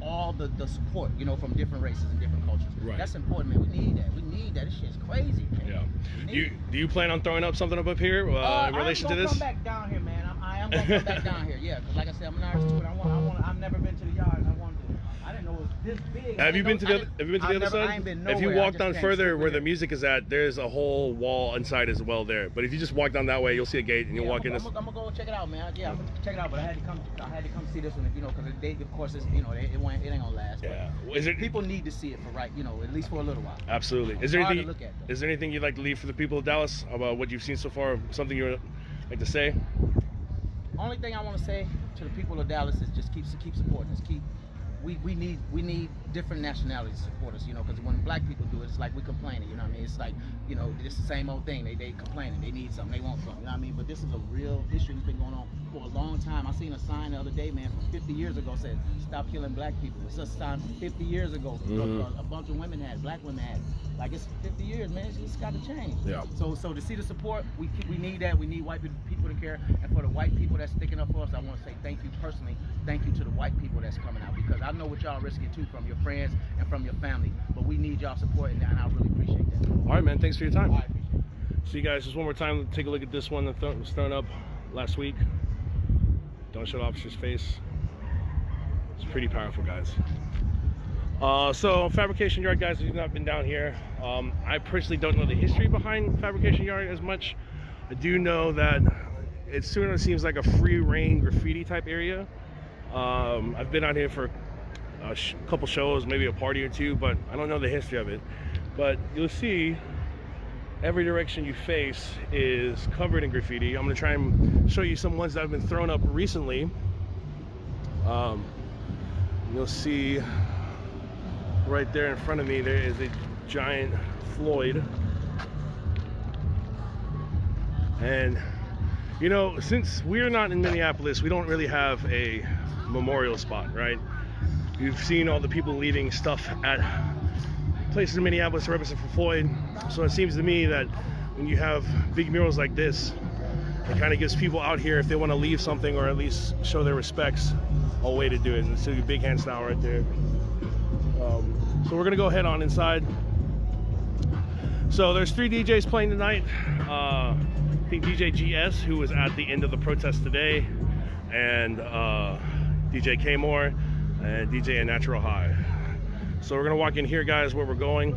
all the support from different races and different cultures. Right. That's important, man. We need that. We need that. This shit's crazy, man. Yeah. Do you plan on throwing up something up here in relation to this? I'm gonna come back down here, man. I am gonna come back down here. Yeah, because like I said, I'm an artist too, and I've never been to the yard. And I didn't know it was this big. Have you been to the other side? I ain't been If you nowhere. walk down further where the music is at, there's a whole wall inside as well there. But if you just walk down that way, you'll see a gate and you'll walk in. I'm gonna go check it out, man. Yeah, I'm gonna check it out. But I had to come see this one, because of course, it ain't gonna last. Yeah. People need to see it for at least for a little while. Absolutely. Is there anything you'd like to leave for the people of Dallas about what you've seen so far? Something you would like to say? Only thing I want to say to the people of Dallas is just keep supporting us. We need different nationalities to support us, because when black people do it, it's like we complaining, you know what I mean? It's like, it's the same old thing. They complaining, they need something, they want something, you know what I mean? But this is a real issue that's been going on for a long time. I seen a sign the other day, man, from 50 years ago said, "Stop killing black people." It's a sign from 50 years ago. A bunch of women had, black women had. Like, it's 50 years, man. It's got to change. Yeah. So to see the support, we need that. We need white people to care. And for the white people that's sticking up for us, I want to say thank you personally. Thank you to the white people that's coming out, because I know what y'all risking too from your friends and from your family. But we need y'all support, and I really appreciate that. All right, man. Thanks for your time. All right, appreciate it. So you guys, just one more time, take a look at this one that was thrown up last week. Don't show the officer's face. It's pretty powerful, guys. So Fabrication Yard, guys, if you've not been down here, I personally don't know the history behind Fabrication Yard as much. I do know that it sort of seems like a free reign graffiti type area. I've been out here for a couple shows, maybe a party or two, but I don't know the history of it. But you'll see every direction you face is covered in graffiti. I'm gonna try and show you some ones that have been thrown up recently. You'll see right there in front of me, there is a giant Floyd. And since we're not in Minneapolis, we don't really have a memorial spot, right? You've seen all the people leaving stuff at places in Minneapolis to represent for Floyd. So it seems to me that when you have big murals like this, it kind of gives people out here, if they want to leave something or at least show their respects, a way to do it. And so your big hand style right there. So we're gonna go head on inside. So there's 3 DJs playing tonight. I think DJ GS, who was at the end of the protest today, and DJ K-More, and DJ A Natural High. So we're gonna walk in here, guys, where we're going.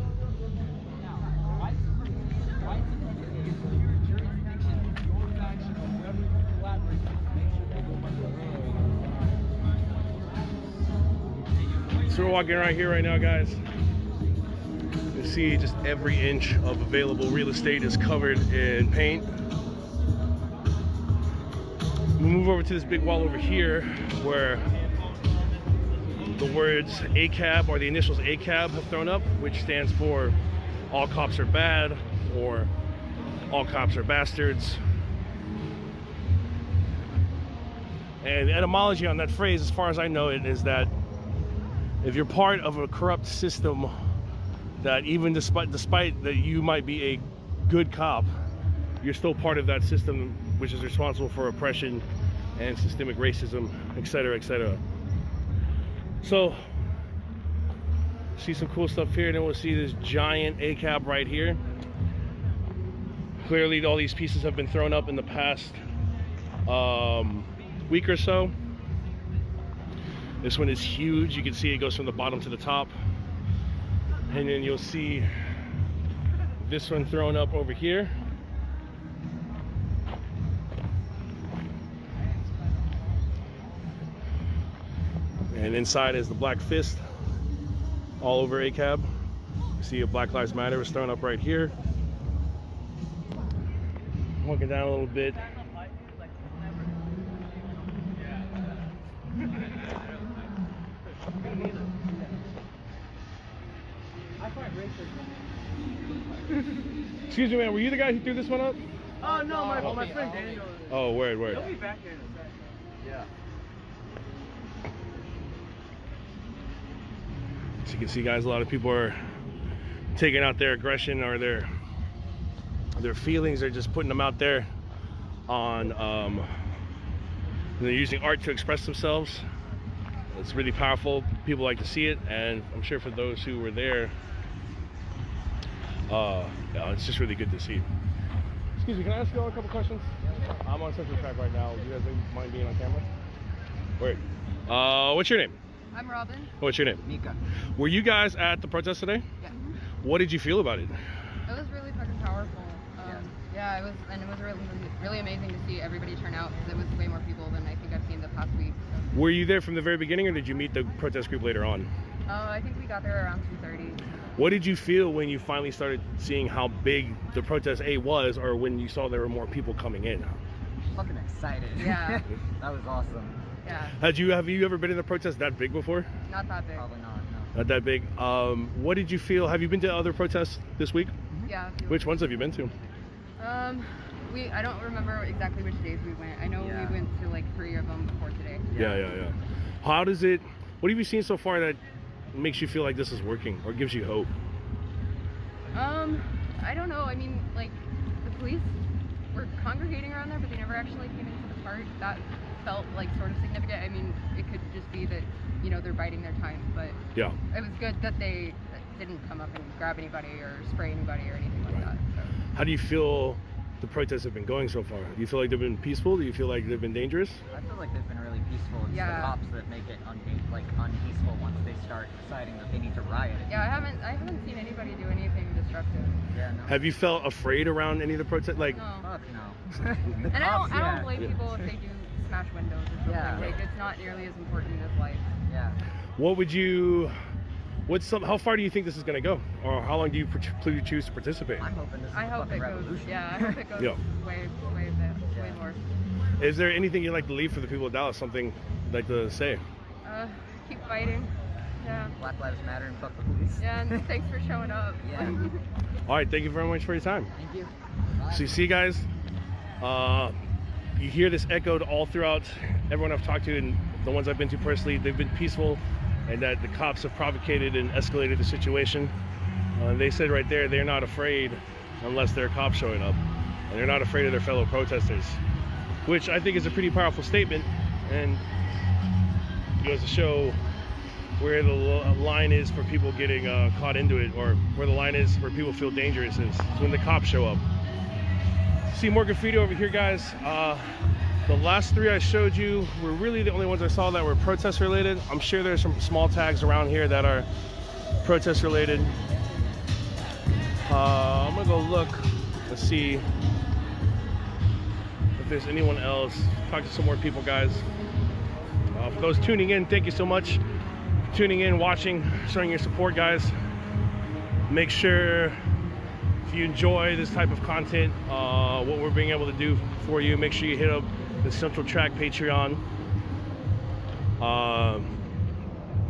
So we're walking right here right now, guys. You can see just every inch of available real estate is covered in paint. We'll move over to this big wall over here where the words ACAB, or the initials ACAB, have thrown up, which stands for all cops are bad, or all cops are bastards. And the etymology on that phrase, as far as I know it, is that if you're part of a corrupt system, that even despite that you might be a good cop, you're still part of that system, which is responsible for oppression and systemic racism, etc., etc. So, see some cool stuff here, and then we'll see this giant ACAB right here. Clearly, all these pieces have been thrown up in the past week or so. This one is huge. You can see it goes from the bottom to the top. And then you'll see this one thrown up over here. And inside is the Black Fist all over ACAB. You see a Black Lives Matter was thrown up right here. Walking down a little bit. Excuse me, man, were you the guy who threw this one up? Oh, no, my friend Daniel. Oh, word. He'll be back here in a sec. Yeah. So you can see, guys, a lot of people are taking out their aggression or their feelings. They're just putting them out there on, they're using art to express themselves. It's really powerful. People like to see it, and I'm sure for those who were there, it's just really good to see. Excuse me, can I ask you all a couple questions? I'm on Central Track right now. Do you guys mind being on camera? Word. What's your name? I'm Robin. What's your name? Mika. Were you guys at the protest today? Yeah. What did you feel about it? It was really fucking powerful. Yeah, it was, and it was really amazing to see everybody turn out because it was way more people than I think I've seen the past week. So. Were you there from the very beginning, or did you meet the protest group later on? I think we got there around 2:30. What did you feel when you finally started seeing how big the protest was, or when you saw there were more people coming in? Fucking excited. Yeah. That was awesome. Yeah. Have you ever been in a protest that big before? Not that big. Probably not. No. Not that big. What did you feel? Have you been to other protests this week? Yeah. Which ones have you been to? I don't remember exactly which days we went. I know we went to like 3 of them before today. Yeah. What have you seen so far that makes you feel like this is working or gives you hope? I don't know. I mean, like, the police were congregating around there, but they never actually came into the park. That felt like sort of significant. I mean, it could just be that, you know, they're biding their time, but yeah, it was good that they didn't come up and grab anybody or spray anybody or anything like that. So. How do you feel the protests have been going so far? Do you feel like they've been peaceful? Do you feel like they've been dangerous? I feel like they've been really peaceful. It's the cops that make it unpeaceful once they start deciding that they need to riot. Yeah, I haven't seen anybody do anything destructive. Yeah, no. Have you felt afraid around any of the protests? Like, no. Fuck no. And I don't blame people if they do smash windows or something. Yeah. Like, it's not nearly as important as life. Yeah. How far do you think this is going to go? Or how long do you choose to participate? I'm hoping this is I hope it goes, I hope it goes way more. Is there anything you'd like to leave for the people of Dallas? Something you'd like to say? Keep fighting. Yeah. Black Lives Matter and fuck the police. Yeah, and thanks for showing up. Yeah. All right, thank you very much for your time. Thank you. So you see, guys, you hear this echoed all throughout everyone I've talked to and the ones I've been to personally. They've been peaceful, and that the cops have provocated and escalated the situation. They said right there they're not afraid unless there are cops showing up, and they're not afraid of their fellow protesters, which I think is a pretty powerful statement, and goes to show where the line is for people getting caught into it, or where the line is where people feel dangerous is when the cops show up. See more graffiti over here, guys. The last 3 I showed you were really the only ones I saw that were protest related. I'm sure there's some small tags around here that are protest related. I'm gonna go look and see if there's anyone else. Talk to some more people, guys. For those tuning in, thank you so much for tuning in, watching, showing your support, guys. Make sure if you enjoy this type of content, what we're being able to do for you, make sure you hit up the Central Track Patreon.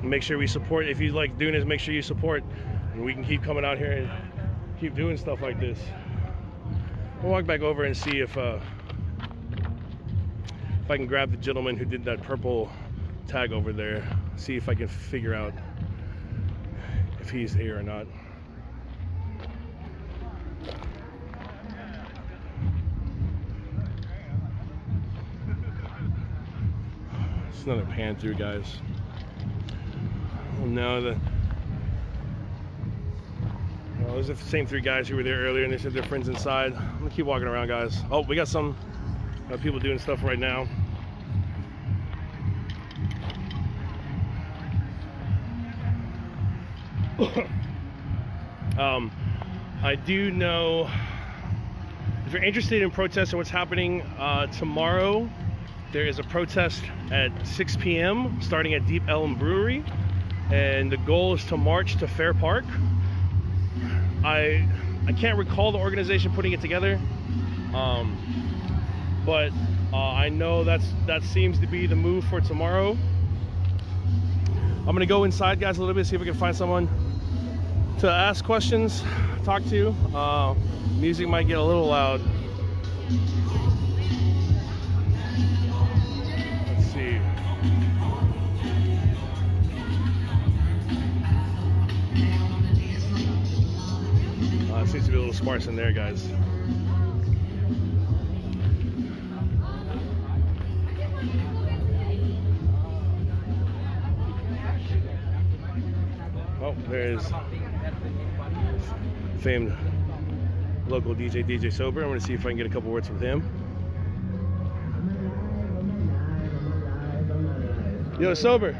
Make sure we support. If you like doing this, make sure you support, and we can keep coming out here and keep doing stuff like this. We'll walk back over and see if if I can grab the gentleman who did that purple tag over there, see if I can figure out if he's here or not. It's another pan through, guys. Oh no, those are the same 3 guys who were there earlier, and they said their friends inside. I'm gonna keep walking around, guys. Oh, we got some people doing stuff right now. I do know, if you're interested in protests or what's happening tomorrow, there is a protest at 6 p.m. starting at Deep Elm Brewery, and the goal is to march to Fair Park. I can't recall the organization putting it together, but I know that seems to be the move for tomorrow. I'm gonna go inside, guys, a little bit, see if we can find someone to ask questions, talk to. Music might get a little loud. Let's see. It seems to be a little sparse in there, guys. Oh, there's famed local DJ Sober. I'm going to see if I can get a couple words with him. Yo, Sober.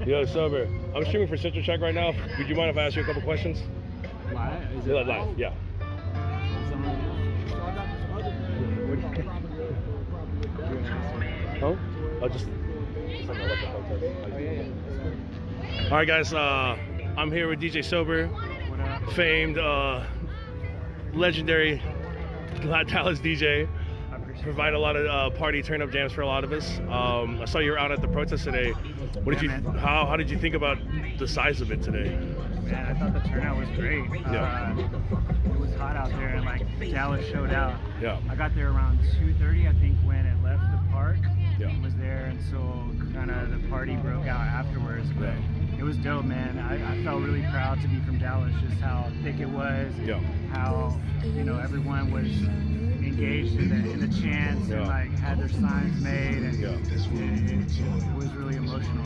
Yo, Sober. I'm streaming for Central Check right now. Would you mind if I ask you a couple questions? Live? Is it live? Yeah. Oh? I'll just like I love the protest. All right, guys. I'm here with DJ Sober, famed, legendary Dallas DJ. Provide a lot of party turn-up jams for a lot of us. I saw you were out at the protest today. What did how did you think about the size of it today? Man, I thought the turnout was great. Yeah. It was hot out there, and like Dallas showed out. Yeah. I got there around 2:30, I think, when it left the park. Yeah. And was there, and so kind of the party broke out afterwards. But it was dope, man. I felt really proud to be from Dallas, just how thick it was. Yeah. How everyone was engaged in the chants and like had their signs made, and it was really emotional.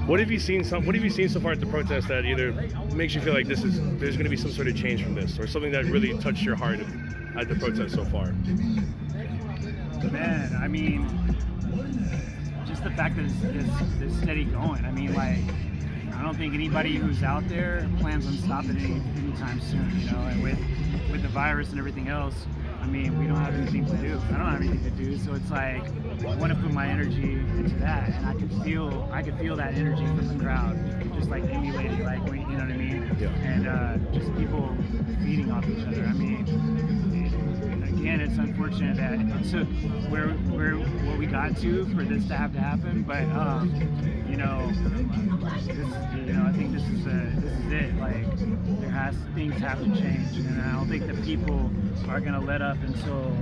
What have you seen so far at the protest that either makes you feel like there's going to be some sort of change from this, or something that really touched your heart at the protest so far? Man, I mean, just the fact that it's steady going. I mean, like, I don't think anybody who's out there plans on stopping anytime soon, and with the virus and everything else, I mean, we don't have anything to do. I don't have anything to do, so it's like I want to put my energy into that, and I could feel that energy from the crowd, just like emulating, like, you know what I mean? Yeah. And just people feeding off each other. I mean, again, it's unfortunate that it took what we got to for this to have to happen, but I think this is it. Like, things have to change, and I don't think that people are gonna let up until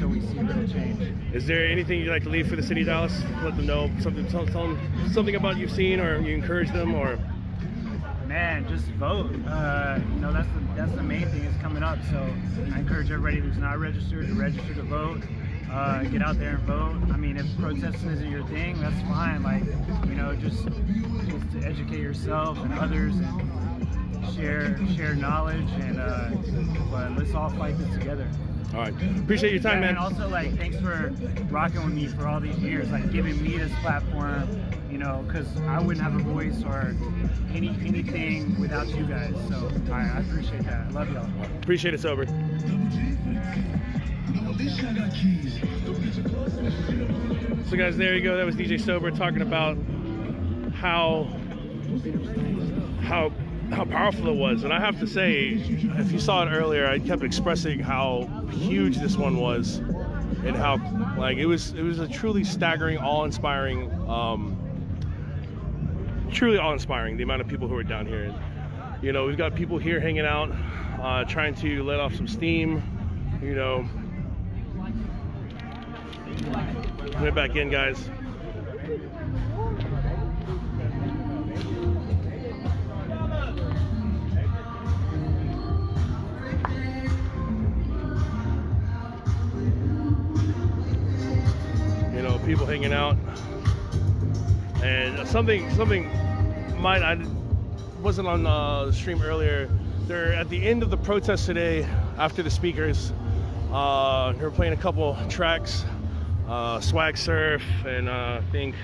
we see real change. Is there anything you'd like to leave for the city of Dallas? Let them know something. Tell them something about you've seen, or you encourage them, or. Man, just vote. That's the main thing is coming up. So I encourage everybody who's not registered to register to vote. Get out there and vote. I mean, if protesting isn't your thing, that's fine. Like, just to educate yourself and others and share knowledge, and but let's all fight this together. All right, appreciate your time, man. And also, like, thanks for rocking with me for all these years, like giving me this platform, because I wouldn't have a voice or anything without you guys. So I appreciate that. I love y'all. Appreciate it, Sober. So guys, there you go. That was DJ Sober talking about how powerful it was. And I have to say, if you saw it earlier, I kept expressing how huge this one was, and how it was a truly staggering, awe-inspiring, the amount of people who are down here. And, we've got people here hanging out, trying to let off some steam, Get back in, guys. You know, people hanging out, and something I wasn't on the stream earlier. They're at the end of the protest today. After the speakers, they're playing a couple tracks, Swag Surf, and I think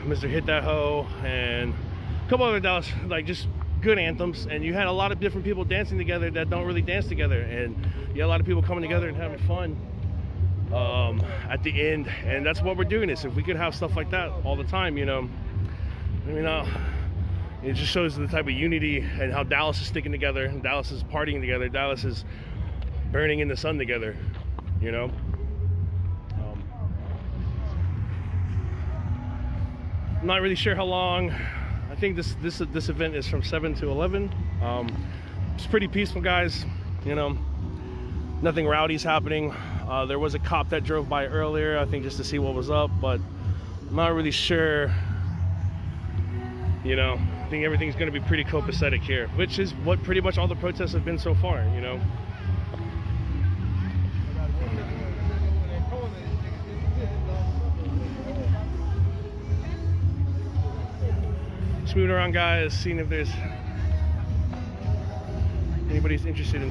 Mr. Hit That Hoe, and a couple other Dallas, like, just good anthems. And you had a lot of different people dancing together that don't really dance together, and you had a lot of people coming together and having fun at the end. And that's what we're doing. Is if we could have stuff like that all the time, you know, I mean, it just shows the type of unity and how Dallas is sticking together, and Dallas is partying together, Dallas is burning in the sun together, you know. I'm not really sure how long. I think this event is from 7 to 11. It's pretty peaceful, guys. You know, nothing rowdy's happening. There was a cop that drove by earlier, I think, just to see what was up, but I'm not really sure. You know, I think everything's going to be pretty copacetic here, which is what pretty much all the protests have been so far, you know. Just moving around, guys, seeing if there's anybody's interested in.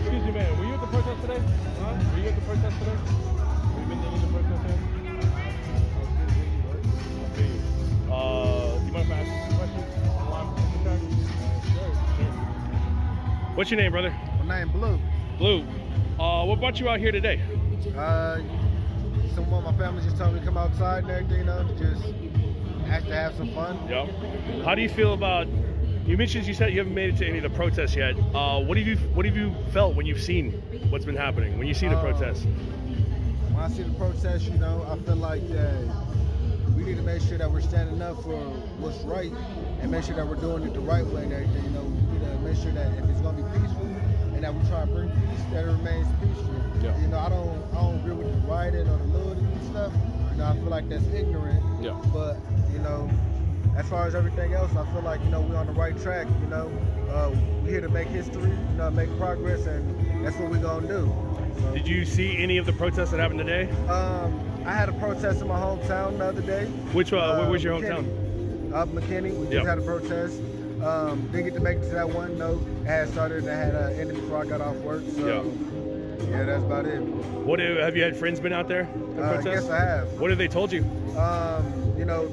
Excuse me, man, were you at the protest today? Huh? Were you at the protest today? Have you been to the protest today? Do you mind if I ask you some questions? Sure. What's your name, brother? My name Blue. Blue. What brought you out here today? Someone, my family just told me to come outside and everything, you know, just have to have some fun. Yep. How do you feel about? You mentioned, you said you haven't made it to any of the protests yet. What have you felt when you've seen what's been happening? When you see the protests? When I see the protests, you know, I feel like we need to make sure that we're standing up for what's right and make sure that we're doing it the right way and everything. You know, we need to make sure that if it's going to be peaceful and that we try to bring peace, that it remains peaceful. Yeah. You know, I don't agree with the rioting or the looting and stuff. You know, I feel like that's ignorant. Yeah. But you know, as far as everything else, I feel like, you know, we're on the right track. You know, we're here to make history, you know, make progress, and that's what we're gonna do. So, did you see any of the protests that happened today? I had a protest in my hometown the other day. Which where was your McKinney. hometown? Up McKinney. We just had a protest. Didn't get to make it to that one. No, it had started and I had ended before I got off work. So yeah, that's about it. What have you had friends been out there? Yes, I have. What have they told you? You know,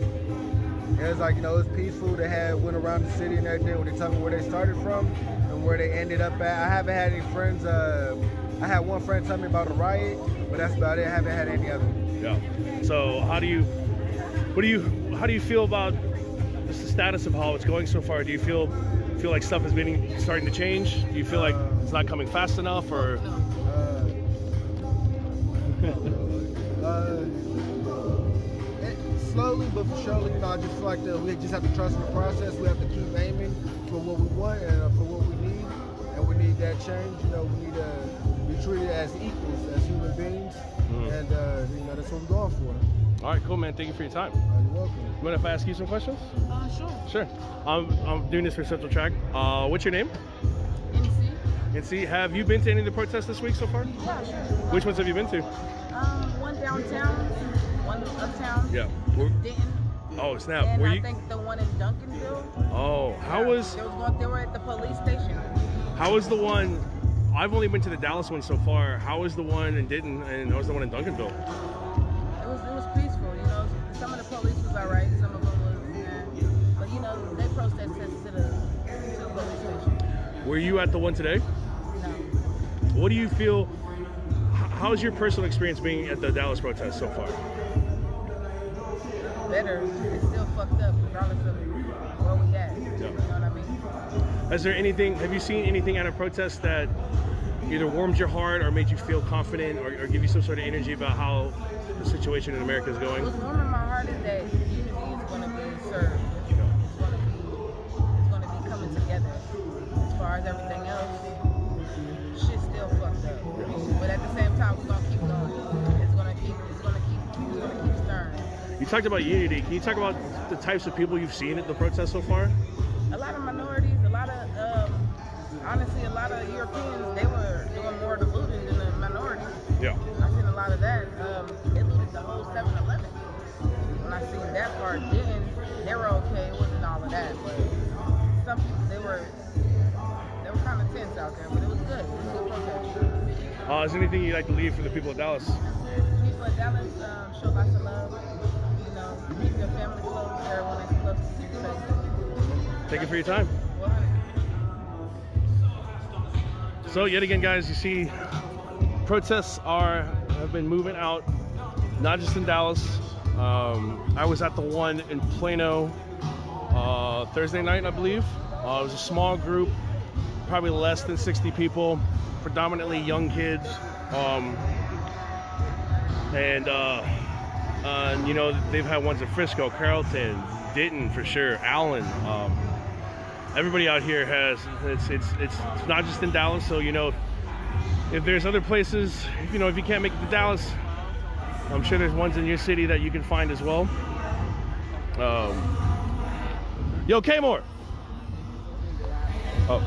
it was like, you know, it was peaceful. They went around the city and everything. When they told me where they started from and where they ended up at. I haven't had any friends. I had one friend tell me about a riot, but that's about it. I haven't had any other. Yeah. So how do you feel about the status of how it's going so far? Do you feel like stuff is starting to change? Do you feel like it's not coming fast enough, or? Slowly but for surely, you know, I just feel like we just have to trust in the process. We have to keep aiming for what we want and for what we need, and we need that change. You know, we need to be treated as equals, as human beings, and you know, that's what we're going for. All right, cool, man. Thank you for your time. You're welcome. You mind if I ask you some questions? Sure. Sure. I'm doing this for Central Track. What's your name? NC. Have you been to any of the protests this week so far? Yeah, sure. Which ones have you been to? One downtown, one uptown. Yeah. Denton. Oh, snap. And Were I you? think the one in Duncanville. Oh, how was? They were at the police station. How was the one? I've only been to the Dallas one so far. How was the one in Denton, and how was the one in Duncanville? It was peaceful, you know. Some of the police was alright, some of them was, but you know, they protested to the police station. Were you at the one today? No. What do you feel? How's your personal experience being at the Dallas protest so far? Better. It's still fucked up, regardless of where we at. Yeah. You know what I mean? Is there anything? Have you seen anything at a protest that either warmed your heart or made you feel confident, or give you some sort of energy about how the situation in America is going? What's warming my heart is that unity is going to be served. It's going to be as far as everything else, shit's still fucked up. But at the same time, we're gonna keep going. It's gonna keep stirring. You talked about unity. Can you talk about the types of people you've seen at the protest so far? A lot of minorities, a lot of honestly, a lot of Europeans, they were doing more of the looting than the minorities. Yeah. I've seen a lot of that. They looted the whole 7-Eleven. When I seen that part, then they were okay. It wasn't all of that, but some people they were kind of tense out there. But it was good. It was a good protest. Is there anything you'd like to leave for the people of Dallas? People of Dallas, show lots of love. You know, keep your family close. Everyone that's close to you safe. Thank you for your time. So yet again, guys, you see protests have been moving out, not just in Dallas. I was at the one in Plano Thursday night, I believe. It was a small group, probably less than 60 people, predominantly young kids. And you know, they've had ones in Frisco, Carrollton, Denton for sure, Allen. Everybody out here has, it's not just in Dallas, so you know, if there's other places, you know, if you can't make it to Dallas, I'm sure there's ones in your city that you can find as well. Yo, K-More! Oh.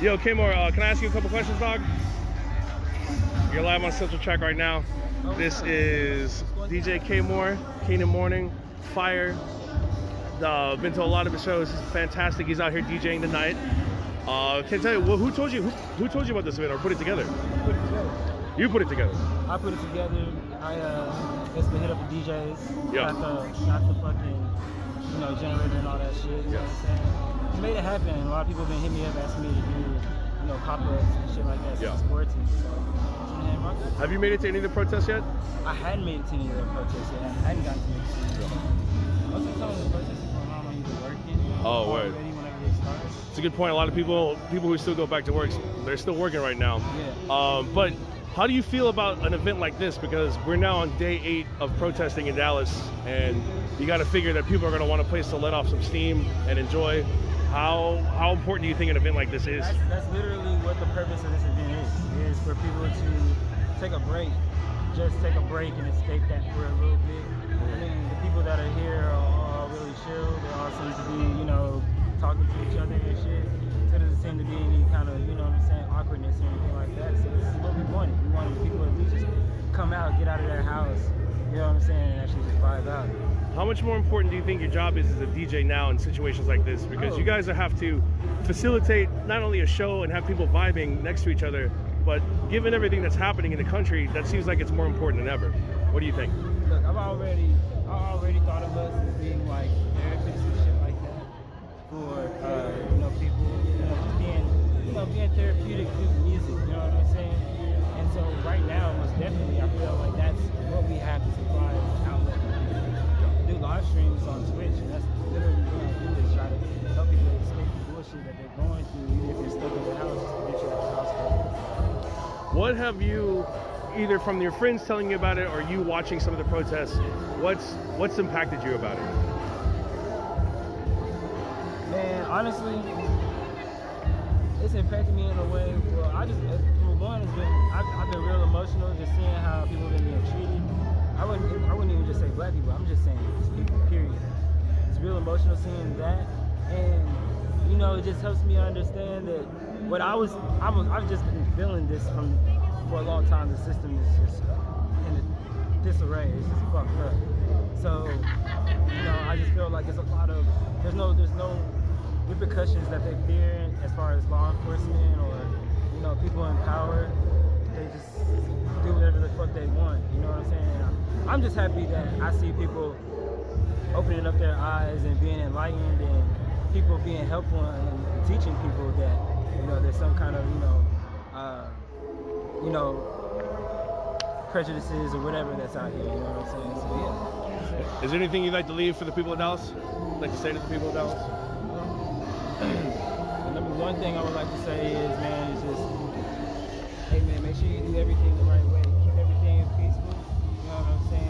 Yo, K-More, can I ask you a couple questions, dog? You're live on Central Track right now. This is DJ K-More, Keenan Morning, Fire. Been to a lot of his shows. He's fantastic. He's out here DJing tonight. Can I tell you, well, who told you about this event or put it together? Put it together. You put it together. I put it together. I basically hit up the DJs. Yeah. Got the fucking, you know, generator and all that shit. You know what I'm saying? Just made it happen. A lot of people have been hitting me up asking me to do, you know, pop-ups and shit like that. Yeah. Sports and so. Have you made it to any of the protests yet? I hadn't made it to any of the protests yet. I hadn't gotten to make it to any of them. Most of the time the protests are going on when you're working. Oh, word. Whenever they start. It's a good point. A lot of people who still go back to work, they're still working right now. Yeah. But how do you feel about an event like this? Because we're now on day 8 of protesting in Dallas, and you got to figure that people are going to want a place to let off some steam and enjoy. How important do you think an event like this is? That's literally what the purpose of this event is for people to take a break, just take a break and escape that for a little bit. I mean, the people that are here are all really chill. They all seem to be, you know, talking to each other and shit. So there doesn't seem to be any kind of, you know what I'm saying, awkwardness or anything like that. So this is what we wanted. We wanted people to at least just come out, get out of their house, you know what I'm saying, and actually just vibe out. How much more important do you think your job is as a DJ now in situations like this? Because you guys have to facilitate not only a show and have people vibing next to each other, but given everything that's happening in the country, that seems like it's more important than ever. What do you think? Look, I already thought of us as being like therapists and shit like that for you know, people, you know, just being therapeutic through music, you know what I'm saying? And so right now, most definitely, I feel like that's what we have to supply as an outlet. Do live streams on Twitch, and that's literally what I do, is try to help people escape the bullshit that they're going through, even if they're stuck in their house, just to get you out of the house. What have you, either from your friends telling you about it or you watching some of the protests, what's impacted you about it? Man, honestly, it's impacted me in a way. Well, I've been real emotional just seeing how people have been being treated. I wouldn't even just say black people. I'm just saying just people, period. It's real emotional seeing that, and you know, it just helps me understand that what I've just been feeling this for a long time. The system is just in a disarray. It's just fucked up. So, you know, I just feel like there's no repercussions that they fear as far as law enforcement or, you know, people in power. They just do whatever the fuck they want. You know what I'm saying? I'm just happy that I see people opening up their eyes and being enlightened, and people being helpful and teaching people that, you know, there's some kind of, you know, prejudices or whatever that's out here. You know what I'm saying? So yeah. Is there anything you'd like to leave for the people of Dallas? Like to say to the people of Dallas? The number one thing I would like to say is, man, is just, hey man, make sure you do everything the right way. Keep everything peaceful. You know what I'm saying?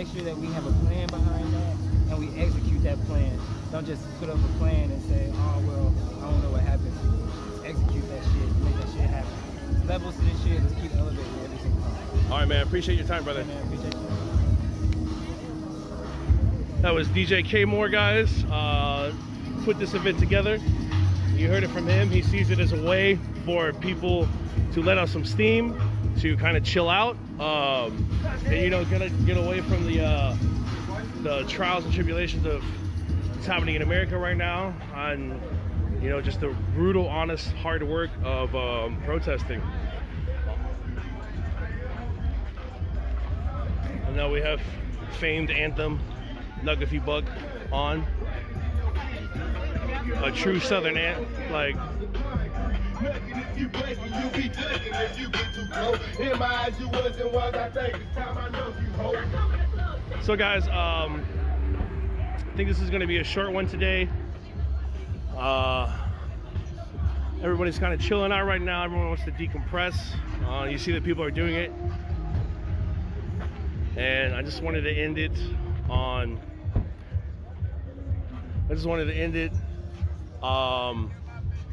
make sure that we have a plan behind that and we execute that plan. Don't just put up a plan and say, oh, well, I don't know what happened. Just execute that shit, make that shit happen. There's levels to this shit, let's keep elevating every single time. All right, man. Appreciate your time, brother. Yeah, man, appreciate you. That was DJ K Moore, guys. Put this event together. You heard it from him. He sees it as a way for people to let out some steam, to kind of chill out, and you know, get away from the trials and tribulations of what's happening in America right now, and you know, just the brutal, honest, hard work of protesting. And now we have famed anthem Nuggafy Buck on. A true Southern ant, like. So guys, I think this is going to be a short one today. Everybody's kind of chilling out right now. Everyone wants to decompress. You see that people are doing it. And I just wanted to end it on...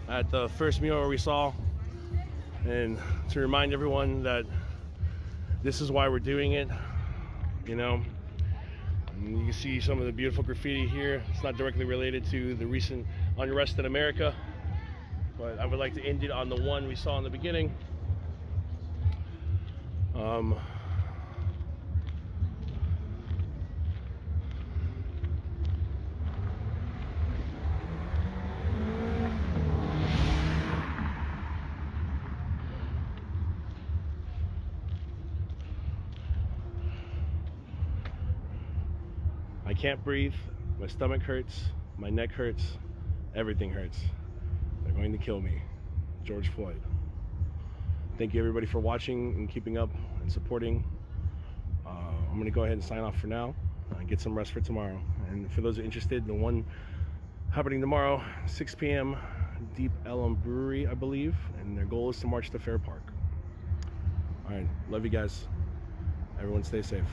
at the first mural we saw, and to remind everyone that this is why we're doing it. You know, and you can see some of the beautiful graffiti here. It's not directly related to the recent unrest in America, but I would like to end it on the one we saw in the beginning. I can't breathe, my stomach hurts, my neck hurts, everything hurts. They're going to kill me. George Floyd. Thank you everybody for watching and keeping up and supporting. I'm gonna go ahead and sign off for now and get some rest for tomorrow. And for those who are interested, the one happening tomorrow, 6 p.m., Deep Ellum Brewery, I believe, and their goal is to march to Fair Park. All right, love you guys. Everyone stay safe.